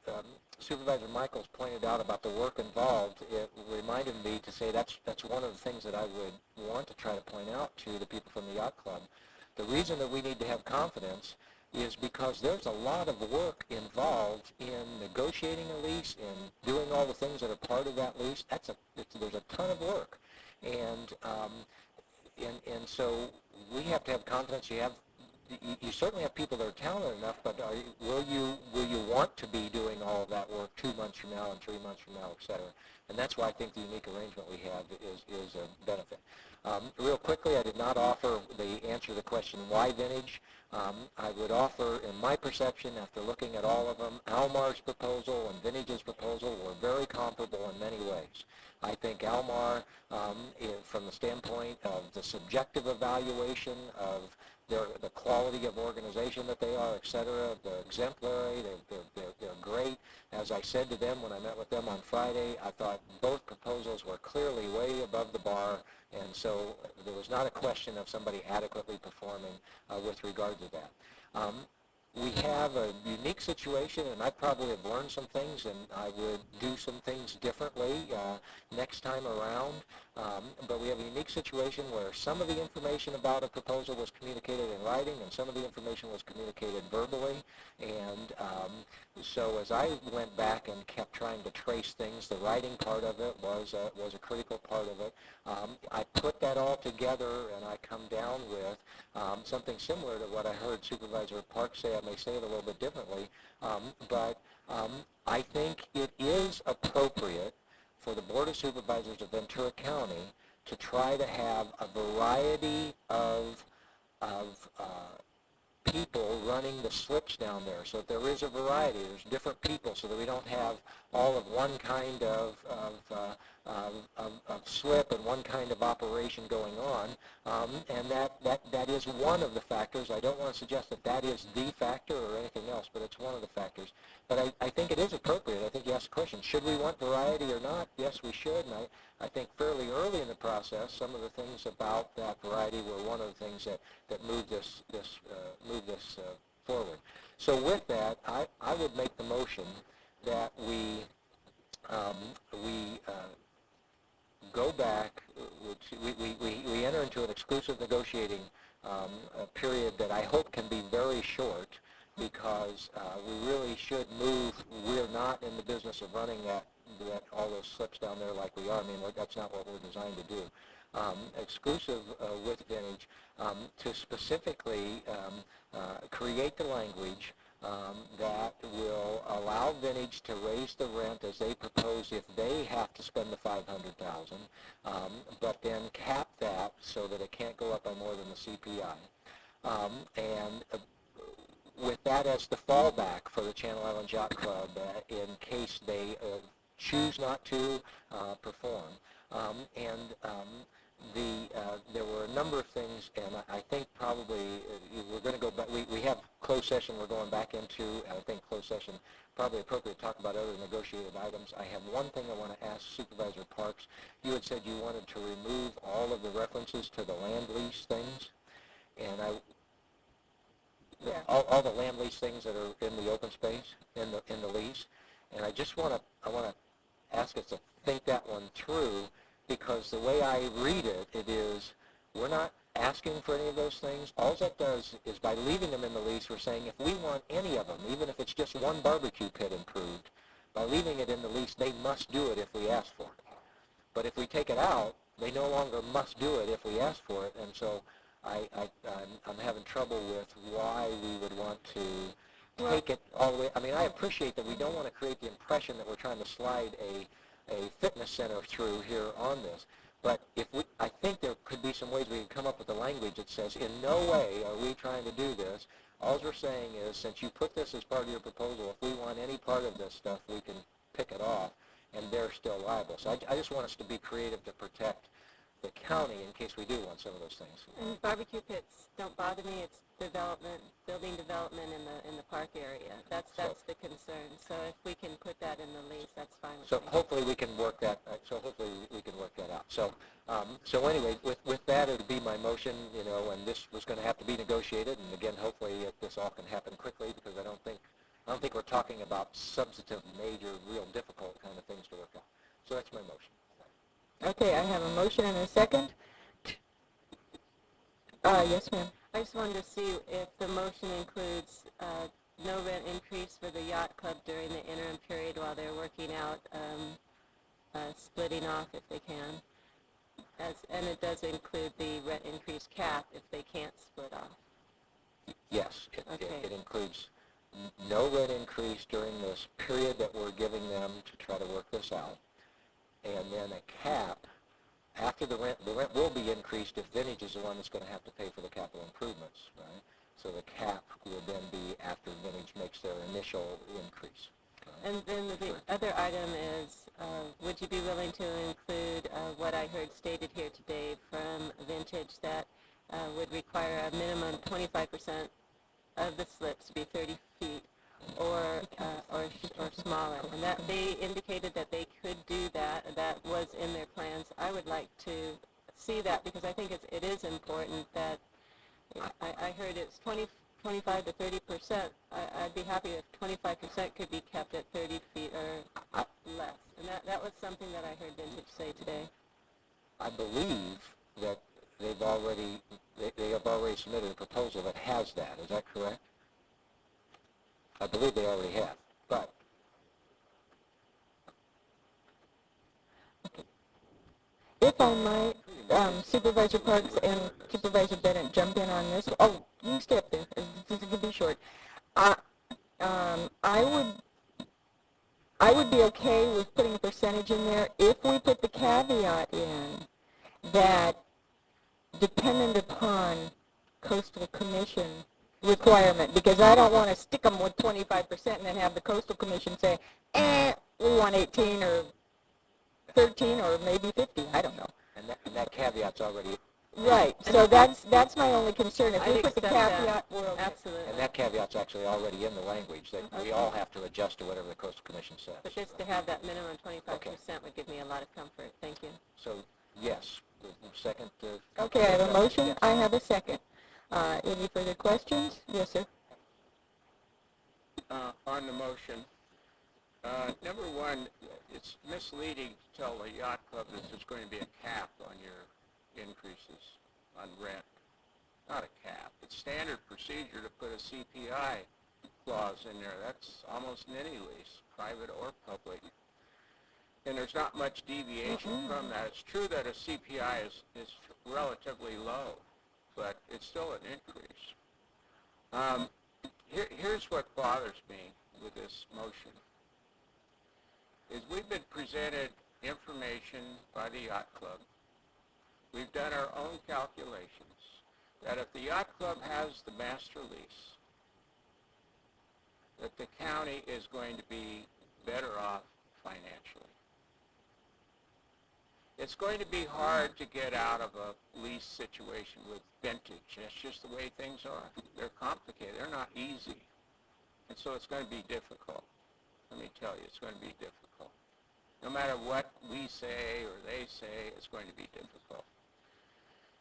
Supervisor Michaels pointed out about the work involved, it reminded me to say that's one of the things that I would want to try to point out to the people from the Yacht Club. The reason that we need to have confidence is because there's a lot of work involved in negotiating a lease, in doing all the things that are part of that lease. There's a ton of work, and so we have to have confidence. You have you certainly have people that are talented enough, but will you want to be doing all of that work 2 months from now and 3 months from now, et cetera? And that's why I think the unique arrangement we have is a benefit. Real quickly, I did not offer the answer to the question, why vintage? I would offer, in my perception, after looking at all of them, Almar's proposal and Vintage's proposal were very comparable in many ways. I think Almar, from the standpoint of the subjective evaluation of the quality of organization that they are, et cetera, they're exemplary, they're great. As I said to them when I met with them on Friday, I thought both proposals were clearly way above the bar, and so there was not a question of somebody adequately performing with regard to that. We have a unique situation, and I probably have learned some things, and I would do some things differently next time around. But we have a unique situation where some of the information about a proposal was communicated in writing, and some of the information was communicated verbally. And so as I went back and kept trying to trace things, the writing part of it was a critical part of it. I put that all together, and I come down with something similar to what I heard Supervisor Parks say. I may say it a little bit differently, but I think it is appropriate for the Board of Supervisors of Ventura County to try to have a variety of people running the slips down there. So if there is a variety, there's different people, so that we don't have all of one kind of slip and one kind of operation going on. And that is one of the factors. I don't want to suggest that that is the factor or anything else, but it's one of the factors. But I think it is appropriate. I think you asked the question, should we want variety or not? Yes, we should. And I think fairly early in the process, some of the things about that variety were one of the things that moved this forward. So with that, I would make the motion that we go back, we enter into an exclusive negotiating period that I hope can be very short, because we really should move. We're not in the business of running all those slips down there like we are. I mean, that's not what we're designed to do. Exclusive with Vintage to specifically create the language that will allow Vintage to raise the rent as they propose if they have to spend the $500,000, but then cap that so that it can't go up by more than the CPI. And with that as the fallback for the Channel Islands Yacht Club in case they choose not to perform. There were a number of things, and I think probably we're going to go back. We have closed session we're going back into, and I think closed session probably appropriate to talk about other negotiated items. I have one thing I want to ask Supervisor Parks. You had said you wanted to remove all of the references to the land lease things, and all the land lease things that are in the open space, in the lease. And I want to ask us to think that one through, because the way I read it, it is we're not asking for any of those things. All that does is by leaving them in the lease, we're saying if we want any of them, even if it's just one barbecue pit improved, by leaving it in the lease, they must do it if we ask for it. But if we take it out, they no longer must do it if we ask for it. And so I'm having trouble with why we would want to take it all the way. I mean, I appreciate that we don't want to create the impression that we're trying to slide a fitness center through here on this. But I think there could be some ways we can come up with a language that says, in no way are we trying to do this. All we're saying is, since you put this as part of your proposal, if we want any part of this stuff, we can pick it off, and they're still liable. So I just want us to be creative to protect the county in case we do want some of those things. And barbecue pits don't bother me. It's building development in the park area. That's the concern. So if we can put that in the lease, that's fine with me. Hopefully we can work that. Out. So anyway, with that, it would be my motion. And this was going to have to be negotiated. And again, hopefully this all can happen quickly, because I don't think we're talking about substantive, major, real difficult kind of things to work out. So that's my motion. Okay, I have a motion and a second. Yes, ma'am. I just wanted to see if the motion includes no rent increase for the yacht club during the interim period while they're working out splitting off if they can. And it does include the rent increase cap if they can't split off. Yes, Okay. it includes no rent increase during this period that we're giving them to try to work this out, and then a cap after the rent will be increased if Vintage is the one that's going to have to pay for the capital improvements, right? So the cap would then be after Vintage makes their initial increase. And then the other item is, would you be willing to include what I heard stated here today from Vintage that would require a minimum 25% of the slips to be 30 feet or smaller, and that they indicated that they could do that. That was in their plans. I would like to see that because I think it is important that I heard it's 25 to 30%. I'd be happy if 25% could be kept at 30 feet or less, and that was something that I heard Vintage say today. I believe that they have already submitted a proposal that has that. Is that correct? I believe they already have, but If I might, Supervisor Parks and Supervisor Bennett jump in on this. Oh, you stay up there. This is going to be short. I would be okay with putting a percentage in there if we put the caveat in that dependent upon Coastal Commission requirement, because I don't want to stick them with 25% and then have the Coastal Commission say, we want 18 or 13 or maybe 50. I don't know. And that caveat's already... Right. So that's my only concern. If we I'd put the accept caveat, that. we're okay. Absolutely. And that caveat's actually already in the language that we all have to adjust to whatever the Coastal Commission says. But just to have that minimum 25% would give me a lot of comfort. Thank you. So, yes. Second... Okay, I have a motion. Yes. I have a second. Any further questions? Yes, sir. On the motion, number one, it's misleading to tell the yacht club that there's going to be a cap on your increases on rent. Not a cap. It's standard procedure to put a CPI clause in there. That's almost in any lease, private or public. And there's not much deviation from that. It's true that a CPI is relatively low, but it's still an increase. Here's what bothers me with this motion, is we've been presented information by the yacht club. We've done our own calculations that if the yacht club has the master lease, that the county is going to be better off financially. It's going to be hard to get out of a lease situation with Vintage. That's just the way things are. They're complicated. They're not easy. And so it's going to be difficult. Let me tell you, it's going to be difficult. No matter what we say or they say, it's going to be difficult.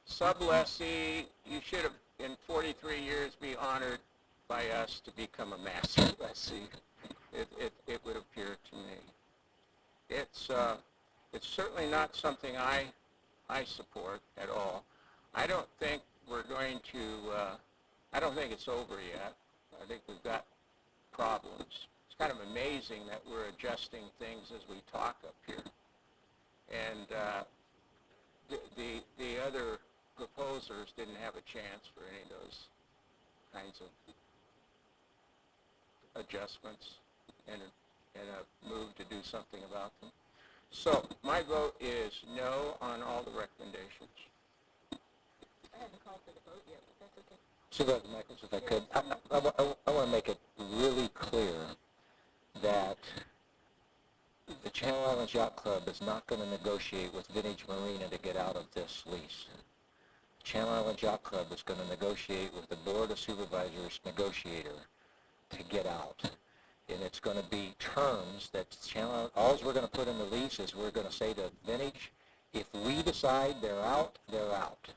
Sublessee, you should have, in 43 years, be honored by us to become a master lessee. It would appear to me. It's certainly not something I support at all. I don't think we're going to, I don't think it's over yet. I think we've got problems. It's kind of amazing that we're adjusting things as we talk up here. And the other proposers didn't have a chance for any of those kinds of adjustments and a move to do something about them. So my vote is no on all the recommendations. I haven't called for the vote yet, but that's okay. Supervisor Michaels, if I could, I want to make it really clear that the Channel Islands Yacht Club is not going to negotiate with Vintage Marina to get out of this lease. Channel Islands Yacht Club is going to negotiate with the Board of Supervisors negotiator to get out. And it's going to be terms that all we're going to put in the lease is we're going to say to Vintage, if we decide they're out, they're out.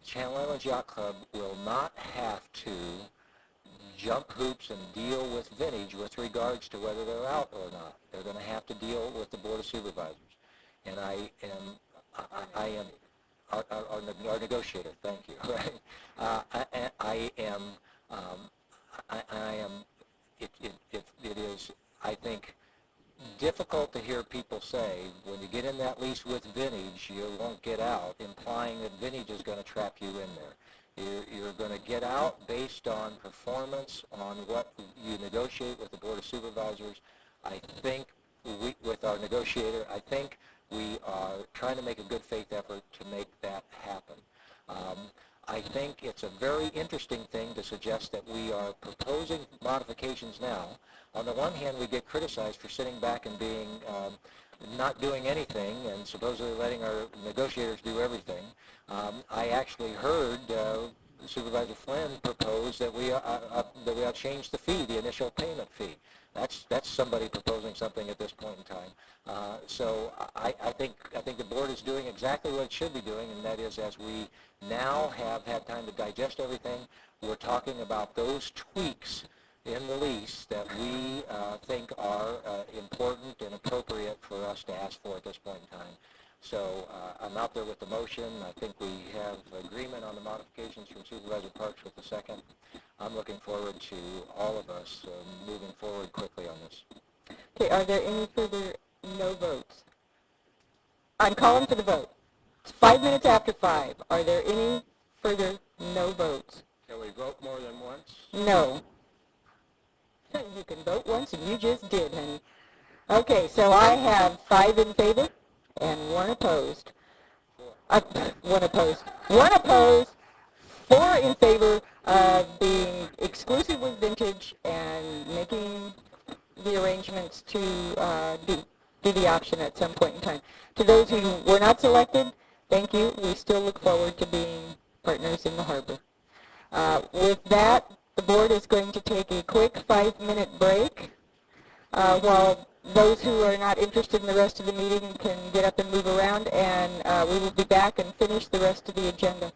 Channel Islands Yacht Club will not have to jump hoops and deal with Vintage with regards to whether they're out or not. They're going to have to deal with the Board of Supervisors. And I am our negotiator, thank you. It is, I think, difficult to hear people say, when you get in that lease with Vintage, you won't get out, implying that Vintage is going to trap you in there. You're going to get out based on performance, on what you negotiate with the Board of Supervisors. I think with our negotiator, I think we are trying to make a good faith effort to make that happen. I think it's a very interesting thing to suggest that we are proposing modifications now. On the one hand, we get criticized for sitting back and being not doing anything and supposedly letting our negotiators do everything. I actually heard Supervisor Flynn propose that we ought to change the fee, the initial payment fee. That's somebody proposing something at this point in time. So I think the board is doing exactly what it should be doing, and that is, as we now have had time to digest everything, we're talking about those tweaks in the lease that we think are important and appropriate for us to ask for at this point in time. So I'm out there with the motion. I think we have agreement on the modifications from Supervisor Parks with the second. I'm looking forward to all of us moving forward quickly on this. Okay, are there any further no votes? I'm calling for the vote. It's 5 minutes after 5. Are there any further no votes? Can we vote more than once? No. You can vote once, and you just did, honey. Okay, so I have 5 in favor and 1 opposed. 1 opposed. 1 opposed. 4 in favor of being exclusive with Vintage and making the arrangements to do the option at some point in time. To those who were not selected, thank you. We still look forward to being partners in the harbor. With that, the board is going to take a quick 5-minute break while those who are not interested in the rest of the meeting can get up and move around, and we will be back and finish the rest of the agenda.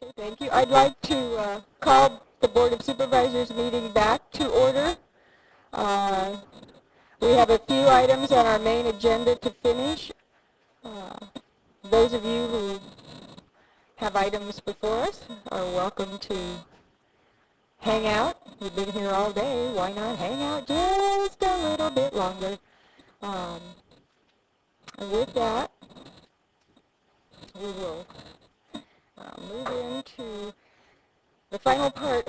Okay, thank you. I'd like to call the Board of Supervisors meeting back to order. We have a few items on our main agenda to finish. Those of you who have items before us are welcome to hang out. You've been here all day. Why not hang out just a little bit longer? And with that, we will move into the final part,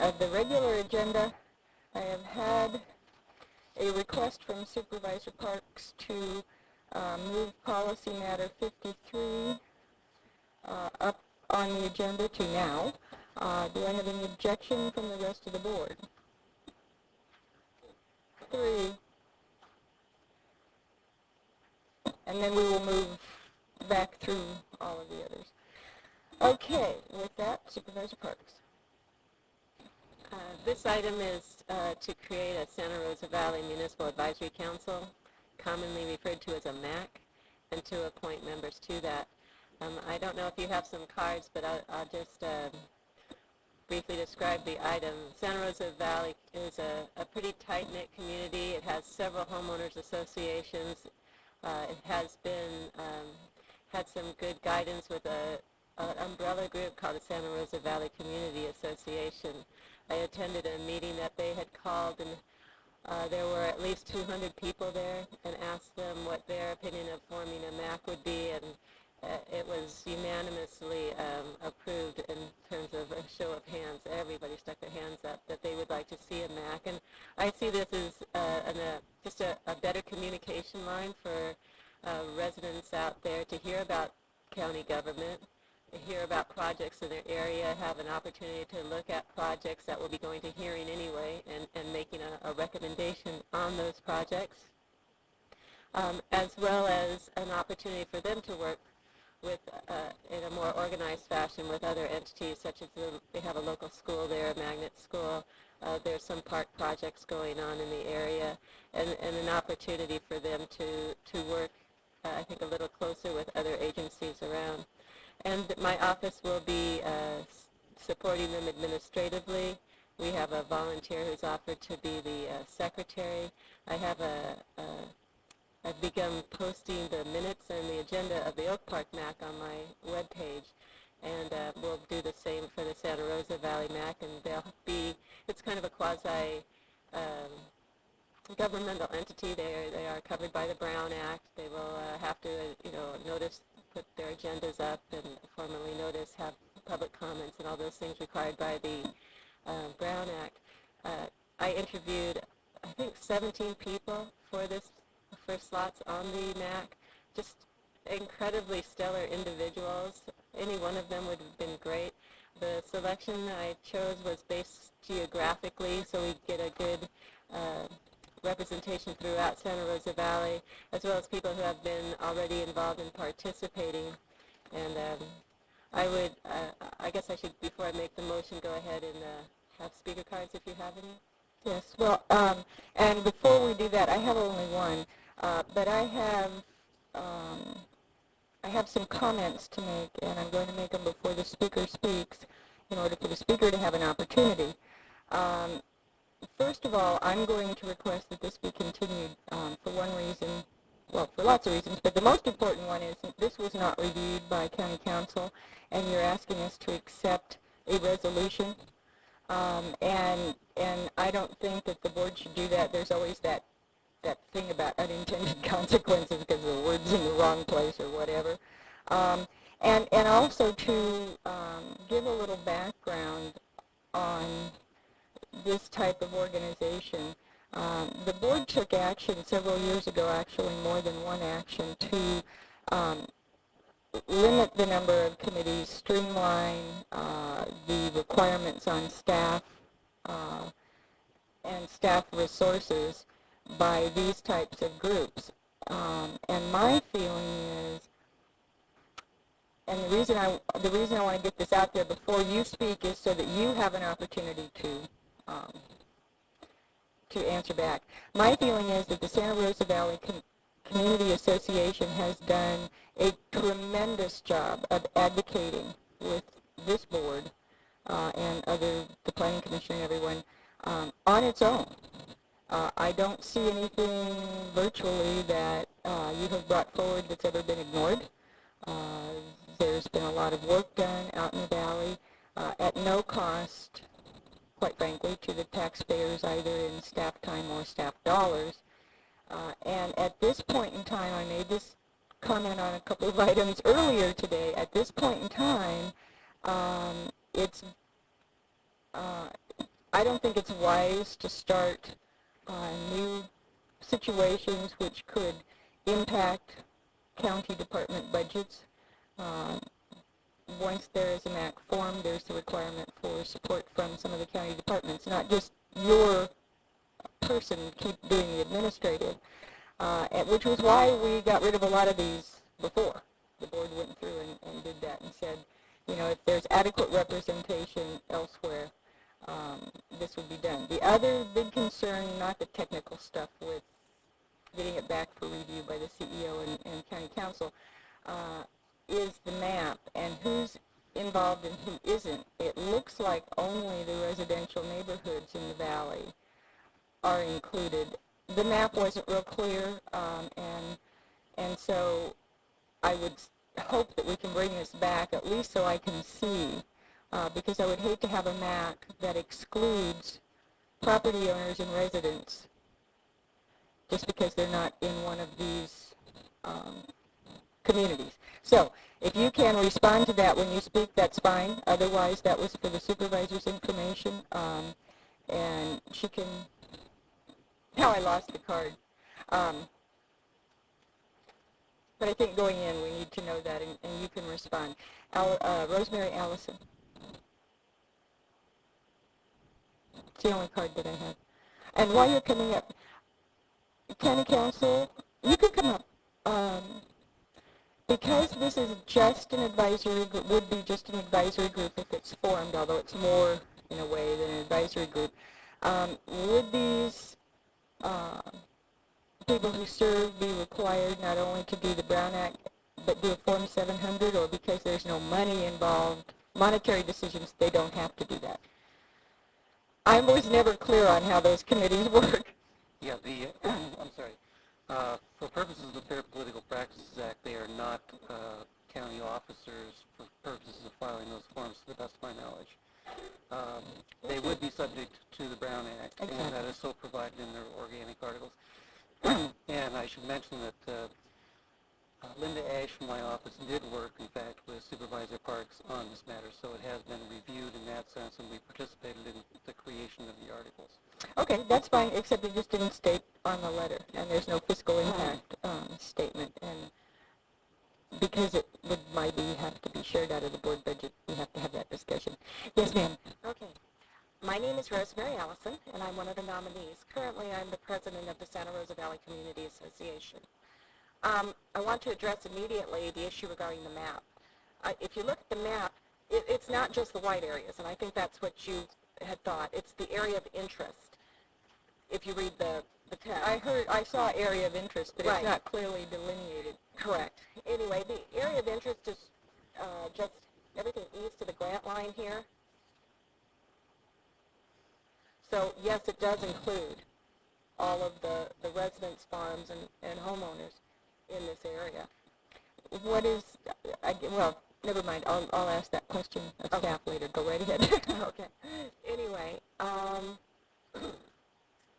of the regular agenda. I have had a request from Supervisor Parks to move policy matter 53 up on the agenda to now. Do I have any objection from the rest of the board? 3. And then we will move back through all of the others. Okay, with that, Supervisor Parks. This item is to create a Santa Rosa Valley Municipal Advisory Council, commonly referred to as a MAC, and to appoint members to that. I don't know if you have some cards, but I'll just briefly describe the item. Santa Rosa Valley is a pretty tight-knit community. It has several homeowners associations. It has been had some good guidance with an umbrella group called the Santa Rosa Valley Community Association. I attended a meeting that they had called, and there were at least 200 people there, and asked them what their opinion of forming a MAC would be, and it was unanimously approved in terms of a show of hands. Everybody stuck their hands up that they would like to see a MAC, and I see this as just a better communication line for residents out there to hear about county government, hear about projects in their area, have an opportunity to look at projects that will be going to hearing anyway, and making a recommendation on those projects, as well as an opportunity for them to work with in a more organized fashion with other entities, such as they have a local school there, a magnet school. There's some park projects going on in the area, and an opportunity for them to work, I think, a little closer with other agencies around. And my office will be supporting them administratively. We have a volunteer who's offered to be the secretary. I have I've begun posting the minutes and the agenda of the Oak Park MAC on my webpage, and we'll do the same for the Santa Rosa Valley MAC, and it's kind of a quasi governmental entity. They are covered by the Brown Act. They will have to, put their agendas up and formally notice, have public comments, and all those things required by the Brown Act. I interviewed, I think, 17 people for slots on the MAC. Just incredibly stellar individuals. Any one of them would have been great. The selection I chose was based geographically, so we get a good representation throughout Santa Rosa Valley, as well as people who have been already involved in participating. And I guess I should, before I make the motion, go ahead and have speaker cards if you have any. Yes, well, and before we do that, I have only one, but I have some comments to make, and I'm going to make them before the speaker speaks in order for the speaker to have an opportunity. First of all, I'm going to request that this be continued for one reason, well, for lots of reasons, but the most important one is that this was not reviewed by County Council, and you're asking us to accept a resolution. And I don't think that the board should do that. There's always that thing about unintended consequences because the word's in the wrong place or whatever. And also to give a little background on this type of organization. The board took action several years ago, actually more than one action, to limit the number of committees, streamline the requirements on staff and staff resources by these types of groups. And my feeling is, and the reason I want to get this out there before you speak is so that you have an opportunity to answer back. My feeling is that the Santa Rosa Valley Community Association has done a tremendous job of advocating with this board and the Planning Commission and everyone on its own. I don't see anything virtually that you have brought forward that's ever been ignored. There's been a lot of work done out in the valley at no cost, quite frankly, to the taxpayers, either in staff time or staff dollars. And at this point in time, I made this comment on a couple of items earlier today. At this point in time, I don't think it's wise to start new situations which could impact county department budgets. Once there is a MAC formed, there's the requirement for support from some of the county departments, not just your person keep doing the administrative, which was why we got rid of a lot of these before. The board went through and did that and said, you know, if there's adequate representation elsewhere, this would be done. The other big concern, not the technical stuff with getting it back for review by the CEO and county council, is the map and who's involved and who isn't. It looks like only the residential neighborhoods in the valley are included. The map wasn't real clear, and so I would hope that we can bring this back at least so I can see, because I would hate to have a map that excludes property owners and residents just because they're not in one of these communities. So if you can respond to that when you speak, that's fine. Otherwise, that was for the supervisor's information, and she can... Now I lost the card. But I think going in, we need to know that, and you can respond. Rosemary Allison. It's the only card that I have. And while you're coming up, County Council, you can come up. Because this is just an advisory group, would be just an advisory group if it's formed, although it's more in a way than an advisory group. Would these people who serve be required not only to do the Brown Act, but do a Form 700, or because there's no money involved, monetary decisions, they don't have to do that? I was never clear on how those committees work. Yeah, I'm sorry. For purposes of the Fair Political Practices Act, they are not county officers for purposes of filing those forms, to the best of my knowledge. They would be subject to the Brown Act, and that is so provided in their organic articles. And I should mention that Linda Ash from my office did work, in fact, with Supervisor Parks on this matter, so it has been reviewed in that sense, and we participated in the creation of the articles. Okay, that's fine, except it just didn't state on the letter, and there's no fiscal impact statement, and because it would maybe have to be shared out of the board budget, we have to have that discussion. Yes, ma'am. Okay. My name is Rosemary Allison, and I'm one of the nominees. Currently, I'm the president of the Santa Rosa Valley Community Association. I want to address immediately the issue regarding the map. If you look at the map, it's not just the white areas, and I think that's what you had thought. It's the area of interest. If you read the text. I saw area of interest, but it's not clearly delineated. Correct. Anyway, the area of interest is just everything east of the grant line here. So yes, it does include all of the residents, farms, and homeowners in this area. What is, well, never mind. I'll ask that question of staff later. Go right ahead. Okay. Anyway,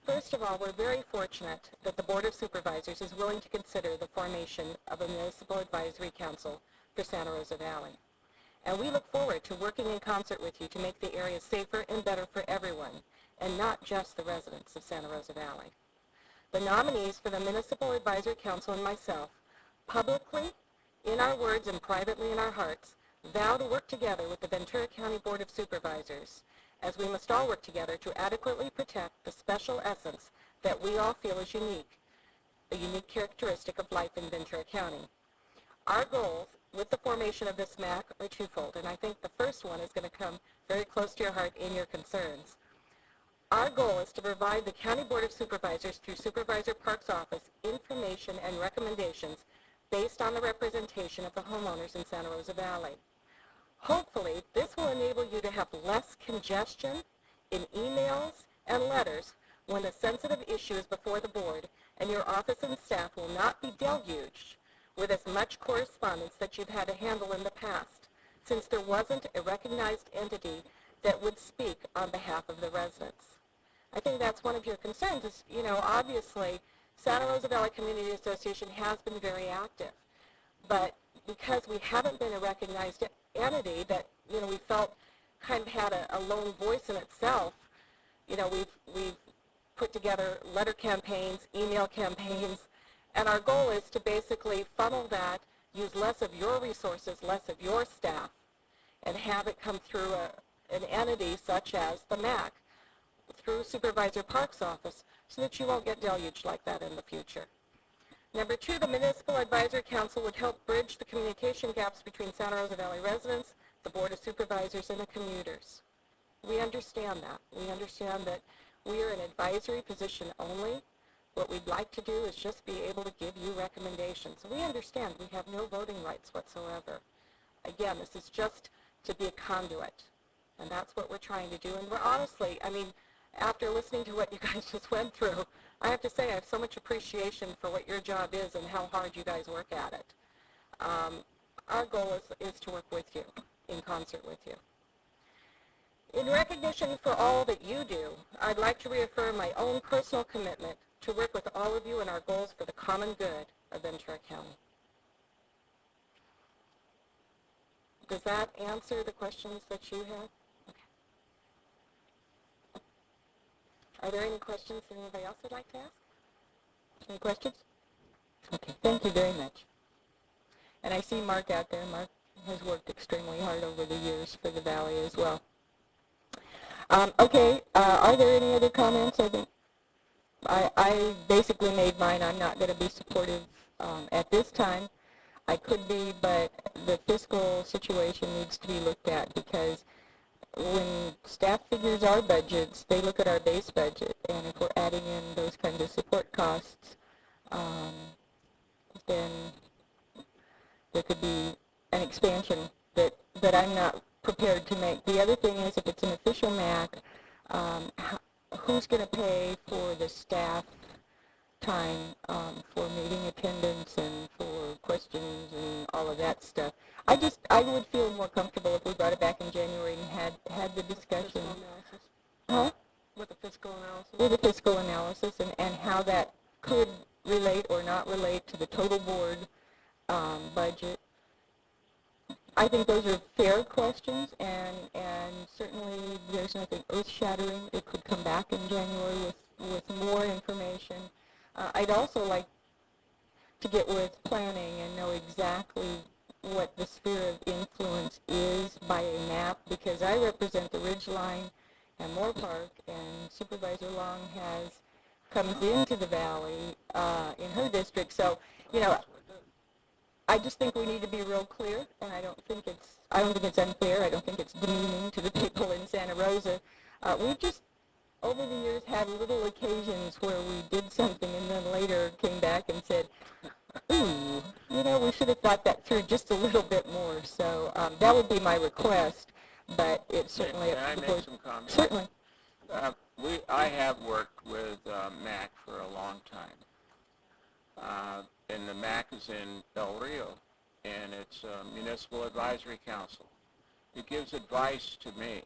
first of all, we're very fortunate that the Board of Supervisors is willing to consider the formation of a Municipal Advisory Council for Santa Rosa Valley. And we look forward to working in concert with you to make the area safer and better for everyone, and not just the residents of Santa Rosa Valley. The nominees for the Municipal Advisory Council and myself publicly, in our words and privately in our hearts, vow to work together with the Ventura County Board of Supervisors, as we must all work together to adequately protect the special essence that we all feel is unique, a unique characteristic of life in Ventura County. Our goals with the formation of this MAC are twofold, and I think the first one is going to come very close to your heart in your concerns. Our goal is to provide the County Board of Supervisors through Supervisor Parks' office information and recommendations based on the representation of the homeowners in Santa Rosa Valley. Hopefully, this will enable you to have less congestion in emails and letters when a sensitive issue is before the board, and your office and staff will not be deluged with as much correspondence that you've had to handle in the past, since there wasn't a recognized entity that would speak on behalf of the residents. I think that's one of your concerns is, obviously, Santa Rosa Valley Community Association has been very active, but because we haven't been a recognized entity that, we felt kind of had a lone voice in itself, we've put together letter campaigns, email campaigns, and our goal is to basically funnel that, use less of your resources, less of your staff, and have it come through an entity such as the MAC, through Supervisor Park's office, so that you won't get deluged like that in the future. Number 2, the Municipal Advisory Council would help bridge the communication gaps between Santa Rosa Valley residents, the Board of Supervisors, and the commuters. We understand that. We understand that we are an advisory position only. What we'd like to do is just be able to give you recommendations. We understand we have no voting rights whatsoever. Again, this is just to be a conduit, and that's what we're trying to do. And we're honestly, after listening to what you guys just went through, I have to say I have so much appreciation for what your job is and how hard you guys work at it. Our goal is to work with you, in concert with you. In recognition for all that you do, I'd like to reaffirm my own personal commitment to work with all of you in our goals for the common good of Ventura County. Does that answer the questions that you have? Are there any questions that anybody else would like to ask? Any questions? Okay, thank you very much. And I see Mark out there. Mark has worked extremely hard over the years for the Valley as well. Are there any other comments? I think I basically made mine. I'm not going to be supportive at this time. I could be, but the fiscal situation needs to be looked at, because when staff figures our budgets, they look at our base budget, and if we're adding in those kinds of support costs, then there could be an expansion that I'm not prepared to make. The other thing is, if it's an official MAC, who's going to pay for the staff time for meeting attendance and for questions and all of that stuff? I would feel more comfortable if we brought it back in January and had the discussion. Huh? With the fiscal analysis? With the fiscal analysis and how that could relate or not relate to the total board budget. I think those are fair questions, and certainly there's nothing earth-shattering. It could come back in January with more information. I'd also like to get with planning and know exactly what the sphere of influence is by a map, because I represent the Ridgeline and Moore Park, and Supervisor Long comes into the Valley in her district. So, I just think we need to be real clear, and I don't think it's unfair. I don't think it's demeaning to the people in Santa Rosa. We've just, over the years, had little occasions where we did something and then later came back and said, ooh, we should have thought that through just a little bit more. So that would be my request, but it's certainly up to the board. Can I make some comments? Certainly. I have worked with MAC for a long time. And the MAC is in El Rio, and it's a Municipal Advisory Council. It gives advice to me.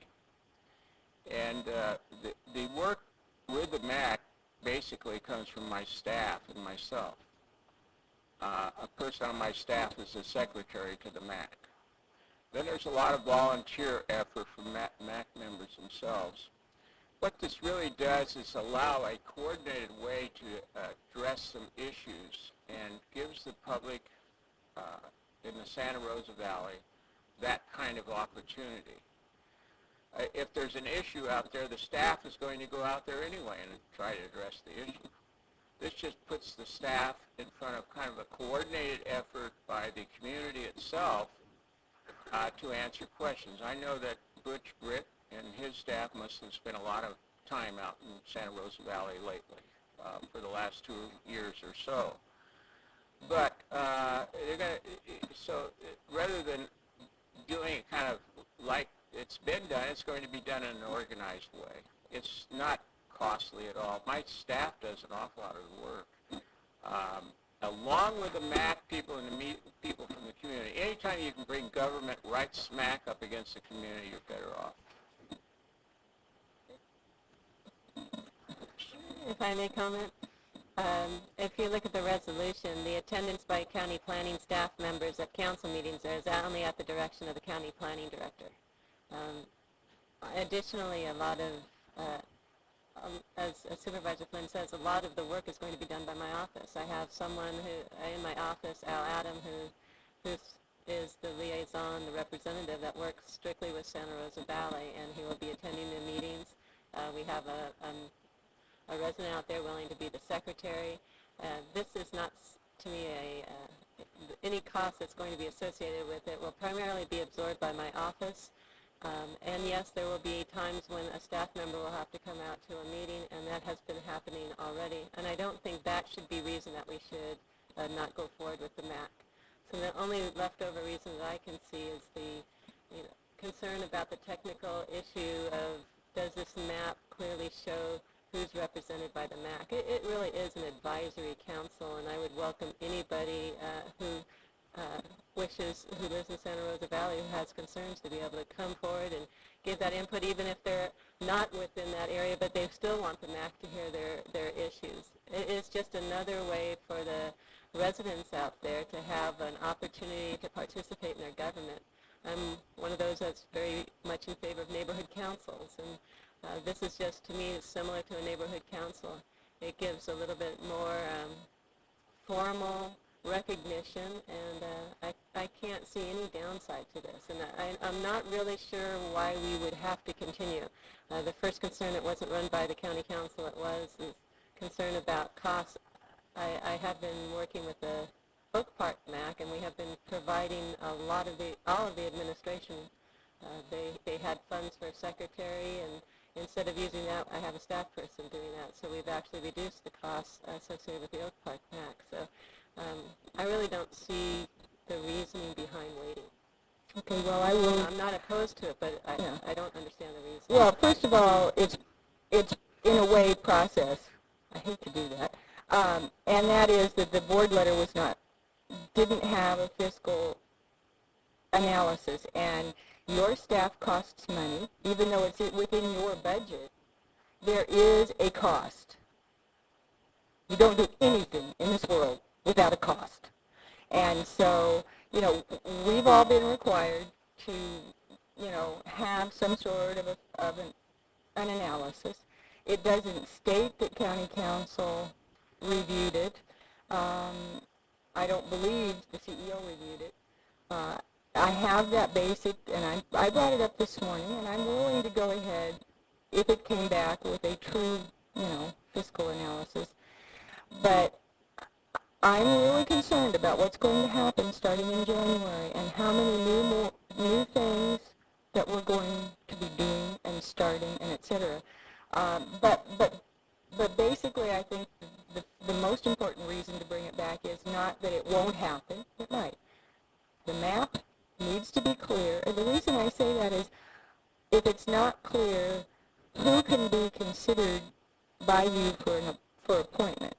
And the work with the MAC basically comes from my staff and myself. A person on my staff is the secretary to the MAC. Then there's a lot of volunteer effort from MAC members themselves. What this really does is allow a coordinated way to address some issues and gives the public in the Santa Rosa Valley that kind of opportunity. If there's an issue out there, the staff is going to go out there anyway and try to address the issue. This just puts the staff in front of kind of a coordinated effort by the community itself to answer questions. I know that Butch Britt and his staff must have spent a lot of time out in Santa Rosa Valley lately for the last 2 years or so. But rather than doing it kind of like it's been done. It's going to be done in an organized way. It's not costly at all. My staff does an awful lot of the work. Along with the MAC people and the people from the community, anytime you can bring government right smack up against the community, you're better off. If I may comment, if you look at the resolution, the attendance by county planning staff members at council meetings is only at the direction of the county planning director. Additionally, a lot of, as Supervisor Flynn says, a lot of the work is going to be done by my office. I have someone who, in my office, Al Adam, who is the liaison, the representative that works strictly with Santa Rosa Valley, and he will be attending the meetings. We have a resident out there willing to be the secretary. This is not, to me, any cost that's going to be associated with it will primarily be absorbed by my office. And yes, there will be times when a staff member will have to come out to a meeting, and that has been happening already. And I don't think that should be reason that we should not go forward with the MAC. So the only leftover reason that I can see is the concern about the technical issue of does this map clearly show who's represented by the MAC. It really is an advisory council, and I would welcome anybody who lives in Santa Rosa Valley who has concerns to be able to come forward and give that input, even if they're not within that area, but they still want the MAC to hear their issues. It is just another way for the residents out there to have an opportunity to participate in their government. I'm one of those that's very much in favor of neighborhood councils, and this is just, to me, similar to a neighborhood council. It gives a little bit more formal recognition, and I can't see any downside to this. And I'm not really sure why we would have to continue. The first concern, it wasn't run by the county council, it was concern about costs. I have been working with the Oak Park MAC, and we have been providing all of the administration. They had funds for a secretary, and instead of using that, I have a staff person doing that. So we've actually reduced the costs associated with the Oak Park MAC. So I really don't see the reasoning behind waiting. Okay, well, I will... I'm not opposed to it, but I don't understand the reason. Well, first of all, it's in a way process. I hate to do that. And that is that the board letter didn't have a fiscal analysis, and your staff costs money, even though it's within your budget. There is a cost. You don't do anything in this world without a cost. And so, we've all been required to, have some sort of an analysis. It doesn't state that county council reviewed it. I don't believe the CEO reviewed it. I have that basic, and I brought it up this morning, and I'm willing to go ahead if it came back with a true, fiscal analysis. But I'm really concerned about what's going to happen starting in January and how many new things that we're going to be doing and starting and et cetera. But basically, I think the most important reason to bring it back is not that it won't happen. It might. The map needs to be clear. And the reason I say that is if it's not clear, who can be considered by you for appointment?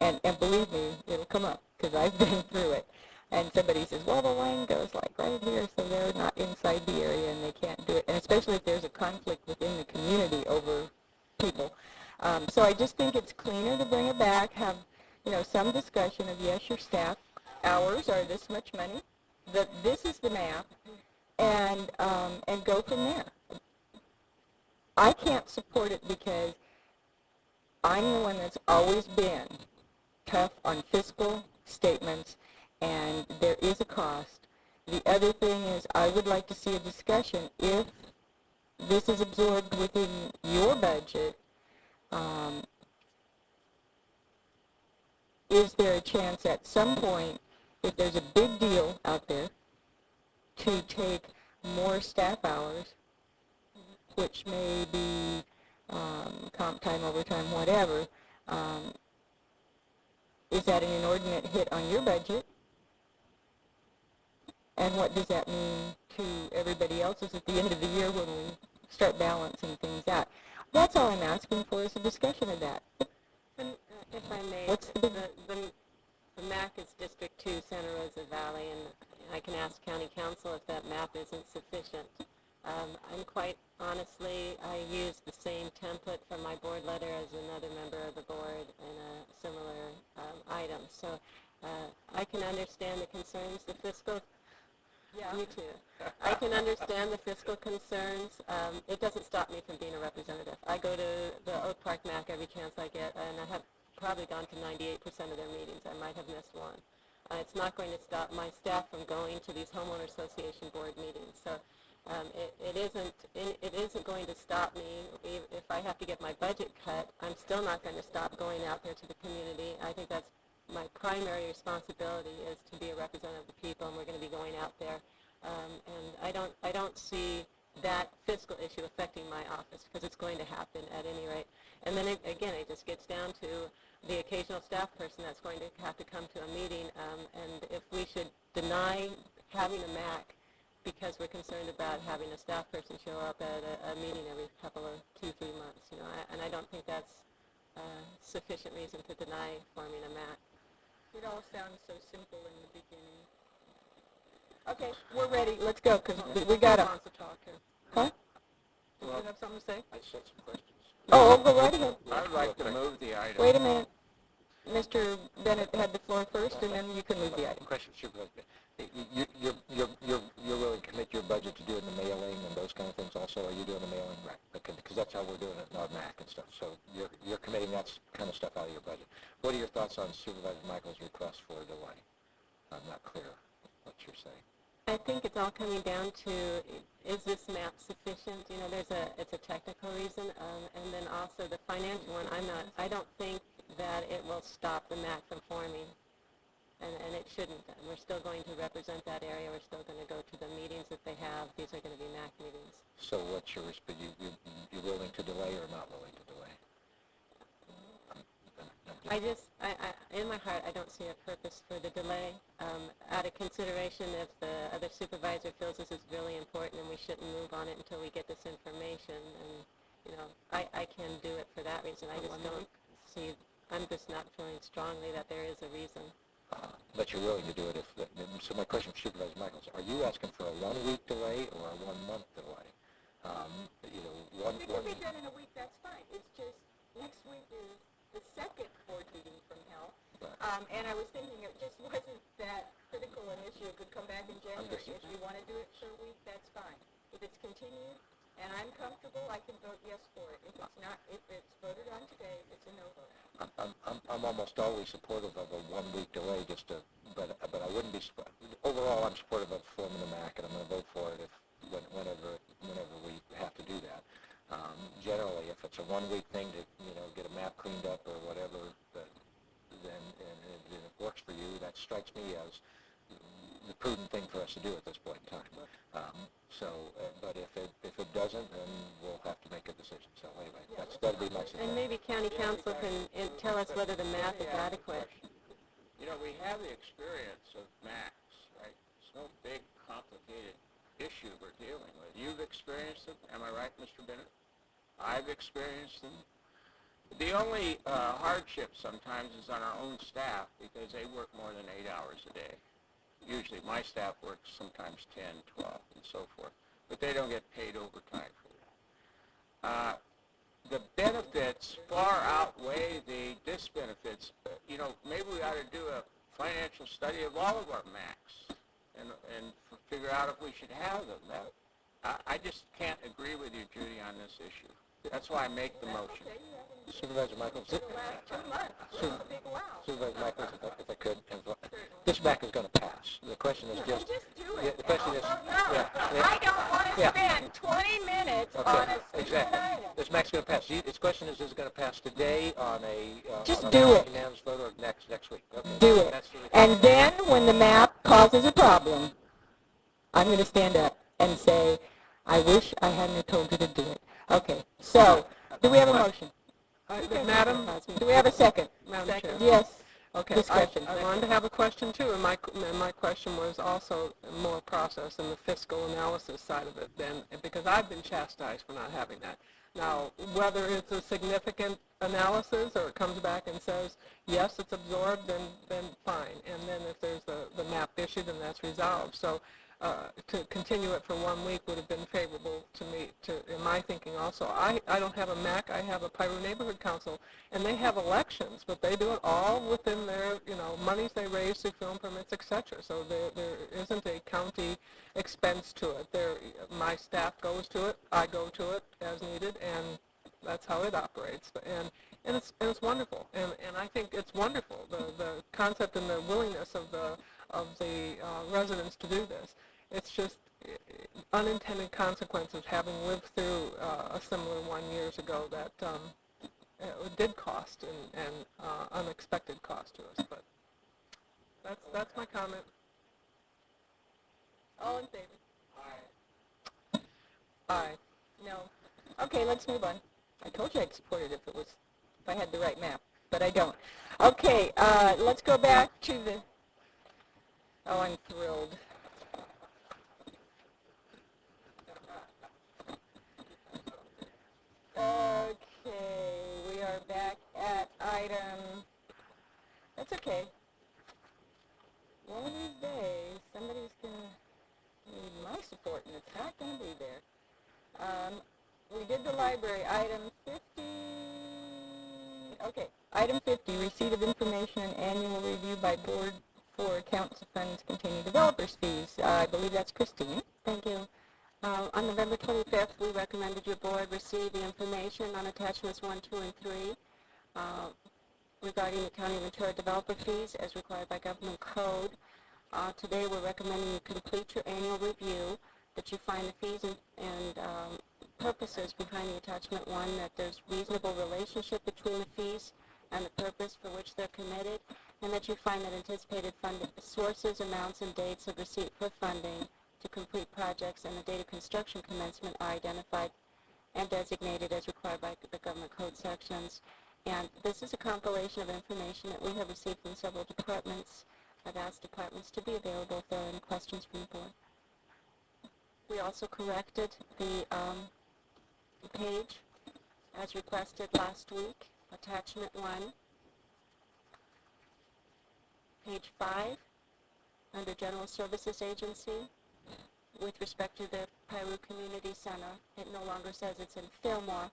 And believe me, it'll come up because I've been through it. And somebody says, well, the line goes like right here, so they're not inside the area and they can't do it. And especially if there's a conflict within the community over people. So I just think it's cleaner to bring it back, have some discussion of, yes, your staff hours are this much money, that this is the map, and go from there. I can't support it because I'm the one that's always been tough on fiscal statements, and there is a cost. The other thing is I would like to see a discussion if this is absorbed within your budget. Is there a chance at some point, if there's a big deal out there, to take more staff hours, which may be comp time, overtime, whatever, is that an inordinate hit on your budget? And what does that mean to everybody else is at the end of the year when we start balancing things out. That's all I'm asking for is a discussion of that. And, if I may, What's the MAC is District 2, Santa Rosa Valley, and I can ask County Council if that map isn't sufficient. I'm quite honestly, I use the same template for my board letter as another member of the board in a similar item. So I can understand the concerns, the fiscal. Yeah. You too. I can understand the fiscal concerns. It doesn't stop me from being a representative. I go to the Oak Park MAC every chance I get, and I have probably gone to 98% of their meetings. I might have missed one. It's not going to stop my staff from going to these homeowner association board meetings. So it isn't going to stop me. If I have to get my budget cut, I'm still not going to stop going out there to the community. I think that's my primary responsibility is to be a representative of the people, and we're going to be going out there. And I don't see that fiscal issue affecting my office because it's going to happen at any rate. And then again, it just gets down to the occasional staff person that's going to have to come to a meeting. And if we should deny having a MAC because we're concerned about having a staff person show up at a meeting every couple of 2-3 months, and I don't think that's sufficient reason to deny forming a MAC. It all sounds so simple in the beginning. Okay, we're ready. Let's go, because we got to... wants to talk here. Huh? Do you have something to say? I said some questions. Oh, go right ahead. I'd like to move the item. Wait a minute. Mr. Bennett had the floor first, and then you can move the item. Question, Supervisor. You're willing to commit your budget to doing the mailing and those kind of things also? Are you doing the mailing? Right. Okay, because that's how we're doing it in our MAC and stuff. So you're committing that kind of stuff out of your budget. What are your thoughts on Supervisor Michael's request for a delay? I'm not clear what you're saying. I think it's all coming down to, is this map sufficient? It's a technical reason, and then also the financial one. I don't think that it will stop the MAC from forming, and it shouldn't. We're still going to represent that area. We're still going to go to the meetings that they have. These are going to be MAC meetings. So what's your response? You're willing to delay or not willing to delay? In my heart, I don't see a purpose for the delay. Out of consideration, if the other supervisor feels this is really important and we shouldn't move on it until we get this information, and I can do it for that reason. I just don't see. I'm just not feeling strongly that there is a reason. But you're willing to do it so my question for Supervisor Michaels, are you asking for a 1-week delay or a 1-month delay? If it can be done in a week, that's fine. It's just next week is the second board meeting from hell. Right. And I was thinking it just wasn't that critical an issue. It could come back in January. If you want to do it for a week, that's fine. If it's continued and I'm comfortable, I can vote yes for it. If it's not, if it's voted on today, it's a no vote. I'm almost always supportive of a 1-week delay, but I wouldn't be. Overall, I'm supportive of forming the MAC, and I'm going to vote for it whenever we have to do that. Generally, if it's a 1-week thing to get a map cleaned up or whatever, then it works for you. That strikes me as the prudent thing for us to do at this point in time. But if it doesn't, then we'll have to make a decision. So anyway, that'd be my suggestion. And maybe County Council can tell us whether the map is adequate. We have the experience of MACs, right? It's no big, complicated issue we're dealing with. You've experienced it. Am I right, Mr. Bennett? I've experienced them. The only hardship sometimes is on our own staff because they work more than 8 hours a day. Usually my staff works sometimes 10, 12, and so forth. But they don't get paid overtime for that. The benefits far outweigh the disbenefits. Maybe we ought to do a financial study of all of our MACs and figure out if we should have them. I just can't agree with you, Judy, on this issue. That's why I make the motion. Supervisor Michaels, Supervisor Michaels, if I could, this MAC is going to pass. The question is just do it. Yeah, the question is. I don't want to spend 20 minutes on a exactly. This MAC's going to pass. This question is it going to pass today on a just do it. Unanimous vote or next week? Okay. Do it. And then when the map causes a problem, I'm going to stand up and say, I wish I hadn't told you to do it. Okay. So, do we have a motion? Madam? Do we have a second? Madam Chair. Yes. Okay, discussion. I wanted to have a question too, and my question was also more process and the fiscal analysis side of it then, because I've been chastised for not having that. Now, whether it's a significant analysis or it comes back and says, yes, it's absorbed, then fine. And then if there's the map issued, then that's resolved. So to continue it for 1 week would have been favorable to me, in my thinking also. I don't have a MAC, I have a Piru Neighborhood Council, and they have elections, but they do it all within their, monies they raise through film permits, etc. So there isn't a county expense to it. My staff goes to it, I go to it as needed, and that's how it operates. And it's wonderful, and I think it's wonderful, the concept and the willingness of the residents to do this. It's just unintended consequences having lived through a similar one years ago that it did cost and unexpected cost to us. But that's my comment. All in favor? Aye. Aye. No. Okay, let's move on. I told you I'd support it if I had the right map, but I don't. Okay, let's go back to the. Oh, I'm thrilled. Okay, we are back at item. That's okay. One of these days, somebody's going to need my support, and it's not going to be there. We did the library, item 50. Okay, item 50, receipt of information and annual review by board for accounts of funds containing developers' fees. I believe that's Christine. Thank you. On November 25th, we recommended your board receive the information on attachments 1, 2, and 3 regarding the County of Ventura developer fees as required by government code. Today, we're recommending you complete your annual review, that you find the fees and purposes behind the attachment 1, that there's reasonable relationship between the fees and the purpose for which they're committed, and that you find that anticipated funding sources, amounts, and dates of receipt for funding to complete projects and the date of construction commencement are identified and designated as required by the government code sections. And this is a compilation of information that we have received from several departments. I've asked departments to be available if there are any questions from the board. We also corrected the page as requested last week, attachment 1, page 5, under General Services Agency. With respect to the Piru Community Center, it no longer says it's in Fillmore.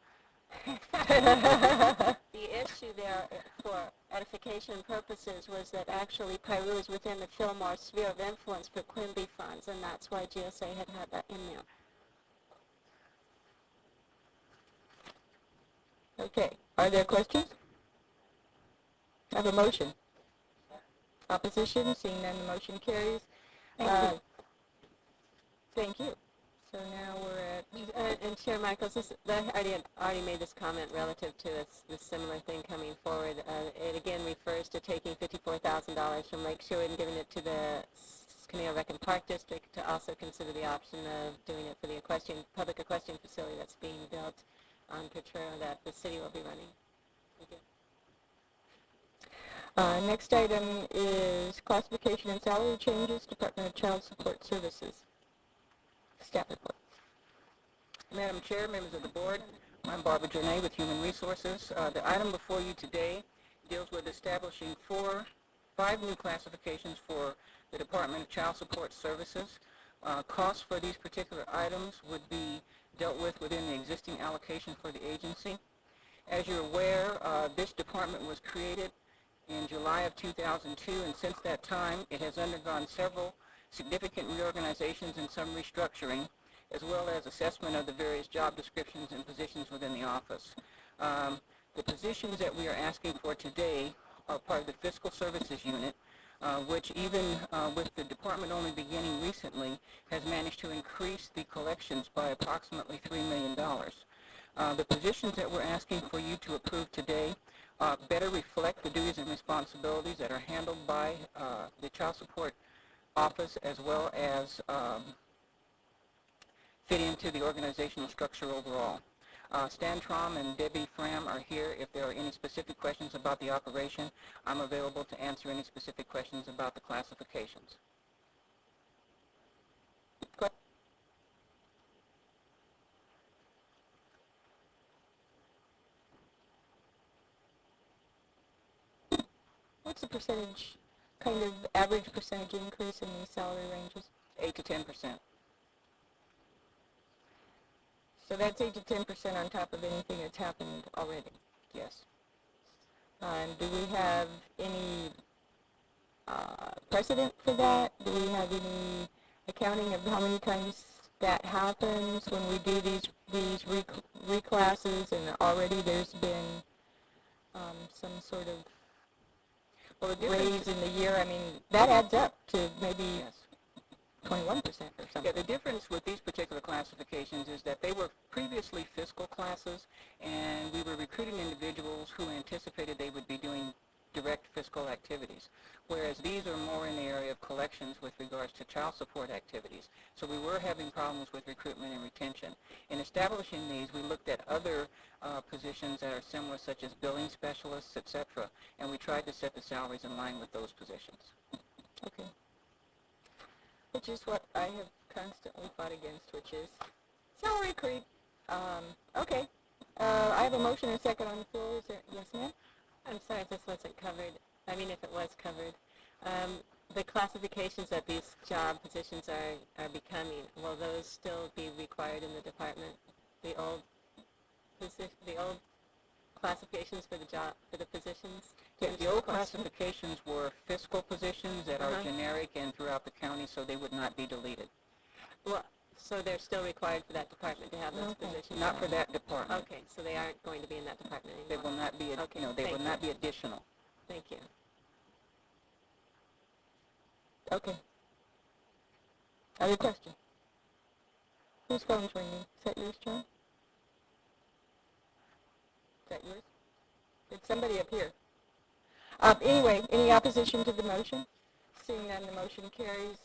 The issue there, for edification purposes, was that actually Piru is within the Fillmore sphere of influence for Quimby funds, and that's why GSA had that in there. Okay, are there questions? I have a motion. Opposition? Seeing none, the motion carries. Thank you. So now we're at... and Chair Michaels, I already made this comment relative to this similar thing coming forward. It again refers to taking $54,000 from Lake Shore and giving it to the Camino Rec and Park District to also consider the option of doing it for the public equestrian facility that's being built on Potrero that the city will be running. Thank you. Next item is classification and salary changes, Department of Child Support Services. Staff report. Madam Chair, members of the board, I'm Barbara Journay with Human Resources. The item before you today deals with establishing 5 new classifications for the Department of Child Support Services. Costs for these particular items would be dealt with within the existing allocation for the agency. As you're aware, this department was created in July of 2002, and since that time it has undergone several significant reorganizations and some restructuring, as well as assessment of the various job descriptions and positions within the office. The positions that we are asking for today are part of the Fiscal Services Unit, which even with the department only beginning recently, has managed to increase the collections by approximately $3 million. The positions that we're asking for you to approve today better reflect the duties and responsibilities that are handled by the Child Support Office, as well as fit into the organizational structure overall. Stan Trom and Debbie Fram are here if there are any specific questions about the operation. I'm available to answer any specific questions about the classifications. What's the percentage, kind of average percentage increase in these salary ranges? 8 to 10%. So that's 8 to 10% on top of anything that's happened already? Yes. And do we have any precedent for that? Do we have any accounting of how many times that happens when we do these reclasses, and already there's been some sort of raise in the year? I mean, that adds up to maybe 21% or something. Yeah, the difference with these particular classifications is that they were previously fiscal classes, and we were recruiting individuals who anticipated they would be doing direct fiscal activities, whereas these are more in the area of collections with regards to child support activities. So we were having problems with recruitment and retention. In establishing these, we looked at other positions that are similar, such as billing specialists, etc., and we tried to set the salaries in line with those positions. Okay. Which is what I have constantly fought against, which is salary creep. Okay. I have a motion and a second on the floor. Is there, yes, ma'am? I'm sorry if this wasn't covered. I mean, if it was covered. The classifications that these job positions are becoming, will those still be required in the department? The old classifications for the positions? Yes, the old classifications were fiscal positions that are generic and throughout the county, so they would not be deleted. Well, so they're still required for that department to have those positions? Not for that department. Okay, so they aren't going to be in that department anymore? They will not be, they will not be additional. Thank you. Okay. Other question? Whose phone's ringing? Is that yours, John? Is that yours? It's somebody up here. Anyway, any opposition to the motion? Seeing none, the motion carries.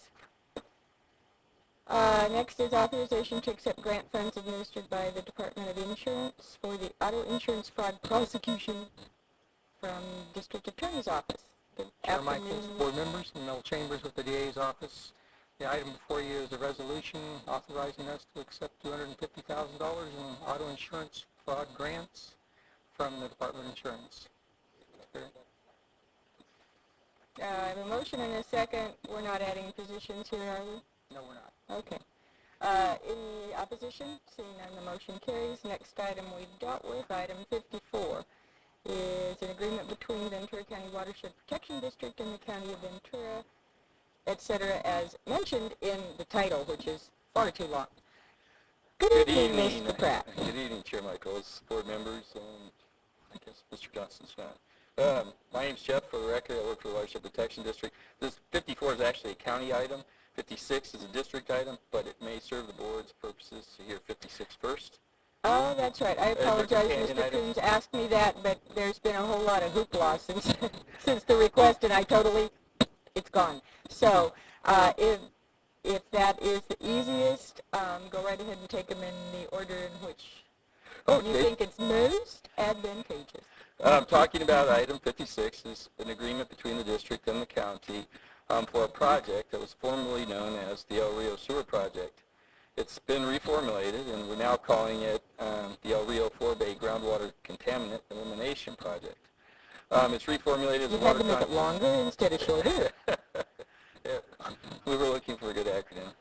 Next is authorization to accept grant funds administered by the Department of Insurance for the auto insurance fraud prosecution from District Attorney's Office. Chair Michaels, board members, and Mel Chambers with the DA's office. The item before you is a resolution authorizing us to accept $250,000 in auto insurance fraud grants from the Department of Insurance. I have a motion and a second. We're not adding positions here, are we? No, we're not. Okay. Any opposition? Seeing none, the motion carries. Next item we've dealt with, item 54, is an agreement between Ventura County Watershed Protection District and the County of Ventura, etc., as mentioned in the title, which is far too long. Good evening, Mr. Pratt. Good evening, Chair Michaels, board members, I guess Mr. Johnson's not. My name's Jeff. For the record, I work for the Watershed Protection District. This 54 is actually a county item. 56 is a district item, but it may serve the board's purposes to hear 56 first. Oh, that's right. I apologize, Mr. Coons asked me that, but there's been a whole lot of hoopla since the request, and it's gone. So if that is the easiest, go right ahead and take them in the order in which you think it's most advantageous. I'm talking about item 56 is an agreement between the district and the county for a project that was formerly known as the El Rio Sewer Project. It's been reformulated, and we're now calling it the El Rio 4-Bay Groundwater Contaminant Elimination Project. It's reformulated as you had to make it longer instead of shorter. Yeah, we were looking for a good acronym.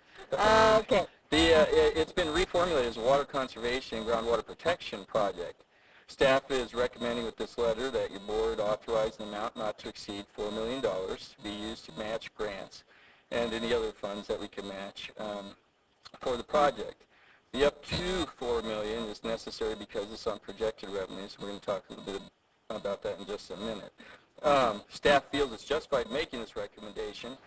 Okay. It's been reformulated as a water conservation and groundwater protection project. Staff is recommending with this letter that your board authorize an amount not to exceed $4 million to be used to match grants and any other funds that we can match for the project. The up to $4 million is necessary because it's on projected revenues. We're going to talk a little bit about that in just a minute. Staff feels it's justified making this recommendation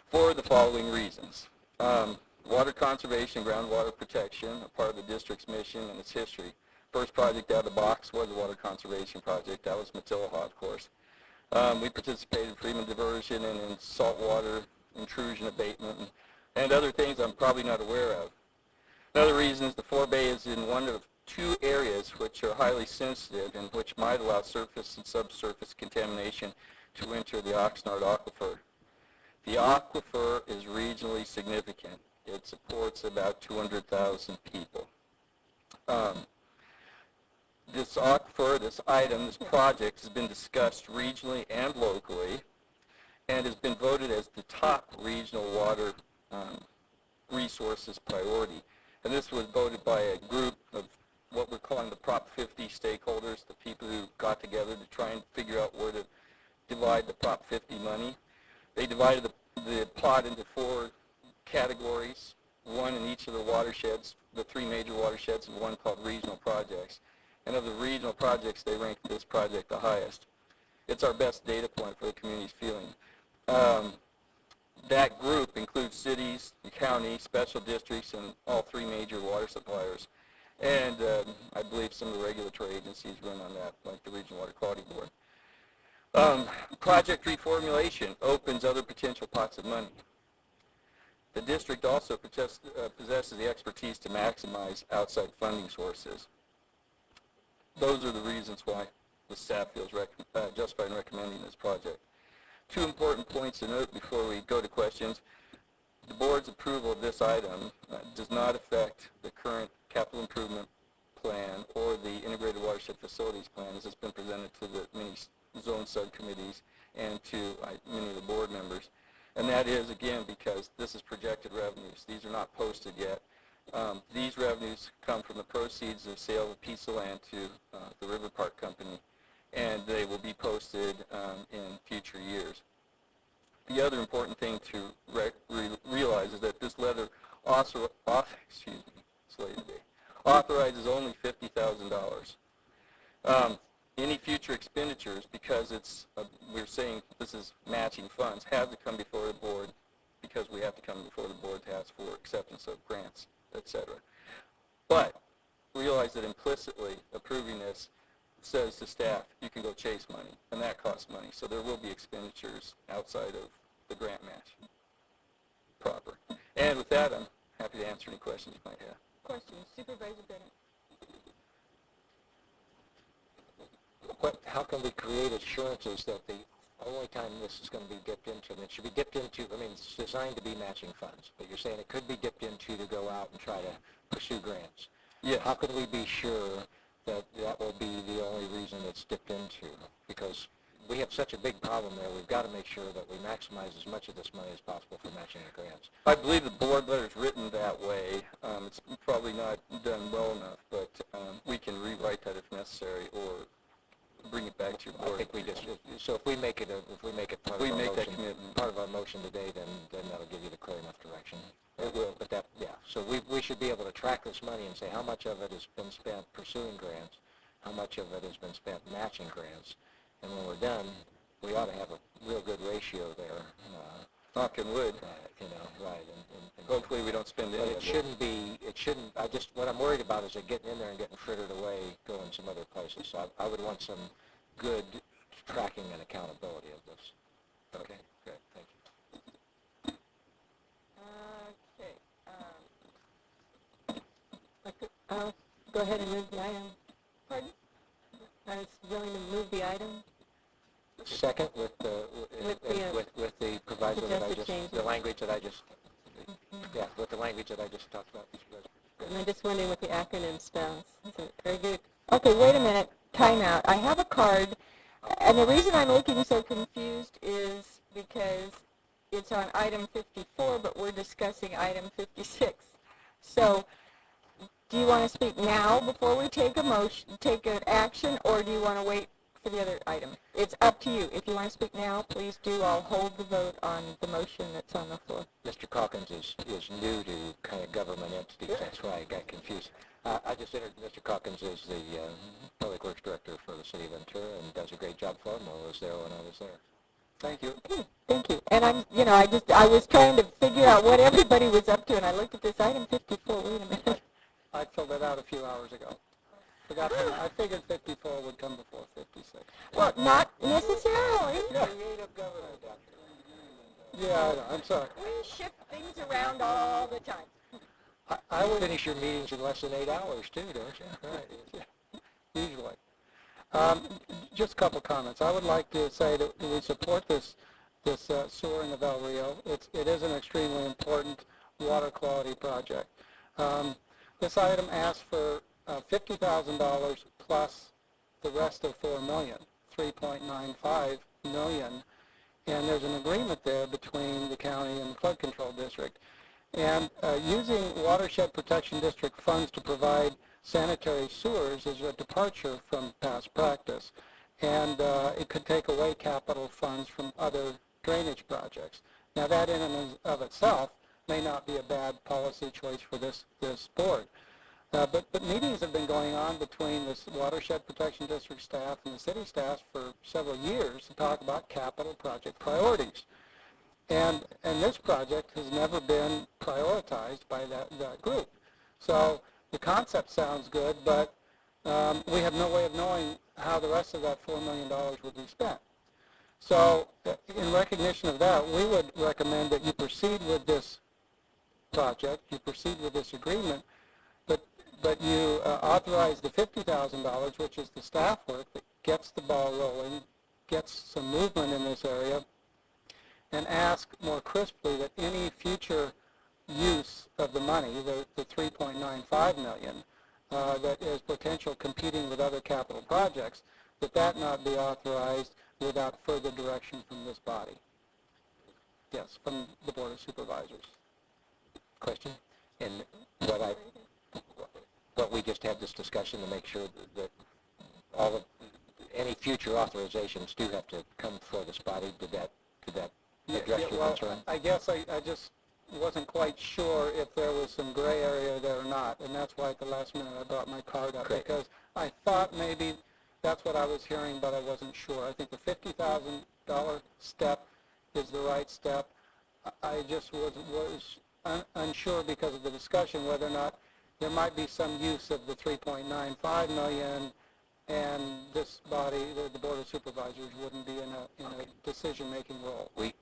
for the following reasons. Water conservation, groundwater protection, a part of the district's mission and its history. First project out of the box was a water conservation project. That was Matilaha, of course. We participated in Freeman diversion and in saltwater intrusion abatement and other things I'm probably not aware of. Another reason is the 4-Bay is in one of two areas which are highly sensitive and which might allow surface and subsurface contamination to enter the Oxnard Aquifer. The aquifer is regionally significant. It supports about 200,000 people. This aquifer, this item, this project has been discussed regionally and locally and has been voted as the top regional water resources priority. And this was voted by a group of what we're calling the Prop 50 stakeholders, the people who got together to try and figure out where to divide the Prop 50 money. They divided the pot into four categories, one in each of the watersheds, the three major watersheds, and one called regional projects. And of the regional projects, they ranked this project the highest. It's our best data point for the community's feeling. That group includes cities, the county, special districts, and all three major water suppliers. And I believe some of the regulatory agencies run on that, like the Regional Water Quality Board. Project reformulation opens other potential pots of money. The district also possesses the expertise to maximize outside funding sources. Those are the reasons why the staff feels justified in recommending this project. Two important points to note before we go to questions. The board's approval of this item does not affect the current capital improvement plan or the integrated watershed facilities plan as it's been presented to the many zone subcommittees and to many of the board members. And that is, again, because this is projected revenues. These are not posted yet. These revenues come from the proceeds of sale of a piece of land to the River Park Company, and they will be posted in future years. The other important thing to realize is that this letter authorizes only $50,000. Any future expenditures, because we're saying this is matching funds, have to come before the board because we have to come before the board to ask for acceptance of grants, etc. But realize that implicitly approving this says to staff, you can go chase money, and that costs money. So there will be expenditures outside of the grant match proper. And with that, I'm happy to answer any questions you might have. Question, Supervisor Bennett. How can we create assurances that the only time this is going to be dipped into, and it should be dipped into, I mean, it's designed to be matching funds, but you're saying it could be dipped into to go out and try to pursue grants. Yes. How can we be sure that that will be the only reason it's dipped into? Because we have such a big problem there, we've got to make sure that we maximize as much of this money as possible for matching the grants. I believe the board letter is written that way. It's probably not done well enough, but we can rewrite that if necessary, or bring it back to your board. I think we just, so if we make it part of our motion today, then that'll give you the clear enough direction. It will. But that, yeah. So we should be able to track this money and say how much of it has been spent pursuing grants, how much of it has been spent matching grants, and when we're done, we ought to have a real good ratio there. Knock on wood. Right. And hopefully we don't spend any of it. What I'm worried about is it getting in there and getting frittered away, going some other places. So I would want some good tracking and accountability of this. Okay, great, thank you. Okay. Go ahead and move the item. Pardon? I was willing to move the item. Second, with the proviso that I just, the language that I just, with the language that I just talked about. And I'm just wondering what the acronym spells. So, very good. Okay, wait a minute. Time out. I have a card, and the reason I'm looking so confused is because it's on item 54, but we're discussing item 56. So, do you want to speak now before we take an action, or do you want to wait for the other item? It's up to you. If you want to speak now, please do. I'll hold the vote on the motion that's on the floor. Mr. Calkins is new to kind of government entities. That's why I got confused. I just entered Mr. Calkins as the Public Works Director for the City of Ventura and does a great job for him. I was there when I was there. Thank you. Okay, thank you. And I was trying to figure out what everybody was up to, and I looked at this item 54. Wait a minute. I filled it out a few hours ago. I figured 54 would come before 56. Well, not necessarily. Creative government, Doctor. Yeah, I know. I'm sorry. We shift things around all the time. I You would finish your meetings in less than 8 hours too, don't you? right, usually. Just a couple comments. I would like to say that we support this sewering of El Rio. It is an extremely important water quality project. This item asks for $50,000 plus the rest of $4 million, $3.95 million, and there's an agreement there between the county and the flood control district. And using watershed protection district funds to provide sanitary sewers is a departure from past practice, and it could take away capital funds from other drainage projects. Now that in and of itself may not be a bad policy choice for this board. But meetings have been going on between this watershed protection district staff and the city staff for several years to talk about capital project priorities. And this project has never been prioritized by that group. So the concept sounds good, but we have no way of knowing how the rest of that $4 million would be spent. So in recognition of that, we would recommend that you proceed with this project, you proceed with this agreement, but you authorize the $50,000, which is the staff work that gets the ball rolling, gets some movement in this area, and ask more crisply that any future use of the money, the $3.95 million, that is potential competing with other capital projects, that not be authorized without further direction from this body. Yes, from the Board of Supervisors. Question? And what we just had this discussion to make sure that all of any future authorizations do have to come before this body. Did that address your concern? I guess I just wasn't quite sure if there was some gray area there or not, and that's why at the last minute I brought my card up. Great. Because I thought maybe that's what I was hearing, but I wasn't sure. I think the $50,000 step is the right step. I just was unsure because of the discussion whether or not there might be some use of the $3.95 million, and this body, the Board of Supervisors, wouldn't be in a decision-making role. We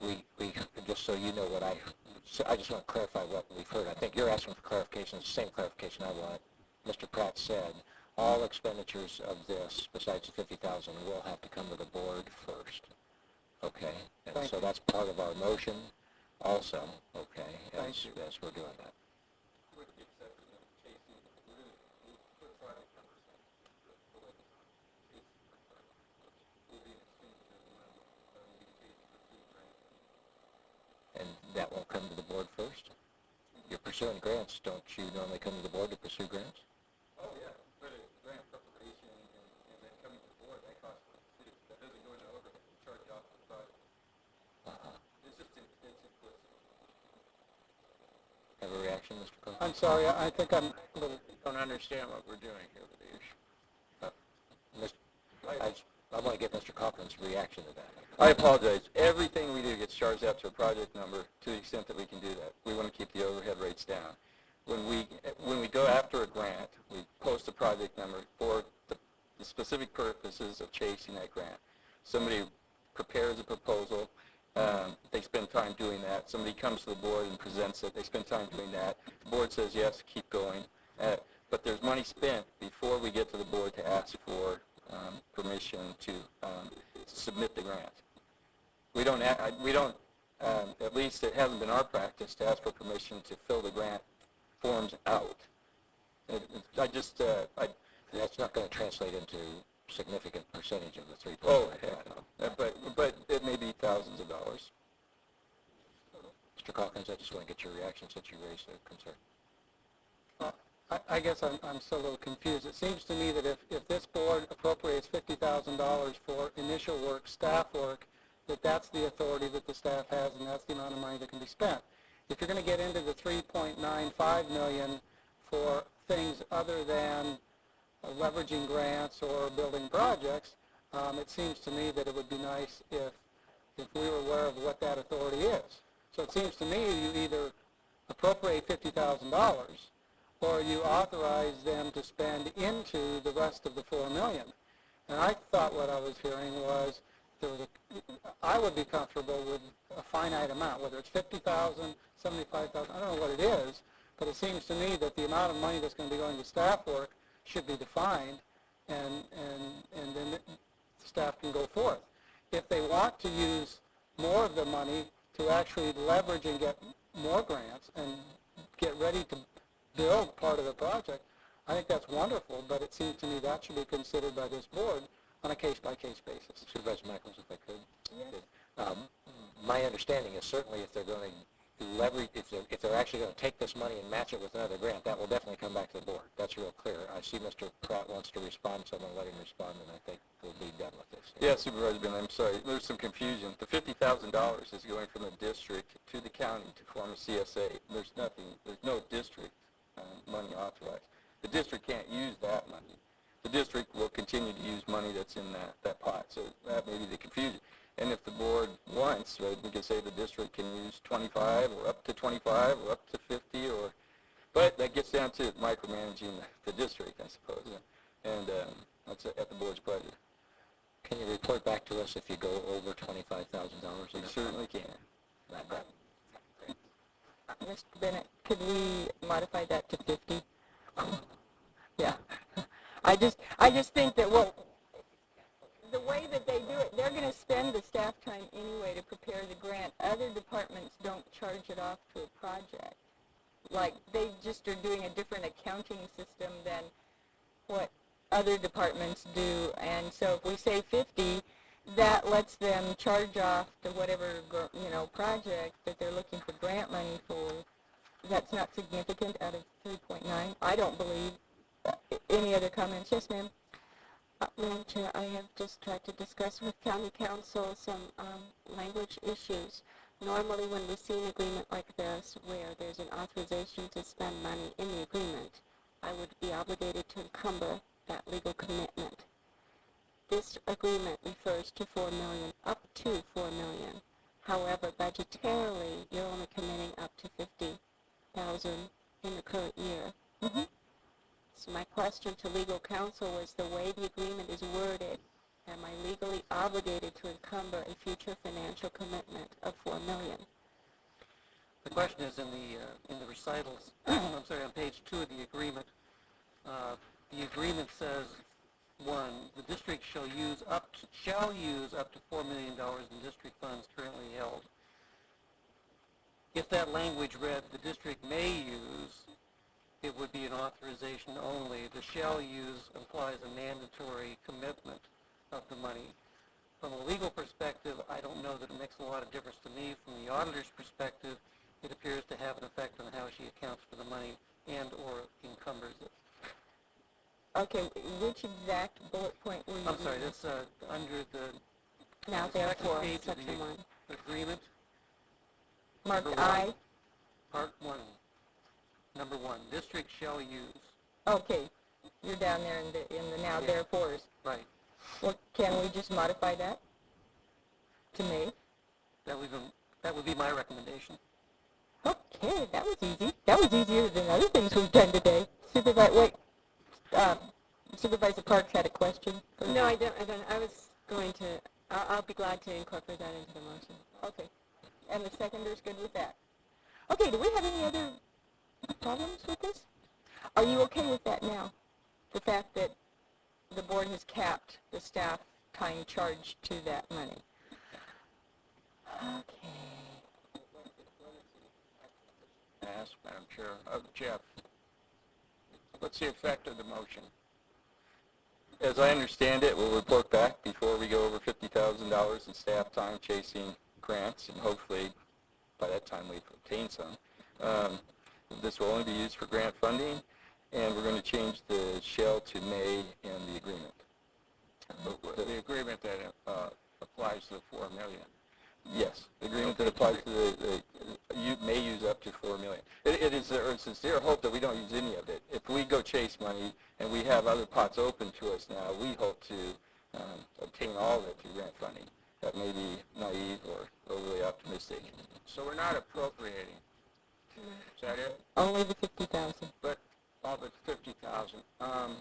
just so you know what I just want to clarify what we've heard. I think you're asking for clarification. It's the same clarification I want. Mr. Pratt said all expenditures of this, besides the $50,000, will have to come to the board first. Okay, and so that's part of our motion also. Okay, as we're doing that. And that will come to the board first? You're pursuing grants. Don't you normally come to the board to pursue grants? Oh, yeah. But grant preparation and then coming to the board, that costs the city. That doesn't go into overhead. We charge you off the project. It's just implicit. Have a reaction, Mr. Coe? I'm sorry. I think I'm a little... Don't understand what we're doing here with the issue. I want to get Mr. Cochran's reaction to that. I apologize. Everything we do gets charged out to a project number to the extent that we can do that. We want to keep the overhead rates down. When we go after a grant, we post a project number for the specific purposes of chasing that grant. Somebody prepares a proposal. They spend time doing that. Somebody comes to the board and presents it. They spend time doing that. The board says, yes, keep going. But there's money spent before we get to the board to ask for permission to submit the grant. We don't, at least it hasn't been our practice to ask for permission to fill the grant forms out. That's not going to translate into significant percentage of the 3.5. Oh, heck no. But it may be thousands of dollars. Mr. Calkins, I just want to get your reaction since you raised the concern. I guess I'm still a little confused. It seems to me that if this board appropriates $50,000 for initial work, staff work, that's the authority that the staff has, and that's the amount of money that can be spent. If you're going to get into the $3.95 million for things other than leveraging grants or building projects, it seems to me that it would be nice if we were aware of what that authority is. So it seems to me you either appropriate $50,000 or you authorize them to spend into the rest of the $4 million. And I thought what I was hearing was I would be comfortable with a finite amount, whether it's $50,000, $75,000, I don't know what it is, But it seems to me that the amount of money that's going to be going to staff work should be defined, and then the staff can go forth. If they want to use more of the money to actually leverage and get more grants and get ready to build part of the project, I think that's wonderful, but it seems to me that should be considered by this board on a case-by-case basis. Supervisor Michaels, if I could. Yes. My understanding is certainly if they're going to leverage, if they're actually going to take this money and match it with another grant, that will definitely come back to the board. That's real clear. I see Mr. Pratt wants to respond, so I'm going to let him respond, and I think we'll be done with this. Yeah, Supervisor Bentley, I'm sorry. There's some confusion. The $50,000 is going from the district to the county to form a CSA. There's no district money authorized. The district can't use that money. The district will continue to use money that's in that pot. So that may be the confusion. And if the board wants, right, we can say the district can use 25 or up to 25 or up to 50 but that gets down to micromanaging the district, I suppose. And that's at the board's pleasure. Can you report back to us if you go over $25,000? We certainly can. Mr. Bennett, could we modify that to 50? Yeah. I just think that, well, the way that they do it, they're going to spend the staff time anyway to prepare the grant. Other departments don't charge it off to a project. Like, they just are doing a different accounting system than what other departments do. And so if we say 50, that lets them charge off to whatever, project that they're looking for grant money for. That's not significant out of 3.9. I don't believe. Any other comments? Yes, ma'am. Madam Chair, I have just tried to discuss with County Council some language issues. Normally when we see an agreement like this where there's an authorization to spend money in the agreement, I would be obligated to encumber that legal commitment. This agreement refers to $4 million, up to $4 million. However, budgetarily, you're only committing up to $50,000 in the current year. Mm-hmm. So my question to legal counsel was the way the agreement is worded, am I legally obligated to encumber a future financial commitment of $4 million? The question is in the recitals, I'm sorry, on page 2 of the agreement. The agreement says, 1, the district shall use up to $4 million in district funds currently held. If that language read, the district may use, it would be an authorization only. The shall use implies a mandatory commitment of the money. From a legal perspective, I don't know that it makes a lot of difference to me. From the auditor's perspective, it appears to have an effect on how she accounts for the money and or encumbers it. Okay, which exact bullet point were you I'm sorry, using? that's under the Now, second therefore, page of section 1. the agreement. Marked Number I? 1, Part 1. Number 1, district shall use. Okay, you're down there in the now therefores. Right. Well, can we just modify that to may? That would be my recommendation. Okay, that was easy. That was easier than other things we've done today. Supervisor Parks had a question. No, I don't. I was going to, I'll be glad to incorporate that into the motion. Okay. And the seconder's good with that. Okay, do we have any other problems with this? Are you okay with that now? The fact that the board has capped the staff time charged to that money? Okay. Ask, Madam Chair. Jeff, what's the effect of the motion? As I understand it, we'll report back before we go over $50,000 in staff time chasing grants, and hopefully by that time we've obtained some. This will only be used for grant funding, and we're going to change the shall to may in the agreement. The agreement that applies to the $4 million. Yes, the agreement that applies to you may use up to $4 million. It is a sincere hope that we don't use any of it. If we go chase money and we have other pots open to us now, we hope to obtain all of it through grant funding. That may be naive or overly optimistic. So we're not appropriating. Is that it? Only the 50,000. But all but 50,000. But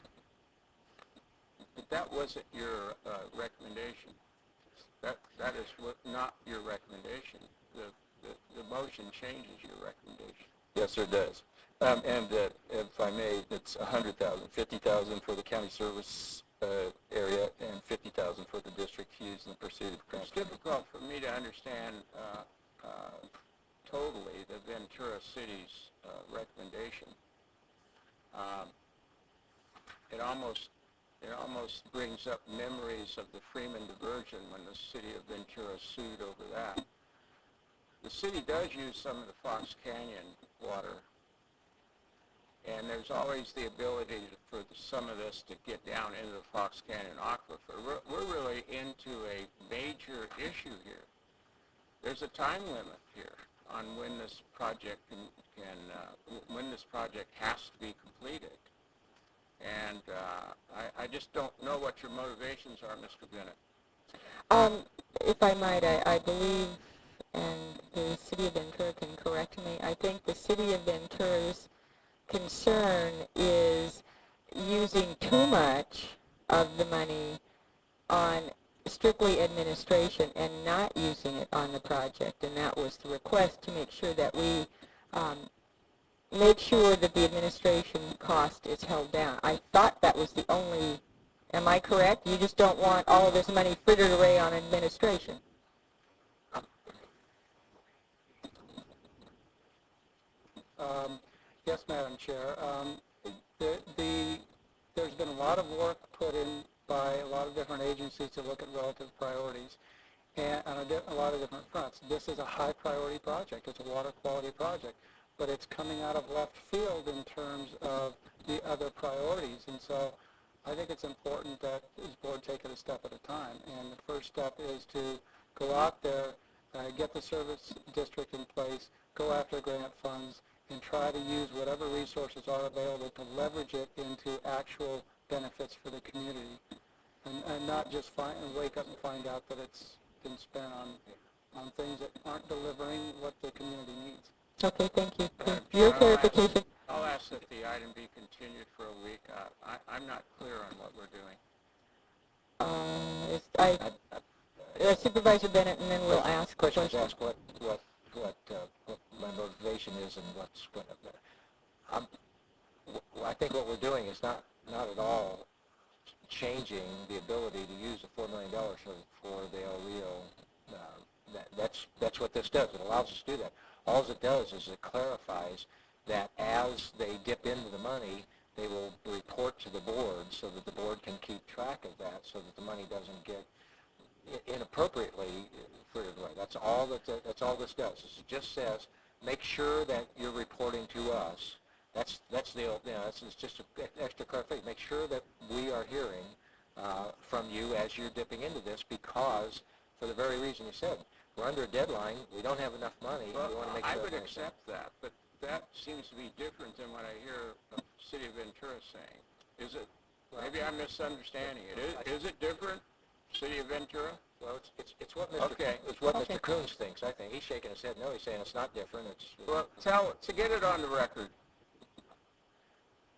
that wasn't your recommendation. That is not your recommendation. The motion changes your recommendation. Yes, sir, it does. And if I may, it's 100,000, 50,000 for the county service area, and 50,000 for the district to use in the pursuit of grants. It's difficult for me to understand totally the Ventura City's recommendation. It almost brings up memories of the Freeman diversion when the city of Ventura sued over that. The city does use some of the Fox Canyon water, and there's always the ability for some of this to get down into the Fox Canyon aquifer. We're really into a major issue here. There's a time limit here on when this project when this project has to be completed. And I just don't know what your motivations are, Mr. Bennett. If I might, I believe, and the City of Ventura can correct me, I think the City of Ventura's concern is using too much of the money on strictly administration and not using it on the project, and that was the request, to make sure that we make sure that the administration cost is held down. I thought that was the only, am I correct? You just don't want all of this money frittered away on administration. Yes, Madam Chair. There's been a lot of work put in by a lot of different agencies to look at relative priorities and on a lot of different fronts. This is a high priority project. It's a water quality project, but it's coming out of left field in terms of the other priorities. And so I think it's important that this board take it a step at a time. And the first step is to go out there, get the service district in place, go after grant funds, and try to use whatever resources are available to leverage it into actual benefits for the community, and not just wake up and find out that it's been spent on things that aren't delivering what the community needs. Okay, thank you. Your clarification. I'll ask that the item be continued for a week. I'm not clear on what we're doing. Supervisor Bennett, and then we'll ask questions. Ask what my motivation is and what's going to. I think what we're doing is not at all changing the ability to use the $4 million for the El Rio. That's what this does. It allows us to do that. All it does is it clarifies that as they dip into the money, they will report to the board so that the board can keep track of that, so that the money doesn't get inappropriately frittered away. That's all this does. It just says, make sure that you're reporting to us. That's just an extra clarification. Make sure that we are hearing from you as you're dipping into this, because for the very reason you said, we're under a deadline. We don't have enough money. Well, we want to make sure I would accept that, but that seems to be different than what I hear the City of Ventura saying. Is it? Maybe I'm misunderstanding it. Is it different, City of Ventura? Well, it's what Mr. Coons thinks. I think he's shaking his head no. He's saying it's not different. Well, to get it on the record.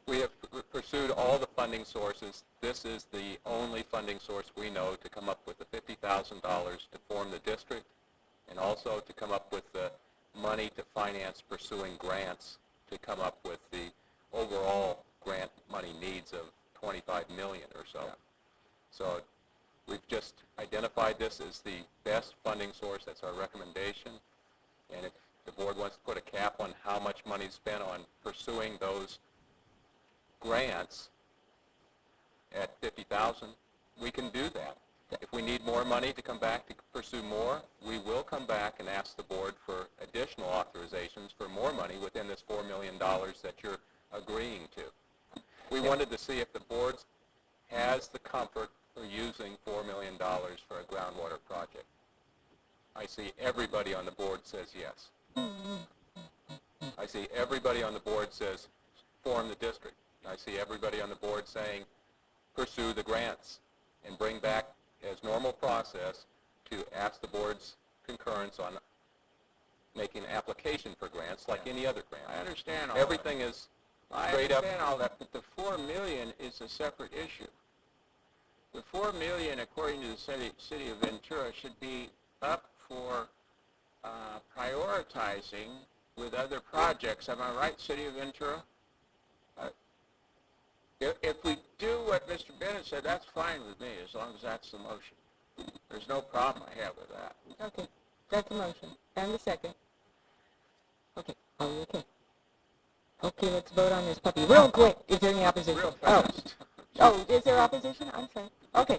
We have pursued all the funding sources. This is the only funding source we know to come up with the $50,000 to form the district, and also to come up with the money to finance pursuing grants to come up with the overall grant money needs of $25 million or so. So we've just identified this as the best funding source. That's our recommendation. And if the board wants to put a cap on how much money is spent on pursuing those grants at $50,000, we can do that. If we need more money to come back to pursue more, we will come back and ask the board for additional authorizations for more money within this $4 million that you're agreeing to. We wanted to see if the board has the comfort for using $4 million for a groundwater project. I see everybody on the board says yes. I see everybody on the board says form the district. I see everybody on the board saying pursue the grants and bring back as normal process to ask the board's concurrence on making an application for grants like any other grant. I understand all Everything that. is straight up. I understand all that, but the $4 million is a separate issue. The $4 million, according to the City of Ventura, should be up for prioritizing with other projects. Am I right, City of Ventura? If we do what Mr. Bennett said, that's fine with me, as long as that's the motion. There's no problem I have with that. Okay, that's a motion. And the second. Okay, are we okay? Okay, let's vote on this puppy real quick. Is there any opposition? Real fast. Oh, is there opposition? I'm sorry. Okay.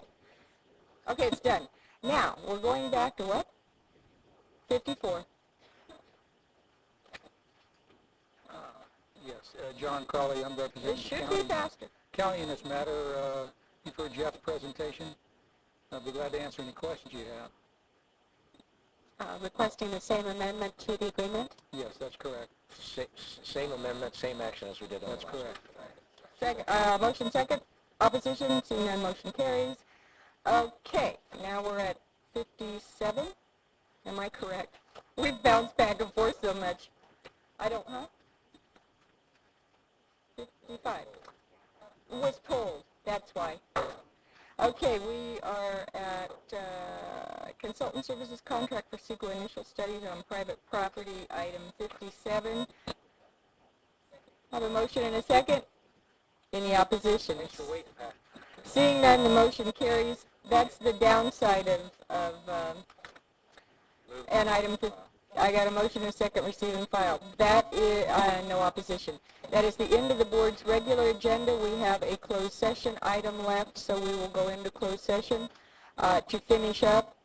Okay, it's done. Now, we're going back to what? 54. Yes, John Crawley, I'm representing This the should county. be faster. County in this matter. You've heard Jeff's presentation. I'll be glad to answer any questions you have. Requesting the same amendment to the agreement? Yes, that's correct. Same amendment, same action as we did on That's the last correct. Second, motion second. Opposition, seeing none, motion carries. Okay, now we're at 57. Am I correct? We've bounced back and forth so much. I don't, huh? 55. Was pulled, that's why. Okay, we are at consultant services contract for CEQA initial studies on private property, item 57. Have a motion and a second. Any opposition? Thanks for waiting, Pat. Seeing none, the motion carries. That's the downside of and item 50. I got a motion and a second, receive and file. That is, no opposition. That is the end of the board's regular agenda. We have a closed session item left, so we will go into closed session to finish up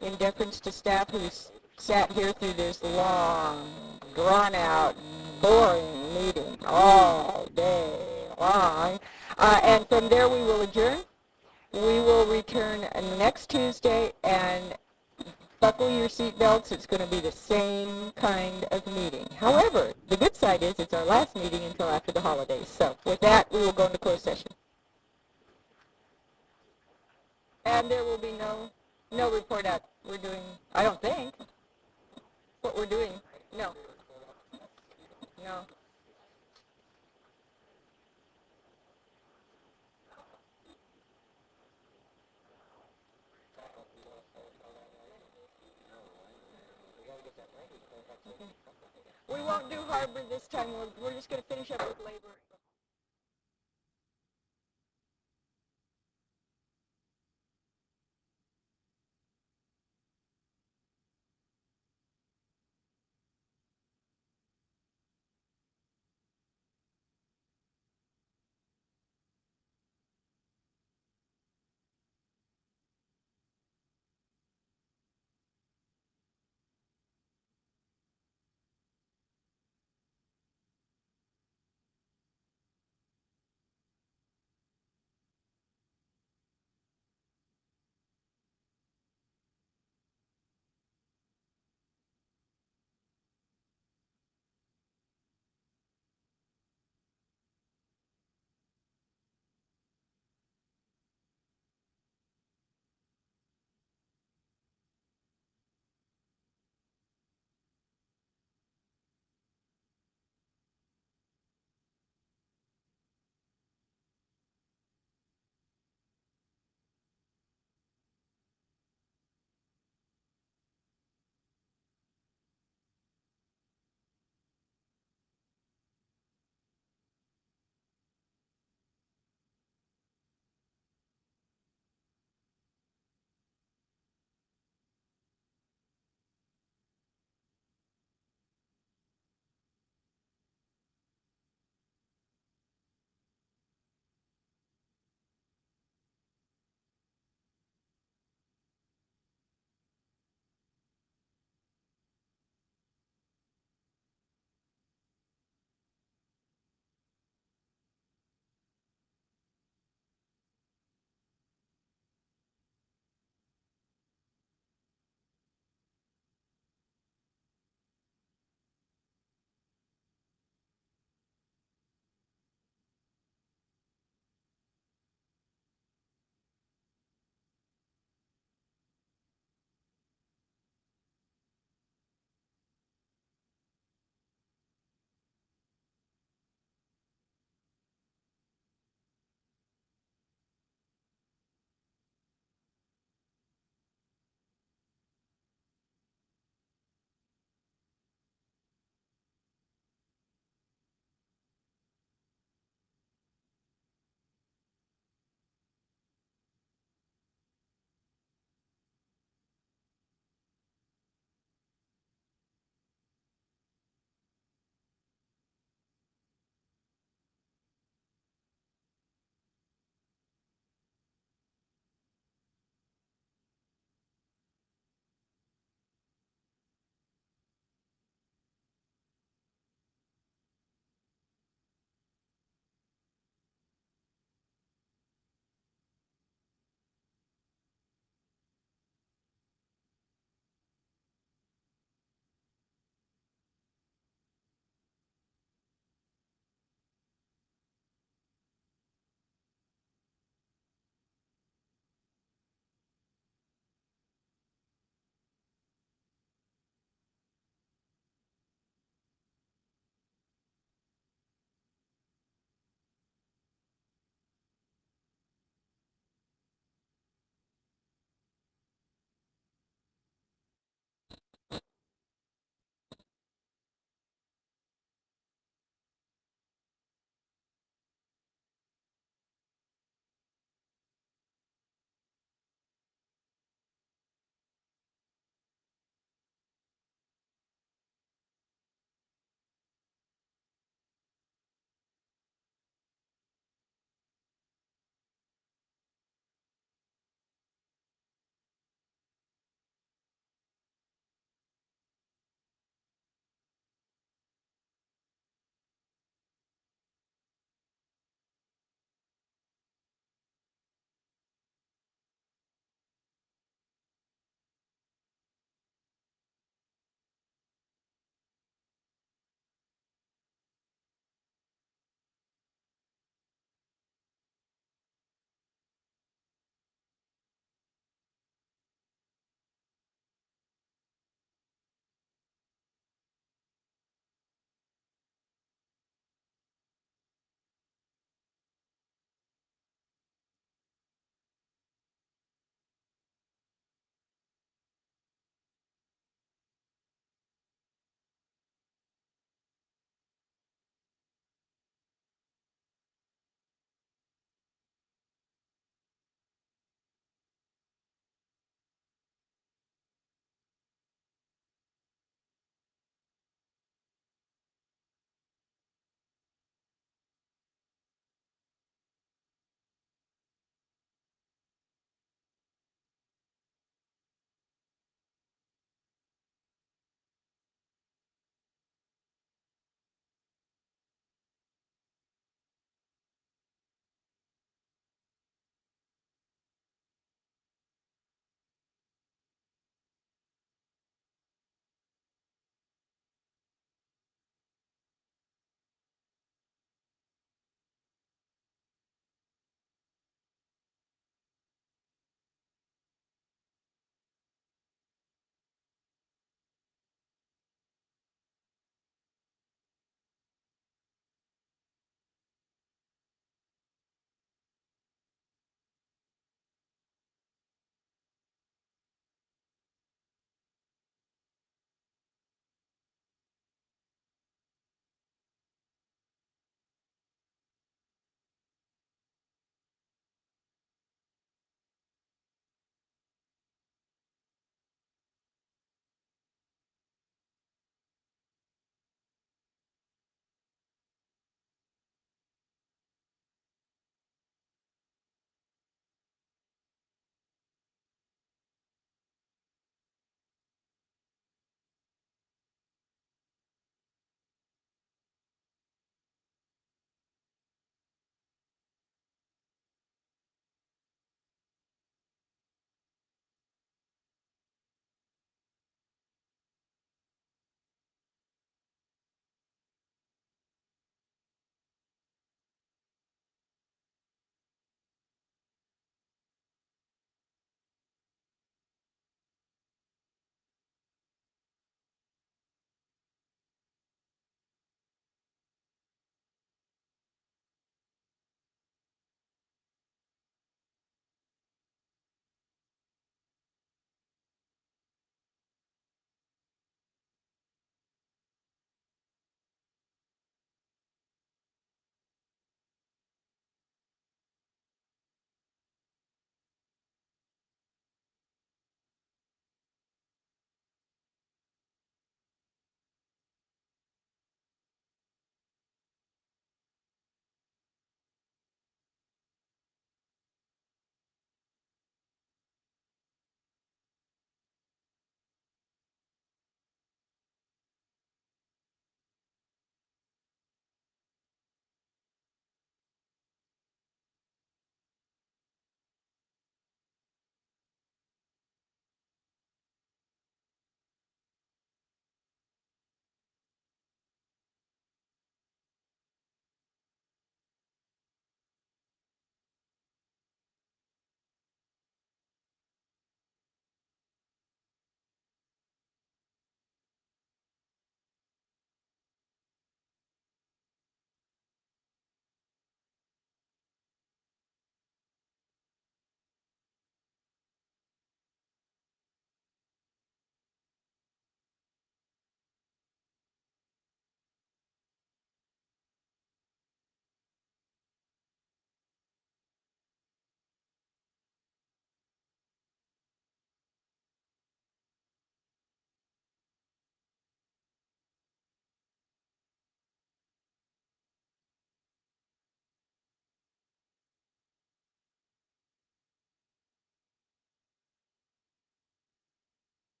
in deference to staff who's sat here through this long, drawn-out, boring meeting all day long. And from there we will adjourn. We will return next Tuesday, and buckle your seatbelts. It's going to be the same kind of meeting. However, the good side is it's our last meeting until after the holidays. So with that, we will go into closed session. And there will be no report out. We're doing, I don't think, what we're doing. No. No. We won't do Harbor this time. We're just going to finish up with labor.